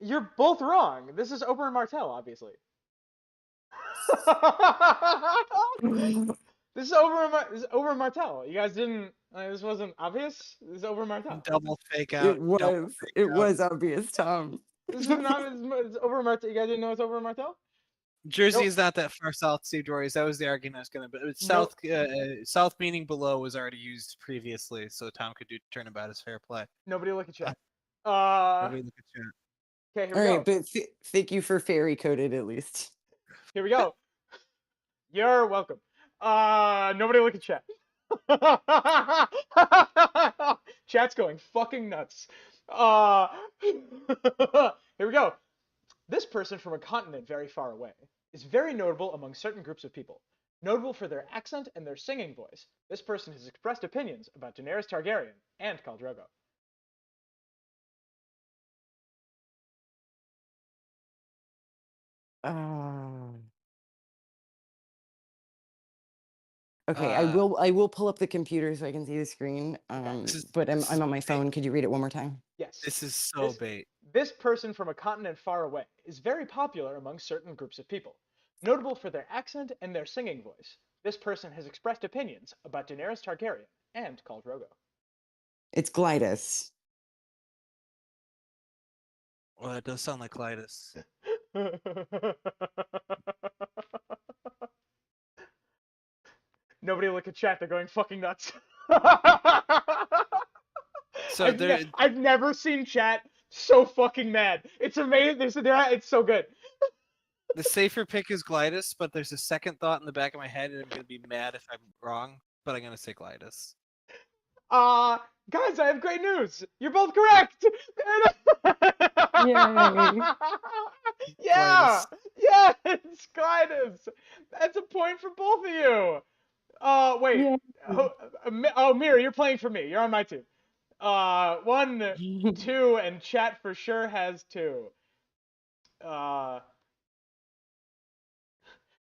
You're both wrong. This is Oberyn Martell, obviously. This is Oberyn Martell. You guys didn't. This wasn't obvious. This is Oberyn Martell. Double fake out. It was obvious, Tom. This wasn't obvious. It's Oberyn Martell. You guys didn't know it's Oberyn Martell? Jersey Nope. is not that far south, Steve Dories. That was the argument I was going to. But south, south meaning below was already used previously, so Tom could do turnabout as fair play. Nobody look at chat. Nobody look at chat. Okay, here All we right, go. but thank you for fairy coded at least. Here we go. You're welcome. Nobody look at chat. Chat's going fucking nuts. Here we go. This person from a continent very far away is very notable among certain groups of people. Notable for their accent and their singing voice, this person has expressed opinions about Daenerys Targaryen and Khal Drogo. Okay, I will pull up the computer so I can see the screen. But I'm on my phone. Could you read it one more time? Yes. This is so bait. This person from a continent far away is very popular among certain groups of people. Notable for their accent and their singing voice, this person has expressed opinions about Daenerys Targaryen and Khal Drogo. It's Glidus. Well, that does sound like Clytus. Nobody look at chat. They're going fucking nuts. So I've never seen chat so fucking mad. It's amazing. It's so good. The safer pick is Glidus, but there's a second thought in the back of my head, and I'm gonna be mad if I'm wrong. But I'm gonna say Glidus. Guys, I have great news. You're both correct. Yeah, yeah, it's Glidus. That's a point for both of you. Wait. Yeah. Oh, Mira, you're playing for me. You're on my team. 1, 2, and chat for sure has 2.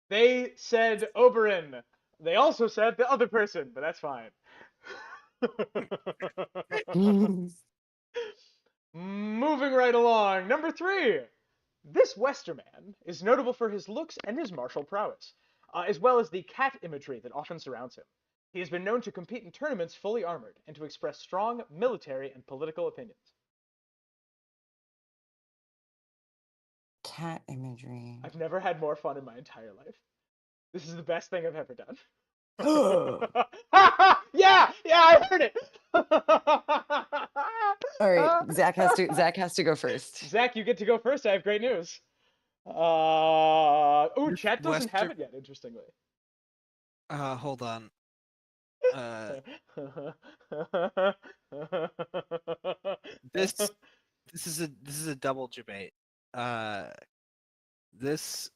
They said Oberyn. They also said the other person, but that's fine. Moving right along. Number 3. This Westerman is notable for his looks and his martial prowess, as well as the cat imagery that often surrounds him. He has been known to compete in tournaments fully armored and to express strong military and political opinions. Cat imagery. I've never had more fun in my entire life. This is the best thing I've ever done. Yeah, I heard it. All right, Zach has to go first. Zach, you get to go first. I have great news. Chat doesn't have it yet, interestingly. Hold on. This this is a double debate. This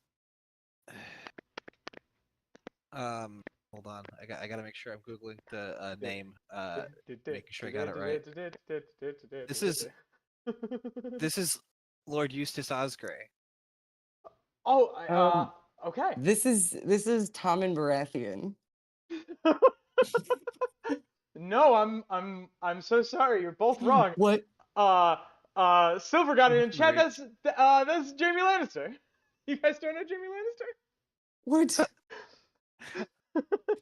hold on. I gotta make sure I'm googling the name. Making sure I got it right. This is Lord Eustace Osgray. Oh, okay. This is Tom and Baratheon. No, I'm so sorry. You're both wrong. What? Silver got it in chat. Right. That's Jamie Lannister. You guys don't know Jamie Lannister? What?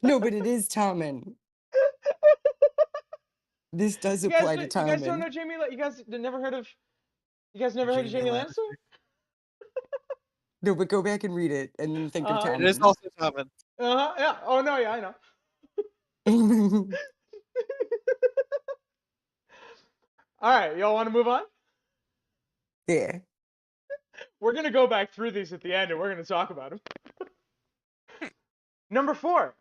No, but it is Tommen. This does You guys, apply to you guys don't Tommen. know Jamie? You guys never heard of? You guys never heard of Jamie Jamie Lannister? No, but go back and read it and then think of Uh-huh. It is Tommen. also Tommen. Yeah. Oh no, yeah, I know. All right, y'all want to move on? Yeah. We're gonna go back through these at the end, and we're gonna talk about them. Number 4.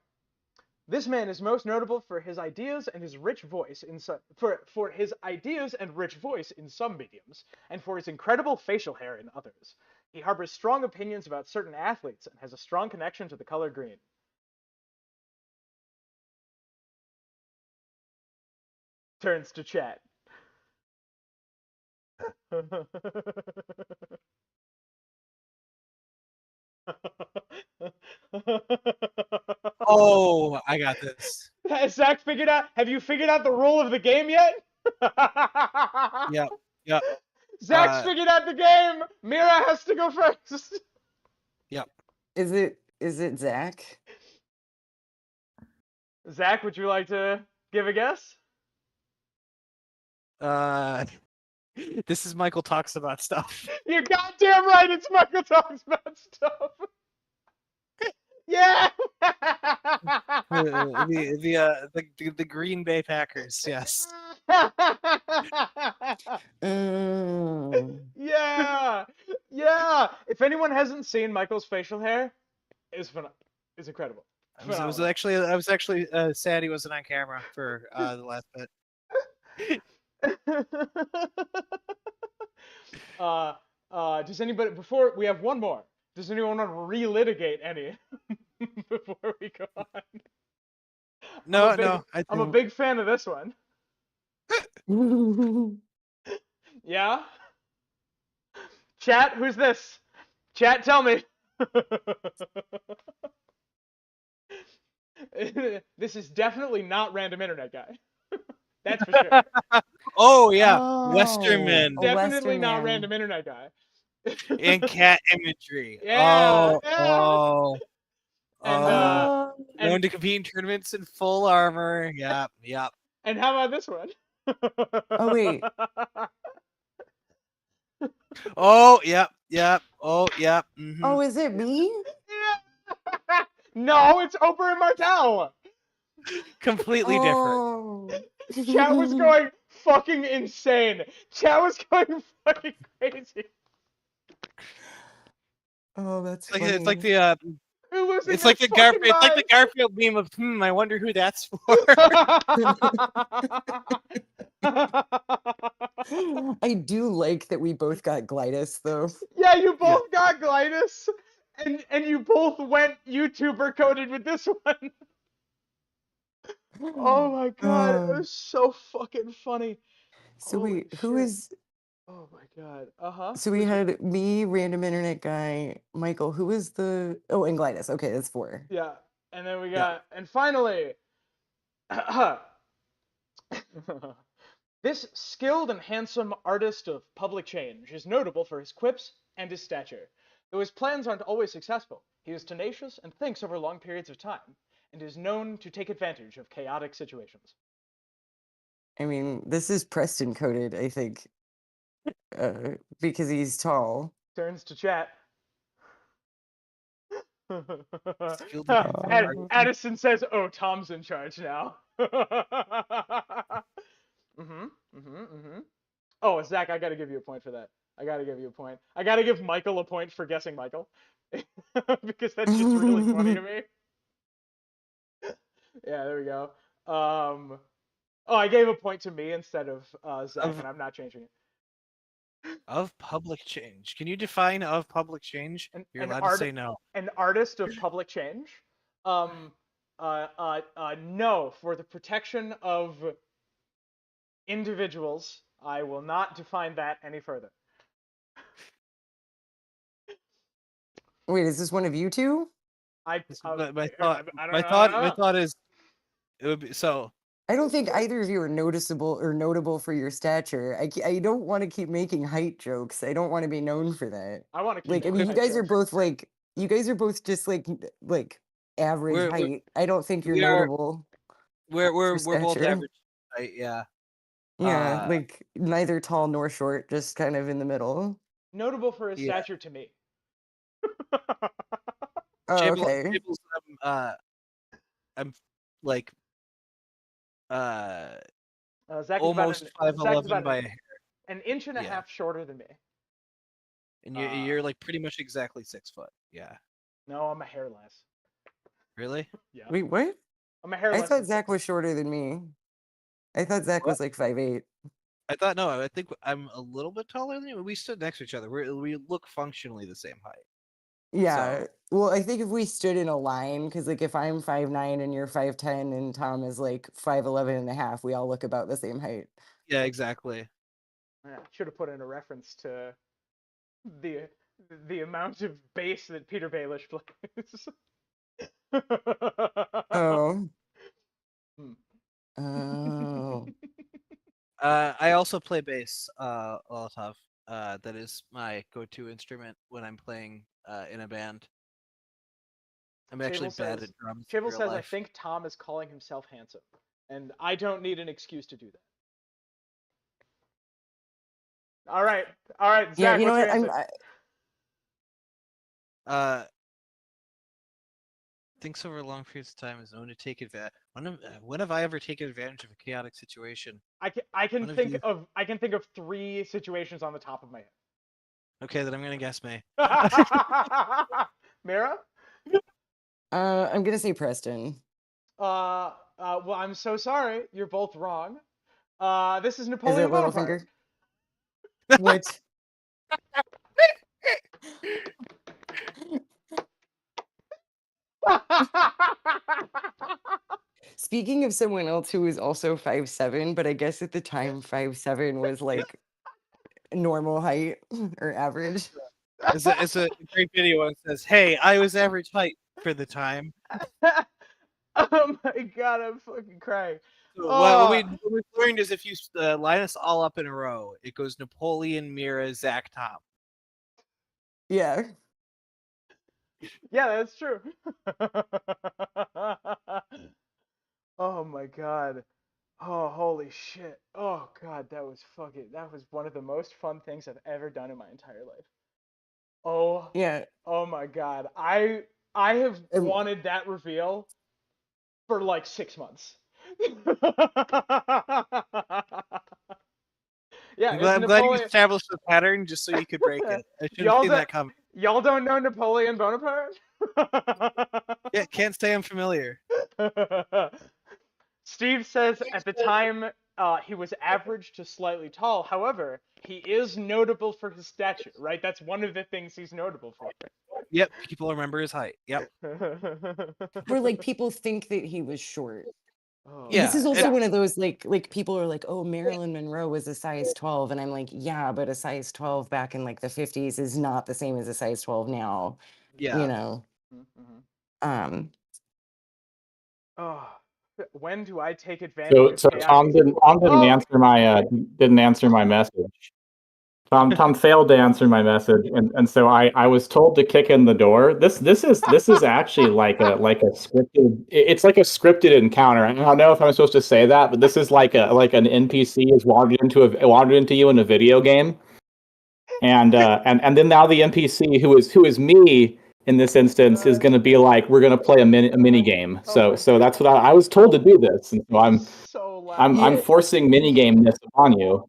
This man is most notable for his ideas and his rich voice in for his ideas and rich voice in some mediums, and for his incredible facial hair in others. He harbors strong opinions about certain athletes and has a strong connection to the color green. Turns to chat. Oh, I got this. Has Zach figured out? Have you figured out the rule of the game yet? Yep. Yep. Zach's figured out the game. Mira has to go first. Yep. Is it Zach? Zach, would you like to give a guess? This is Michael Talks About Stuff. You're goddamn right. It's Michael Talks About Stuff. Yeah. The Green Bay Packers. Yes. Yeah. If anyone hasn't seen Michael's facial hair, it's incredible. I was actually sad he wasn't on camera for the last bit. Does anybody, before we have one more, does anyone want to relitigate any before we go on? No, I'm a big fan of this one. Yeah? Chat, who's this? Chat, tell me. This is definitely not Random Internet Guy. That's for sure. Oh yeah, Westerman. Definitely not Westerman. Random Internet Guy. And cat imagery. Yeah. Known And to compete in tournaments in full armor. Yep. and how about this one? Oh wait. Oh, yep. Oh, yep. Mhm. Oh, is it me? Yeah. No, it's Oprah and Martell. Completely different. Oh. Chat was going fucking insane. Chat was going fucking crazy. Oh, that's Like, funny. it's like the You're losing it's your like the fucking Garfield meme of I wonder who that's for. I do like that we both got Glidus though. Yeah, you both got Glidus, and you both went YouTuber coded with this one. Oh my god, it was so fucking funny. So Holy wait, who shit. is? Oh my god. So we had me, Random Internet Guy, Michael. Who is the? Oh, and Glidus. Okay, that's 4. Yeah, and then we got, and finally, this skilled and handsome artist of public change is notable for his quips and his stature. Though his plans aren't always successful, he is tenacious and thinks over long periods of time, and is known to take advantage of chaotic situations. I mean, this is Preston coded, I think, because he's tall. Turns to chat. Skilled and handsome Addison says, "Oh, Tom's in charge now." Oh, Zach, I gotta give you a point for that. I gotta give you a point. I gotta give Michael a point for guessing Michael. Because that's just really funny to me. Yeah, there we go. Oh, I gave a point to me instead of Zach, Of- and I'm not changing it. Of public change. Can you define of public change? You're allowed to say no. An artist of public change. No, for the protection of individuals, I will not define that any further. Wait, is this one of you two? I don't My know. thought is it would be so. I don't think either of you are noticeable or notable for your stature. I don't want to keep making height jokes. I don't want to be known for that. I want to keep Like, I making mean, you height guys are jokes. both like, you guys are both just like average We're- height. I don't think you're we are- notable. We're for both stature. average. Right, yeah. Yeah, like neither tall nor short, just kind of in the middle. Notable for his Yeah. stature to me. Oh, okay. Jables, I'm like Zach is almost about 5'11" by a hair, an inch and a Yeah. half shorter than me. and you're like pretty much exactly 6 foot. Yeah. No, I'm a hair less. Really? Yeah. Wait, what? I'm a hair I less thought than Zach 6. was shorter than me. I thought Zach was like 5'8". I thought no. I think I'm a little bit taller than you. We stood next to each other. We look functionally the same height. Yeah. So- Well, I think if we stood in a line, because like if I'm 5'9" and you're 5'10" and Tom is like 5'11" and a half, we all look about the same height. Yeah, exactly. Yeah, should have put in a reference to the amount of bass that Peter Baelish plays. Oh. Hmm. Oh. I also play bass, Olotov. That is my go-to instrument when I'm playing in a band. I'm actually bad at drums. in Chibble real says, I life. think Tom is calling himself handsome. And I don't need an excuse to do that. All right. Zach, Yeah, you know what's what? your answer? Thinks over long periods of time is known to take advantage. When have I ever taken advantage of a chaotic situation? I can One of think you- of 3 situations on the top of my Okay, then I'm gonna guess May. head. Mira? I'm gonna say Preston. Well, I'm so sorry. You're both wrong. This is Is Napoleon it Bonaparte. Littlefinger? What? Speaking of someone else who was also 5'7", but I guess at the time 5'7" was like normal height or average. It's a great video and says, "Hey, I was average height for the time." Oh my god, I'm fucking crying. So what we Oh. learned is if you line us all up in a row, it goes Napoleon, Mira, Zach, Tom. Yeah. Yeah, that's true. Oh my god. Oh, holy shit. Oh god, that was one of the most fun things I've ever done in my entire life. Oh. Yeah. Oh my god. I have wanted that reveal for like 6 months. Yeah, I'm glad you established the pattern just so you could break it. I should have seen that coming. Y'all don't know Napoleon Bonaparte? Yeah, can't say I'm familiar. Steve says at the time he was average to slightly tall. However, he is notable for his stature, right? That's one of the things he's notable for. Yep, people remember his height. Yep. Where like people think that he was short. Oh. Yeah, This is also and- one of those like people are like, oh, Marilyn Monroe was a size 12, and I'm like, yeah, but a size 12 back in like the 50s is not the same as a size 12 now. Yeah. You know. Oh, when do I take advantage So of Tom chaotic- didn't answer my message. Tom failed to answer my message, and so I was told to kick in the door. This is actually like a scripted. It's like a scripted encounter. I don't know if I'm supposed to say that, but this is like an NPC has wandered into you in a video game, and then now the NPC who is me in this instance is going to be like, we're going to play a mini game. So that's what I was told to do this, and so I'm forcing mini game-ness upon you.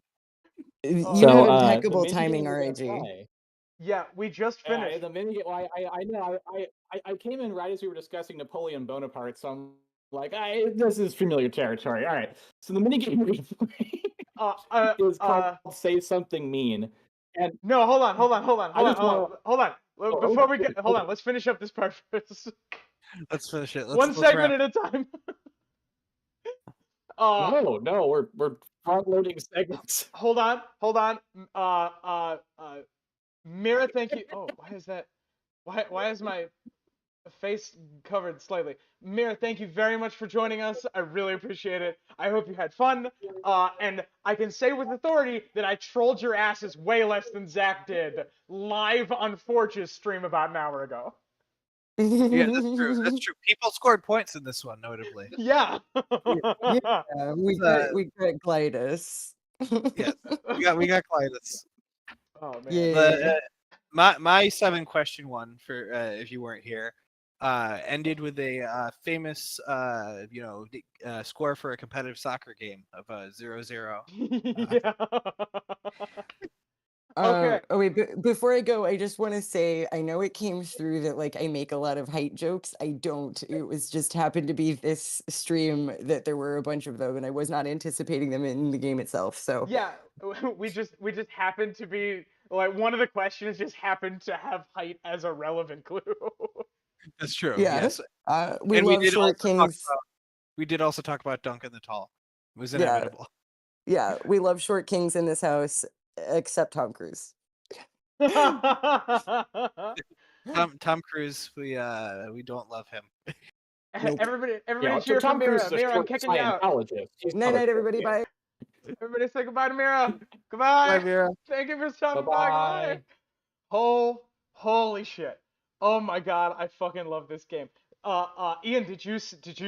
You So, had impeccable the mini timing, game we're gonna RIG. play- Yeah, we just Yeah, finished. the mini game. Well, I know. I came in right as we were discussing Napoleon Bonaparte, so I'm Like, this is familiar territory. All right. So the minigame we play is called Say Something Mean. And no, hold on. Before we get, hold okay. on. Let's finish up this part first. Let's finish it. One Let's segment wrap. at a time. No, we're front loading segments. Hold on. Mira, thank you. Oh, why is that? Why is my face covered slightly? Mira, thank you very much for joining us. I really appreciate it. I hope you had fun. And I can say with authority that I trolled your asses way less than Zach did live on Forge's stream about an hour ago. Yeah, that's true. That's true. People scored points in this one, notably. Yeah. Yeah, we got Glidus. Yes, we got Clytus. Oh man. Yeah. My 7-question one for if you weren't here ended with a famous score for a competitive soccer game of 0-0. Yeah. Okay. Oh wait, before I go, I just want to say I know it came through that like I make a lot of height jokes. I don't. It was just happened to be this stream that there were a bunch of them, and I was not anticipating them in the game itself. So Yeah, we just happened to be like one of the questions just happened to have height as a relevant clue. That's true. yeah, Yes. we And love short kings. We did also talk about Duncan the Tall. It was Yeah. inevitable. Yeah, we love short kings in this house, except Tom Cruise. Tom Cruise, we don't love him. Nope. Everybody Yeah, cheer for Tom Cruise Mira. is a Mira, I'm short kicking you out. Scientologist. He's Night not a night, everybody. short Bye. Everybody say goodbye to Mira. Goodbye. Bye, Mira. Thank you for stopping Bye-bye. by. Holy shit. Oh my god, I fucking love this game. Ian, did you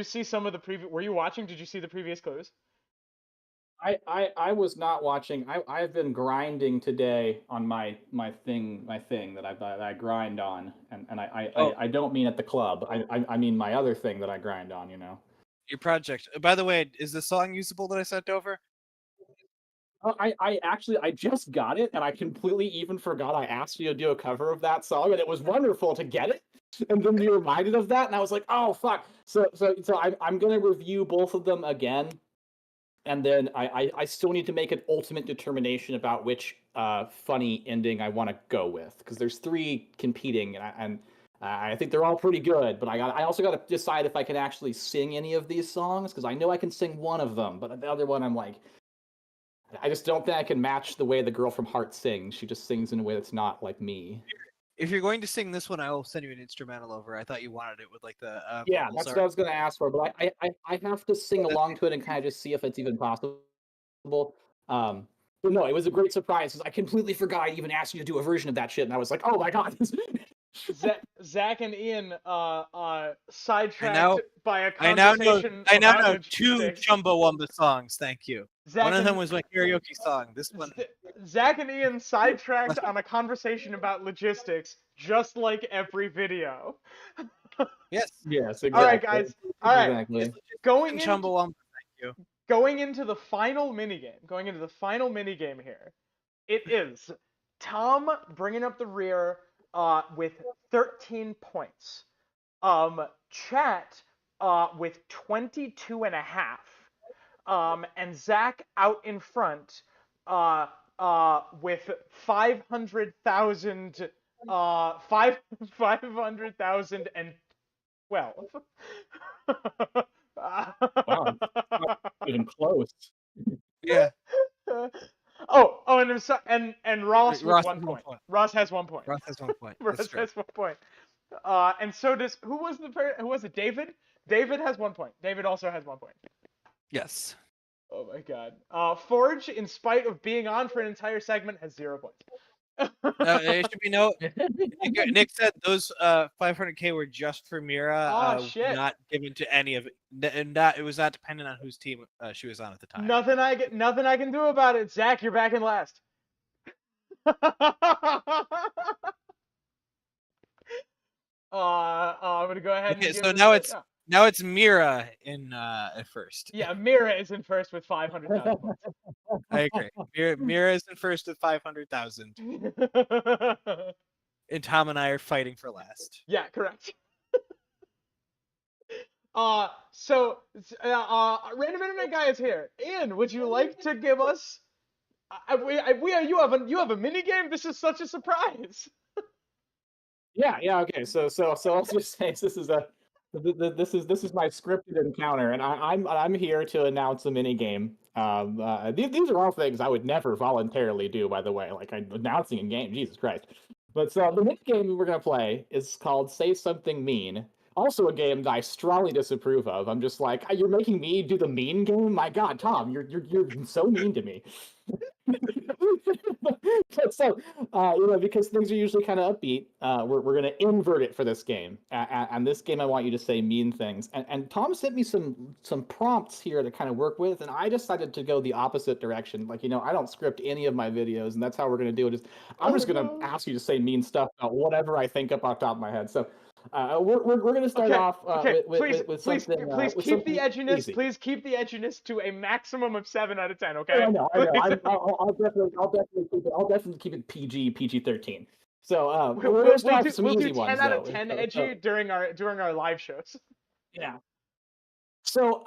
see some of the previous? Were you watching? Did you see the previous clues? I was not watching. I've been grinding today on my thing that I grind on, and I don't mean at the club. I mean my other thing that I grind on. You know. Your project. By the way, is the song usable that I sent over? I actually just got it, and I completely even forgot I asked you to do a cover of that song, and it was wonderful to get it, and then be reminded of that, and I was like, oh fuck. So I'm gonna review both of them again, and then I still need to make an ultimate determination about which funny ending I want to go with, because there's 3 competing, and I think they're all pretty good, but I also got to decide if I can actually sing any of these songs, because I know I can sing one of them, but the other one I'm like, I just don't think I can match the way the girl from Heart sings. She just sings in a way that's not like me. If you're going to sing this one, I will send you an instrumental over. I thought you wanted it with like the Yeah, vocals that's what I was going to ask for, but I have to sing That's along to it and kind of just see if it's even possible. But no, it was a great surprise because I completely forgot I even asked you to do a version of that shit, and I was like, oh my god. Zach and Ian sidetracked by a I now conversation. know 2 Chumbawamba songs. Thank you. Zach One of and- them was my karaoke song. This one. Zach and Ian sidetracked on a conversation about logistics, just like every video. Yes. Yes, exactly. All right, guys. All right. Exactly. Going into Chumbawamba. Thank you. going into the final minigame here, it is Tom bringing up the rear with 13 points. Chat with 22 and a half. And Zach out in front with 500,000 500,012. Wow, even close. Yeah. And Ross with Ross 1 has point. 1 point. Ross has 1 point. Ross has 1 point. Ross That's true. has 1 point. And so does who was it? David? David has 1 point. David also has 1 point. Yes. Oh my god. Forge, in spite of being on for an entire segment, has 0 points. It should be Nick said those 500K were just for Mira. Shit. Not given to any of it. And it was not dependent on whose team she was on at the time. Nothing I can do about it. Zach, you're back in last. I'm gonna go ahead. Okay, and so now it's Mira in at first. Yeah, Mira is in first with 500,000 points. I agree. Mira is in first with 500,000. And Tom and I are fighting for last. Yeah, correct. Random Internet Guy is here. Ian, would you like to give us? You have a mini game. This is such a surprise. Yeah. Okay. So let's just say this is this is my scripted encounter, and I'm here to announce a mini game. These are all things I would never voluntarily do, by the way. Like announcing a game, Jesus Christ. But so the mini game we're gonna play is called Say Something Mean. Also a game that I strongly disapprove of. I'm just like, you're making me do the mean game? My God, Tom, you're so mean to me. But so, because things are usually kind of upbeat, we're going to invert it for this game. And this game, I want you to say mean things. And Tom sent me some prompts here to kind of work with, and I decided to go the opposite direction. Like, I don't script any of my videos, and that's how we're going to do it. I'm just going to ask you to say mean stuff about whatever I think up off the top of my head. So we're going to start off with something. Please with keep something the edginess. easy. Please keep the edginess to a maximum of 7 out of 10. Okay. I know. I'll definitely keep it PG-13. So we're gonna start with some we'll easy do 10 ones, out of though. 10 edgy during our live shows. Yeah. So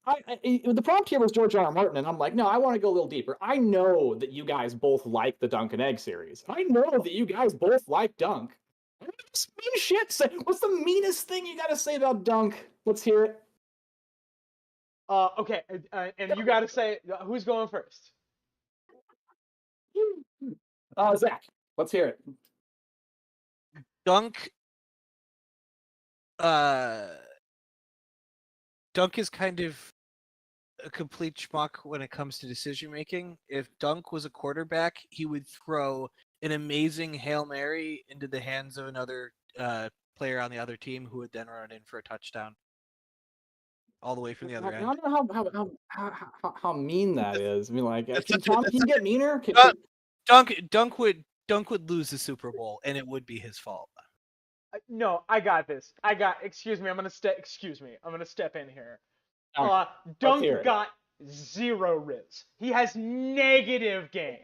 the prompt here was George R. R. Martin, and I'm like, no, I want to go a little deeper. I know that you guys both like the Dunk and Egg series. I know that you guys both like Dunk. What's mean shit? What's the meanest thing you got to say about Dunk? Let's hear it. Okay, and you got to say who's going first. Zach, let's hear it. Dunk is kind of a complete schmuck when it comes to decision making. If Dunk was a quarterback, he would throw an amazing Hail Mary into the hands of another player on the other team, who would then run in for a touchdown, all the way from the other end. I don't know how mean that is. I mean, like, can you get meaner? Dunk would lose the Super Bowl, and it would be his fault. No, I got this. Excuse me. I'm gonna step in here. Okay, Dunk got 0 riz. He has negative game.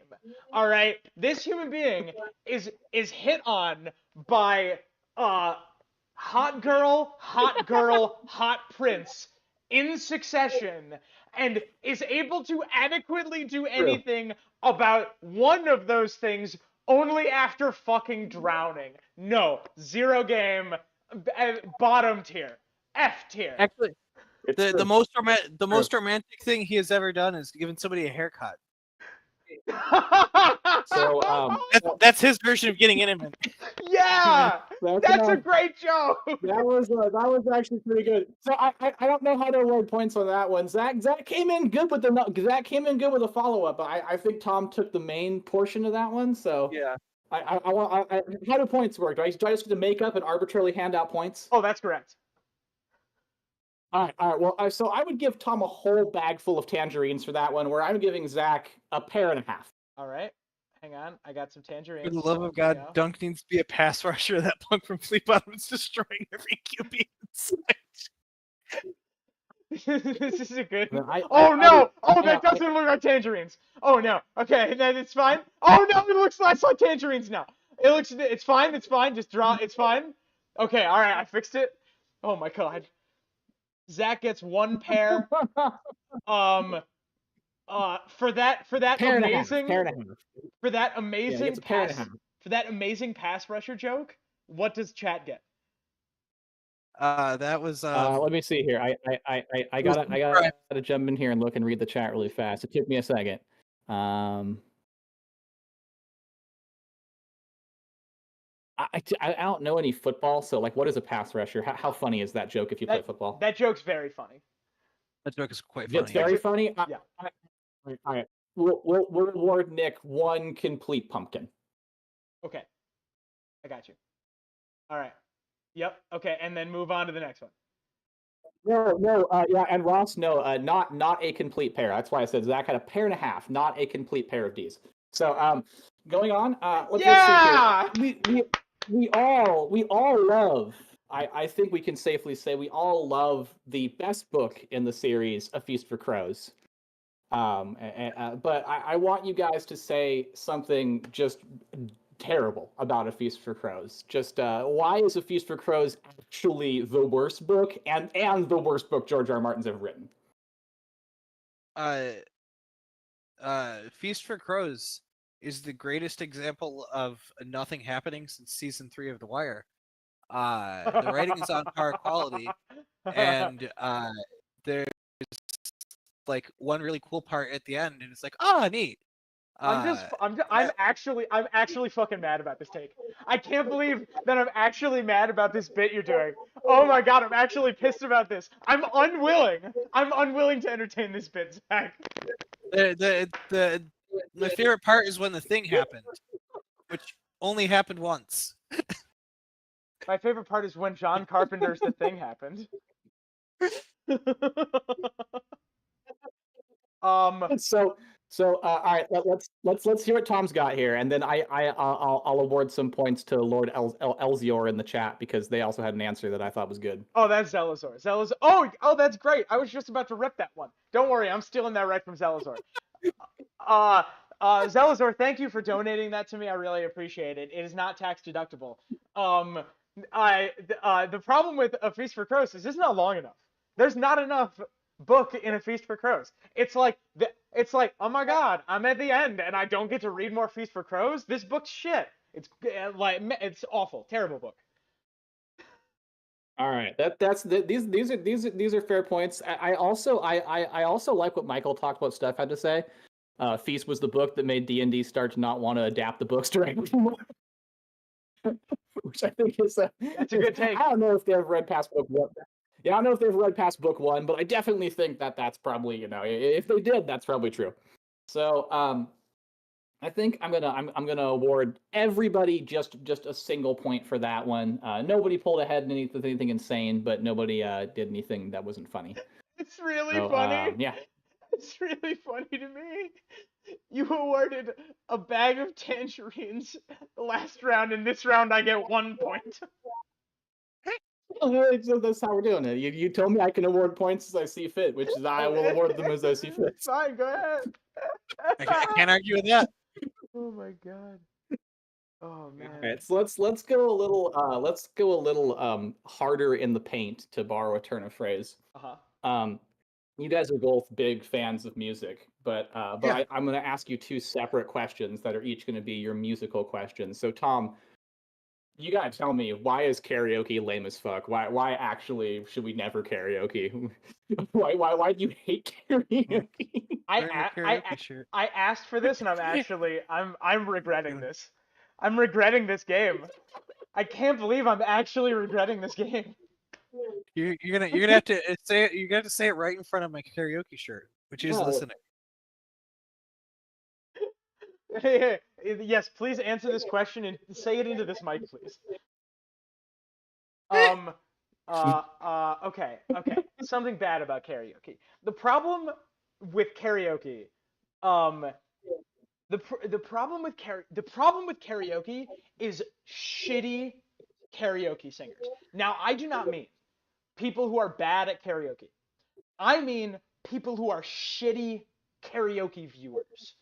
All right. This human being is hit on by hot girl, hot prince in succession, and is able to adequately do anything about one of those things only after fucking drowning. No, 0 game, bottom tier, F tier. Actually, the most romantic thing he has ever done is given somebody a haircut. So that's his version of getting intimate. Yeah, that's a great joke. That was actually pretty good. So I don't know how to award points on that one. Zach came in good with the follow up. I think Tom took the main portion of that one. So yeah. How do points work? Do I just get to make up and arbitrarily hand out points? Oh, that's correct. All right. Well, so I would give Tom a whole bag full of tangerines for that one, where I'm giving Zach a pair and a half. All right. Hang on. I got some tangerines. For the love of God, Dunk needs to be a pass rusher. That punk from Fleet Bottom is destroying every QB in sight. This is a good. No! That doesn't look like tangerines. Oh no. Okay, then it's fine. Oh no, it looks like tangerines now. It's fine. Just draw. It's fine. Okay. All right. I fixed it. Oh my God. Zach gets 1 pair. For that amazing pass rusher joke, what does chat get? That was. Let me see here. I gotta jump in here and look and read the chat really fast. It took me a second. I don't know any football, so like, what is a pass rusher? How funny is that joke if you play football? That joke's very funny. That joke is quite funny. It's very funny. Yeah. All right. We'll reward Nick 1 complete pumpkin. Okay. I got you. All right. Yep. Okay, and then move on to the next one. No. Yeah, and Ross, no, not a complete pair. That's why I said Zach had a pair and a half, not a complete pair of D's. So, going on. Let's see here. We all love. I think we can safely say we all love the best book in the series, A Feast for Crows. But I want you guys to say something just terrible about A Feast for Crows. Just why is A Feast for Crows actually the worst book and the worst book George R. R. Martin's ever written? Feast for Crows is the greatest example of nothing happening since season 3 of The Wire. The writing is on par quality, and there's like one really cool part at the end, and it's like, neat. I'm actually fucking mad about this take. I can't believe that I'm actually mad about this bit you're doing. Oh my god, I'm actually pissed about this. I'm unwilling to entertain this bit, Zach. My favorite part is when the thing happened, which only happened once. My favorite part is when John Carpenter's The Thing happened. So all right, let's hear what Tom's got here, and then I'll award some points to Lord Elzior in the chat because they also had an answer that I thought was good. Oh, that's Zelazor. Oh, that's great. I was just about to rip that one. Don't worry, I'm stealing that right from Zelazor. Zelazor, thank you for donating that to me. I really appreciate it. It is not tax deductible. The problem with A Feast for Crows is it's not long enough. There's not enough book in A Feast for Crows. It's like, oh my god, I'm at the end and I don't get to read more Feast for Crows. This book's shit. It's awful, terrible book. All right, these are fair points. I also like what Michael talked about. Steph had to say. Feast was the book that made D&D start to not want to adapt the books directly anymore. Which I think is that's a good take. I don't know if they've read past book 1. Yeah, I don't know if they've read past book 1, but I definitely think that that's probably, if they did, that's probably true. So, I think I'm gonna award everybody just a single point for that one. Nobody pulled ahead in anything insane, but nobody did anything that wasn't funny. It's really funny. Yeah. It's really funny to me. You awarded a bag of tangerines last round, and this round I get 1 point. So that's how we're doing it. You told me I can award points as I see fit, which is I will award them as I see fit. Fine, go ahead. I can't argue with that. Oh my god. Oh man. All right, so let's go a little harder in the paint, to borrow a turn of phrase. You guys are both big fans of music, but Yeah. I'm going to ask you 2 separate questions that are each going to be your musical questions. So Tom, you gotta tell me, why is karaoke lame as fuck? Why actually should we never karaoke? Why do you hate karaoke? I asked for this, and I'm regretting this. I'm regretting this game. I can't believe I'm actually regretting this game. You're gonna have to say it. You got to say it right in front of my karaoke shirt, which is listening. Yes, please answer this question and say it into this mic, please. Okay. Something bad about karaoke. The problem with karaoke, the problem with karaoke is shitty karaoke singers. Now, I do not mean people who are bad at karaoke. I mean people who are shitty karaoke viewers.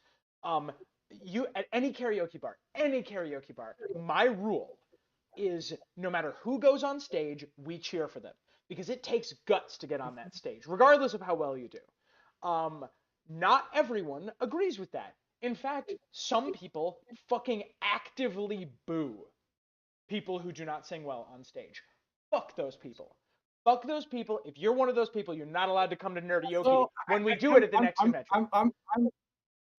You at any karaoke bar, my rule is no matter who goes on stage, we cheer for them because it takes guts to get on that stage, regardless of how well you do. Not everyone agrees with that. In fact, some people fucking actively boo people who do not sing well on stage. Fuck those people. Fuck those people. If you're one of those people, you're not allowed to come to Nerdiversary when we do it at the next convention.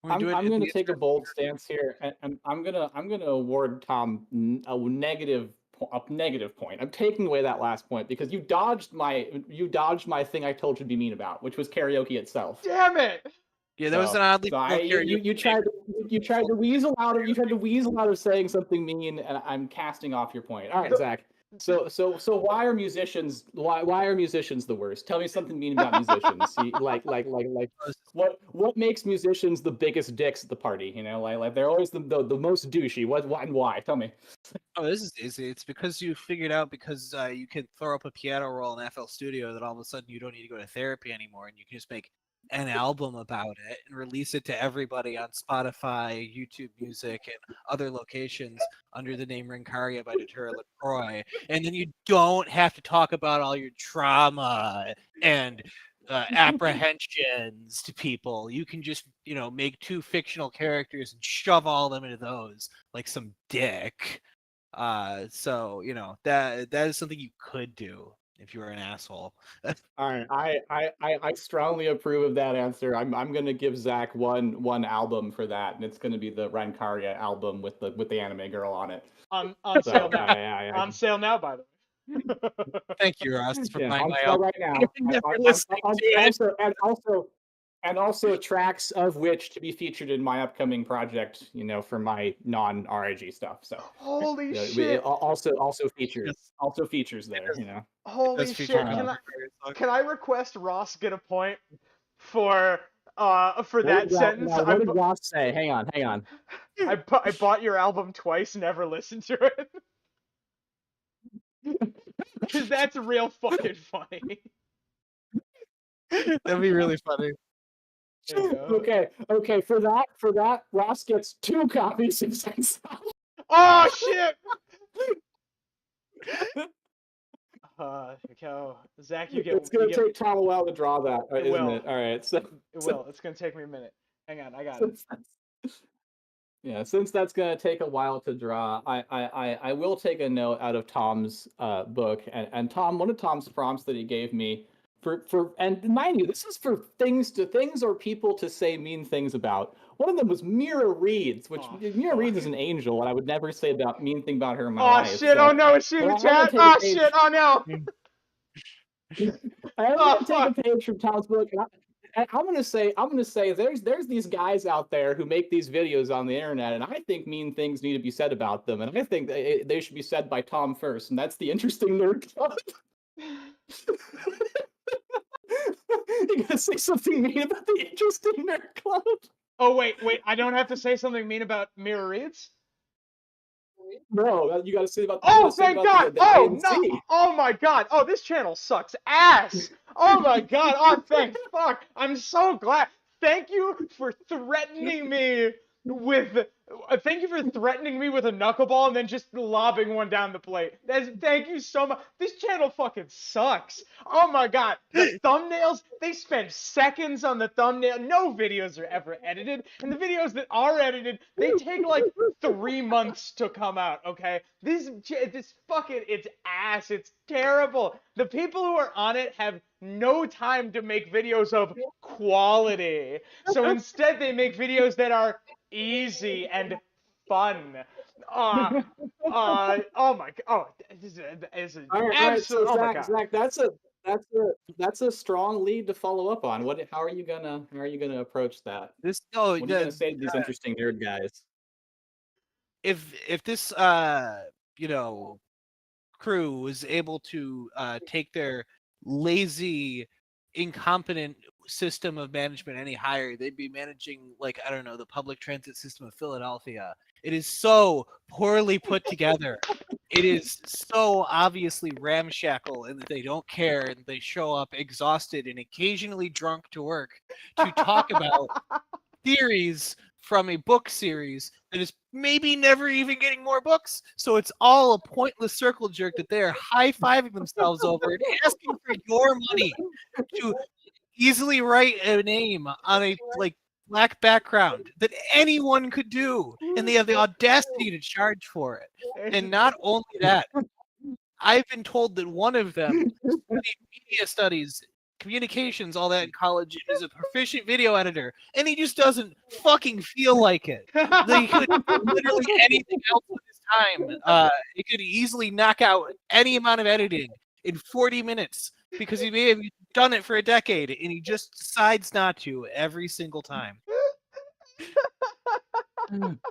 I'm going to take a bold stance here, and I'm gonna award Tom a negative point. I'm taking away that last point because you dodged my thing I told you to be mean about, which was karaoke itself. Damn it! Yeah, that was an oddly. You tried to weasel out of saying something mean, and I'm casting off your point. All right, Zach. So why are musicians the worst? Tell me something mean about musicians. like what makes musicians the biggest dicks at the party? Like they're always the most douchey. What and why? Tell me. Oh, this is easy. It's because you figured out because you can throw up a piano roll in FL Studio that all of a sudden you don't need to go to therapy anymore, and you can just make an album about it and release it to everybody on Spotify, YouTube Music, and other locations under the name Rincaria by Datura LaCroix. And then you don't have to talk about all your trauma and apprehensions to people. You can just, make 2 fictional characters and shove all of them into those like some dick. So that is something you could do if you were an asshole. All right, I strongly approve of that answer. I'm gonna give Zach one album for that, and it's gonna be the Rankaria album with the anime girl on it. On So, sale now. I On sale now, by the way. Thank you, Ross, for yeah, buying on my sale album. right now. Never listening to it. And also tracks of which to be featured in my upcoming project, for my non-RIG stuff. So Holy it shit! also features there, Holy Does shit! feature Can I request Ross get a point for that sentence? Now, what did Ross say? Hang on. I bought your album twice, never listened to it. Because that's real fucking funny. That'd be really funny. Okay. For that, Ross gets 2 copies of Sense. Oh shit! Zach, you get. It's gonna take Tom a while to draw that, isn't will. it? All right, so It will. It's gonna take me a minute. Hang on, I got it. Yeah, since that's gonna take a while to draw, I will take a note out of Tom's book, and Tom, one of Tom's prompts that he gave me for and mind you, this is for things or people to say mean things about. One of them was Mira Reeds, which Mira Reeds is an angel, and I would never say mean thing about her in my life. Oh shit! So, oh no! Is she in the chat? Oh shit! Oh no! I'm gonna take a page from Tom's book, and I'm gonna say there's these guys out there who make these videos on the internet, and I think mean things need to be said about them, and I think they should be said by Tom first, and that's the Interesting Nerd Club. You gotta say something mean about the Interesting Nerd Club. Oh wait! I don't have to say something mean about Mira Reeds? No, you gotta say about. Oh, thank God! Oh no! Oh my God! Oh, this channel sucks ass! Oh my God! Oh, thank fuck! I'm so glad. Thank you for threatening me with. Thank you for threatening me with a knuckleball and then just lobbing one down the plate. Thank you so much. This channel fucking sucks. Oh my God. The thumbnails, they spend seconds on the thumbnail. No videos are ever edited. And the videos that are edited, they take like 3 months to come out, okay? This fucking, it's ass. It's terrible. The people who are on it have no time to make videos of quality. So instead they make videos that are easy and fun. Oh my God! Oh, this is an absolute. So oh my God! Zach, that's a strong lead to follow up on. How are you gonna approach that? What are you gonna say to these interesting nerd guys? If this crew was able to take their lazy, incompetent system of management any higher, they'd be managing, like, I don't know, the public transit system of Philadelphia. It is so poorly put together. It is so obviously ramshackle, and they don't care, and they show up exhausted and occasionally drunk to work to talk about theories from a book series that is maybe never even getting more books. So it's all a pointless circle jerk that they are high-fiving themselves over and asking for your money to easily write a name on a black background that anyone could do, and they have the audacity to charge for it. And not only that, I've been told that one of them studied media studies, communications, all that in college, and is a proficient video editor, and he just doesn't fucking feel like it. He could do literally anything else with his time. He could easily knock out any amount of editing in 40 minutes because he may have done it for a decade, and he just decides not to every single time.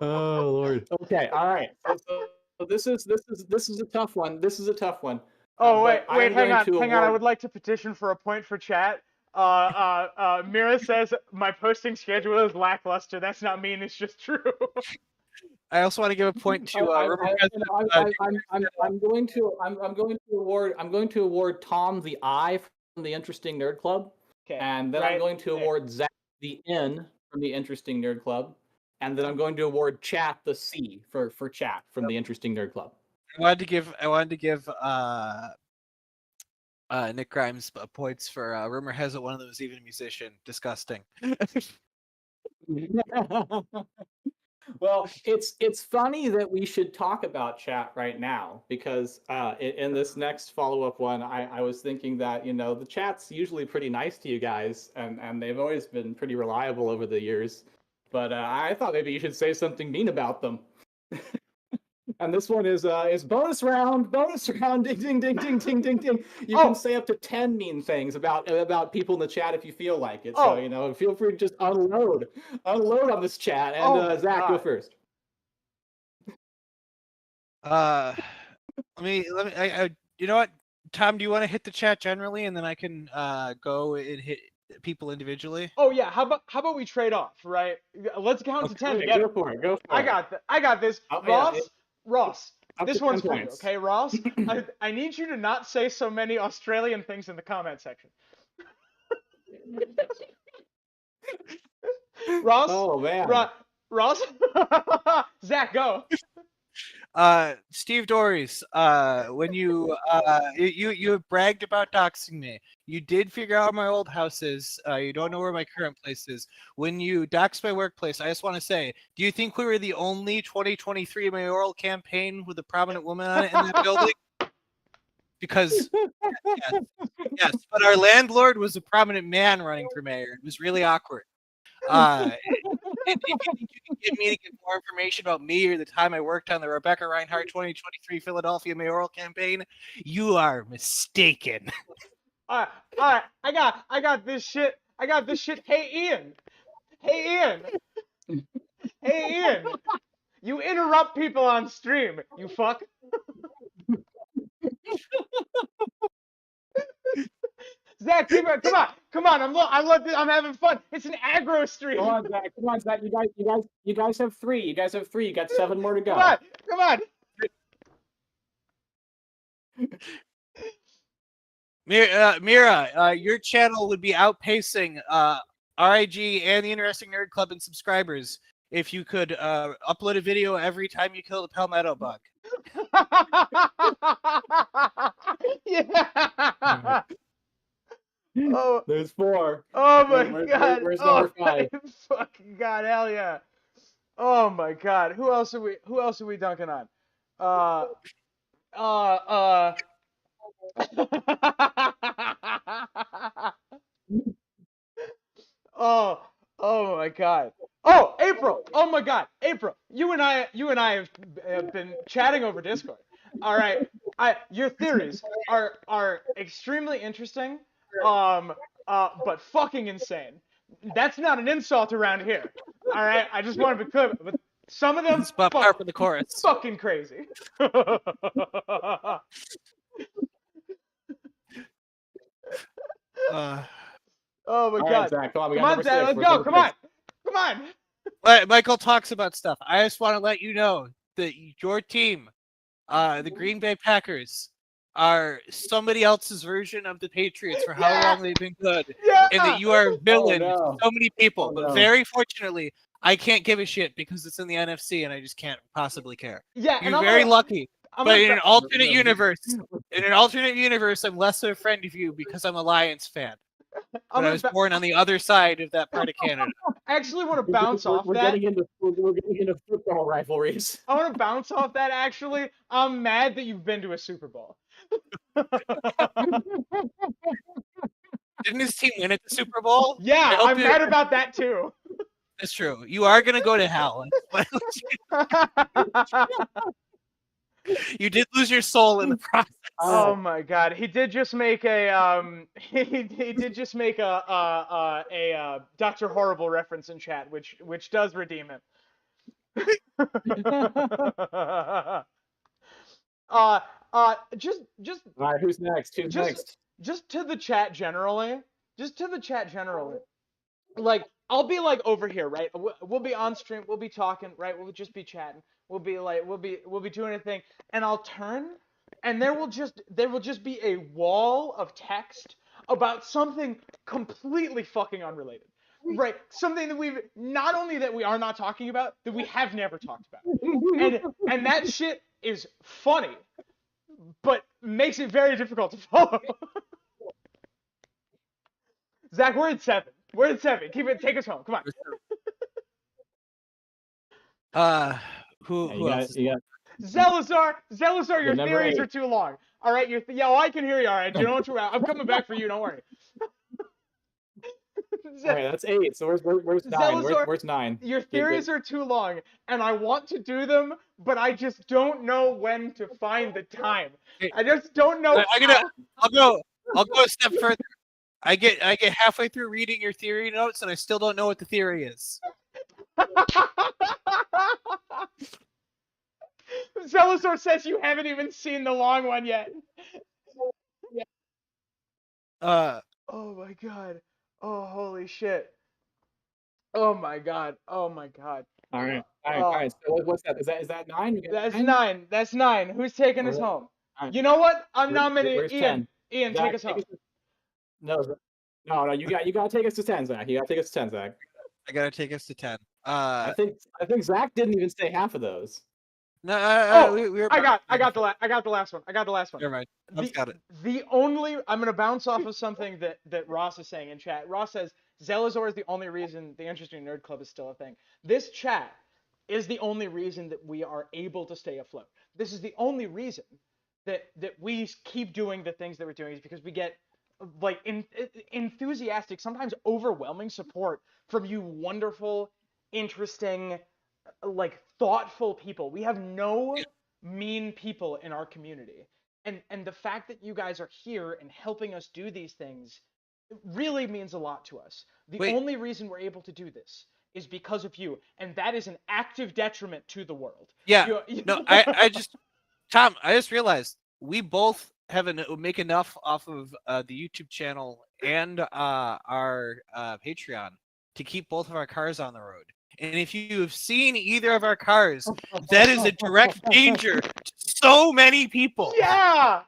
Oh Lord. Okay. All right. So this is a tough one. This is a tough one. Oh wait, hang on. I would like to petition for a point for chat. Mira says my posting schedule is lackluster. That's not mean. It's just true. I also want to give a point to. I'm going to award Tom the eye from the Interesting Nerd Club. Okay. And then I'm going to award Zach the N from the Interesting Nerd Club. And then I'm going to award Chat the C for Chat from the Interesting Nerd Club. I wanted to give Nick Grimes points for rumor has it one of them was even a musician. Disgusting. Well, it's funny that we should talk about Chat right now because in this next follow-up one, I was thinking that, the chat's usually pretty nice to you guys, and they've always been pretty reliable over the years. But I thought maybe you should say something mean about them. And this one is bonus round, ding, ding, ding, ding, ding, ding, ding. You can say up to 10 mean things about people in the chat if you feel like it. So, feel free to just unload on this chat. And Zach, go first. Let me. You know what, Tom? Do you want to hit the chat generally, and then I can go and hit people individually? Oh yeah. How about we trade off, right? Let's count to 10 together. Go for it. I got this. Ross, this one's for you, okay, Ross? I need you to not say so many Australian things in the comment section. Ross? Oh, man. Ross? Zach, go. Steve Dories, when you have bragged about doxing me. You did figure out where my old house is. You don't know where my current place is. When you doxed my workplace, I just want to say, do you think we were the only 2023 mayoral campaign with a prominent woman on it in that building? Because yes, but our landlord was a prominent man running for mayor. It was really awkward. And if you think you can get me to get more information about me or the time I worked on the Rebecca Reinhardt 2023 Philadelphia mayoral campaign, you are mistaken. All right. I got this shit. Hey Ian. You interrupt people on stream. You fuck. Zach, come on! I'm having fun. It's an aggro stream. Come on, Zach! You guys have three. You got 7 more to go. Come on! Mira, your channel would be outpacing RIG and the Interesting Nerd Club in subscribers if you could upload a video every time you kill the palmetto bug. Yeah. Oh, there's 4. Oh my god! Where's number 5? Fucking god, hell yeah! Oh my god, who else are we dunking on? Oh my god. Oh, April! Oh my god, April! You and I have been chatting over Discord. All right, your theories are extremely interesting. But fucking insane. That's not an insult around here. All right, I just want to be clear. But some of them for the chorus. Fucking crazy. Oh my god. Zach, come on, Zach, let's go. Come on. Michael talks about stuff. I just want to let you know that your team, the Green Bay Packers, are somebody else's version of the Patriots for how long they've been good. And that you are a villain to so many people. But very fortunately, I can't give a shit because it's in the NFC and I just can't possibly care. Yeah, you're very lucky. But in an alternate universe, I'm less of a friend of you because I'm a Lions fan. But I was born on the other side of that part of Canada. I actually want to bounce off that. We're getting into football rivalries. I want to bounce off that, actually. I'm mad that you've been to a Super Bowl. Didn't his team win at the Super Bowl? Yeah, I'm mad about that, too. That's true. You are going to go to hell. You did lose your soul in the process. Oh my god, he did just make a he did just make a Dr. Horrible reference in chat, which does redeem him. Just all right, who's next? Just to the chat generally. Like, I'll be like over here, right? We'll be on stream, we'll be talking, right? We'll just be chatting. We'll be doing a thing, and I'll turn, and there will just be a wall of text about something completely fucking unrelated. Right, something that not only that we are not talking about, that we have never talked about, and that shit is funny, but makes it very difficult to follow. Zach, we're at 7. We're at 7. Take us home. Come on. Who you else? Zelazar, your number theories 8. are too long. All right, I can hear you. All right, you know what? I'm coming back for you. Don't worry. All right, that's 8. So where's 9? Where's 9? Your theories are too long, and I want to do them, but I just don't know when to find the time. I just don't know. I'll go a step further. I get halfway through reading your theory notes, and I still don't know what the theory is. Zelazor says you haven't even seen the long one yet. Oh my god. Oh, holy shit. Oh my god. Oh my god. All right. So what's that? Is that 9? That's 9. That's 9. Who's taking us home? Right. You know what? I'm nominating Ian. 10? Ian, Zach, take us home. No. You gotta take us to 10, Zach. You gotta take us to 10, Zach. I gotta take us to 10. I think Zach didn't even say half of those. No, I got the last one. Never mind. I've got it. I'm gonna bounce off of something that Ross is saying in chat. Ross says Zelazor is the only reason the Interesting Nerd Club is still a thing. This chat is the only reason that we are able to stay afloat. This is the only reason that we keep doing the things that we're doing, is because we get like enthusiastic, sometimes overwhelming support from you wonderful, interesting, like thoughtful people. We have no mean people in our community. And the fact that you guys are here and helping us do these things really means a lot to us. The only reason we're able to do this is because of you, and that is an active detriment to the world. Yeah. No, I just, Tom, I just realized we both make enough off of the YouTube channel and our Patreon to keep both of our cars on the road. And if you have seen either of our cars, that is a direct danger to so many people. Yeah!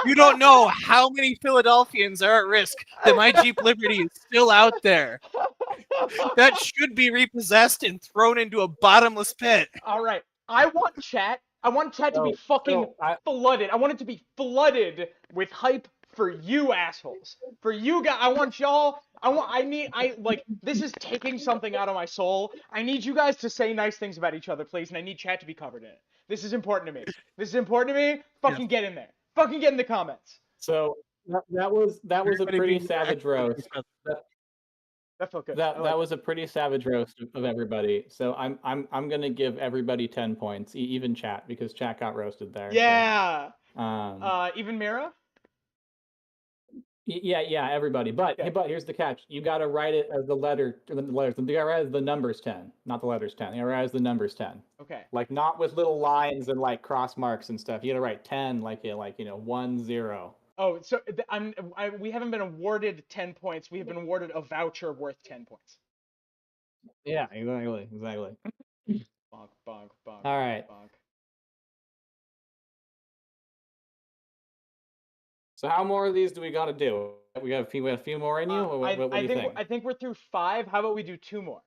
You don't know how many Philadelphians are at risk that my Jeep Liberty is still out there. That should be repossessed and thrown into a bottomless pit. All right. I want chat to be fucking flooded. I want it to be flooded with hype for you assholes. For you guys. I want y'all. This is taking something out of my soul. I need you guys to say nice things about each other, please, and I need chat to be covered in it. This is important to me. Fucking get in there. Fucking get in the comments. So that was a pretty savage roast. That felt good. That was a pretty savage roast of everybody. So I'm gonna give everybody 10 points, even chat, because chat got roasted there. Yeah. So. Even Mira. Yeah, everybody. But here's the catch: you gotta write it as the letters. You gotta write it as the numbers 10, not the letters 10. You gotta write it as the numbers 10. Okay. Like not with little lines and like cross marks and stuff. You gotta write 10 like 1 0. Oh, so we haven't been awarded 10 points. We have been awarded a voucher worth 10 points. Yeah, exactly. Bonk. All right. Bonk. So how more of these do we got to do? We got a few more in you. What do you think? I think we're through 5. How about we do 2 more?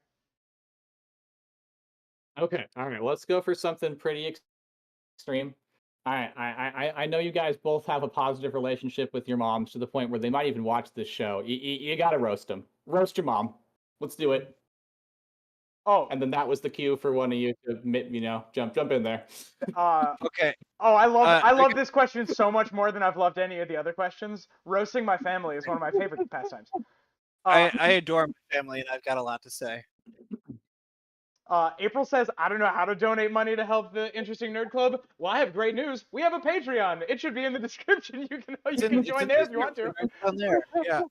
Okay. All right. Let's go for something pretty extreme. All right. I know you guys both have a positive relationship with your moms to the point where they might even watch this show. You got to roast them. Roast your mom. Let's do it. Oh. And then that was the cue for one of you to jump in there. Okay. Oh, I love this question so much more than I've loved any of the other questions. Roasting my family is one of my favorite pastimes. I adore my family, and I've got a lot to say. April says, I don't know how to donate money to help the Interesting Nerd Club. Well, I have great news. We have a Patreon. It should be in the description. You can join there if you want to. Down there. Yeah.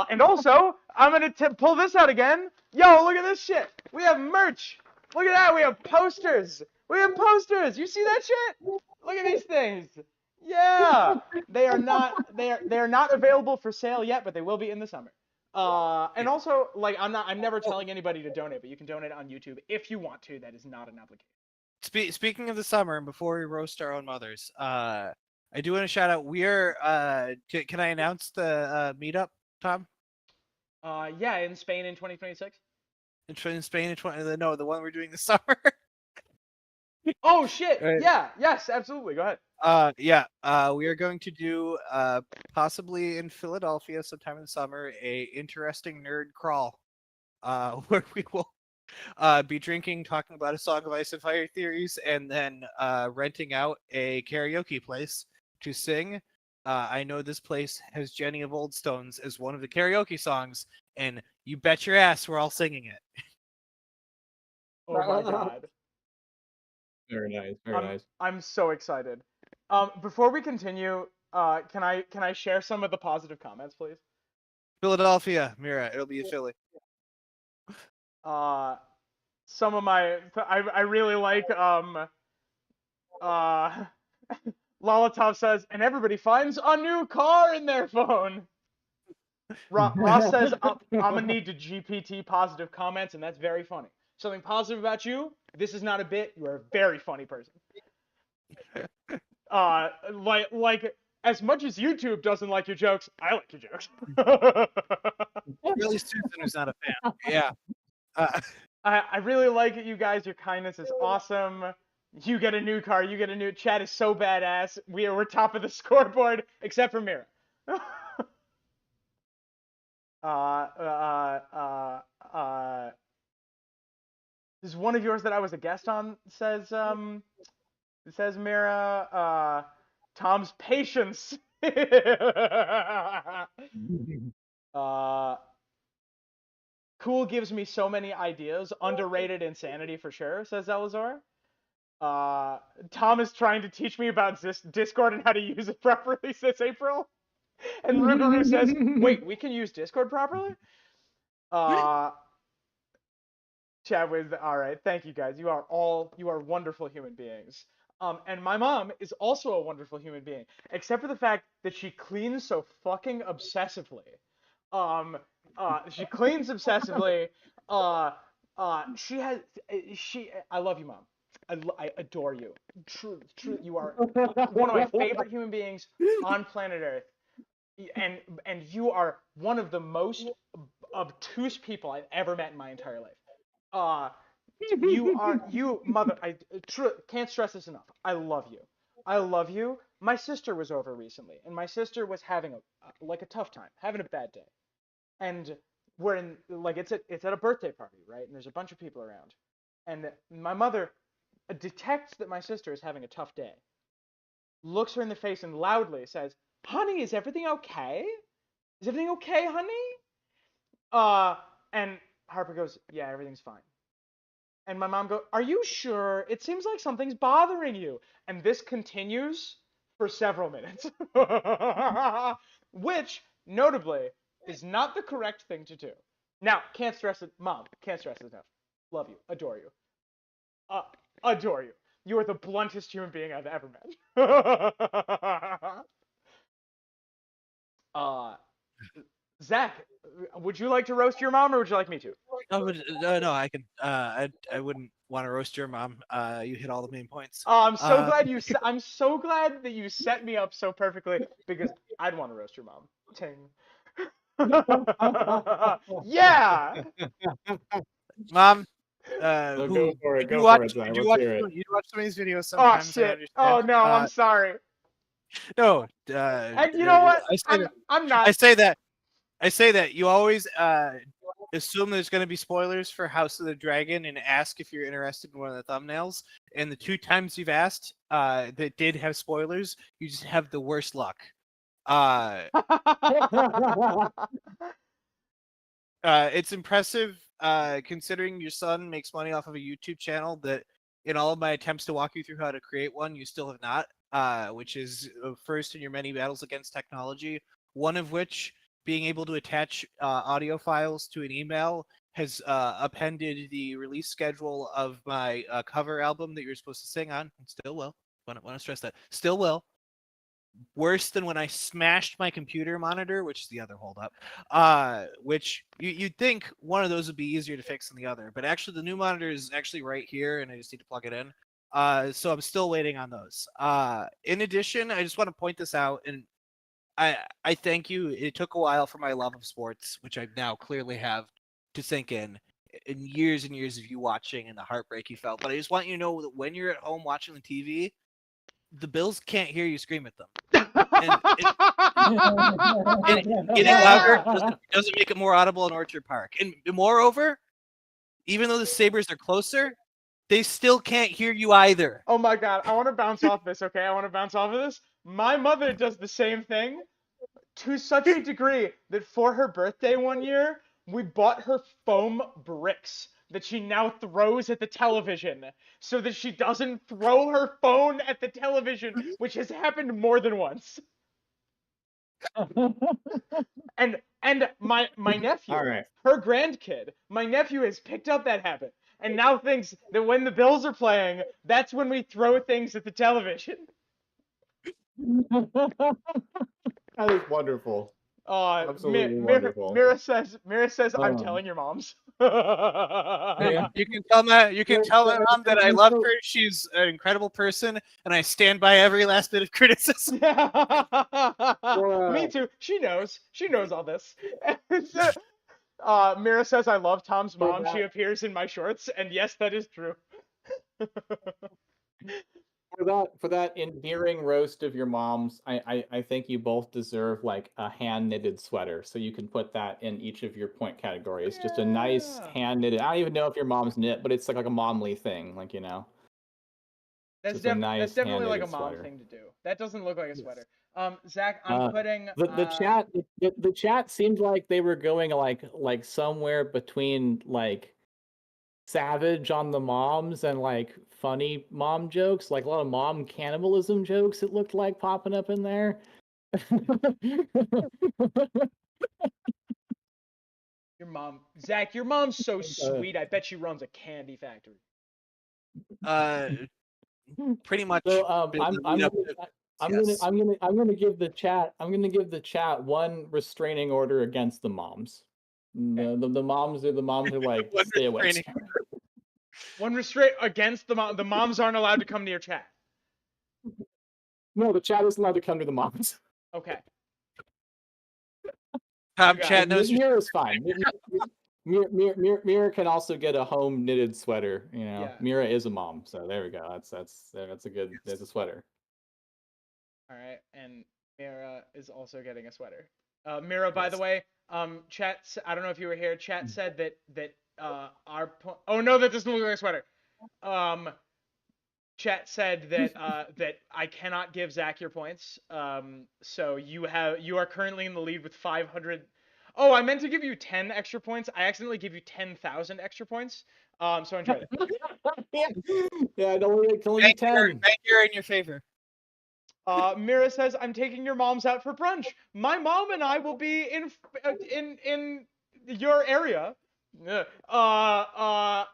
And also, I'm gonna pull this out again. Yo, look at this shit. We have merch. Look at that. We have posters. You see that shit? Look at these things. Yeah. They are not available for sale yet, but they will be in the summer. And also, I'm never telling anybody to donate, but you can donate on YouTube if you want to. That is not an obligation. Speaking of the summer, and before we roast our own mothers, I do want to shout out. We are. Can I announce the meetup, Tom? Yeah, in Spain in 2026. In Spain in 20. No, the one we're doing this summer. Oh shit! Right. Yeah, yes, absolutely. Go ahead. Yeah. We are going to do possibly in Philadelphia sometime in the summer a interesting nerd crawl, where we will be drinking, talking about A Song of Ice and Fire theories, and then renting out a karaoke place to sing. I know this place has Jenny of Old Stones as one of the karaoke songs, and you bet your ass we're all singing it. Oh my god. Very nice. Very nice. I'm so excited. Before we continue, can I share some of the positive comments, please? Philadelphia, Mira, it'll be in Philly. Some of my I really like Lolatov says, and everybody finds a new car in their phone. Ross says, I'm gonna need to GPT positive comments, and that's very funny. Something positive about you. This is not a bit. You are a very funny person. Like as much as YouTube doesn't like your jokes, I like your jokes. Really, Susan who's not a fan. Yeah. I really like it, you guys. Your kindness is awesome. You get a new car. You get a new. Chat is so badass. We're top of the scoreboard, except for Mira. This is one of yours that I was a guest on. Says Mira. Tom's patience. Cool gives me so many ideas. Underrated insanity for sure, says Elazar. Tom is trying to teach me about Discord and how to use it properly, says April. And Rugaru says, wait, we can use Discord properly? Chat with, all right, thank you guys. You are wonderful human beings. And my mom is also a wonderful human being, except for the fact that she cleans so fucking obsessively. She cleans obsessively. I love you, Mom. I adore you. True, you are one of my favorite human beings on planet Earth. And you are one of the most obtuse people I've ever met in my entire life. Mother, can't stress this enough. I love you. I love you. My sister was over recently, and my sister was having a tough time, having a bad day. And we're in, it's at a birthday party, right? And there's a bunch of people around. And my mother detects that my sister is having a tough day, looks her in the face and loudly says, "Honey, is everything okay? Is everything okay, honey?" And Harper goes, "Yeah, everything's fine." And my mom goes, "Are you sure? It seems like something's bothering you." And this continues for several minutes. Which, notably, is not the correct thing to do. Now, can't stress it, Mom, can't stress it enough. Love you, adore you. Adore you. You are the bluntest human being I've ever met. Zach, would you like to roast your mom, or would you like me to? No, I can. I wouldn't want to roast your mom. You hit all the main points. I'm so glad you. I'm so glad that you set me up so perfectly, because I'd want to roast your mom. Ting. Yeah. Mom. Go for it. You Go watch, for it, Zach. you Let's watch, hear it. you watch some of these videos Oh sometimes. shit. Oh no, I'm sorry. No. And you know what? I'm not. I say that you always assume there's going to be spoilers for House of the Dragon and ask if you're interested in one of the thumbnails. And the 2 times you've asked that did have spoilers, you just have the worst luck. It's impressive considering your son makes money off of a YouTube channel that in all of my attempts to walk you through how to create one, you still have not, which is first in your many battles against technology, one of which being able to attach audio files to an email has appended the release schedule of my cover album that you're supposed to sing on, and still will. Want to stress that. Still will. Worse than when I smashed my computer monitor, which is the other holdup. Which you'd think one of those would be easier to fix than the other, but actually the new monitor is actually right here, and I just need to plug it in. So I'm still waiting on those. In addition, I just want to point this out, and I thank you. It took a while for my love of sports, which I now clearly have, to sink in years and years of you watching and the heartbreak you felt. But I just want you to know that when you're at home watching the TV, the Bills can't hear you scream at them. And getting louder doesn't make it more audible in Orchard Park. And moreover, even though the Sabres are closer, they still can't hear you either. Oh my god, I want to bounce off this, okay? I want to bounce off of this. My mother does the same thing to such a degree that for her birthday one year, we bought her foam bricks that she now throws at the television so that she doesn't throw her phone at the television, which has happened more than once. And my nephew, All right. her grandkid, my nephew has picked up that habit and now thinks that when the Bills are playing, that's when we throw things at the television. That is wonderful. Absolutely wonderful. Mira says, I'm Um, telling your moms. You can tell my mom that I love her. She's an incredible person, and I stand by every last bit of criticism. Me too. She knows. She knows all this. Mira says, I love Tom's mom. She appears in my shorts, and yes, that is true. For that endearing roast of your moms, I think you both deserve like a hand knitted sweater. So you can put that in each of your point categories. Just a nice hand knitted. I don't even know if your mom's knit, but it's like a momly thing, like That's, just a nice that's definitely like a hand-knitted mom sweater. thing to do. That doesn't look like a sweater. Zach, I'm putting The chat seemed like they were going like somewhere between like savage on the moms and like funny mom jokes, like a lot of mom cannibalism jokes. It looked like popping up in there. your mom. Zach, your mom's so sweet. I bet she runs a candy factory. Pretty much. So I'm Yes. gonna give the chat one restraining order against the moms. The moms are like One stay away. restraining One restraint against the mom. The moms aren't allowed to come to your chat. No, the chat isn't allowed to come to the moms. Okay. Chat knows. Mira's fine. Mira can also get a home knitted sweater. Yeah. Mira is a mom, so there we go. That's a good. There's a sweater. All right, and Mira is also getting a sweater. Mira, by the way, chat. I don't know if you were here. Chat said that oh no, that doesn't look like a sweater. Chat said that that I cannot give Zach your points. So you are currently in the lead with 500. Oh, I meant to give you 10 extra points. I accidentally gave you 10,000 extra points. So enjoy it. Yeah, it only can be 10. Thank you in your favor. Mira says, I'm taking your moms out for brunch. My mom and I will be in your area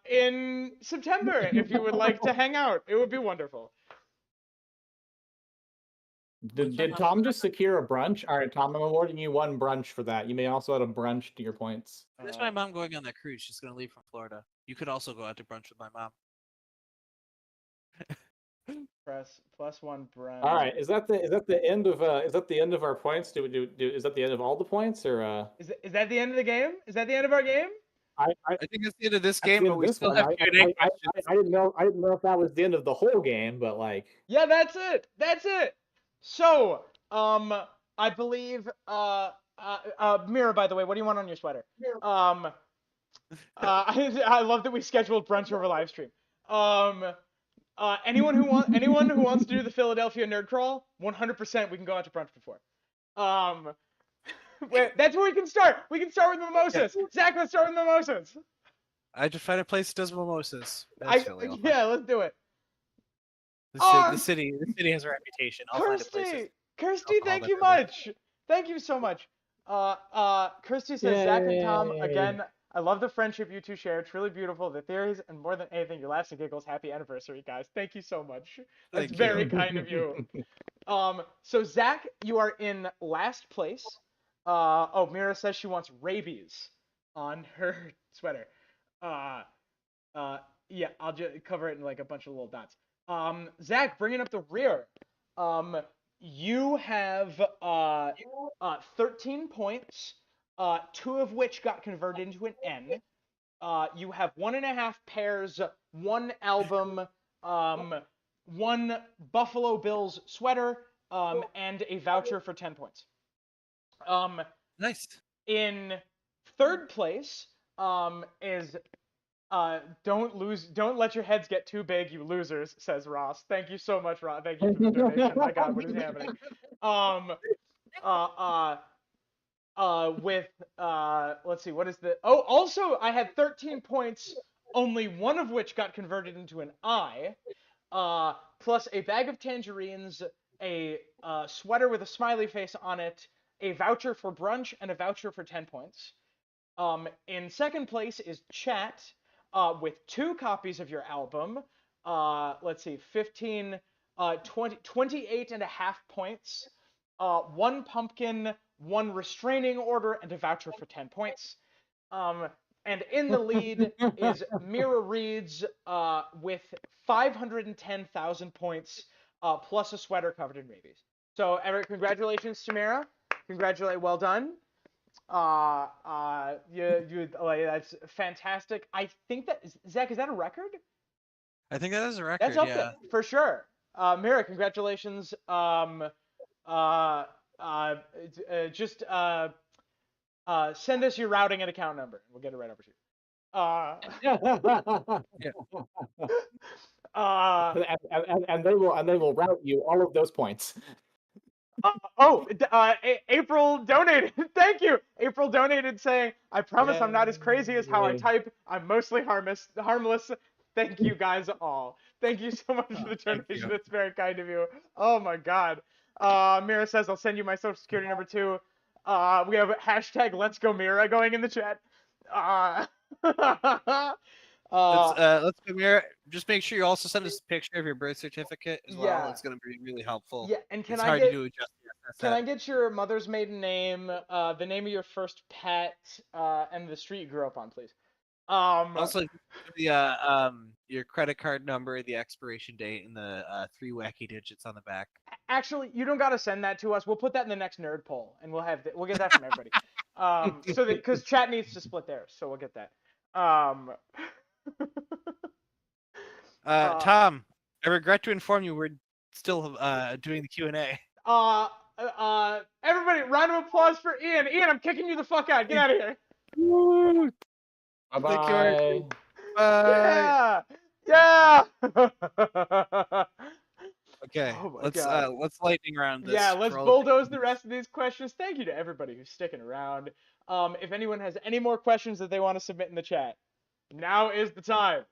in September if you would like to hang out. It would be wonderful. Did Tom just secure a brunch? All right, Tom, I'm awarding you one brunch for that. You may also add a brunch to your points. There's my mom going on that cruise. She's going to leave from Florida. You could also go out to brunch with my mom. Press +1 brunch. All right, is that the end of our points? Is that the end of all the points or Is that the end of the game? Is that the end of our game? I think it's the end of this game, but we still have Q&A questions. I didn't know if that was the end of the whole game, but like. Yeah, that's it. That's it. So, I believe Mira, by the way, what do you want on your sweater? I love that we scheduled brunch over live stream. Anyone who wants to do the Philadelphia nerd crawl, 100% we can go out to brunch before. That's where we can start. We can start with mimosas. Yeah. Zach, let's start with mimosas. I just find a place that does mimosas. Yeah, let's do it. The city has a reputation. Kirsty, thank you much. Thank you so much. Kirsty says, Yay. Zach and Tom, again, I love the friendship you two share. Truly beautiful. The theories, and more than anything, your laughs and giggles. Happy anniversary, guys. Thank you so much. That's very kind of you. So Zach, you are in last place. Mira says she wants rabies on her sweater. Yeah, I'll just cover it in like a bunch of little dots. Zach, bringing up the rear. You have 13 points, 2 of which got converted into an N. You have 1.5 pairs, 1 album, 1 Buffalo Bills sweater, and a voucher for 10 points. Nice. In third place is don't let your heads get too big, you losers, says Ross. Thank you so much, Ross. Thank you for the donation. My God, what is happening? With let's see, what is the also I had 13 points, only 1 of which got converted into an I, plus a bag of tangerines, a sweater with a smiley face on it, a voucher for brunch, and a voucher for 10 points. In second place is Chat, with 2 copies of your album. Let's see, 15, 28.5 points, 1 pumpkin, 1 restraining order, and a voucher for 10 points. And in the lead is Mira Reeds, with 510,000 points, plus a sweater covered in rabies. So, Eric, congratulations to Mira. Well done. That's fantastic. I think that Zach, is that a record? I think that is a record. That's up yeah. there for sure. Mira, congratulations. Just send us your routing and account number, and we'll get it right over to you. And they will route you all of those points. April donated. Thank you. April donated saying, "I promise I'm not as crazy as how I type. I'm mostly harmless. Thank you guys all. Thank you so much for the donation. It's very kind of you. Oh my God. Mira says, I'll send you my social security number too. We have hashtag Let's Go Mira going in the chat. Let's go here. Just make sure you also send us a picture of your birth certificate as well. Yeah. It's going to be really helpful. Yeah, and it's hard to do it just yet. Can I get your mother's maiden name, the name of your first pet, and the street you grew up on, please? Also, your credit card number, the expiration date, and the 3 wacky digits on the back. Actually, you don't gotta send that to us. We'll put that in the next nerd poll, and we'll get that from everybody. So that because chat needs to split theirs, so we'll get that. Tom, I regret to inform you we're still doing the Q&A. Everybody, round of applause for Ian. Ian, I'm kicking you the fuck out. Get out of here. Woo. Bye-bye. Yeah. Okay, Oh let's lightning round this. Yeah, let's bulldoze the rest of these questions. Thank you to everybody who's sticking around. If anyone has any more questions that they want to submit in the chat, now is the time.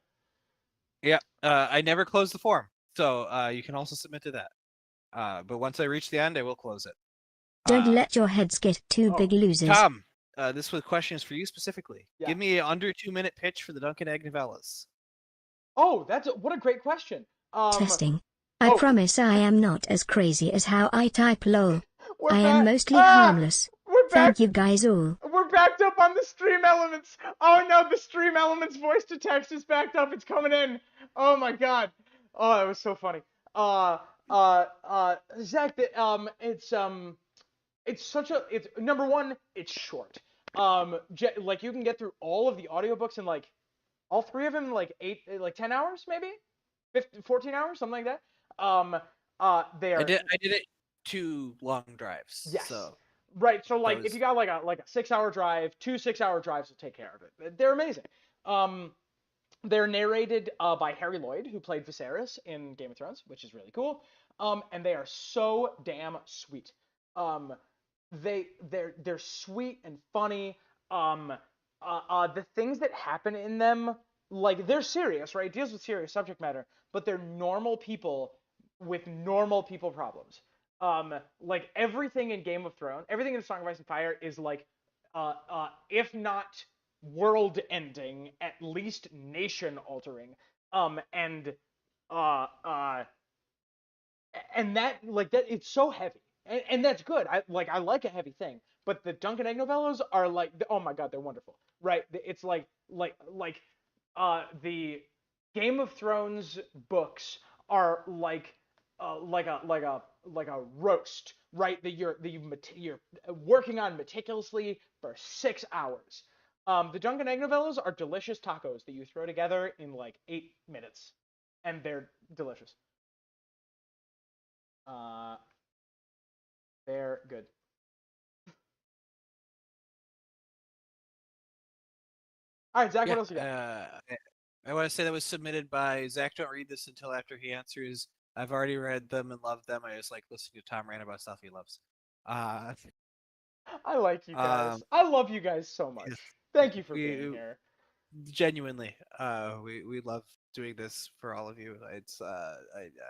Yeah, I never close the form, so you can also submit to that. But once I reach the end, I will close it. Don't let your heads get too big, losers. Tom, this question is for you specifically. Yeah. Give me an under 2-minute pitch for the Duncan Egg novellas. Oh, what a great question. Testing. I promise I am not as crazy as how I type lol. I back. am mostly harmless. We're back. Thank you guys all. We're backed up on the stream elements. Oh no, the stream elements voice to text is backed up. It's coming in. Oh my God. Oh, that was so funny. Zach, it's number one, it's short. Like you can get through all of the audiobooks in like all 3 of them in like 10 hours maybe, 14 hours, something like that. They are. I did it 2 long drives. Yes. So. Right. So like if you got like a 6-hour drive, 2 6-hour drives will take care of it. They're amazing. They're narrated by Harry Lloyd, who played Viserys in Game of Thrones, which is really cool. And they are so damn sweet. They're sweet and funny. The things that happen in them, like they're serious, right? It deals with serious subject matter, but they're normal people with normal people problems. Like everything in Game of Thrones, everything in Song of Ice and Fire is like, if not world-ending, at least nation-altering. And that, like, that, it's so heavy, and that's good. I like a heavy thing, but the Duncan Egg novellas are like, oh my God, they're wonderful, right? It's like the Game of Thrones books are like a roast, right? That you're working on meticulously for 6 hours. The Dunkin' Egg novellas are delicious tacos that you throw together in like 8 minutes, and they're delicious. They're good. All right, Zach, what else you got? I want to say that was submitted by Zach. Don't read this until after he answers. I've already read them and loved them. I just like listening to Tom rant about stuff he loves. I like you guys. I love you guys so much. Thank you for being here. Genuinely, we love doing this for all of you. It's I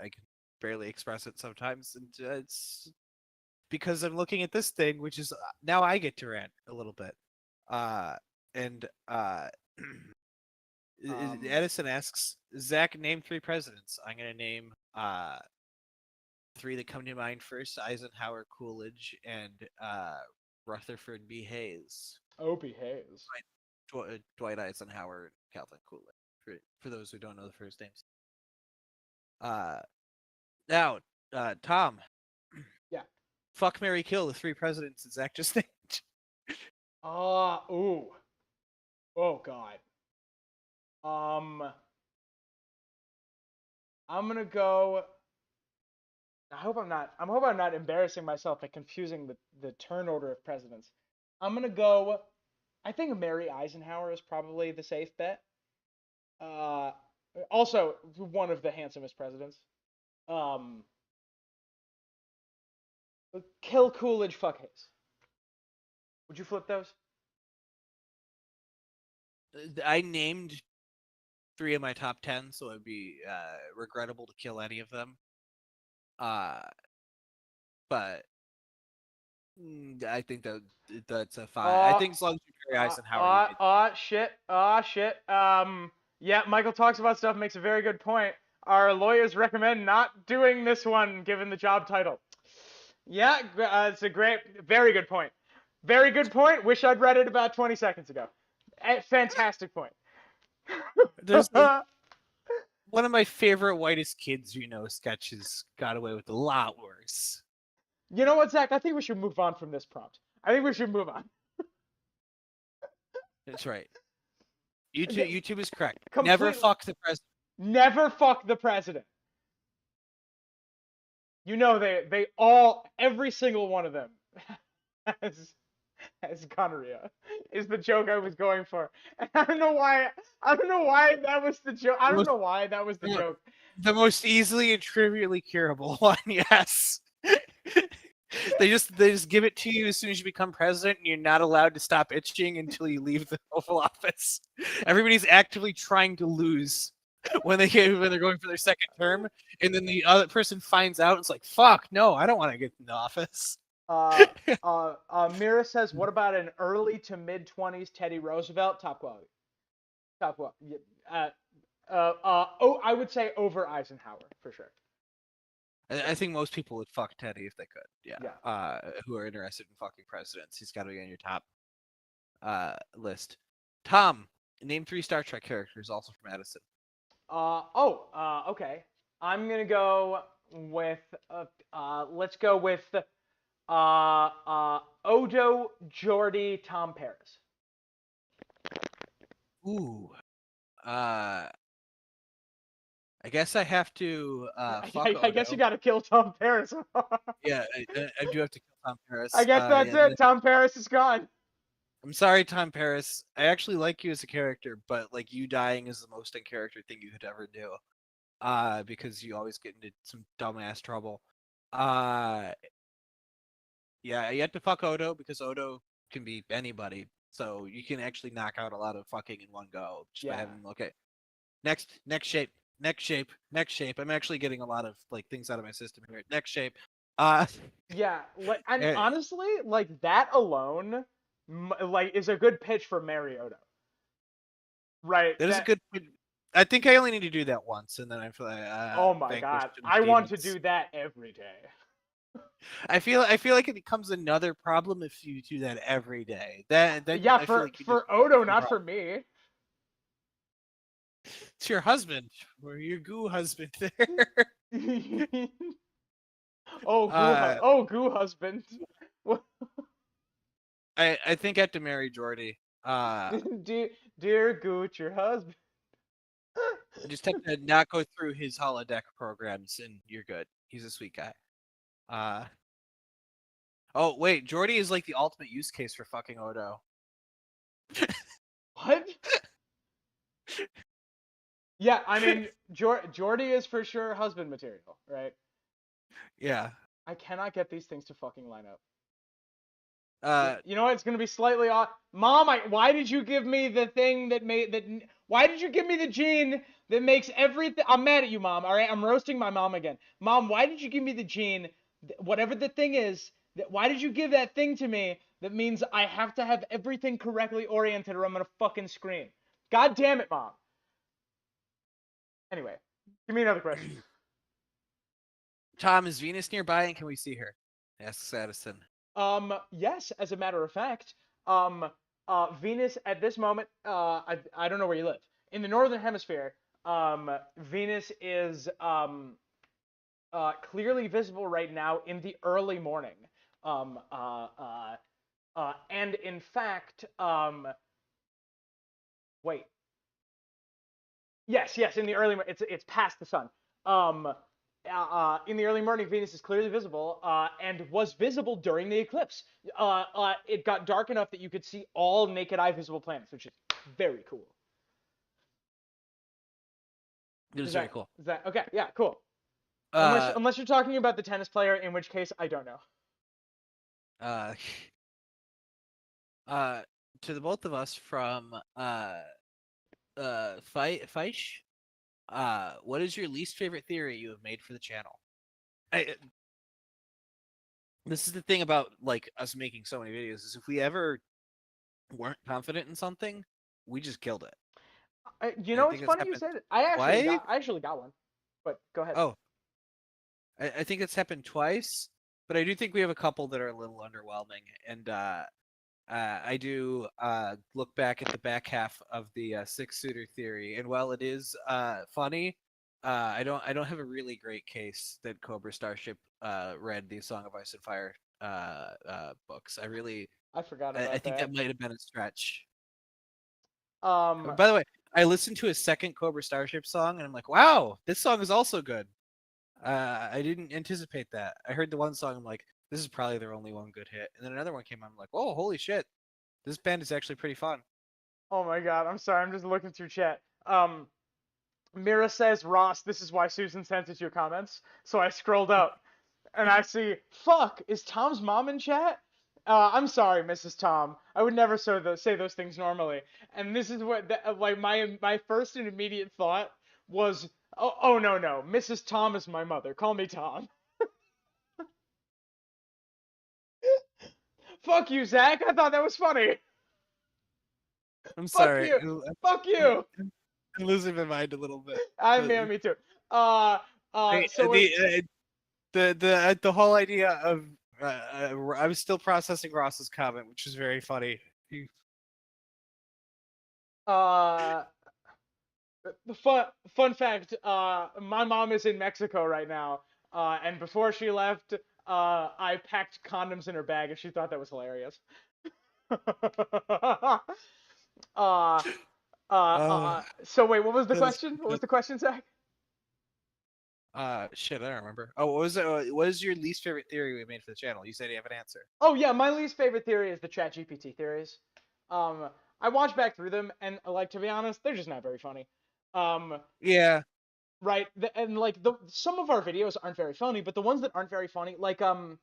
can barely express it sometimes, and it's because I'm looking at this thing, which is now I get to rant a little bit. Edison asks, Zach, name 3 presidents. I'm gonna name 3 that come to mind first: Eisenhower, Coolidge, and Rutherford B. Hayes. Oh, B. Hayes. Dwight Eisenhower, and Calvin Coolidge. For those who don't know the first names. Now, Tom. Yeah. Fuck, marry, kill, the 3 presidents that Zach just named. Ooh. Oh God. I'm gonna go. I hope I'm not embarrassing myself by confusing the turn order of presidents. I'm gonna go. I think Mary Eisenhower is probably the safe bet. Also one of the handsomest presidents. Kill Coolidge, fuck Hayes. Would you flip those? I named 3 of my top 10, so it'd be regrettable to kill any of them. But I think that's a fine. I think as long as you carry Eisenhower. Shit. Shit. Yeah, Michael talks about stuff, makes a very good point. Our lawyers recommend not doing this one, given the job title. Yeah, it's a very good point. Very good point. Wish I'd read it about 20 seconds ago. Fantastic point. There's one of my favorite whitest kids sketches got away with a lot worse. You know what, Zach? I think we should move on from this prompt. I think we should move on. That's right. YouTube is correct. Completely. Never fuck the president. Never fuck the president. You know they all, every single one of them has gonorrhea. Is the joke I was going for. And I don't know why that was the joke. I don't know why that was the joke. The most easily and trivially curable one, yes. They just give it to you as soon as you become president, and you're not allowed to stop itching until you leave the Oval Office. Everybody's actively trying to lose when they're going for their second term, and then the other person finds out and it's like, fuck, no, I don't want to get in the office. Mira says, what about an early to mid-20s Teddy Roosevelt? Top quality. I would say over Eisenhower for sure. I think most people would fuck Teddy if they could. Yeah. Who are interested in fucking presidents. He's got to be on your top list. Tom, name 3 Star Trek characters, also from Edison. Okay. I'm gonna go with. Let's go with. Odo, Geordi, Tom Paris. Ooh. I guess I have to. I guess you got to kill Tom Paris. Yeah, I do have to kill Tom Paris. I guess that's it. Tom Paris is gone. I'm sorry, Tom Paris. I actually like you as a character, but like you dying is the most in-character thing you could ever do. Because you always get into some dumbass trouble. Yeah, you have to fuck Odo because Odo can be anybody. So you can actually knock out a lot of fucking in one go just by having okay. Next shape. I'm actually getting a lot of like things out of my system here. Next shape. Yeah, like, and honestly, like that alone, like is a good pitch for Odo. Right. That is a good. I think I only need to do that once, and then I feel like. Oh my god! I want to do that every day. I feel like it becomes another problem if you do that every day. That yeah, for Odo, not for me. It's your husband, or your goo husband there. Goo husband. What- I think I have to marry Jordy. dear Gooch, your husband. I just have to not go through his holodeck programs, and you're good. He's a sweet guy. Oh wait, Jordy is like the ultimate use case for fucking Odo. What? Yeah, I mean, Jordy is for sure husband material, right? Yeah. I cannot get these things to fucking line up. Uh, You know what? It's gonna be slightly off. Mom, why did you give me the thing that made that? Why did you give me the gene that makes everything? I'm mad at you, Mom. All right, I'm roasting my mom again. Mom, why did you give me the gene, whatever the thing is? Why did you give that thing to me that means I have to have everything correctly oriented or I'm gonna fucking scream? God damn it, Mom. Anyway, give me another question. Tom, is Venus nearby, and can we see her? Asks Addison. Yes, as a matter of fact, Venus at this moment, I don't know where you live. In the northern hemisphere, Venus is clearly visible right now in the early morning. And in fact, wait. Yes, in the early, it's past the sun. In the early morning, Venus is clearly visible, and was visible during the eclipse. It got dark enough that you could see all naked eye visible planets, which is very cool. It was very cool. Is that okay? Yeah, cool. Uh, Unless you're talking about the tennis player, in which case I don't know. To the both of us from Feish, what is your least favorite theory you have made for the channel? This is the thing about like us making so many videos is if we ever weren't confident in something, we just killed it. You know, it's funny you say that. I actually got one, but go ahead. Oh, I think it's happened twice, but I do think we have a couple that are a little underwhelming, and I do look back at the back half of the six-suitor theory, and while it is funny, I don't have a really great case that Cobra Starship read the Song of Ice and Fire books. I forgot about that. I think that might have been a stretch. By the way, I listened to a second Cobra Starship song, and I'm like, wow, this song is also good. I didn't anticipate that. I heard the one song, I'm like, this is probably their only one good hit. And then another one came on, I'm like, oh, holy shit. This band is actually pretty fun. Oh my god, I'm sorry, I'm just looking through chat. Mira says, Ross, this is why Susan sent us your comments. So I scrolled up, and I see, fuck, is Tom's mom in chat? I'm sorry, Mrs. Tom. I would never say those things normally. And this is what, like, my first and immediate thought was, oh no, Mrs. Tom is my mother. Call me Tom. Fuck you, Zach. I thought that was funny. I'm sorry. Fuck you. I'm losing my mind a little bit. Me too. The whole idea of I was still processing Ross's comment, which is very funny. The fun fact, my mom is in Mexico right now, and before she left, I packed condoms in her bag, and she thought that was hilarious. So wait, what was the question? What was the question, Zach? Shit, I don't remember. Oh, what was it? What is your least favorite theory we made for the channel? You said you have an answer. Oh yeah, my least favorite theory is the ChatGPT theories. I watched back through them, and like, to be honest, they're just not very funny. Yeah. Right, and like some of our videos aren't very funny, but the ones that aren't very funny, I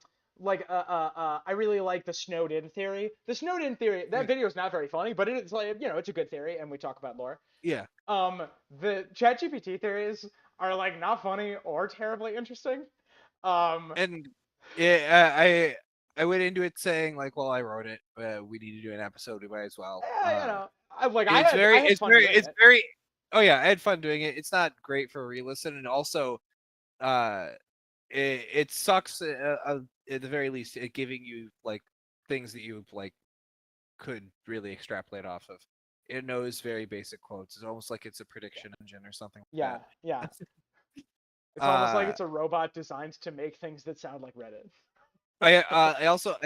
really like the snowed-in theory. The snowed-in theory, that video is not very funny, but it's like, you know, it's a good theory, and we talk about lore. Yeah. The ChatGPT theories are like not funny or terribly interesting. And yeah, I went into it saying like, well, I wrote it. We need to do an episode. We might as well. You know, I had fun doing it. Oh yeah, I had fun doing it. It's not great for a re-listen, and also, it sucks at the very least at giving you like things that you like could really extrapolate off of. It knows very basic quotes. It's almost like it's a prediction engine or something like Yeah, that. yeah. It's almost like Uh, it's a robot designed to make things that sound like Reddit. I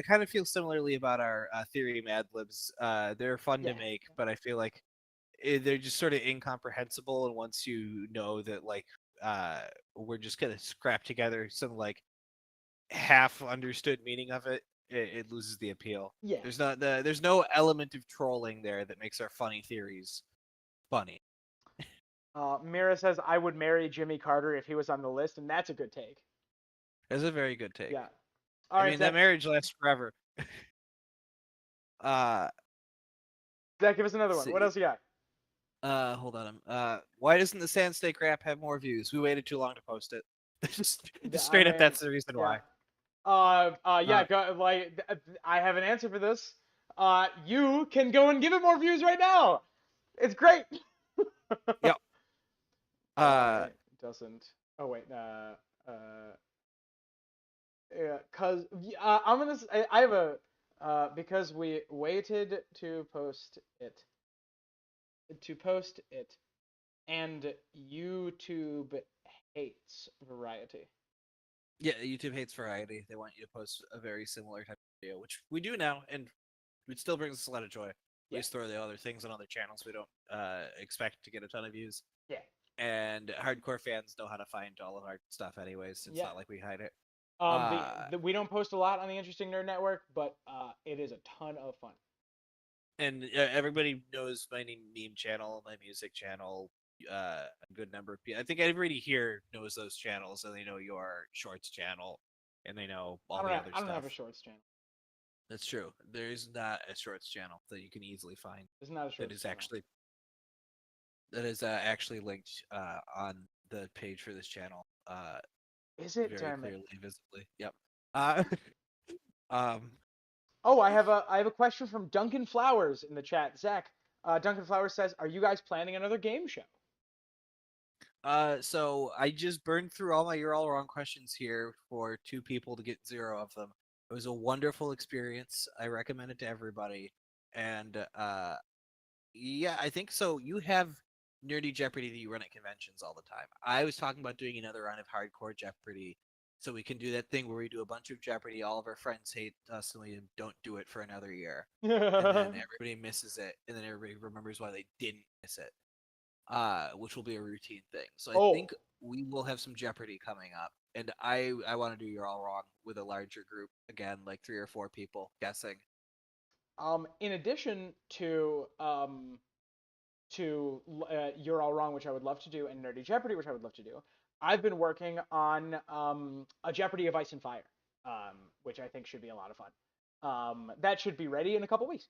kind of feel similarly about our theory Mad Libs. They're fun Yeah. to make, but I feel like they're just sort of incomprehensible. And once you know that, like, we're just gonna scrap together some like half understood meaning of it, it loses the appeal. Yeah. There's no element of trolling there that makes our funny theories funny. Mira says, I would marry Jimmy Carter if he was on the list, and that's a good take. That's a very good take. Yeah. All I right, mean, that Zach. marriage lasts forever. Zach, give us another one. see. What else you got? Hold on. Why doesn't the Sand Snake rap have more views? We waited too long to post it. just straight up, that's the reason why. Yeah. I have an answer for this. You can go and give it more views right now. It's great. Yep. It doesn't. Oh wait. Yeah, I'm gonna. I have a. Because we waited to post it. And YouTube hates variety. Yeah, YouTube hates variety. They want you to post a very similar type of video, which we do now, and it still brings us a lot of joy. We just throw the other things on other channels we don't expect to get a ton of views. Yeah. And hardcore fans know how to find all of our stuff anyways. It's not like we hide it. We don't post a lot on the Interesting Nerd Network, but it is a ton of fun. And everybody knows my meme channel, my music channel, a good number of people. I think everybody here knows those channels, and they know your shorts channel, and they know all the other stuff. I don't have a shorts channel. That's true. There is not a shorts channel that you can easily find. There's not a shorts that is channel. actually linked on the page for this channel. Is it? Very Damn clearly, it. visibly. Yep. Oh, I have a question from Duncan Flowers in the chat. Zach, Duncan Flowers says, "Are you guys planning another game show?" So I just burned through all my "You're All Wrong" questions here for 2 people to get 0 of them. It was a wonderful experience. I recommend it to everybody. And yeah, I think so. You have Nerdy Jeopardy that you run at conventions all the time. I was talking about doing another round of Hardcore Jeopardy, so we can do that thing where we do a bunch of Jeopardy. All of our friends hate us, and we don't do it for another year. And then everybody misses it, and then everybody remembers why they didn't miss it. Which will be a routine thing. So I think we will have some Jeopardy coming up, and I want to do You're All Wrong with a larger group again, like 3 or 4 people guessing. In addition to You're All Wrong, which I would love to do, and Nerdy Jeopardy, which I would love to do, I've been working on a Jeopardy of Ice and Fire, which I think should be a lot of fun. That should be ready in a couple weeks.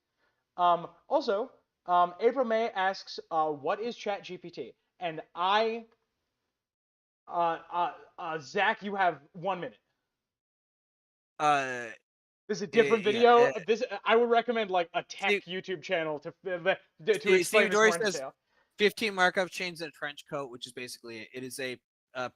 Also, April May asks, "What is ChatGPT?" And Zach, you have 1 minute. This is a different video. I would recommend like a tech YouTube channel to explain this more in detail. 15 markup chains and a trench coat, which is basically it is a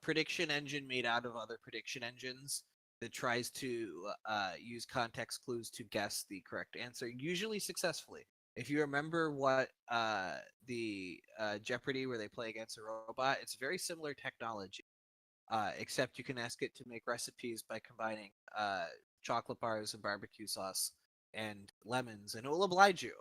prediction engine made out of other prediction engines that tries to use context clues to guess the correct answer, usually successfully. If you remember what the Jeopardy where they play against a robot, it's very similar technology, except you can ask it to make recipes by combining chocolate bars and barbecue sauce and lemons, and it will oblige you.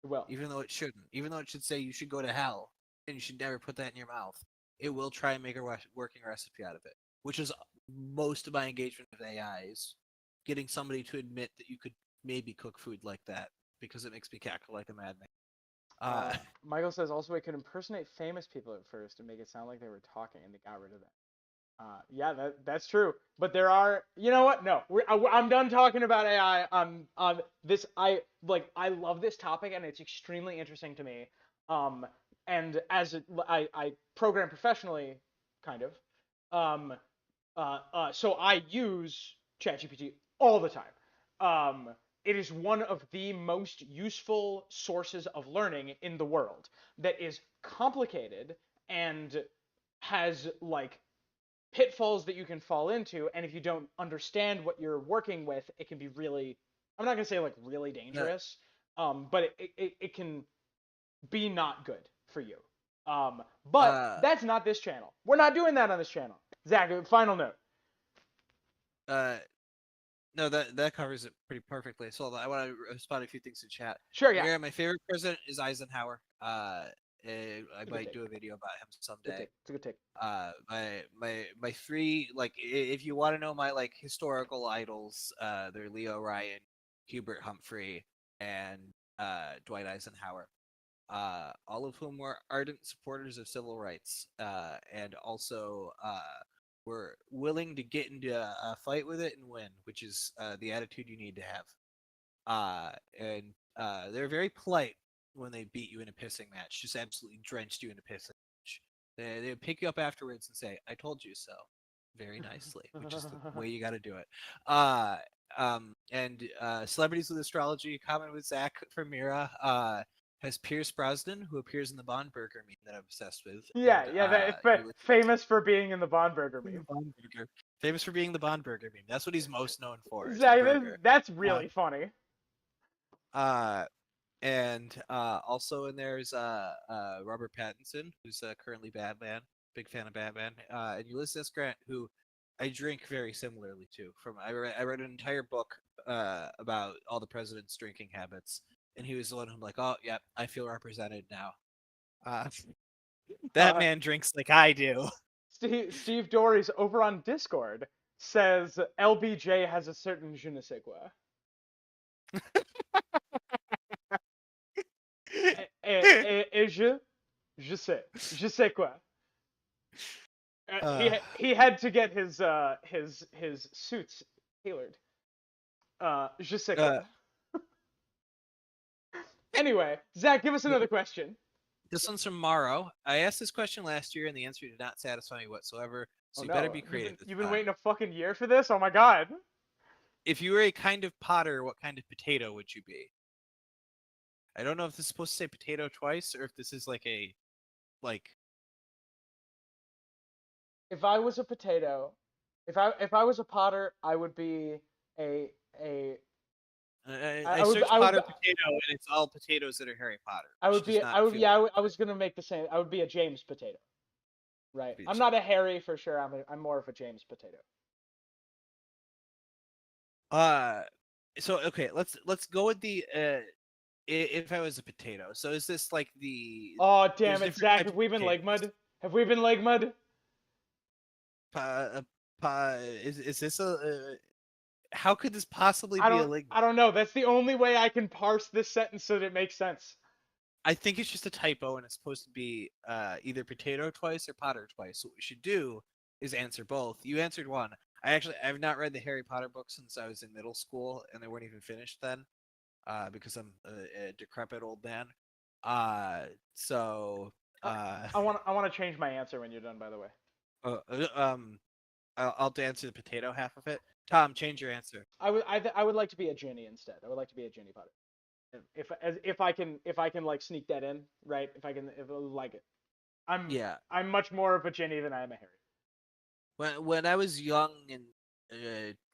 Well, even though it shouldn't, even though it should say you should go to hell and you should never put that in your mouth, it will try and make a working recipe out of it, which is most of my engagement with AI is getting somebody to admit that you could maybe cook food like that, because it makes me cackle like a madman. Michael says also it could impersonate famous people at first and make it sound like they were talking, and they got rid of that. Yeah, that's true. But there are, you know what? No, I'm done talking about AI. I love this topic, and it's extremely interesting to me. And as I program professionally, kind of. So I use ChatGPT all the time. It is one of the most useful sources of learning in the world that is complicated and has like pitfalls that you can fall into, and if you don't understand what you're working with, it can be really, I'm not gonna say like really dangerous, but it can be not good for you. But that's not this channel. We're not doing that on this channel. Zach, final note. No, that covers it pretty perfectly. So I want to respond to a few things in chat. Sure, yeah. My favorite president is Eisenhower. I might take. do a video about him someday. It's a good take. My three, like, if you want to know my like historical idols, they're Leo Ryan, Hubert Humphrey, and Dwight Eisenhower. All of whom were ardent supporters of civil rights, and also were willing to get into a fight with it and win, which is the attitude you need to have. And they're very polite when they beat you in a pissing match, just absolutely drenched you in a pissing match. They pick you up afterwards and say, "I told you so," very nicely, which is the way you got to do it. And celebrities with astrology, comment with Zach from Mira. Has Pierce Brosnan, who appears in the Bond Burger meme that I'm obsessed with. Yeah, famous for being in the Bond Burger meme. Famous for being the Bond Burger meme. That's what he's most known for. That's really funny. And also in there is Robert Pattinson, who's currently Batman. Big fan of Batman. And Ulysses S. Grant, who I drink very similarly to. I read an entire book about all the president's drinking habits. And he was the one who's like, "Oh, yeah, I feel represented now." That man drinks like I do. Steve Dories over on Discord says LBJ has a certain je ne sais quoi. Je sais quoi. He had to get his suits tailored. Je sais quoi. Anyway, Zach, give us another question. This one's from Morrow. I asked this question last year, and the answer did not satisfy me whatsoever. So you better be creative. You've been waiting a fucking year for this? Oh my god. If you were a kind of Potter, what kind of potato would you be? I don't know if this is supposed to say potato twice, or if this is like a, like. If I was a potato, if I was a Potter, I would be a. I searched Potter potato, and it's all potatoes that are Harry Potter. I was gonna make the same. I would be a James potato, right? I'm not a Harry for sure. I'm more of a James potato. So okay, let's go with the if I was a potato. So is this like the? Oh damn it, Zach! Have we been leg mud? Have we been leg mud? Is this a? How could this possibly be a leg? I don't know. That's the only way I can parse this sentence so that it makes sense. I think it's just a typo, and it's supposed to be either potato twice or Potter twice. So what we should do is answer both. You answered one. I've not read the Harry Potter books since I was in middle school, and they weren't even finished then, because I'm a decrepit old man. So I want to change my answer when you're done. By the way. I'll answer the potato half of it. Tom, change your answer. I would like to be a Ginny instead. I would like to be a Ginny Potter. If I can like sneak that in, right? If I like it. I'm much more of a Ginny than I am a Harry. When I was young and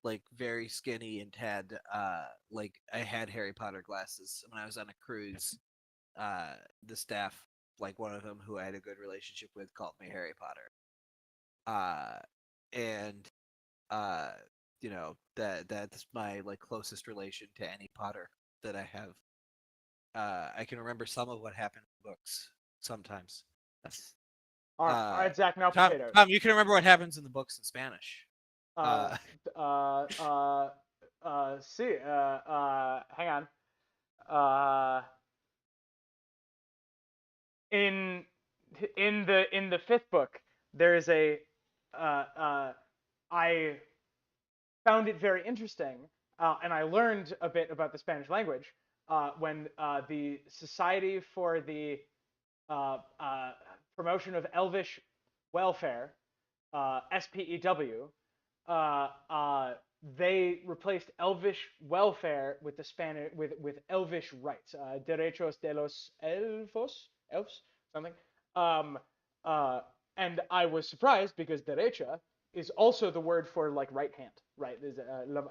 like very skinny and had like I had Harry Potter glasses when I was on a cruise, the staff, like one of them who I had a good relationship with, called me Harry Potter. And you know, that's my like closest relation to any Potter that I have. I can remember some of what happened in books sometimes. All right, Zach. Now Tom, potatoes. Tom, you can remember what happens in the books in Spanish. See. Hang on. In the fifth book, there is a. I found it very interesting, and I learned a bit about the Spanish language when the Society for the Promotion of Elvish Welfare, SPEW, they replaced Elvish welfare with the Spanish with Elvish rights, derechos de los elfos, something. And I was surprised because derecha is also the word for like right hand, right? There's la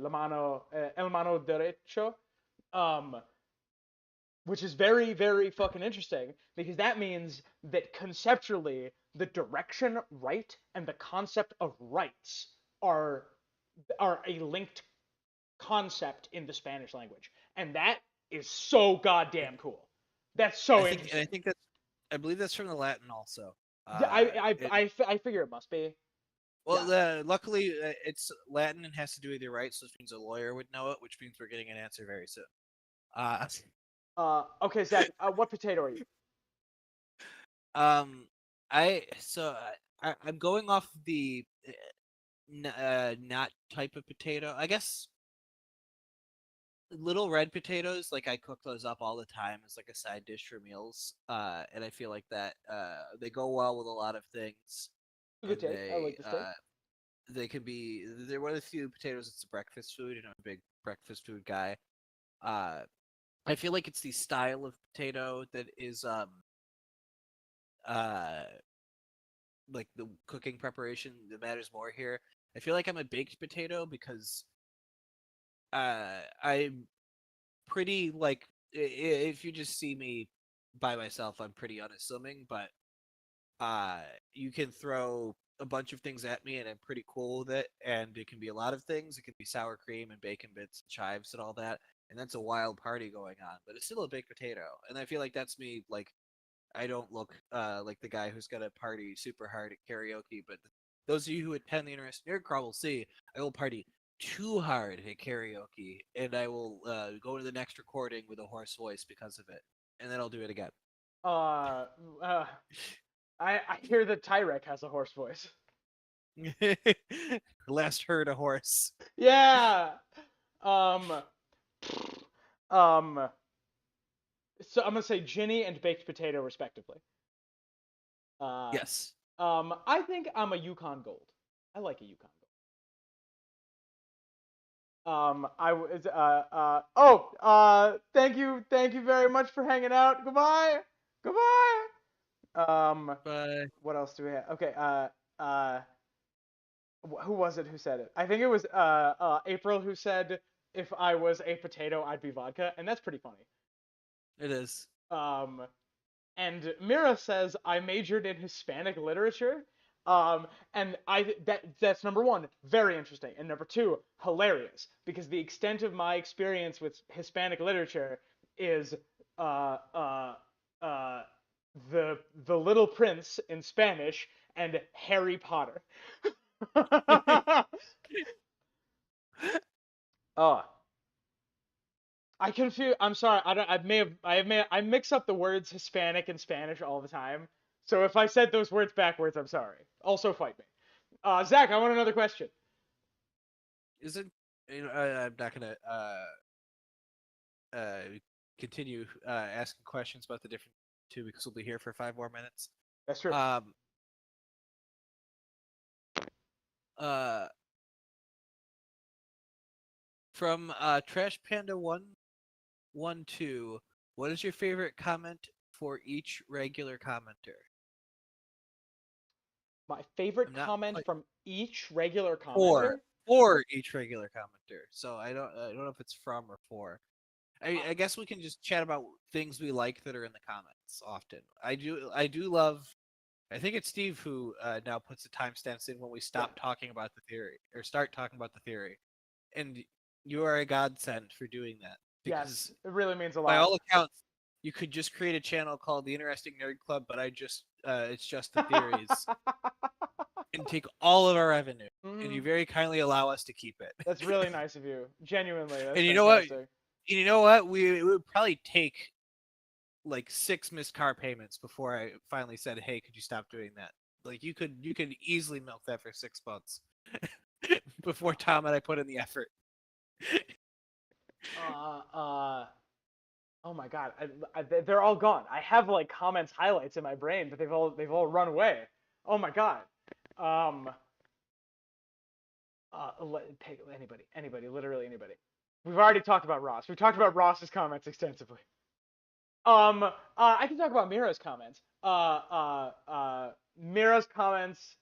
mano, el mano derecho. which is very, very fucking interesting because that means that conceptually the direction right and the concept of rights are a linked concept in the Spanish language, and that is so goddamn cool. That's so interesting. I think I believe that's from the Latin also. Yeah, It, I figure it must be. well, luckily it's Latin and has to do with your rights, which means a lawyer would know it, which means we're getting an answer very soon. Okay, Zach, what potato are you? I'm going off the not type of potato. I guess little red potatoes, like I cook those up all the time as like a side dish for meals. And I feel like that they go well with a lot of things. Good take. I like this take. They can be they're one of the few potatoes that's a breakfast food, and I'm a big breakfast food guy. I feel like it's the style of potato that is like the cooking preparation that matters more here. I feel like I'm a baked potato because I'm pretty like if you just see me by myself, I'm pretty unassuming, but you can throw a bunch of things at me and I'm pretty cool with it, and it can be a lot of things. It can be sour cream and bacon bits and chives and all that, and that's a wild party going on, but it's still a baked potato. And I feel like that's me. Like I don't look like the guy who's gonna party super hard at karaoke, but those of you who attend the Interesting Nerd Club will see I will party too hard at karaoke, and I will go to the next recording with a hoarse voice because of it, and then I'll do it again. I hear that Tyrek has a hoarse voice. Last heard a horse. Yeah. So I'm gonna say Ginny and baked potato respectively. Yes. I think I'm a Yukon Gold. I like a Yukon Gold. Thank you very much for hanging out. Goodbye. Bye. What else do we have? Okay, who was it who said it? I think it was April who said if I was a potato, I'd be vodka, and that's pretty funny. It is. And Mira says I majored in Hispanic literature. And that's number one, very interesting, and number two, hilarious, because the extent of my experience with Hispanic literature is the Little Prince in Spanish and Harry Potter. I confuse. I'm sorry. I mix up the words Hispanic and Spanish all the time. So if I said those words backwards, I'm sorry. Also fight me. Zach, I want another question. Is it? I'm not gonna continue asking questions about the different two because we'll be here for 5 more minutes. That's true. From Trash Panda 112, what is your favorite comment for each regular commenter? My favorite comment from each regular commenter? For each regular commenter. So I don't know if it's from or for. I guess we can just chat about things we like that are in the comments often. I do love. I think it's Steve who now puts the timestamps in when we stop talking about the theory or start talking about the theory, and you are a godsend for doing that. Yes, it really means a lot. By all accounts, you could just create a channel called the Interesting Nerd Club, but it's just the theories, and take all of our revenue, and you very kindly allow us to keep it. That's really nice of you, genuinely. That's and you fantastic. know what? You know what? It would probably take like 6 missed car payments before I finally said, "Hey, could you stop doing that?" Like you could easily milk that for 6 months before Tom and I put in the effort. Oh my god, they're all gone. I have like comments highlights in my brain, but they've all run away. Oh my god. Take anybody, literally anybody. We've already talked about Ross. We've talked about Ross's comments extensively. I can talk about Mira's comments. Mira's comments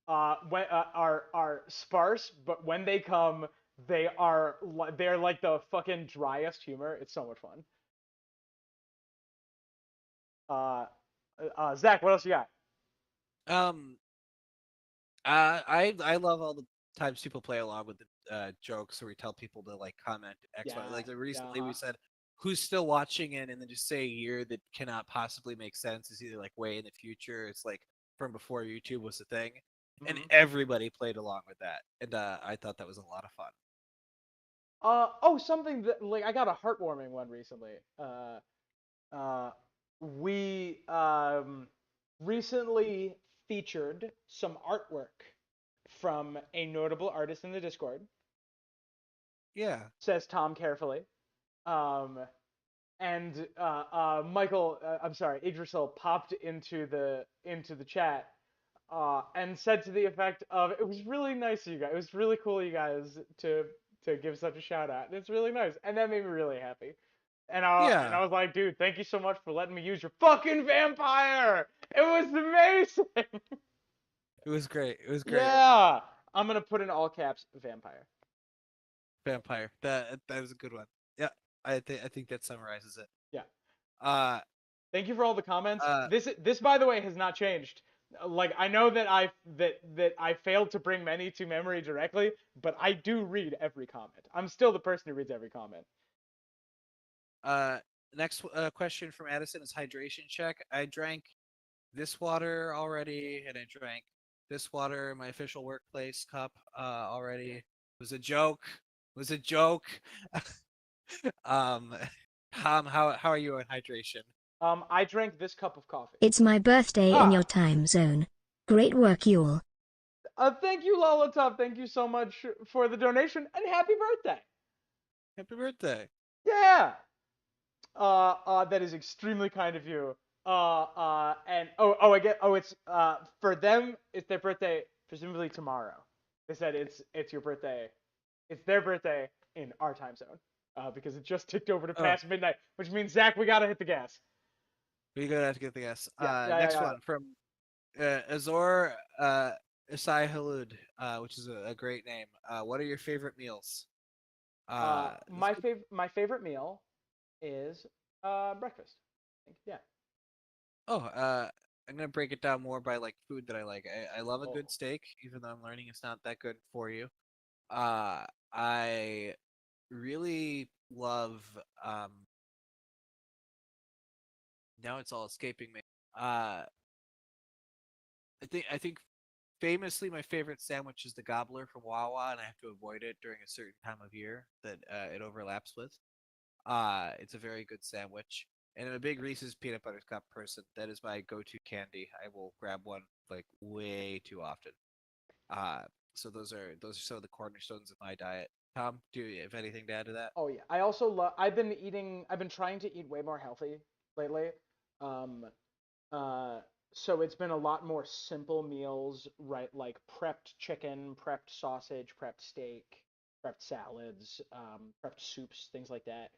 are sparse, but when they come, they're like the fucking driest humor. It's so much fun. Zach, what else you got? I love all the times people play along with the jokes, or we tell people to like comment X, Y. Yeah, Like recently uh-huh. we said, "Who's still watching it?" and then just say a year that cannot possibly make sense. It's either like way in the future. It's like from before YouTube was a thing, and Mhm. everybody played along with that, and I thought that was a lot of fun. Something that like I got a heartwarming one recently. We recently featured some artwork from a notable artist in the Discord. Yeah. Says Tom carefully. Um, and Michael, I'm sorry, Idrisil popped into the chat and said to the effect of, "It was really nice of you guys. It was really cool of you guys to give such a shout out. It's really nice," and that made me really happy. And I was like, "Dude, thank you so much for letting me use your fucking vampire. It was amazing." It was great. It was great. Yeah, I'm gonna put in all caps vampire. Vampire. That was a good one. Yeah, I think that summarizes it. Yeah. Uh, Thank you for all the comments. Uh, This by the way has not changed. Like I know that I failed to bring many to memory directly, but I do read every comment. I'm still the person who reads every comment. Next question from Addison is hydration check. I drank this water already, and I drank this water in my official workplace cup already. It was a joke. It was a joke. um, Tom, how are you on hydration? I drank this cup of coffee. It's my birthday in your time zone. Great work, y'all. Thank you, Lolotov. Thank you so much for the donation and happy birthday. Happy birthday. Yeah. That is extremely kind of you. And it's for them. It's their birthday, presumably tomorrow. They said it's your birthday. It's their birthday in our time zone. Because it just ticked over to past midnight, which means Zach, we gotta hit the gas. We gotta have to get the gas. Yeah, Next one from Azor Isai Halud, which is a great name. What are your favorite meals? My favorite meal is breakfast. Yeah. Oh, I'm gonna break it down more by like food that I like. I love a Oh. good steak, even though I'm learning it's not that good for you. I really love now it's all escaping me. I think famously my favorite sandwich is the gobbler from Wawa, and I have to avoid it during a certain time of year that it overlaps with. It's a very good sandwich. And I'm a big Reese's peanut butter cup person. That is my go-to candy. I will grab one like way too often. So those are some of the cornerstones of my diet. Tom, do you have anything to add to that? Oh yeah. I also love. I've been trying to eat way more healthy lately. Um, so it's been a lot more simple meals, right? Like prepped chicken, prepped sausage, prepped steak, prepped salads, prepped soups, things like that.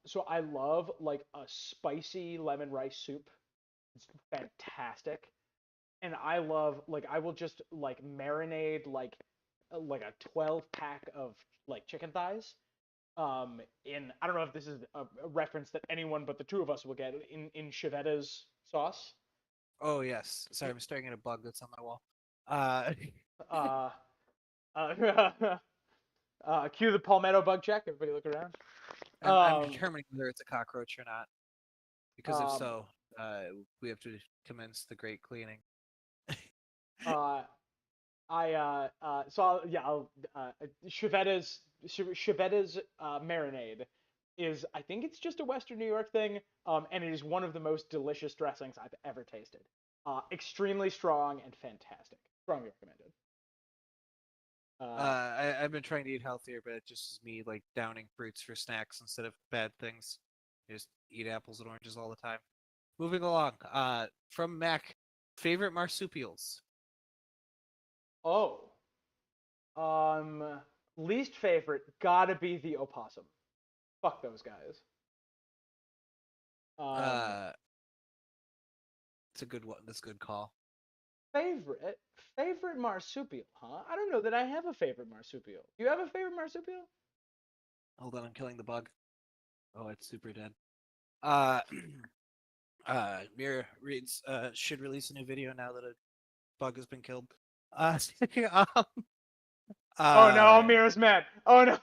So I love like a spicy lemon rice soup. It's fantastic. And I love like I will just like marinate like a 12 pack of like chicken thighs in I don't know if this is a reference that anyone but the two of us will get in Chevetta's sauce. Oh yes. Sorry, I'm staring at a bug that's on my wall. Uh, cue the palmetto bug check. Everybody look around. I'm determining whether it's a cockroach or not, because if Um, so, we have to commence the great cleaning. uh, Chevetta's marinade is I think it's just a Western New York thing, and it is one of the most delicious dressings I've ever tasted. Extremely strong and fantastic. Strongly recommended. I've been trying to eat healthier, but it just is me like downing fruits for snacks instead of bad things. I just eat apples and oranges all the time. Moving along. From Mac, favorite marsupials. Oh, least favorite gotta be the opossum. Fuck those guys. It's a good one. That's a good call. Favorite marsupial, huh? I don't know that I have a favorite marsupial. Do you have a favorite marsupial? Hold on, I'm killing the bug. Oh, it's super dead. I Mira reads should release a new video now that a bug has been killed. Oh no, Mira's mad. Oh no.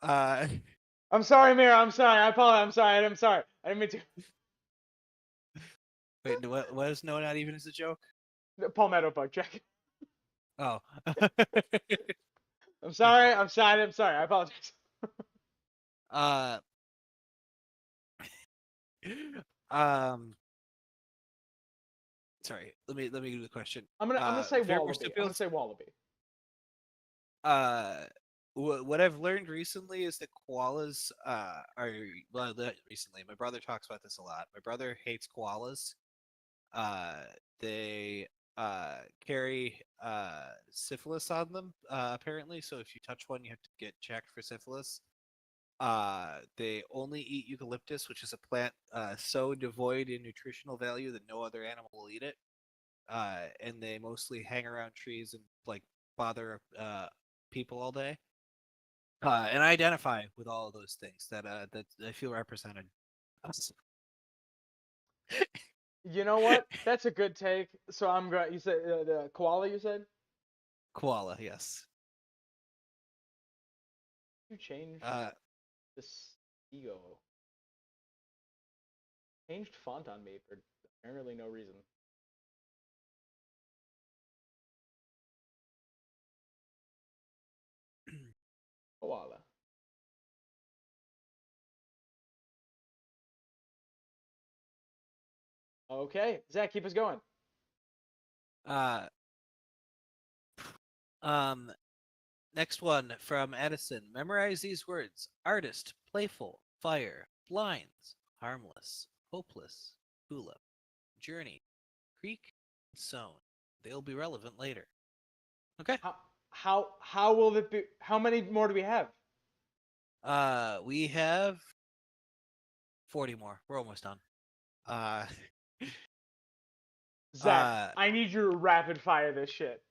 I'm sorry, Mira. I'm sorry. I apologize. I'm sorry. I'm sorry. I didn't mean to. Wait, what is no not even as a joke? Palmetto bug check. Oh. I'm sorry. I'm sorry. I'm sorry. I apologize. Sorry. Let me do the question. I'm gonna say fair wallaby. I'm gonna marsupials? say wallaby. What I've learned recently is that koalas are well, recently. My brother talks about this a lot. My brother hates koalas. They carry syphilis on them apparently. So if you touch one, you have to get checked for syphilis. They only eat eucalyptus, which is a plant so devoid in nutritional value that no other animal will eat it. And they mostly hang around trees and like bother people all day. And I identify with all of those things that I feel represented. You know what? That's a good take. So I'm going. You said the koala. You said Koala, yes. you changed this ego. Changed font on me for apparently no reason. Koala. Okay, Zach, keep us going. Next one from Edison. Memorize these words: artist, playful, fire, blinds, harmless, hopeless, tulip, journey, creek, sown. They'll be relevant later. Okay. How will it be? How many more do we have? We have 40 more. We're almost done. Zach, I need you to rapid fire this shit.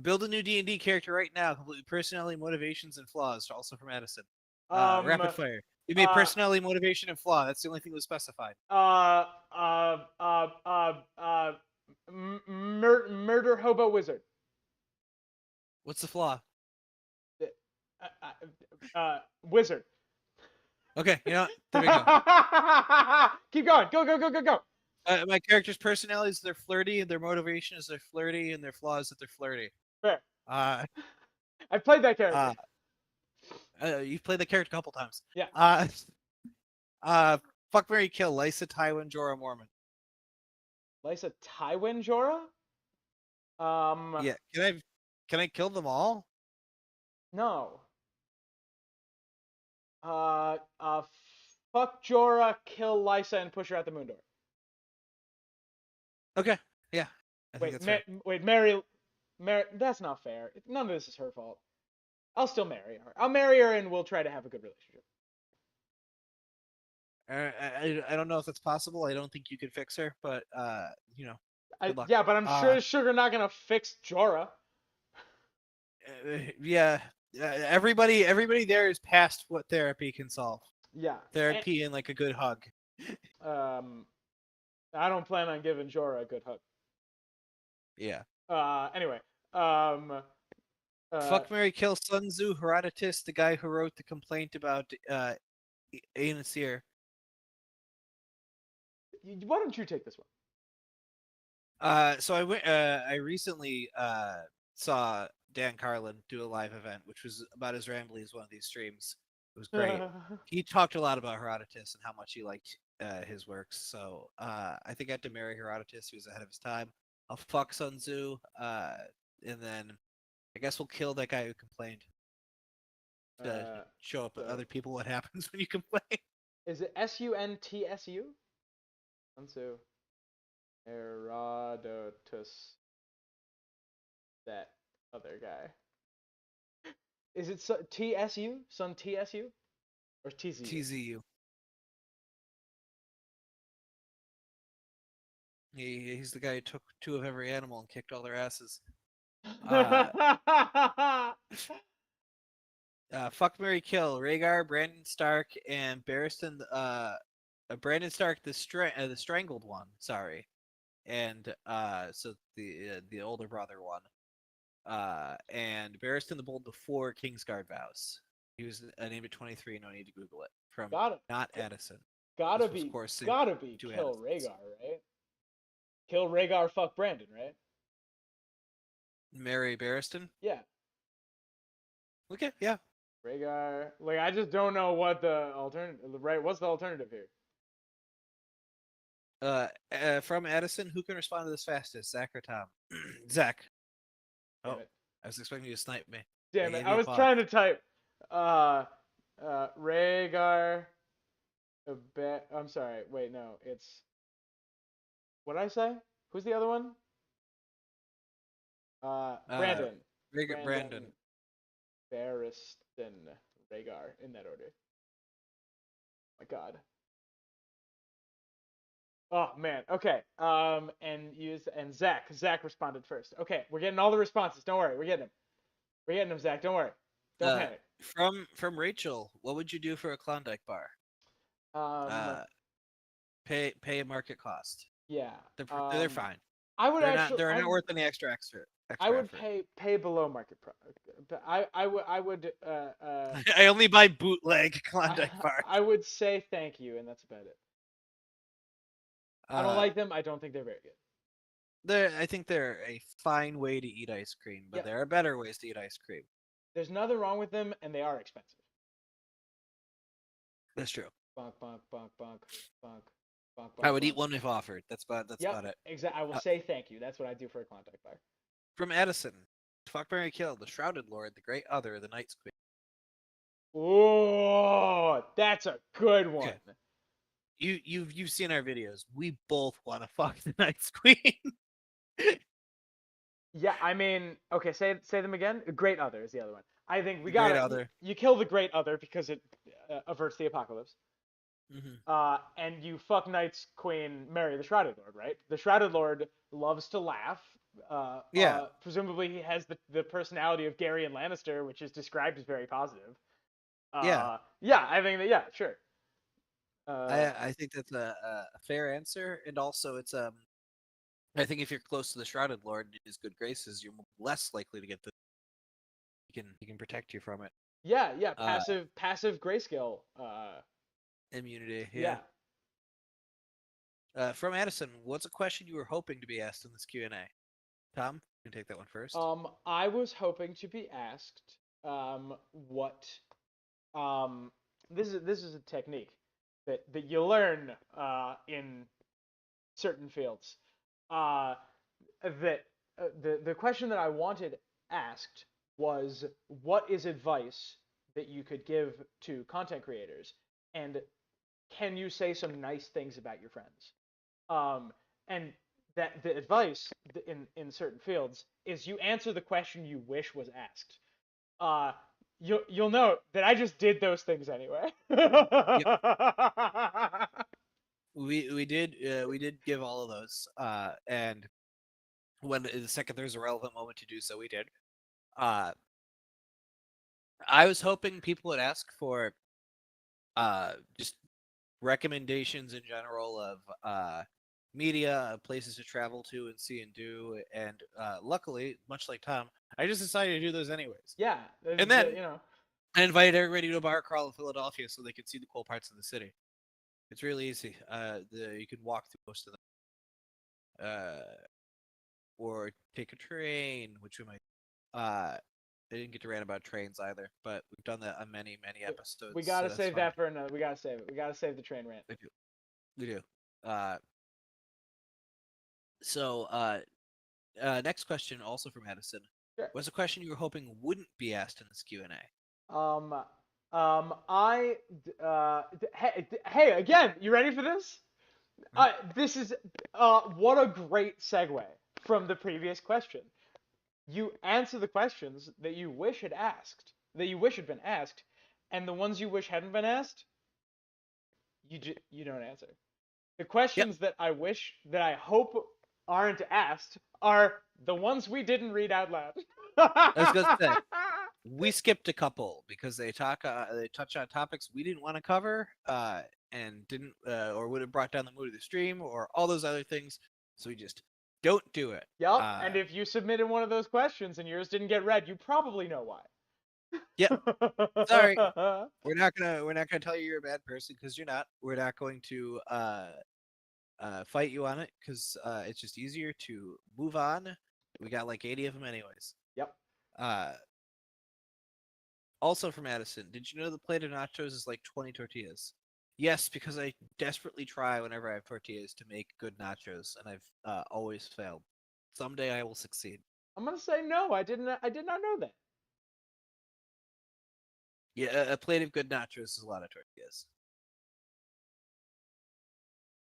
Build a new D&D character right now, complete with personality, motivations, and flaws. Also from Edison. Rapid fire. You made personality, motivation, and flaw. That's the only thing that was specified. Murder hobo wizard. What's the flaw? Wizard. Okay, you know what? There we go. Keep going. Go. My character's personality is they're flirty, and their motivation is they're flirty, and their flaw is that they're flirty. Fair. I played that character. You've played the character a couple times. Yeah. Fuck, marry, kill. Lysa, Tywin, Jorah, Mormon. Lysa, Tywin, Jorah. Yeah. Can I kill them all? No. Fuck Jorah, kill Lysa, and push her out the moon door. Okay. Yeah. Wait, Mary. That's not fair. None of this is her fault. I'll still marry her. I'll marry her, and we'll try to have a good relationship. I don't know if that's possible. I don't think you could fix her, but you know. Yeah, but I'm sure Sugar not gonna fix Jorah. Yeah. Everybody there is past what therapy can solve. Yeah. Therapy and like a good hug. I don't plan on giving Jorah a good hug. Yeah. Anyway. Fuck, marry, kill Sun Tzu, Herodotus, the guy who wrote the complaint about Aenir. Why don't you take this one? So I recently saw Dan Carlin do a live event, which was about as rambly as one of these streams. It was great. He talked a lot about Herodotus and how much he liked his works. So I think I had to marry Herodotus. He was ahead of his time. I'll fuck Sun Tzu, and then I guess we'll kill that guy who complained. To show up other people what happens when you complain. Is it Suntsu? Sun Tzu. Herodotus. That other guy. Is it TSU? Sun TSU? Or TZU? TZU. He's the guy who took 2 of every animal and kicked all their asses. Fuck, marry, kill. Rhaegar, Brandon Stark, and Barristan Brandon Stark, the strangled one. Sorry, and so the older brother one. And Barristan the Bold before Kingsguard vows. He was named at 23. No need to Google it. From not Addison. Gotta This was, be of course, two Kill Addisons. Rhaegar, right? Kill Rhaegar, fuck Brandon, right? Marry Barristan? Yeah. Okay, yeah. Rhaegar. Like, I just don't know what the alternative. Right? What's the alternative here? From Addison, who can respond to this fastest? Zach or Tom? Zach. Damn Oh, it. I was expecting you to snipe me. Damn it! I was trying to type. Rhaegar. I'm sorry. Wait, no. It's. What did I say? Who's the other one? Brandon. Brandon. Barristan. Rhaegar. In that order. My God. Oh man. Okay. And Zach responded first. Okay, we're getting all the responses. Don't worry. We're getting them. We're getting them, Zach. Don't worry. Don't panic. From Rachel, what would you do for a Klondike bar? Pay a market cost. Yeah. They're fine. I would they're not worth any extra I would effort. pay below market price. I would. I only buy bootleg Klondike bars. I would say thank you, and that's about it. I don't like them. I don't think they're very good. I think they're a fine way to eat ice cream, but there are better ways to eat ice cream. There's nothing wrong with them, and they are expensive. That's true. Bonk, bonk, bonk, bonk, bonk, bonk, bonk. I would eat one if offered. That's about it. Exactly. I will say thank you. That's what I do for a Klondike bar. From Addison, fuck, marry, kill, the Shrouded Lord, the Great Other, the Night's Queen. Oh, that's a good one. Okay. You've seen our videos. We both want to fuck the Night's Queen. Yeah, I mean, okay, say them again. Great Other is the other one. I think we Great got Other. You kill the Great Other because it averts the apocalypse. Mm-hmm. And you fuck Night's Queen, marry the Shrouded Lord, right? The Shrouded Lord loves to laugh. Presumably he has the personality of Garyon Lannister, which is described as very positive. Yeah, I think that. Yeah, sure. I think that's a fair answer, and also it's I think if you're close to the Shrouded Lord in his good graces, you're less likely to get the. He can protect you from it. Yeah, passive grayscale. Immunity. Yeah. From Addison, what's a question you were hoping to be asked in this Q&A? Tom, you can take that one first. I was hoping to be asked what this is a technique that you learn in certain fields. The question that I wanted asked was, what is advice that you could give to content creators, and can you say some nice things about your friends? And that the advice in certain fields is you answer the question you wish was asked. You'll note that I just did those things anyway. We did give all of those, and when the second there's a relevant moment to do so, we did. I was hoping people would ask for just recommendations in general of media, places to travel to and see and do, and luckily, much like Tom, I just decided to do those anyways. Yeah, and then I invited everybody to a bar crawl in Philadelphia so they could see the cool parts of the city. It's really easy. You can walk through most of them, or take a train, which we might. I didn't get to rant about trains either, but we've done that on many episodes. We gotta save that for another. We gotta save it. We gotta save the train rant. We do. So, next question, also from Addison. Sure. What's a question you were hoping wouldn't be asked in this Q&A? Hey, again, you ready for this? This is what a great segue from the previous question. You answer the questions that you wish had been asked, and the ones you wish hadn't been asked, you don't answer. The questions that I hope aren't asked are the ones we didn't read out loud. I was gonna say, we skipped a couple because they touch on topics we didn't want to cover, and didn't or would have brought down the mood of the stream or all those other things. So we just don't do it. Yep. And if you submitted one of those questions and yours didn't get read, you probably know why. Yep. Sorry. We're not gonna tell you you're a bad person because you're not. We're not going to fight you on it because it's just easier to move on. We got like 80 of them anyways. Yep. Also from Addison, did you know the plate of nachos is like 20 tortillas? Yes, because I desperately try whenever I have tortillas to make good nachos, and I've always failed. Someday I will succeed. I'm gonna say no. I did not know that. Yeah, a plate of good nachos is a lot of tortillas.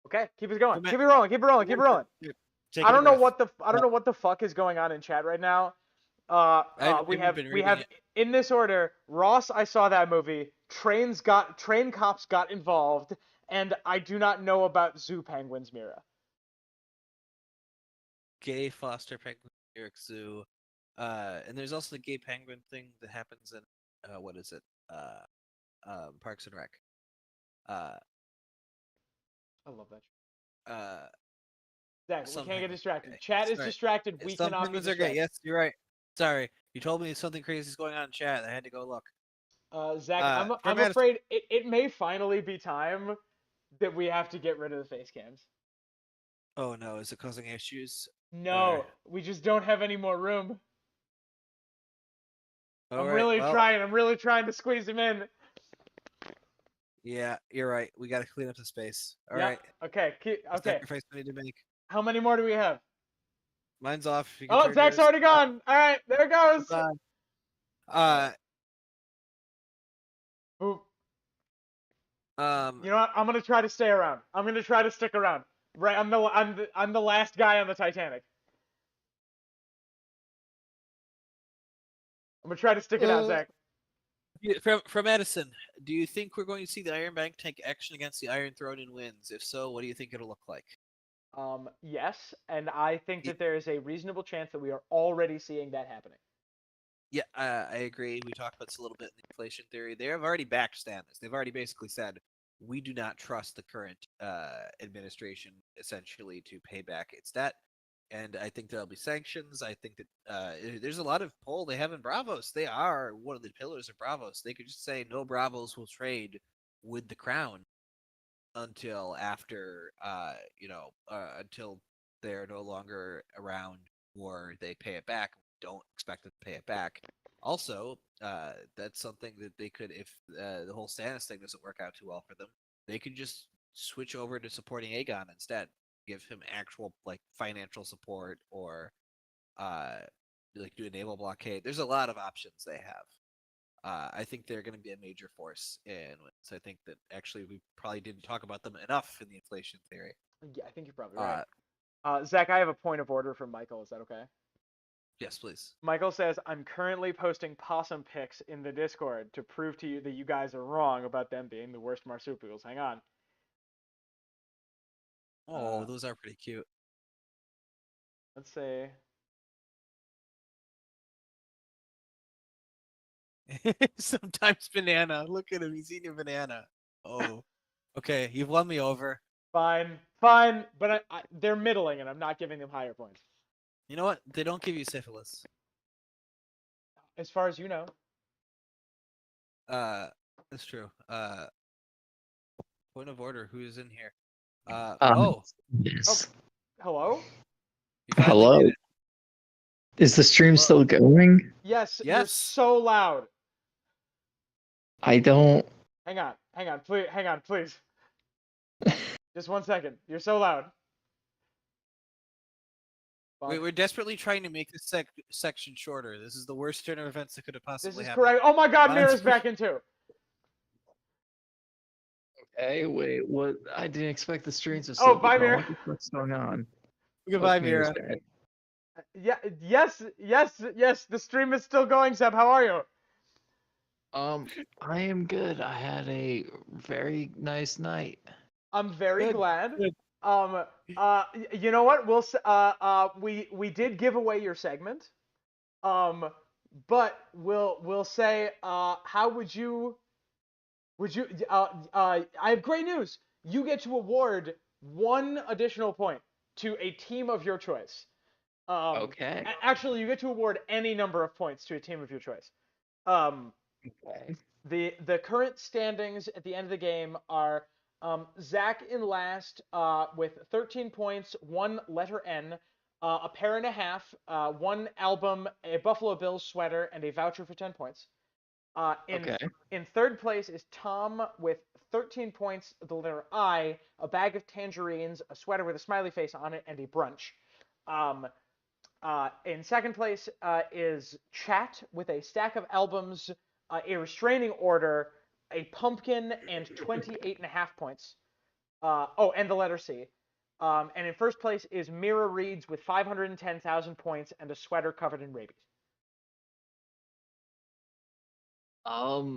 Okay, keep it going. From Keep it rolling. Keep it rolling. Keep it rolling. Take I a don't know breath. what the fuck is going on in chat right now. We have it. in this order. Ross, I saw that movie. Train cops got involved, and I do not know about Zoo Penguins, Mira. Gay foster penguin New York Zoo, and there's also the gay penguin thing that happens in what is it? Parks and Rec. I love that. Zach, we Some can't get penguins distracted. are gay. Chat is Sorry. distracted. We Some cannot be penguins are gay. distracted. Yes, you're right. Sorry, you told me something crazy is going on in chat. I had to go look. Zach, from I'm Madison- afraid it may finally be time that we have to get rid of the face cams. Oh no, is it causing issues? No, we just don't have any more room. I'm Alright, really well, trying. I'm really trying to squeeze him in. Yeah, you're right. We got to clean up the space. All Yeah, right. Okay. The Okay. sacrifice we need to make. How many more do we have? Mine's off. You can Oh, turn Zach's yours already off. gone. All right, there it goes. Bye. Boop. Um, You know what? I'm gonna try to stay around. I'm gonna try to stick around. Right, I'm the last guy on the Titanic. I'm gonna try to stick it out, Zach. From Edison, do you think we're going to see the Iron Bank take action against the Iron Throne and wins? If so, what do you think it'll look like? Yes, and I think that there is a reasonable chance that we are already seeing that happening. Yeah, I agree. We talked about this a little bit in the inflation theory. They have already backed Stannis. They've already basically said, we do not trust the current administration, essentially, to pay back its debt. And I think there'll be sanctions. I think that there's a lot of pull they have in Bravos. They are one of the pillars of Bravos. They could just say, no Bravos will trade with the crown until after, until they're no longer around or they pay it back. Don't expect them to pay it back. Also, that's something that they could, if the whole Stannis thing doesn't work out too well for them, they could just switch over to supporting Aegon instead. Give him actual financial support or do a naval blockade. There's a lot of options they have. I think they're going to be a major force, and so I think that actually we probably didn't talk about them enough in the inflation theory. Yeah, I think you're probably right. Zach, I have a point of order from Michael. Is that okay? Yes, please. Michael says, I'm currently posting possum pics in the Discord to prove to you that you guys are wrong about them being the worst marsupials. Hang on. Oh, those are pretty cute. Let's see. Sometimes banana. Look at him. He's eating a banana. Oh. Okay, you've won me over. Fine. But they're middling, and I'm not giving them higher points. You know what? They don't give you syphilis. As far as you know. That's true. Point of order. Who's in here? Yes. Hello? Hello. Is the stream still going? Yes. You're so loud. I don't. Hang on, please. Just 1 second. You're so loud. We're desperately trying to make this section shorter. This is the worst turn of events that could have possibly This is happened. correct. Oh my god, Mira's back in too. Okay, wait, what? I didn't expect the streams to Oh, still bye, be going. Mira. What's going on? Goodbye, Mira's Mira. dead. Yeah, yes, the stream is still going, Zeb. How are you? I am good. I had a very nice night. I'm very Good, glad. good. You know what? We did give away your segment. But we'll say, how would you Would you? I have great news. You get to award 1 additional point to a team of your choice. Okay. Actually, you get to award any number of points to a team of your choice. Um, Okay. the current standings at the end of the game are Zach in last with 13 points, 1 letter N, a pair and a half, 1 album, a Buffalo Bills sweater, and a voucher for 10 points. Okay. In third place is Tom with 13 points, the letter I, a bag of tangerines, a sweater with a smiley face on it, and a brunch. In second place is Chat with a stack of albums, a restraining order, a pumpkin, and 28.5 points. And the letter C. And in first place is Mira Reeds with 510,000 points and a sweater covered in rabies. I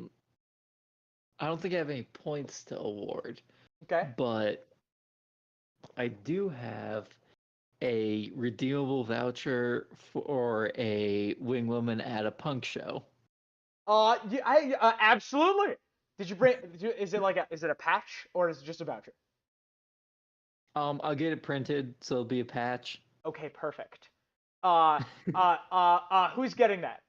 don't think I have any points to award, Okay. but I do have a redeemable voucher for a wing woman at a punk show. Absolutely. Did you bring? Is it a patch or is it just a voucher? I'll get it printed, so it'll be a patch. Okay, perfect. Who's getting that?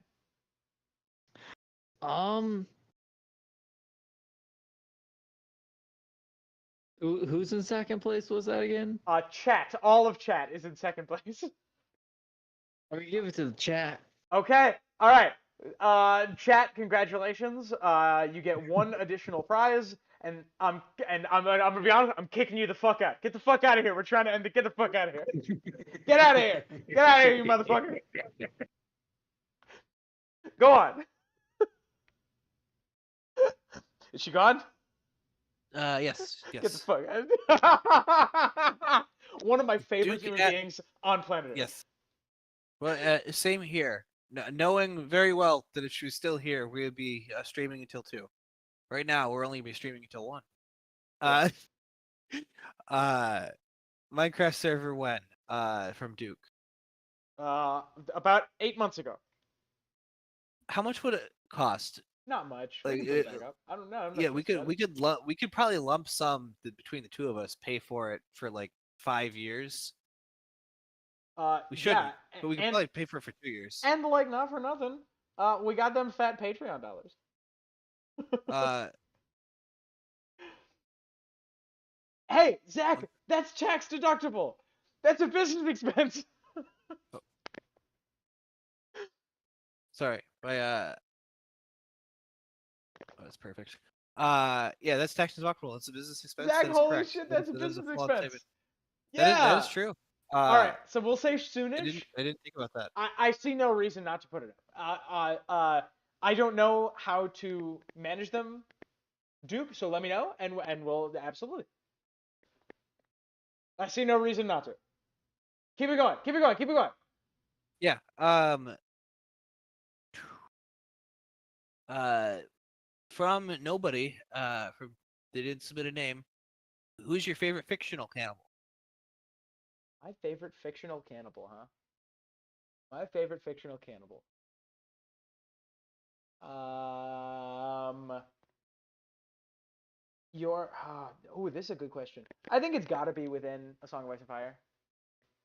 Who's in second place? Was that again? Chat. All of chat is in second place. I'm gonna give it to the chat. Okay. All right. Chat. Congratulations. You get 1 additional prize, and I'm gonna be honest. I'm kicking you the fuck out. Get the fuck out of here. We're trying to end it. Get the fuck out of here. Get out of here. Get out of here, you motherfucker. Go on. Is she gone? Yes. Get the Yes. fuck out. One of my favorite Duke, human beings on planet Earth. Yes. Well, same here. Knowing very well that if she was still here, we would be streaming until 2. Right now, we're only be streaming until 1. Minecraft server when? From Duke. About 8 months ago. How much would it cost? Not much. Like, We can put it back up. I don't know. I'm not Yeah, we sure. could probably lump sum between the two of us, pay for it for like 5 years. We shouldn't, Yeah, but we could probably pay for it for 2 years. and like not for nothing. We got them fat Patreon dollars. Hey, Zach, that's tax deductible. That's a business expense. Sorry, that's perfect. Yeah, that's tax deductible. It's a business expense. Zach, That is holy correct. shit, That that's is- a that is business flawed expense. statement. Yeah. That is true. All right, so we'll say soonish. I didn't think about that. I see no reason not to put it up. I don't know how to manage them, Duke. So let me know, and we'll absolutely. I see no reason not to. Keep it going. Keep it going. Keep it going. Yeah. From nobody. From they didn't submit a name. Who's your favorite fictional cannibal? My favorite fictional cannibal, huh? My favorite fictional cannibal. This is a good question. I think it's got to be within A Song of Ice and Fire,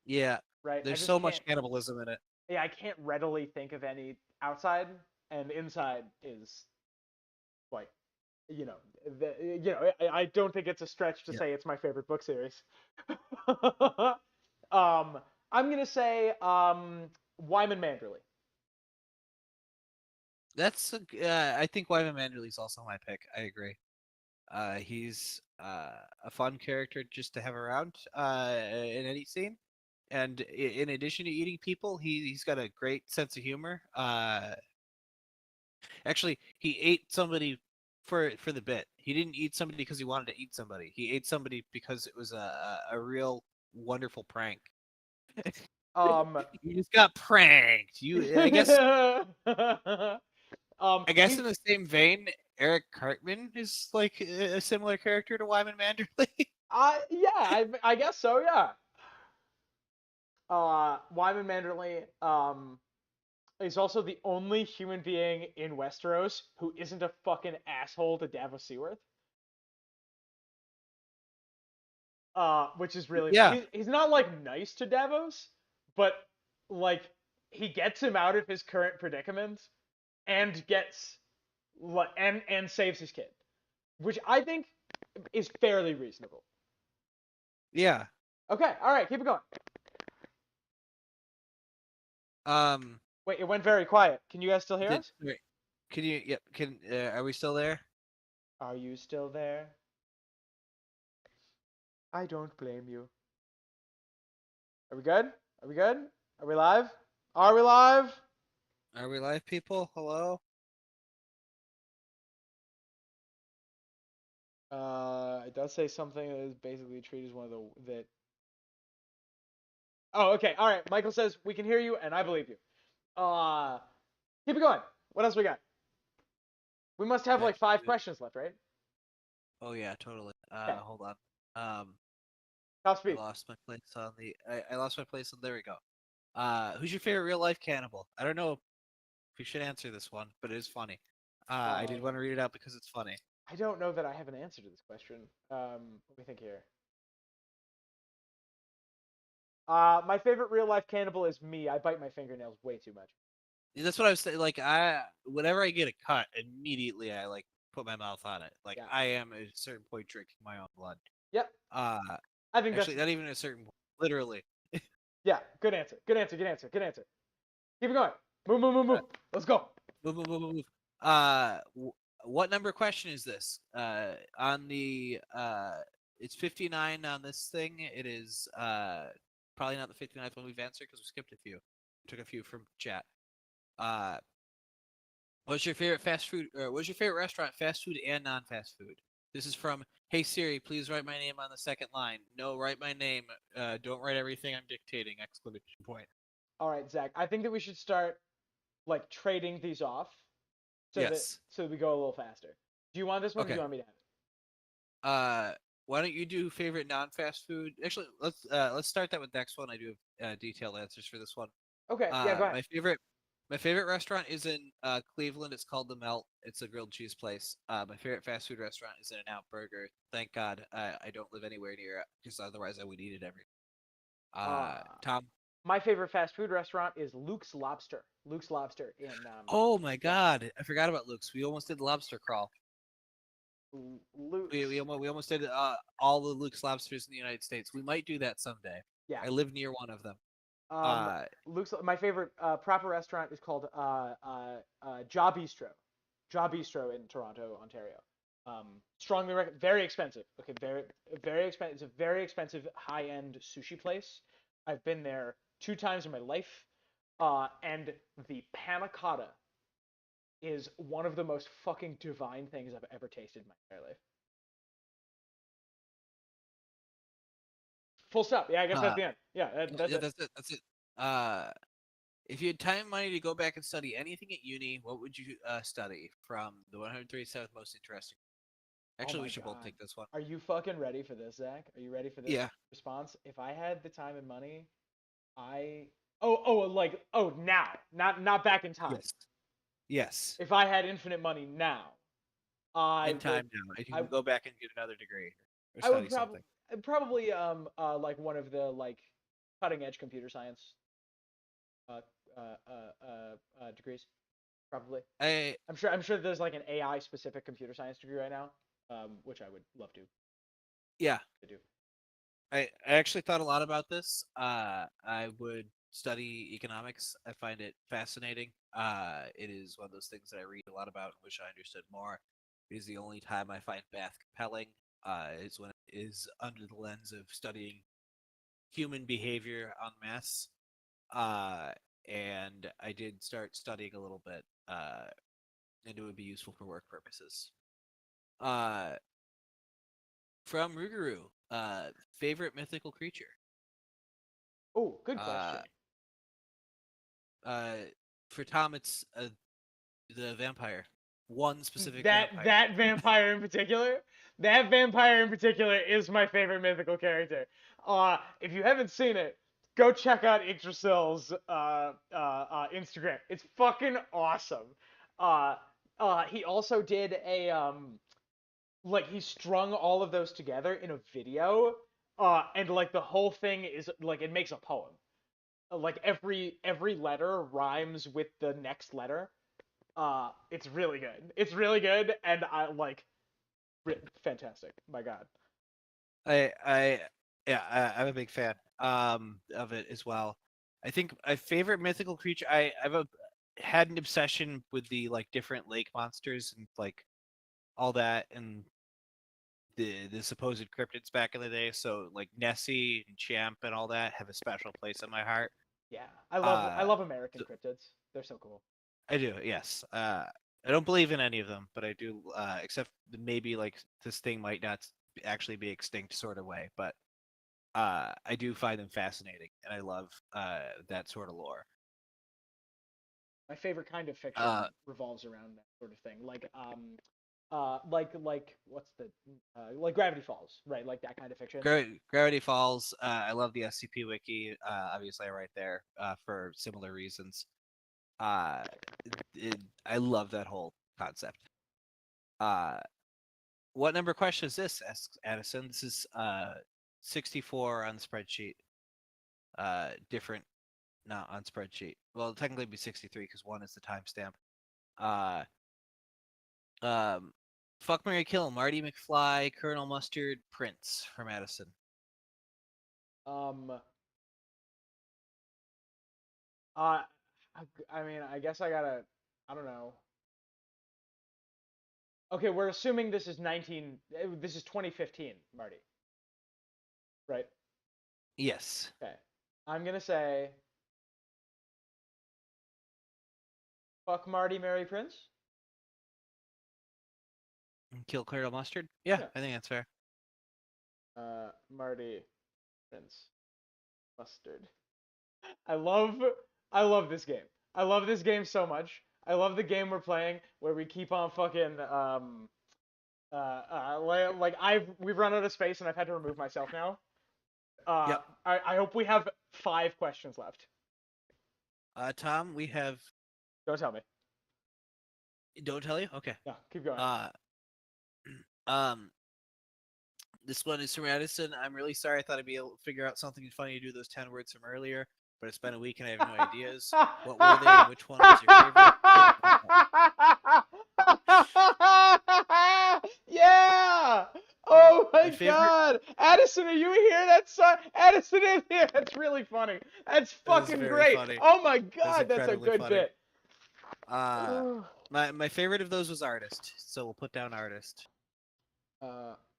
Yeah. right? I There's just so much can't- cannibalism in it. Yeah, I can't readily think of any outside, and inside is like, I don't think it's a stretch to Yeah. say it's my favorite book series. I'm gonna say Wyman Manderley. That's I think Wyman Manderley's also my pick. I agree. He's a fun character just to have around in any scene, and in addition to eating people, he's got a great sense of humor. Actually, he ate somebody for the bit. He didn't eat somebody because he wanted to eat somebody. He ate somebody because it was a real wonderful prank. You just got pranked. I guess. I guess in the same vein, Eric Cartman is like a similar character to Wyman Manderley. Yeah, I guess so. Yeah. Wyman Manderley. is also the only human being in Westeros who isn't a fucking asshole to Davos Seaworth. Which is really Yeah. he's not like nice to Davos, but like he gets him out of his current predicament and gets and saves his kid, which I think is fairly reasonable. Yeah. Okay, all right, keep it going. Wait, it went very quiet. Can you guys still hear us? Wait, can you? Yep. Are we still there? Are you still there? I don't blame you. Are we good? Are we good? Are we live? Are we live? Are we live, people? Hello. It does say something that is basically treated as one of that. Oh, okay. All right. Michael says we can hear you, and I believe you. Keep it going. What else we got? We must have like 5 questions left, right? Oh yeah, totally. Okay. Hold on. Top I speed. lost my place on the. I lost my place on. There we go. Who's your favorite real life cannibal? I don't know if you should answer this one, but it is funny. I did want to read it out because it's funny. I don't know that I have an answer to this question. Let me think here. My favorite real life cannibal is me. I bite my fingernails way too much. That's what I was saying. Like whenever I get a cut, immediately I like put my mouth on it. Like Yeah. I am at a certain point drinking my own blood. Yep. I think actually that's not even at a certain point. Literally. yeah. Good answer. Good answer. Good answer. Good answer. Keep it going. Move, move, move, move. Let's go. Move, move, move, move. What number question is this? On the it's 59 on this thing. It is probably not the 59th one we've answered because we skipped a few. Took a few from chat. What's your favorite fast food? Or what's your favorite restaurant, fast food and non-fast food? This is from Hey Siri, please write my name on the second line. No, write my name. Don't write everything I'm dictating! Exclamation point. All right, Zach. I think that we should start like trading these off, so Yes. that we go a little faster. Do you want this one? Or do Okay. you want me to have it? Why don't you do favorite non-fast food? Actually, let's start that with next one. I do have detailed answers for this one. Okay. Yeah. Go ahead. My favorite restaurant is in Cleveland. It's called The Melt. It's a grilled cheese place. My favorite fast food restaurant is In-N-Out Burger. Thank God I don't live anywhere near it, because otherwise I would eat it every. Tom. My favorite fast food restaurant is Luke's Lobster. Luke's Lobster in. Oh my God! I forgot about Luke's. We almost did lobster crawl. Luke's. We almost did all the Luke's lobsters in the United States. We might do that someday. Yeah. I live near one of them. Luke's. My favorite proper restaurant is called Jaw Bistro. Jaw Bistro in Toronto, Ontario. Strongly recommend. Very expensive. Okay, very expensive. It's a very expensive high-end sushi place. I've been there 2 times in my life, and the panna cotta is one of the most fucking divine things I've ever tasted in my entire life. Full stop. Yeah, I guess that's the end. Yeah, that's it. That's it. If you had time and money to go back and study anything at uni, what would you study from the 137th most interesting? Actually, we should both take this one. Are you fucking ready for this, Zach? Are you ready for this response? If I had the time and money, now, not back in time. Yes. If I had infinite money now, in time now, if you could go back and get another degree or I would something. probably like one of the like cutting edge computer science degrees, probably. I'm sure there's like an AI specific computer science degree right now, which I would love to. Yeah. To do. I actually thought a lot about this. I would study economics. I find it fascinating. It is one of those things that I read a lot about and wish I understood more. It is the only time I find math compelling. Is when it is under the lens of studying human behavior en masse. And I did start studying a little bit, and it would be useful for work purposes. From Ruguru, favorite mythical creature? Oh, good question. For Tom, it's the vampire. One specific vampire. That vampire in particular? That vampire in particular is my favorite mythical character. If you haven't seen it, go check out Yggdrasil's Instagram. It's fucking awesome. He also did a like he strung all of those together in a video, and like the whole thing is like it makes a poem. Like every letter rhymes with the next letter. It's really good. It's really good, and I like fantastic. My God. I I'm a big fan of it as well. I think my favorite mythical creature had an obsession with the like different lake monsters and like all that and the supposed cryptids back in the day. So like Nessie and Champ and all that have a special place in my heart. Yeah, I Uh, love American so- cryptids. They're so cool. I do, yes. I don't believe in any of them, but I do, except maybe like this thing might not actually be extinct sort of way, but I do find them fascinating, and I love that sort of lore. My favorite kind of fiction Uh, revolves around that sort of thing. Like what's the like Gravity Falls, right? Like that kind of fiction. Gravity Falls. I love the SCP wiki. Obviously, I write there for similar reasons. Uh, I love that whole concept. Uh, what number question is this? Asks Addison. This is 64 on the spreadsheet. Different, not on spreadsheet. Well, technically it'd be 63 because 1 is the timestamp. Fuck, Mary Kill, Marty McFly, Colonel Mustard, Prince from Addison. I mean, I guess I gotta. I don't know. Okay, we're assuming this is 19. This is 2015, Marty. Right. Yes. Okay. I'm gonna say. Fuck Marty, marry Prince. Kill Colonel Mustard? Yeah, Yeah. I think that's fair. Marty, Prince, Mustard. I love this game. I love this game so much. I love the game we're playing where we keep on fucking we've run out of space and I've had to remove myself now. Yep. I hope we have 5 questions left. Tom, we have. Don't tell me. Don't tell you? Okay. Yeah, keep going. This one is from Addison. I'm really sorry. I thought I'd be able to figure out something funny to do those 10 words from earlier, but it's been a week and I have no ideas. What were they and which one was your favorite? Yeah! Oh my favorite- God! Addison, are you here? That's Addison is here. That's really funny. That's fucking very great. funny. Oh my God, that's a incredibly good funny. bit. My favorite of those was Artist, so we'll put down Artist.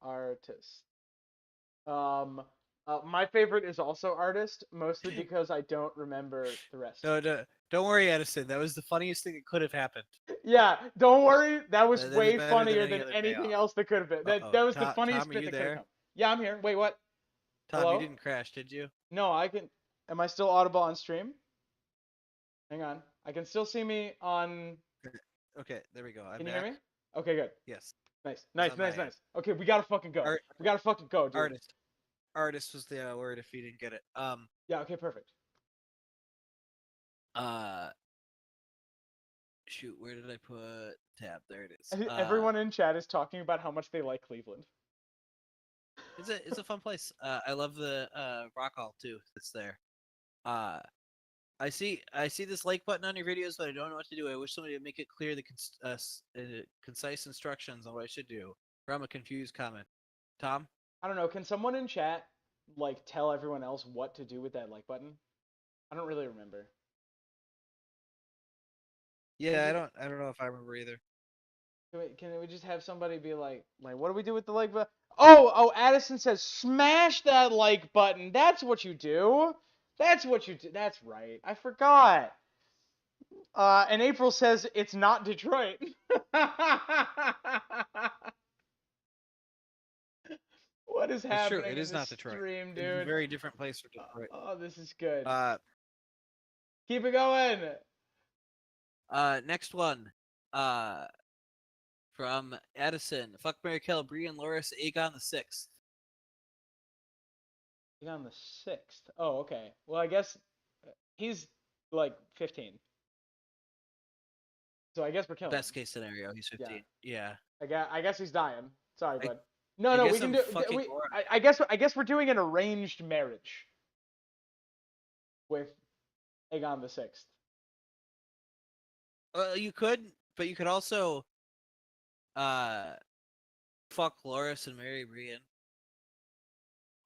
Artist. My favorite is also Artist, mostly because I don't remember the rest. No, don't worry, Edison. That was the funniest thing that could have happened. Yeah, don't worry. That was That'd be way better funnier than any than other anything payoff. else that could have been. That was the funniest Tom, are bit you that could have there? come. Yeah, I'm here. Wait, what? Tom, Hello? you didn't crash, did you? No, I can. Am I still audible on stream? Hang on. I can still see me on. Okay, there we go. I'm Can you back. hear me? Okay, good. Yes. Nice. on my end. Okay, we gotta fucking go. We gotta fucking go, dude. Artist was the word if you didn't get it. Yeah. Okay. Perfect. Shoot, where did I put tab? There it is. Everyone in chat is talking about how much they like Cleveland. It's a fun place. I love the rock hall too. That's there. I see this like button on your videos, but I don't know what to do. I wish somebody would make it clear the concise instructions on what I should do. Or I'm a confused comment. Tom? I don't know. Can someone in chat like tell everyone else what to do with that like button? I don't really remember. Yeah, I don't know if I remember either. Can we just have somebody be like what do we do with the like button? Oh, Addison says smash that like button. That's what you do. That's what you do. That's right. I forgot. And April says it's not Detroit. What is It's happening? true. It is in not this Detroit. stream, It's a dude? very different place for Detroit. Oh, this is good. Keep it going. Next one. From Addison. Fuck, Mary Kill, Brian Loris, Aegon the Sixth. On the 6th. Oh, okay. Well, I guess he's like 15. So I guess we're killing him. Best case scenario, he's 15. Yeah. I guess he's dying. Sorry, I- bud. No, I no, guess we can I'm do. fucking We, Laura. I guess we're doing an arranged marriage with Aegon the Sixth. You could, but you could also fuck Loris and marry Brienne.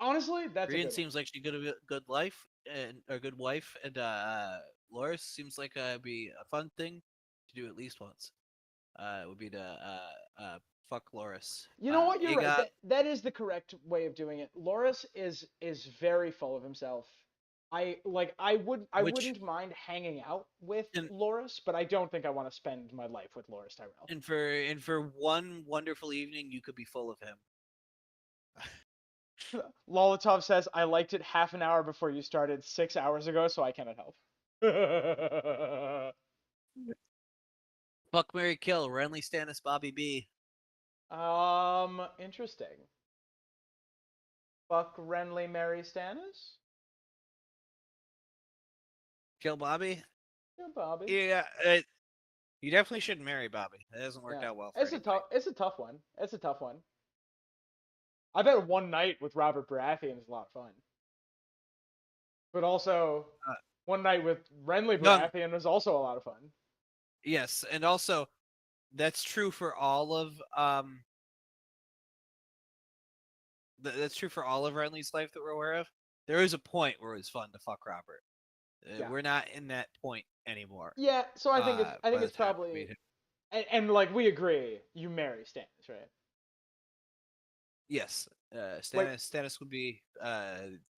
Honestly, that's a Brienne good seems like she's good life and a good wife, and Loris seems like be a fun thing to do at least once. It would be to fuck Loris. You know what? You're right. Aegon, That is the correct way of doing it. Loris is very full of himself. I wouldn't mind hanging out with Loris, but I don't think I want to spend my life with Loris Tyrell. and for one wonderful evening, you could be full of him. Lolatov says, I liked it half an hour before you started 6 hours ago, so I cannot help. Fuck, marry, kill. Renly, Stannis, Bobby B. Interesting. Fuck Renly, marry Stannis? Kill Bobby? Kill Bobby. Yeah, you definitely shouldn't marry Bobby. That hasn't worked out well for It's a tough one. It's a tough one. I bet one night with Robert Baratheon is a lot of fun. But also, one night with Renly Baratheon was also a lot of fun. Yes, and also, that's true for all of that's true for all of Renly's life that we're aware of. There is a point where it was fun to fuck Robert. We're not in that point anymore. Yeah, so I think it's probably, and like we agree, you marry Stannis, right? Yes, Stannis would be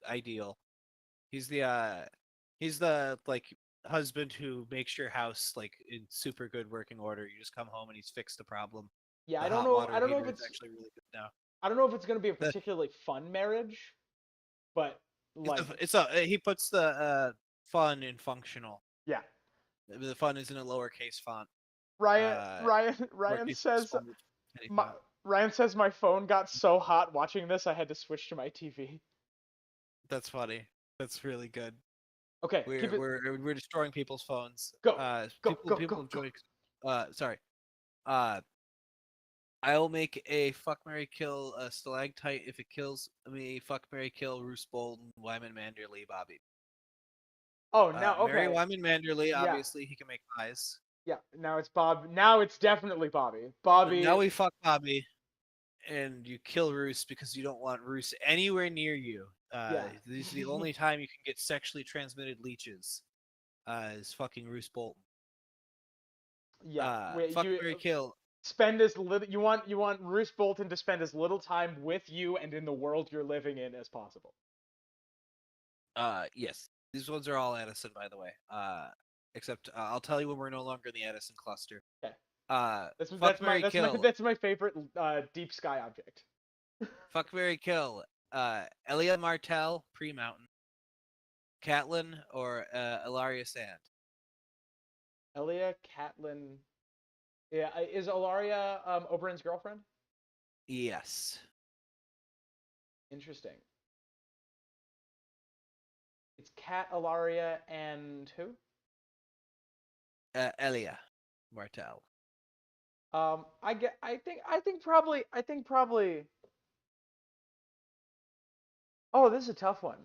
ideal. He's the like husband who makes your house like in super good working order. You just come home and he's fixed the problem. Yeah, The I don't hot know. water I don't know if heater it's is actually really good now. I don't know if it's going to be a particularly fun marriage, but like he puts the fun in functional. Yeah. The fun is in a lowercase font. Ryan says Ryan says my phone got so hot watching this I had to switch to my TV. That's funny. That's really good. Okay, we're destroying people's phones. Go. People enjoy. Sorry. I'll make a fuck, marry, kill stalactite if it kills me. Fuck, marry, kill Roose Bolton, Wyman Manderley, Bobby. Oh, now okay. Marry Wyman Manderley. Obviously, he can make pies. Yeah. Now it's Bob. Now it's definitely Bobby. Bobby. Now we fuck Bobby, and you kill Roose because you don't want Roose anywhere near you. This is the only time you can get sexually transmitted leeches. Is fucking Roose Bolton. Yeah. Fuck, marry, kill. Spend as little. You want Roose Bolton to spend as little time with you and in the world you're living in as possible. Yes. These ones are all Addison, by the way. Except I'll tell you when we're no longer in the Addison cluster. Okay. That's my favorite deep sky object. Fuck, marry, kill. Elia Martell, pre-Mountain. Catelyn or Ilaria Sand. Elia, Catelyn. Yeah, is Ilaria Oberyn's girlfriend? Yes. Interesting. It's Cat, Ilaria, and who? Elia Martell. I think probably. Oh, this is a tough one.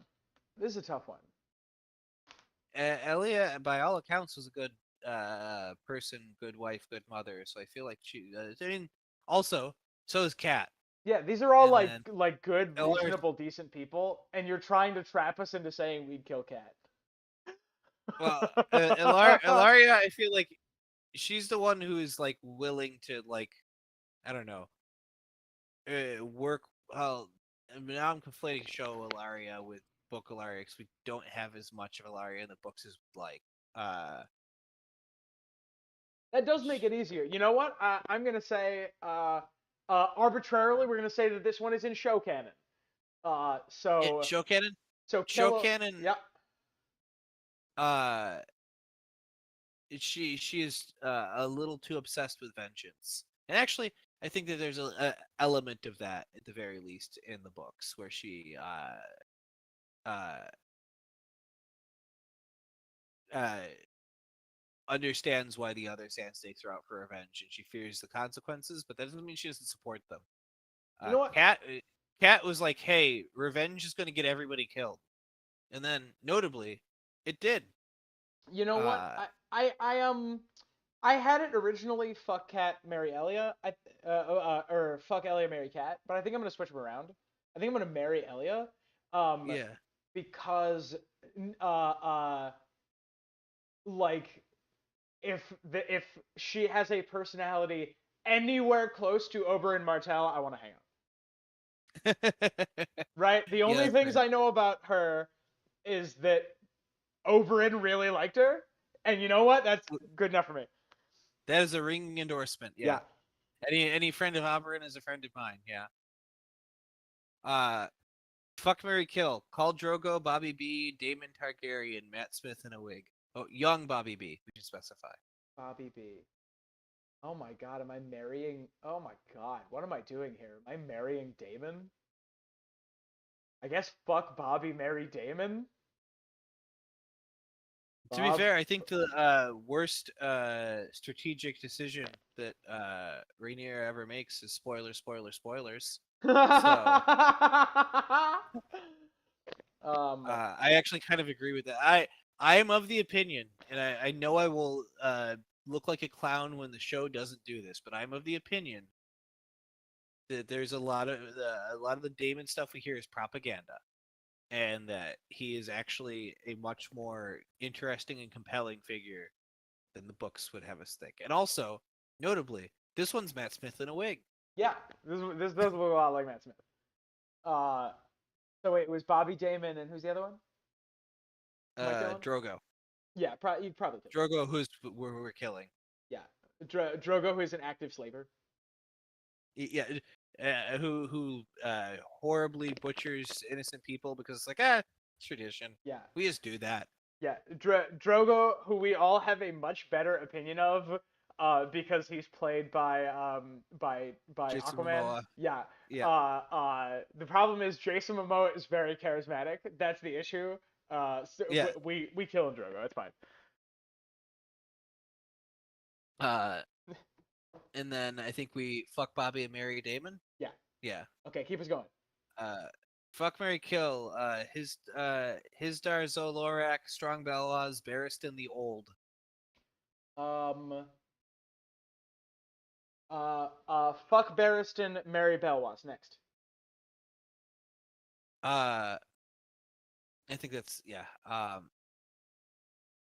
Elia, by all accounts, was a good person, good wife, good mother. So I feel like she. I mean, also, so is Kat. Yeah, these are all And like good, reasonable, decent people, and you're trying to trap us into saying we'd kill Kat. Well, Ilaria, I feel like she's the one who is like willing to like, I don't know, work. Well, now I'm conflating show Ilaria with book Ilaria because we don't have as much of Ilaria in the books as like. That does make it easier. You know what? I'm gonna say arbitrarily, we're gonna say that this one is in show canon. Show canon. So show canon. Yeah. She is a little too obsessed with vengeance, and actually, I think that there's a element of that at the very least in the books where she uh, uh, understands why the other sand snakes are out for revenge, and she fears the consequences. But that doesn't mean she doesn't support them. You know what? Cat was like, "Hey, revenge is going to get everybody killed," and then notably, it did. You know what? I had it originally fuck Cat, marry Elia. Or fuck Elia, marry Cat. But I think I'm gonna switch them around. I think I'm gonna marry Elia. Yeah. Because like if she has a personality anywhere close to Oberyn Martell, I want to hang out. Right? The only things I know about her is that Oberyn really liked her, and you know what? That's good enough for me. That is a ringing endorsement. Yeah. Any friend of Oberyn is a friend of mine. Yeah. Fuck, marry, kill. Khal Drogo, Bobby B, Daemon Targaryen, Matt Smith in a wig. Oh, young Bobby B. We should specify. Bobby B. Oh my god, am I marrying? Oh my god, what am I doing here? Am I marrying Daemon? I guess fuck Bobby, marry Daemon. To be fair, I think the worst strategic decision that Rhaenyra ever makes is spoilers. So, I actually kind of agree with that. I am of the opinion, and I know I will look like a clown when the show doesn't do this, but I'm of the opinion that there's a lot of the Daemon stuff we hear is propaganda, and that he is actually a much more interesting and compelling figure than the books would have us think. And also, notably, this one's Matt Smith in a wig. Yeah, this does look a lot like Matt Smith. So wait, it was Bobby, Daemon, and who's the other one? Drogo. Yeah, you'd probably kill Drogo, who's we're killing. Yeah, Drogo, who is an active slaver. Yeah, who horribly butchers innocent people because it's like, it's tradition. Yeah, we just do that. Yeah, Drogo, who we all have a much better opinion of, because he's played by Jason Aquaman. Momoa. Yeah. Yeah. The problem is Jason Momoa is very charismatic. That's the issue. So Yeah. we kill Drogo. It's fine. And then I think we fuck Bobby and marry Daemon. Yeah. Yeah. Okay, keep us going. Fuck, marry, kill. Hisdar Zolorak, Strong Bellows, Barristan the Old. Fuck Barristan, marry Belwas. Next. I think that's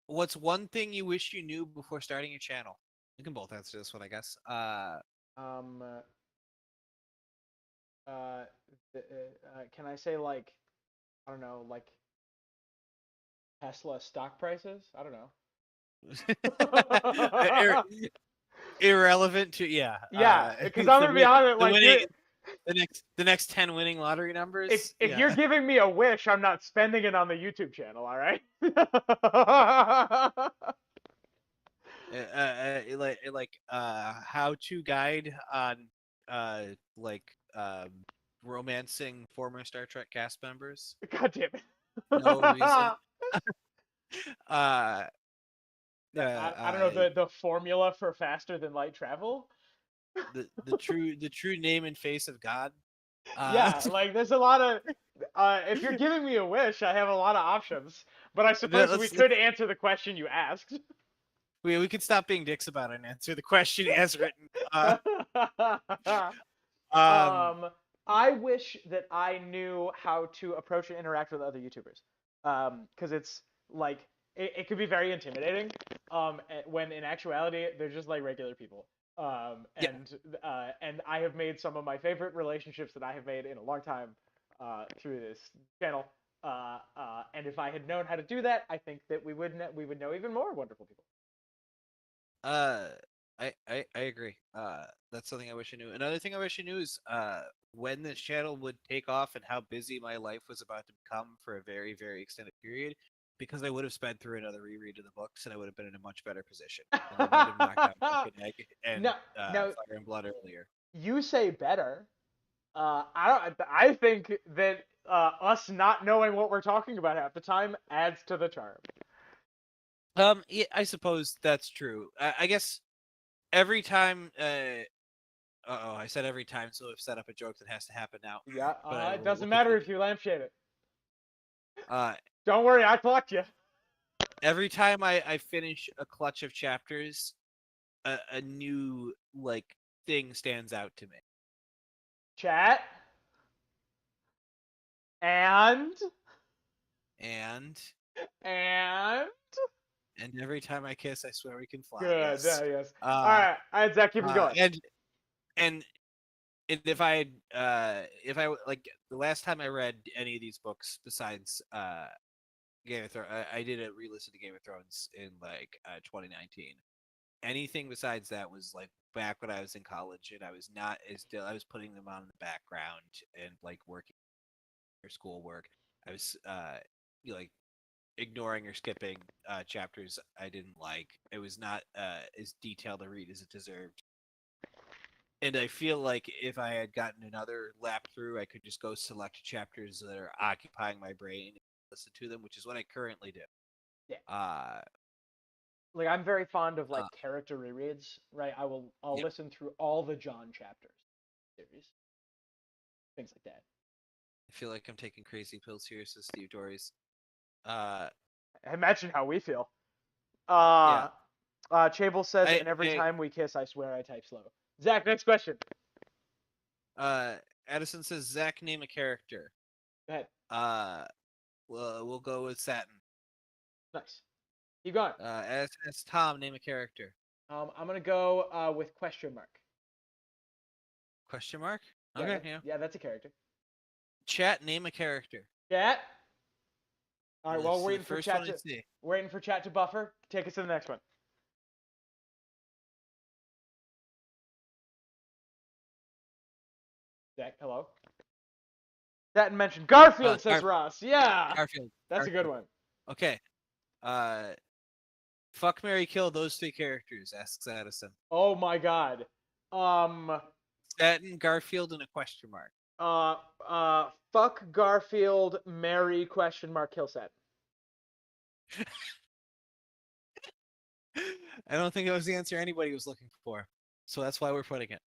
what's one thing you wish you knew before starting your channel? You can both answer this one, I guess. Can I say, like, I don't know, like Tesla stock prices? I don't know. Irrelevant to Yeah, because I'm gonna be honest, like the next 10 winning lottery numbers. If you're giving me a wish, I'm not spending it on the YouTube channel. All right. How to guide on romancing former Star Trek cast members. God damn it. No reason. I don't know the formula for faster than light travel. The true name and face of God. Yeah, like there's a lot of. If you're giving me a wish, I have a lot of options. But I suppose we could answer the question you asked. We could stop being dicks about it and answer the question as written. I wish that I knew how to approach and interact with other YouTubers, because it's like it could be very intimidating. When in actuality they're just like regular people. And I have made some of my favorite relationships that I have made in a long time through this channel. And if I had known how to do that, I think that we would know even more wonderful people. I agree. That's something I wish I knew. Another thing I wish I knew is when this channel would take off and how busy my life was about to become for a very, very extended period, because I would have sped through another reread of the books and I would have been in a much better position. And I might have knocked out Book and Egg and Fire and Blood earlier. You say better. I think that us not knowing what we're talking about half the time adds to the charm. Yeah, I suppose that's true. I guess every time. Uh-oh, I said every time, so I've set up a joke that has to happen now. Yeah, But I it will doesn't look matter at if you lampshade it. the, Don't worry, I clocked you. every time I finish a clutch of chapters, a new like thing stands out to me. Chat. And And every time I kiss, I swear we can fly. good. Yes. Yes. All right, Zach, keep it going. And if I like the last time I read any of these books besides Game of Thrones, I did a re-listen to Game of Thrones in like 2019. Anything besides that was like back when I was in college and I was not as still. I was putting them on in the background and like working or schoolwork. I was like ignoring or skipping chapters I didn't like. It was not as detailed a read as it deserved. And I feel like if I had gotten another lap through, I could just go select chapters that are occupying my brain and listen to them, which is what I currently do. Yeah. Like I'm very fond of like character rereads, right? I'll listen through all the John chapters series. Things like that. I feel like I'm taking crazy pills here, says Steve Dories. Imagine how we feel. Yeah. Chable says, and every time we kiss, I swear I type slow. Zach, next question. Addison says, Zach, name a character. Go ahead. We'll go with Satin. Nice. Keep going. As Tom, name a character. I'm gonna go with question mark. Question mark? Yeah, Okay, yeah, that's a character. Chat, name a character. Chat. All right, well, waiting for chat to buffer. Take us to the next one. Zach, hello. That mentioned Garfield, says Ross. Yeah. Garfield. That's a good one. Okay. Fuck, marry, kill those three characters, asks Addison. Oh my god. Satin, Garfield, and a question mark. Fuck Garfield, marry question mark, kill Satin. I don't think it was the answer anybody was looking for, so that's why we're putting it.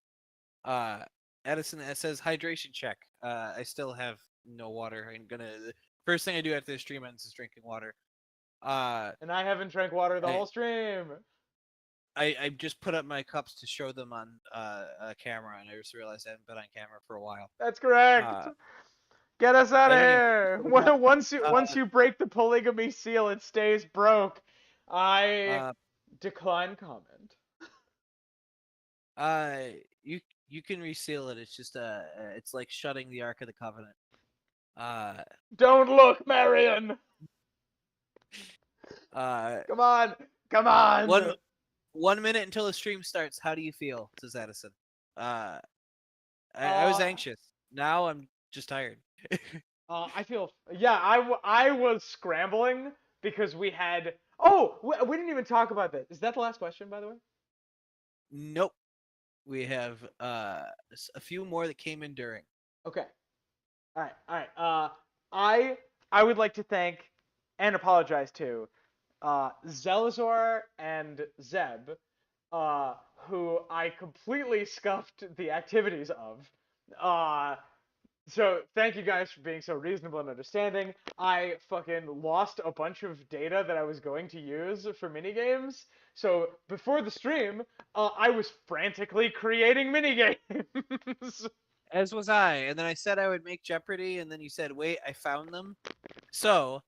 Addison says hydration check. I still have no water. The first thing I do after the stream ends is drinking water. And I haven't drank water the whole stream. I just put up my cups to show them on a camera, and I just realized I haven't been on camera for a while. That's correct. Get us out of here. Once you break the polygamy seal, it stays broke. I decline comment. You can reseal it. It's just it's like shutting the Ark of the Covenant. Don't look, Marion. Come on. 1 minute until the stream starts. How do you feel? Says Addison. I was anxious. Now I'm just tired. I feel I was scrambling because we had. Oh, we didn't even talk about that. Is that the last question, by the way? Nope. We have a few more that came in during. Okay. All right. I would like to thank and apologize to Zelazor and Zeb, who I completely scuffed the activities of. So thank you guys for being so reasonable and understanding. I fucking lost a bunch of data that I was going to use for minigames. So before the stream, I was frantically creating minigames. As was I. And then I said I would make Jeopardy, and then you said, wait, I found them. So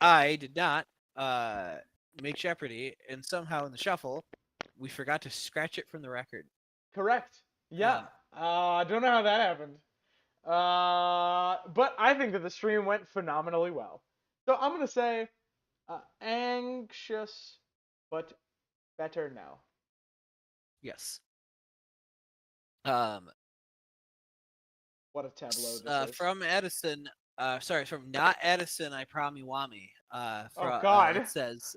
I did not make Jeopardy, and somehow in the shuffle, we forgot to scratch it from the record. Correct. Yeah. I don't know how that happened. But I think that the stream went phenomenally well. So I'm going to say anxious, but better now. Yes. What a tableau this is. From Addison, from not Addison, I Promi Wami. Oh, God. It says,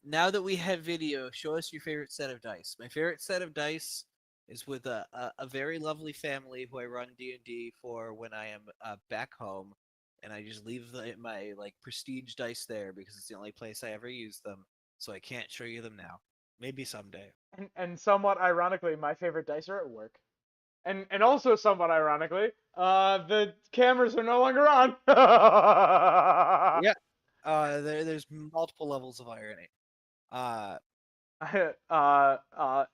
now that we have video, show us your favorite set of dice. My favorite set of dice is with a very lovely family who I run D&D for when I am back home, and I just leave my like prestige dice there because it's the only place I ever use them. So I can't show you them now. Maybe someday. And somewhat ironically, my favorite dice are at work. And also somewhat ironically, the cameras are no longer on. Yeah. There's multiple levels of irony.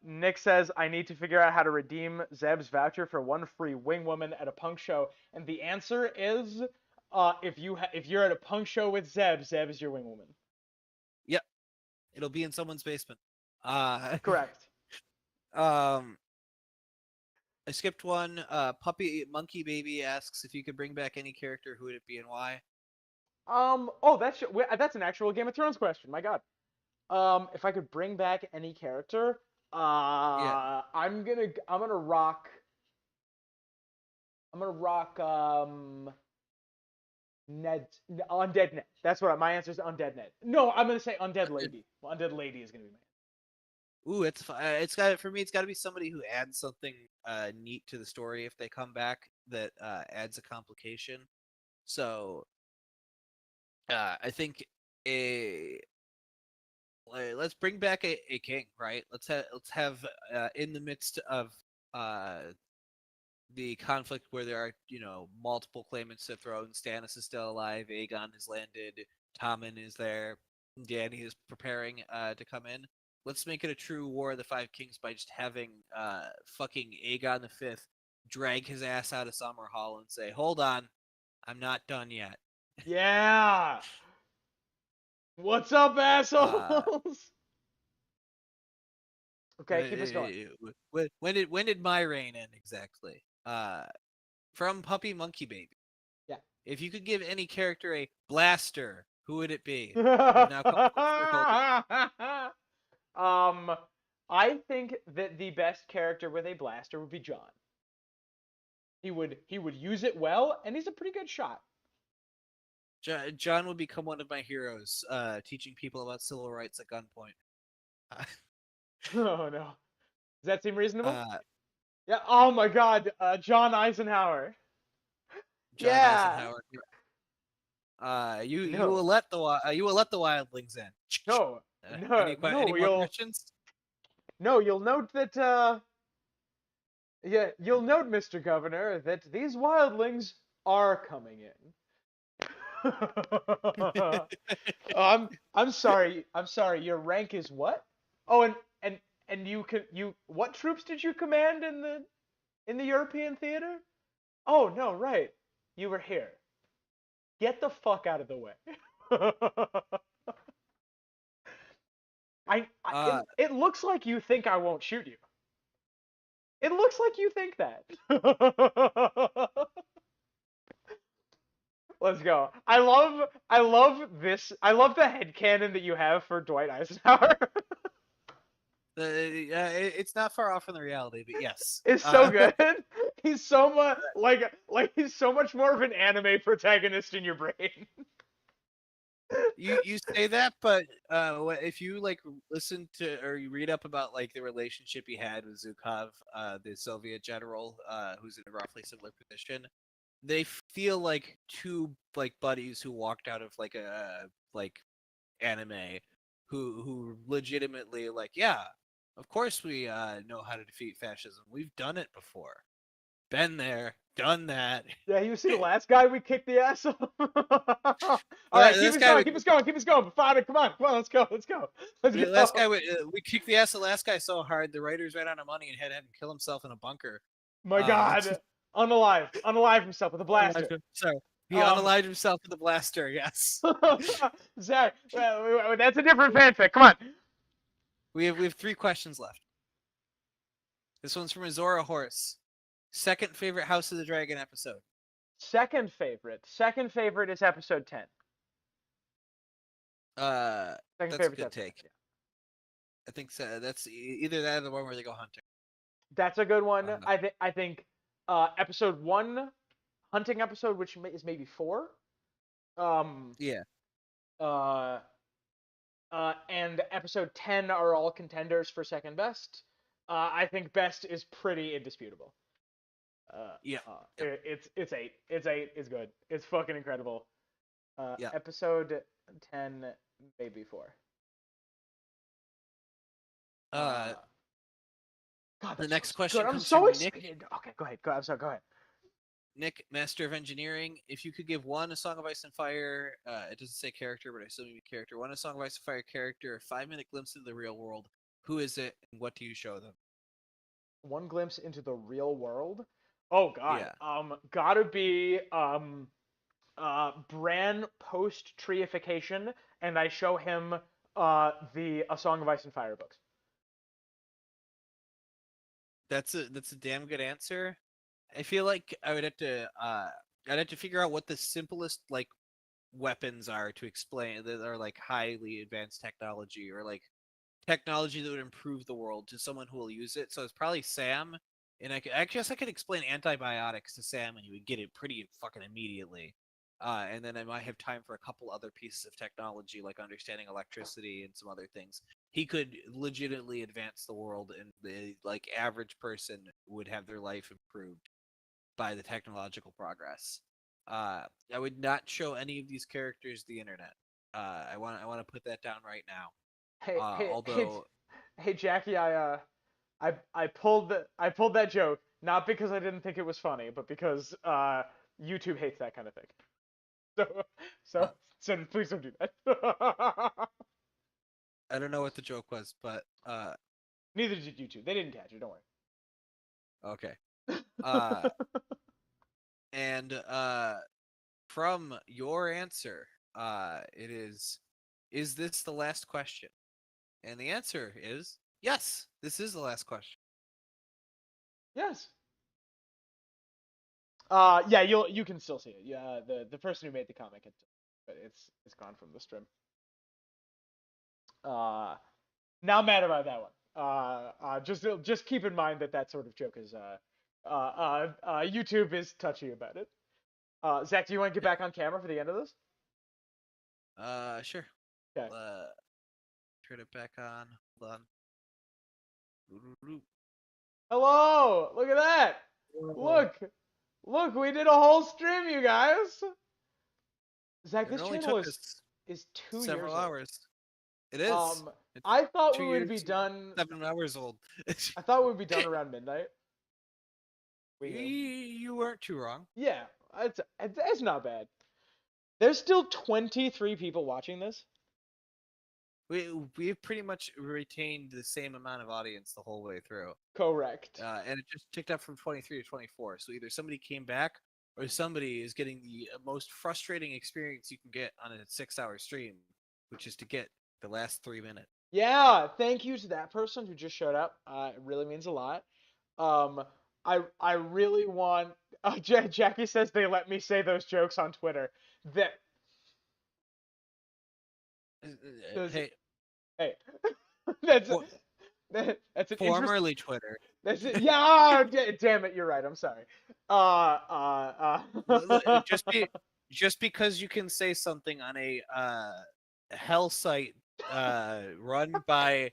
Nick says I need to figure out how to redeem Zeb's voucher for one free wing woman at a punk show, and the answer is, if you're at a punk show with Zeb, Zeb is your wing woman. Yep. It'll be in someone's basement. Correct. I skipped one. Puppy Monkey Baby asks if you could bring back any character, who would it be and why? Oh, that's an actual Game of Thrones question. My God. If I could bring back any character, Yeah. I'm gonna rock Ned, Undead Ned. That's what my answer is. Undead Ned. No, I'm gonna say Undead Lady. Well, Undead Lady is gonna be my answer. Ooh, it's got for me. It's got to be somebody who adds something neat to the story if they come back that adds a complication. So I think let's bring back a king, right? Let's have in the midst of the conflict where there are multiple claimants to the throne. Stannis is still alive. Aegon has landed. Tommen is there. Dany is preparing to come in. Let's make it a true War of the Five Kings by just having fucking Aegon V drag his ass out of Summerhall and say, "Hold on, I'm not done yet." Yeah. What's up, assholes? Okay, keep us going. When did my reign end exactly? From Puppy Monkey Baby. Yeah. If you could give any character a blaster, who would it be? We've now come full circle. I think that the best character with a blaster would be Jon. He would use it well, and he's a pretty good shot. Jon would become one of my heroes, teaching people about civil rights at gunpoint. Oh no, does that seem reasonable? Yeah. Oh my God, John Eisenhower. John Yeah. Eisenhower. You No. will let the wildlings in. No. Any more questions? No, you'll note that. Yeah, you'll note, Mr. Governor, that these wildlings are coming in. I'm sorry. Your rank is what? Oh, and you what troops did you command in the European theater? Oh no, right. You were here. Get the fuck out of the way. It looks like you think I won't shoot you. It looks like you think that. Let's go. I love this. I love the headcanon that you have for Dwight Eisenhower. It's not far off from the reality, but yes. It's so good. He's so much like he's so much more of an anime protagonist in your brain. You say that, but if you like listen to or you read up about like the relationship he had with Zhukov, the Soviet general, who's in a roughly similar position, they feel like two like buddies who walked out of like a anime, who legitimately like, yeah, of course we know how to defeat fascism. We've done it before, been there, done that. Yeah, you see the last guy we kicked the ass of. All right, keep us going. Father, come on, let's go. The last guy we kicked the ass of the last guy so hard the writers ran out of money and had him kill himself in a bunker. My God, unalive himself with a blaster. Sorry, he unalived himself with a blaster. Yes. Zach, that's a different fanfic. Come on. We have 3 questions left. This one's from Azora Horse. Second favorite House of the Dragon episode. Second favorite is episode 10. That's a good take. I think so. That's either that or the one where they go hunting. That's a good one. I think episode 1, hunting episode, which is maybe 4. Yeah. And episode 10 are all contenders for second best. I think best is pretty indisputable. Yeah. It's 8. It's 8. It's good. It's fucking incredible. Yeah. Episode 10, maybe 4. Uh, God, the that next show's question good. I'm comes so from Nick. excited. Okay, go ahead. I'm sorry. Go ahead. Nick, Master of Engineering. If you could give one a Song of Ice and Fire, it doesn't say character, but I assume you mean character. One a Song of Ice and Fire character, a 5-minute glimpse into the real world. Who is it, and what do you show them? One glimpse into the real world. Oh God. Yeah. Gotta be Bran post treification, and I show him the A Song of Ice and Fire books. That's a damn good answer. I feel like I'd have to figure out what the simplest like weapons are to explain that are like highly advanced technology or like technology that would improve the world to someone who will use it. So it's probably Sam, and I guess I could explain antibiotics to Sam, and he would get it pretty fucking immediately. And then I might have time for a couple other pieces of technology, like understanding electricity and some other things. He could legitimately advance the world, and the like average person would have their life improved by the technological progress. I would not show any of these characters the internet. I want to put that down right now. Although Hey, Jackie, I pulled that joke not because I didn't think it was funny, but because YouTube hates that kind of thing. So please don't do that. I don't know what the joke was, but neither did YouTube. They didn't catch it. Don't worry. Okay. And from your answer, it is this the last question? And the answer is yes. This is the last question. Yes. Yeah, you can still see it. Yeah, the person who made the comic, but it's gone from the stream. Not mad about that one. Just keep in mind that sort of joke is YouTube is touchy about it. Zach, do you want to get back on camera for the end of this? Sure. Okay. Turn it back on. Hold on. Hello! Look at that! Look, we did a whole stream, you guys! Zach, this channel is 2 several years hours. It is. I thought 2 we would be years, done 7 hours old. I thought we would be done around midnight. You weren't too wrong. Yeah, it's not bad. There's still 23 people watching this. We've pretty much retained the same amount of audience the whole way through. Correct. And it just ticked up from 23 to 24. So either somebody came back or somebody is getting the most frustrating experience you can get on a 6-hour stream, which is to get the last 3 minutes. Yeah, thank you to that person who just showed up. It really means a lot. I really want. Jackie says they let me say those jokes on Twitter. Hey, that's an formerly Twitter. That's it. Yeah, damn it, you're right. I'm sorry. Just because you can say something on a hell site run by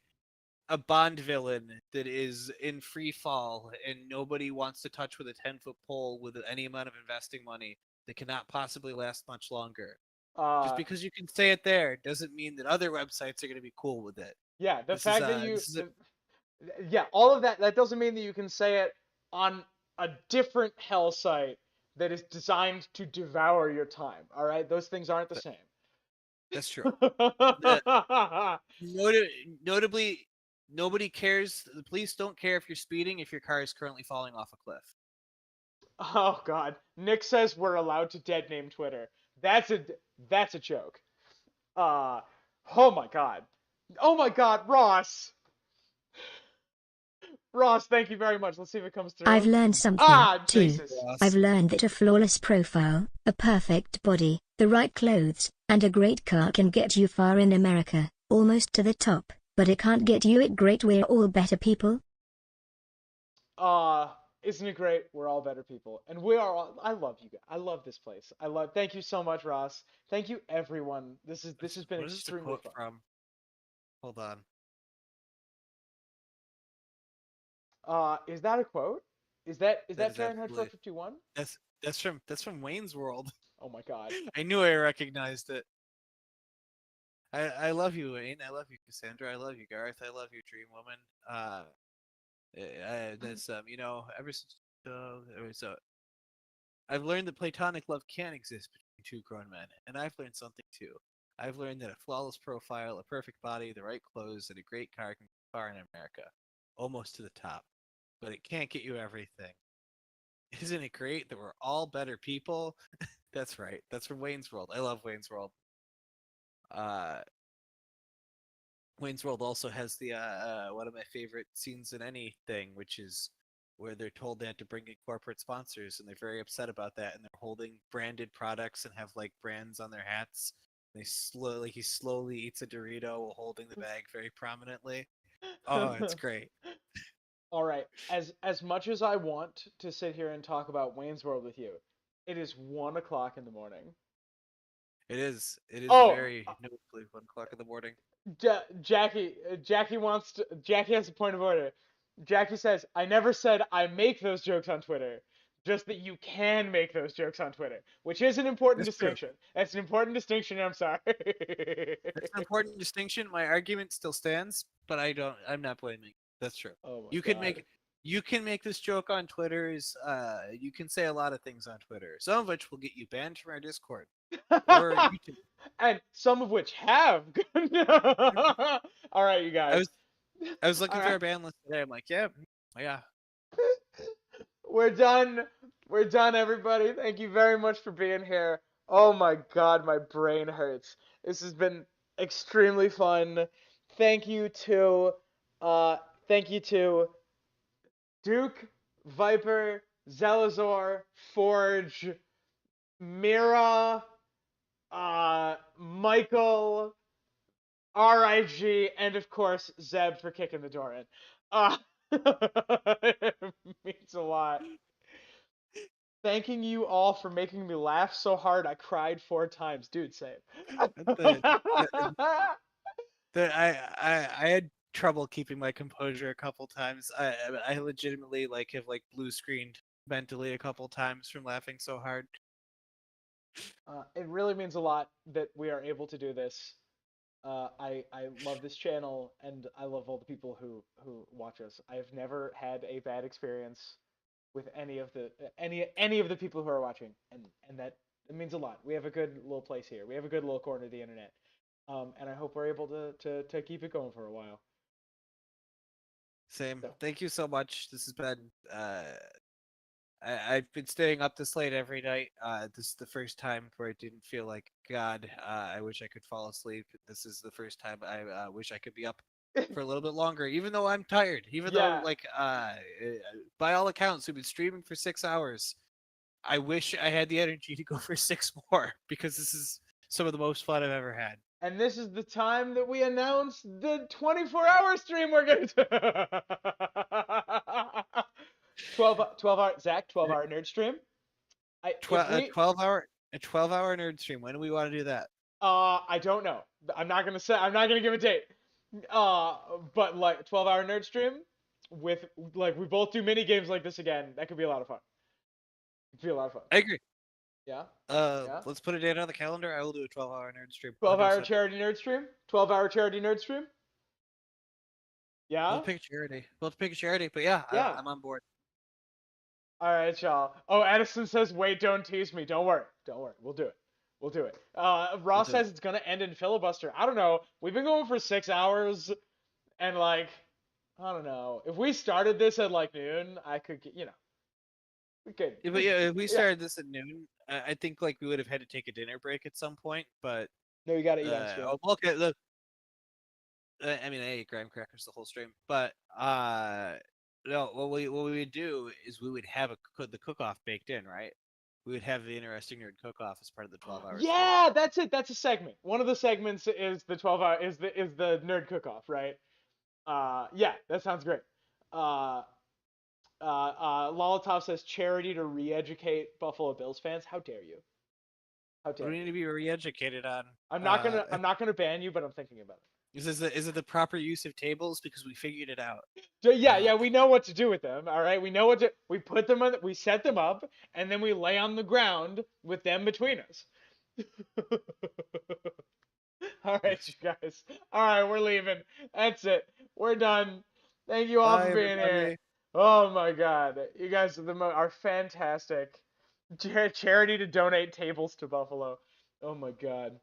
a Bond villain that is in free fall and nobody wants to touch with a 10-foot pole with any amount of investing money that cannot possibly last much longer. Just because you can say it there doesn't mean that other websites are going to be cool with it. Yeah, fact that you yeah, all of that doesn't mean that you can say it on a different hell site that is designed to devour your time. All right, those things aren't the same. That's true. Notably, nobody cares. The police don't care if you're speeding if your car is currently falling off a cliff. Oh God, Nick says we're allowed to dead name Twitter. That's a joke. Oh my God, Ross. Ross, thank you very much. Let's see if it comes through. I've learned something, too. Jesus. I've learned that a flawless profile, a perfect body, the right clothes, and a great car can get you far in America, almost to the top, but it can't get you it great. We're all better people. Isn't it great? We're all better people. And we are all, I love you guys. I love this place. Thank you so much, Ross. Thank you, everyone. This has been extremely fun. Hold on. Is that a quote? Is that That is Fahrenheit absolutely 451? that's from Wayne's World. Oh my god. I knew I recognized it. I love you, Wayne. I love you, Cassandra. I love you, Garth. I love you, Dream Woman. That's ever since so I've learned that platonic love can exist between two grown men, and I've learned something too. I've learned that a flawless profile, a perfect body, the right clothes, and a great car can get far in America, almost to the top. But it can't get you everything. Isn't it great that we're all better people? That's right. That's from Wayne's World. I love Wayne's World. Uh, Wayne's World also has the one of my favorite scenes in anything, which is where they're told they have to bring in corporate sponsors, and they're very upset about that, and they're holding branded products and have like brands on their hats. He slowly eats a Dorito while holding the bag very prominently. Oh, it's great. All right. As much as I want to sit here and talk about Wayne's World with you, it is 1 o'clock in the morning. It is. It is Oh, very notably 1 o'clock in the morning. Jackie Jackie has a point of order. Jackie says, "I never said I make those jokes on Twitter, just that you can make those jokes on Twitter," which is an important That's true. distinction. That's an important distinction. I'm sorry. That's an important distinction. My argument still stands, but I'm not blaming. That's true. Oh my You god. can make this joke on Twitter. You can say a lot of things on Twitter, some of which will get you banned from our Discord or YouTube. And some of which have. All right, you guys. I was looking All through right. our ban list today. I'm like, yeah. We're done. We're done, everybody. Thank you very much for being here. Oh my god, my brain hurts. This has been extremely fun. Thank you to Duke, Viper, Zelazor, Forge, Mira, Michael, RIG, and of course Zeb for kicking the door in. It means a lot. Thanking you all for making me laugh so hard I cried 4 times. Dude, same. I had trouble keeping my composure a couple times. I legitimately have blue screened mentally a couple times from laughing so hard. It really means a lot that we are able to do this. I love this channel and I love all the people who watch us. I've never had a bad experience with any of the people who are watching, and that it means a lot. We have a good little place here. We have a good little corner of the internet, and I hope we're able to keep it going for a while. Same. So. Thank you so much. This has been I've been staying up this late every night. This is the first time where I didn't feel like God. I wish I could fall asleep. This is the first time I wish I could be up for a little bit longer, even though I'm tired. Even though by all accounts, we've been streaming for 6 hours. I wish I had the energy to go for 6 more because this is some of the most fun I've ever had. And this is the time that we announce the 24-hour stream we're going to 12-hour Zach, 12-hour nerd stream. A 12-hour nerd stream. When do we want to do that? I don't know. I'm not gonna give a date. But like 12-hour nerd stream with we both do mini games like this again. That could be a lot of fun. It'd be a lot of fun. I agree. Yeah. Let's put a date on the calendar. I will do a 12-hour nerd stream. 12-hour charity nerd stream. 12-hour charity nerd stream. Yeah. We'll pick a charity. But yeah. I'm on board. All right, y'all. Oh, Edison says, "Wait, don't tease me." Don't worry. We'll do it. Ross says it's gonna end in filibuster. I don't know. We've been going for 6 hours, and I don't know. If we started this at noon, I could get, we could. But yeah, if we started this at noon, I think we would have had to take a dinner break at some point. But no, you got to eat on stream. Okay. Look, I mean, I ate graham crackers the whole stream, but no. What we would do is we would have the cook-off baked in, right? We would have the Interesting Nerd cook-off as part of the 12 hours. Yeah, that's it. That's a segment. One of the segments is the 12-hour is the nerd cook-off, right? Yeah, that sounds great. Lollitop says charity to re-educate Buffalo Bills fans. How dare you? How dare we need to be re-educated on. I'm not gonna ban you, but I'm thinking about it. Is it the proper use of tables? Because we figured it out. So yeah, we know what to do with them. All right, we know what to. We put them on. We set them up, and then we lay on the ground with them between us. All right, you guys. All right, we're leaving. That's it. We're done. Thank you all Bye, for being here. everybody. Oh my God, you guys are fantastic. Charity to donate tables to Buffalo. Oh my God,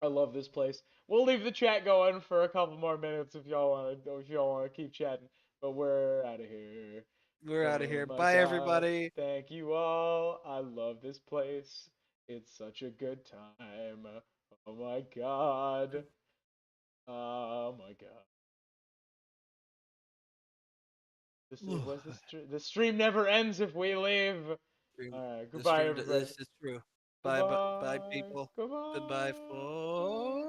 I love this place. We'll leave the chat going for a couple more minutes if y'all want to keep chatting. But we're out of here. We're out of here. my Bye, God. everybody. Thank you all. I love this place. It's such a good time. Oh my God. Oh my God. The stream never ends if we leave. All right. Goodbye, everybody. This is true. Bye, bye, people. Goodbye. Goodbye, folks.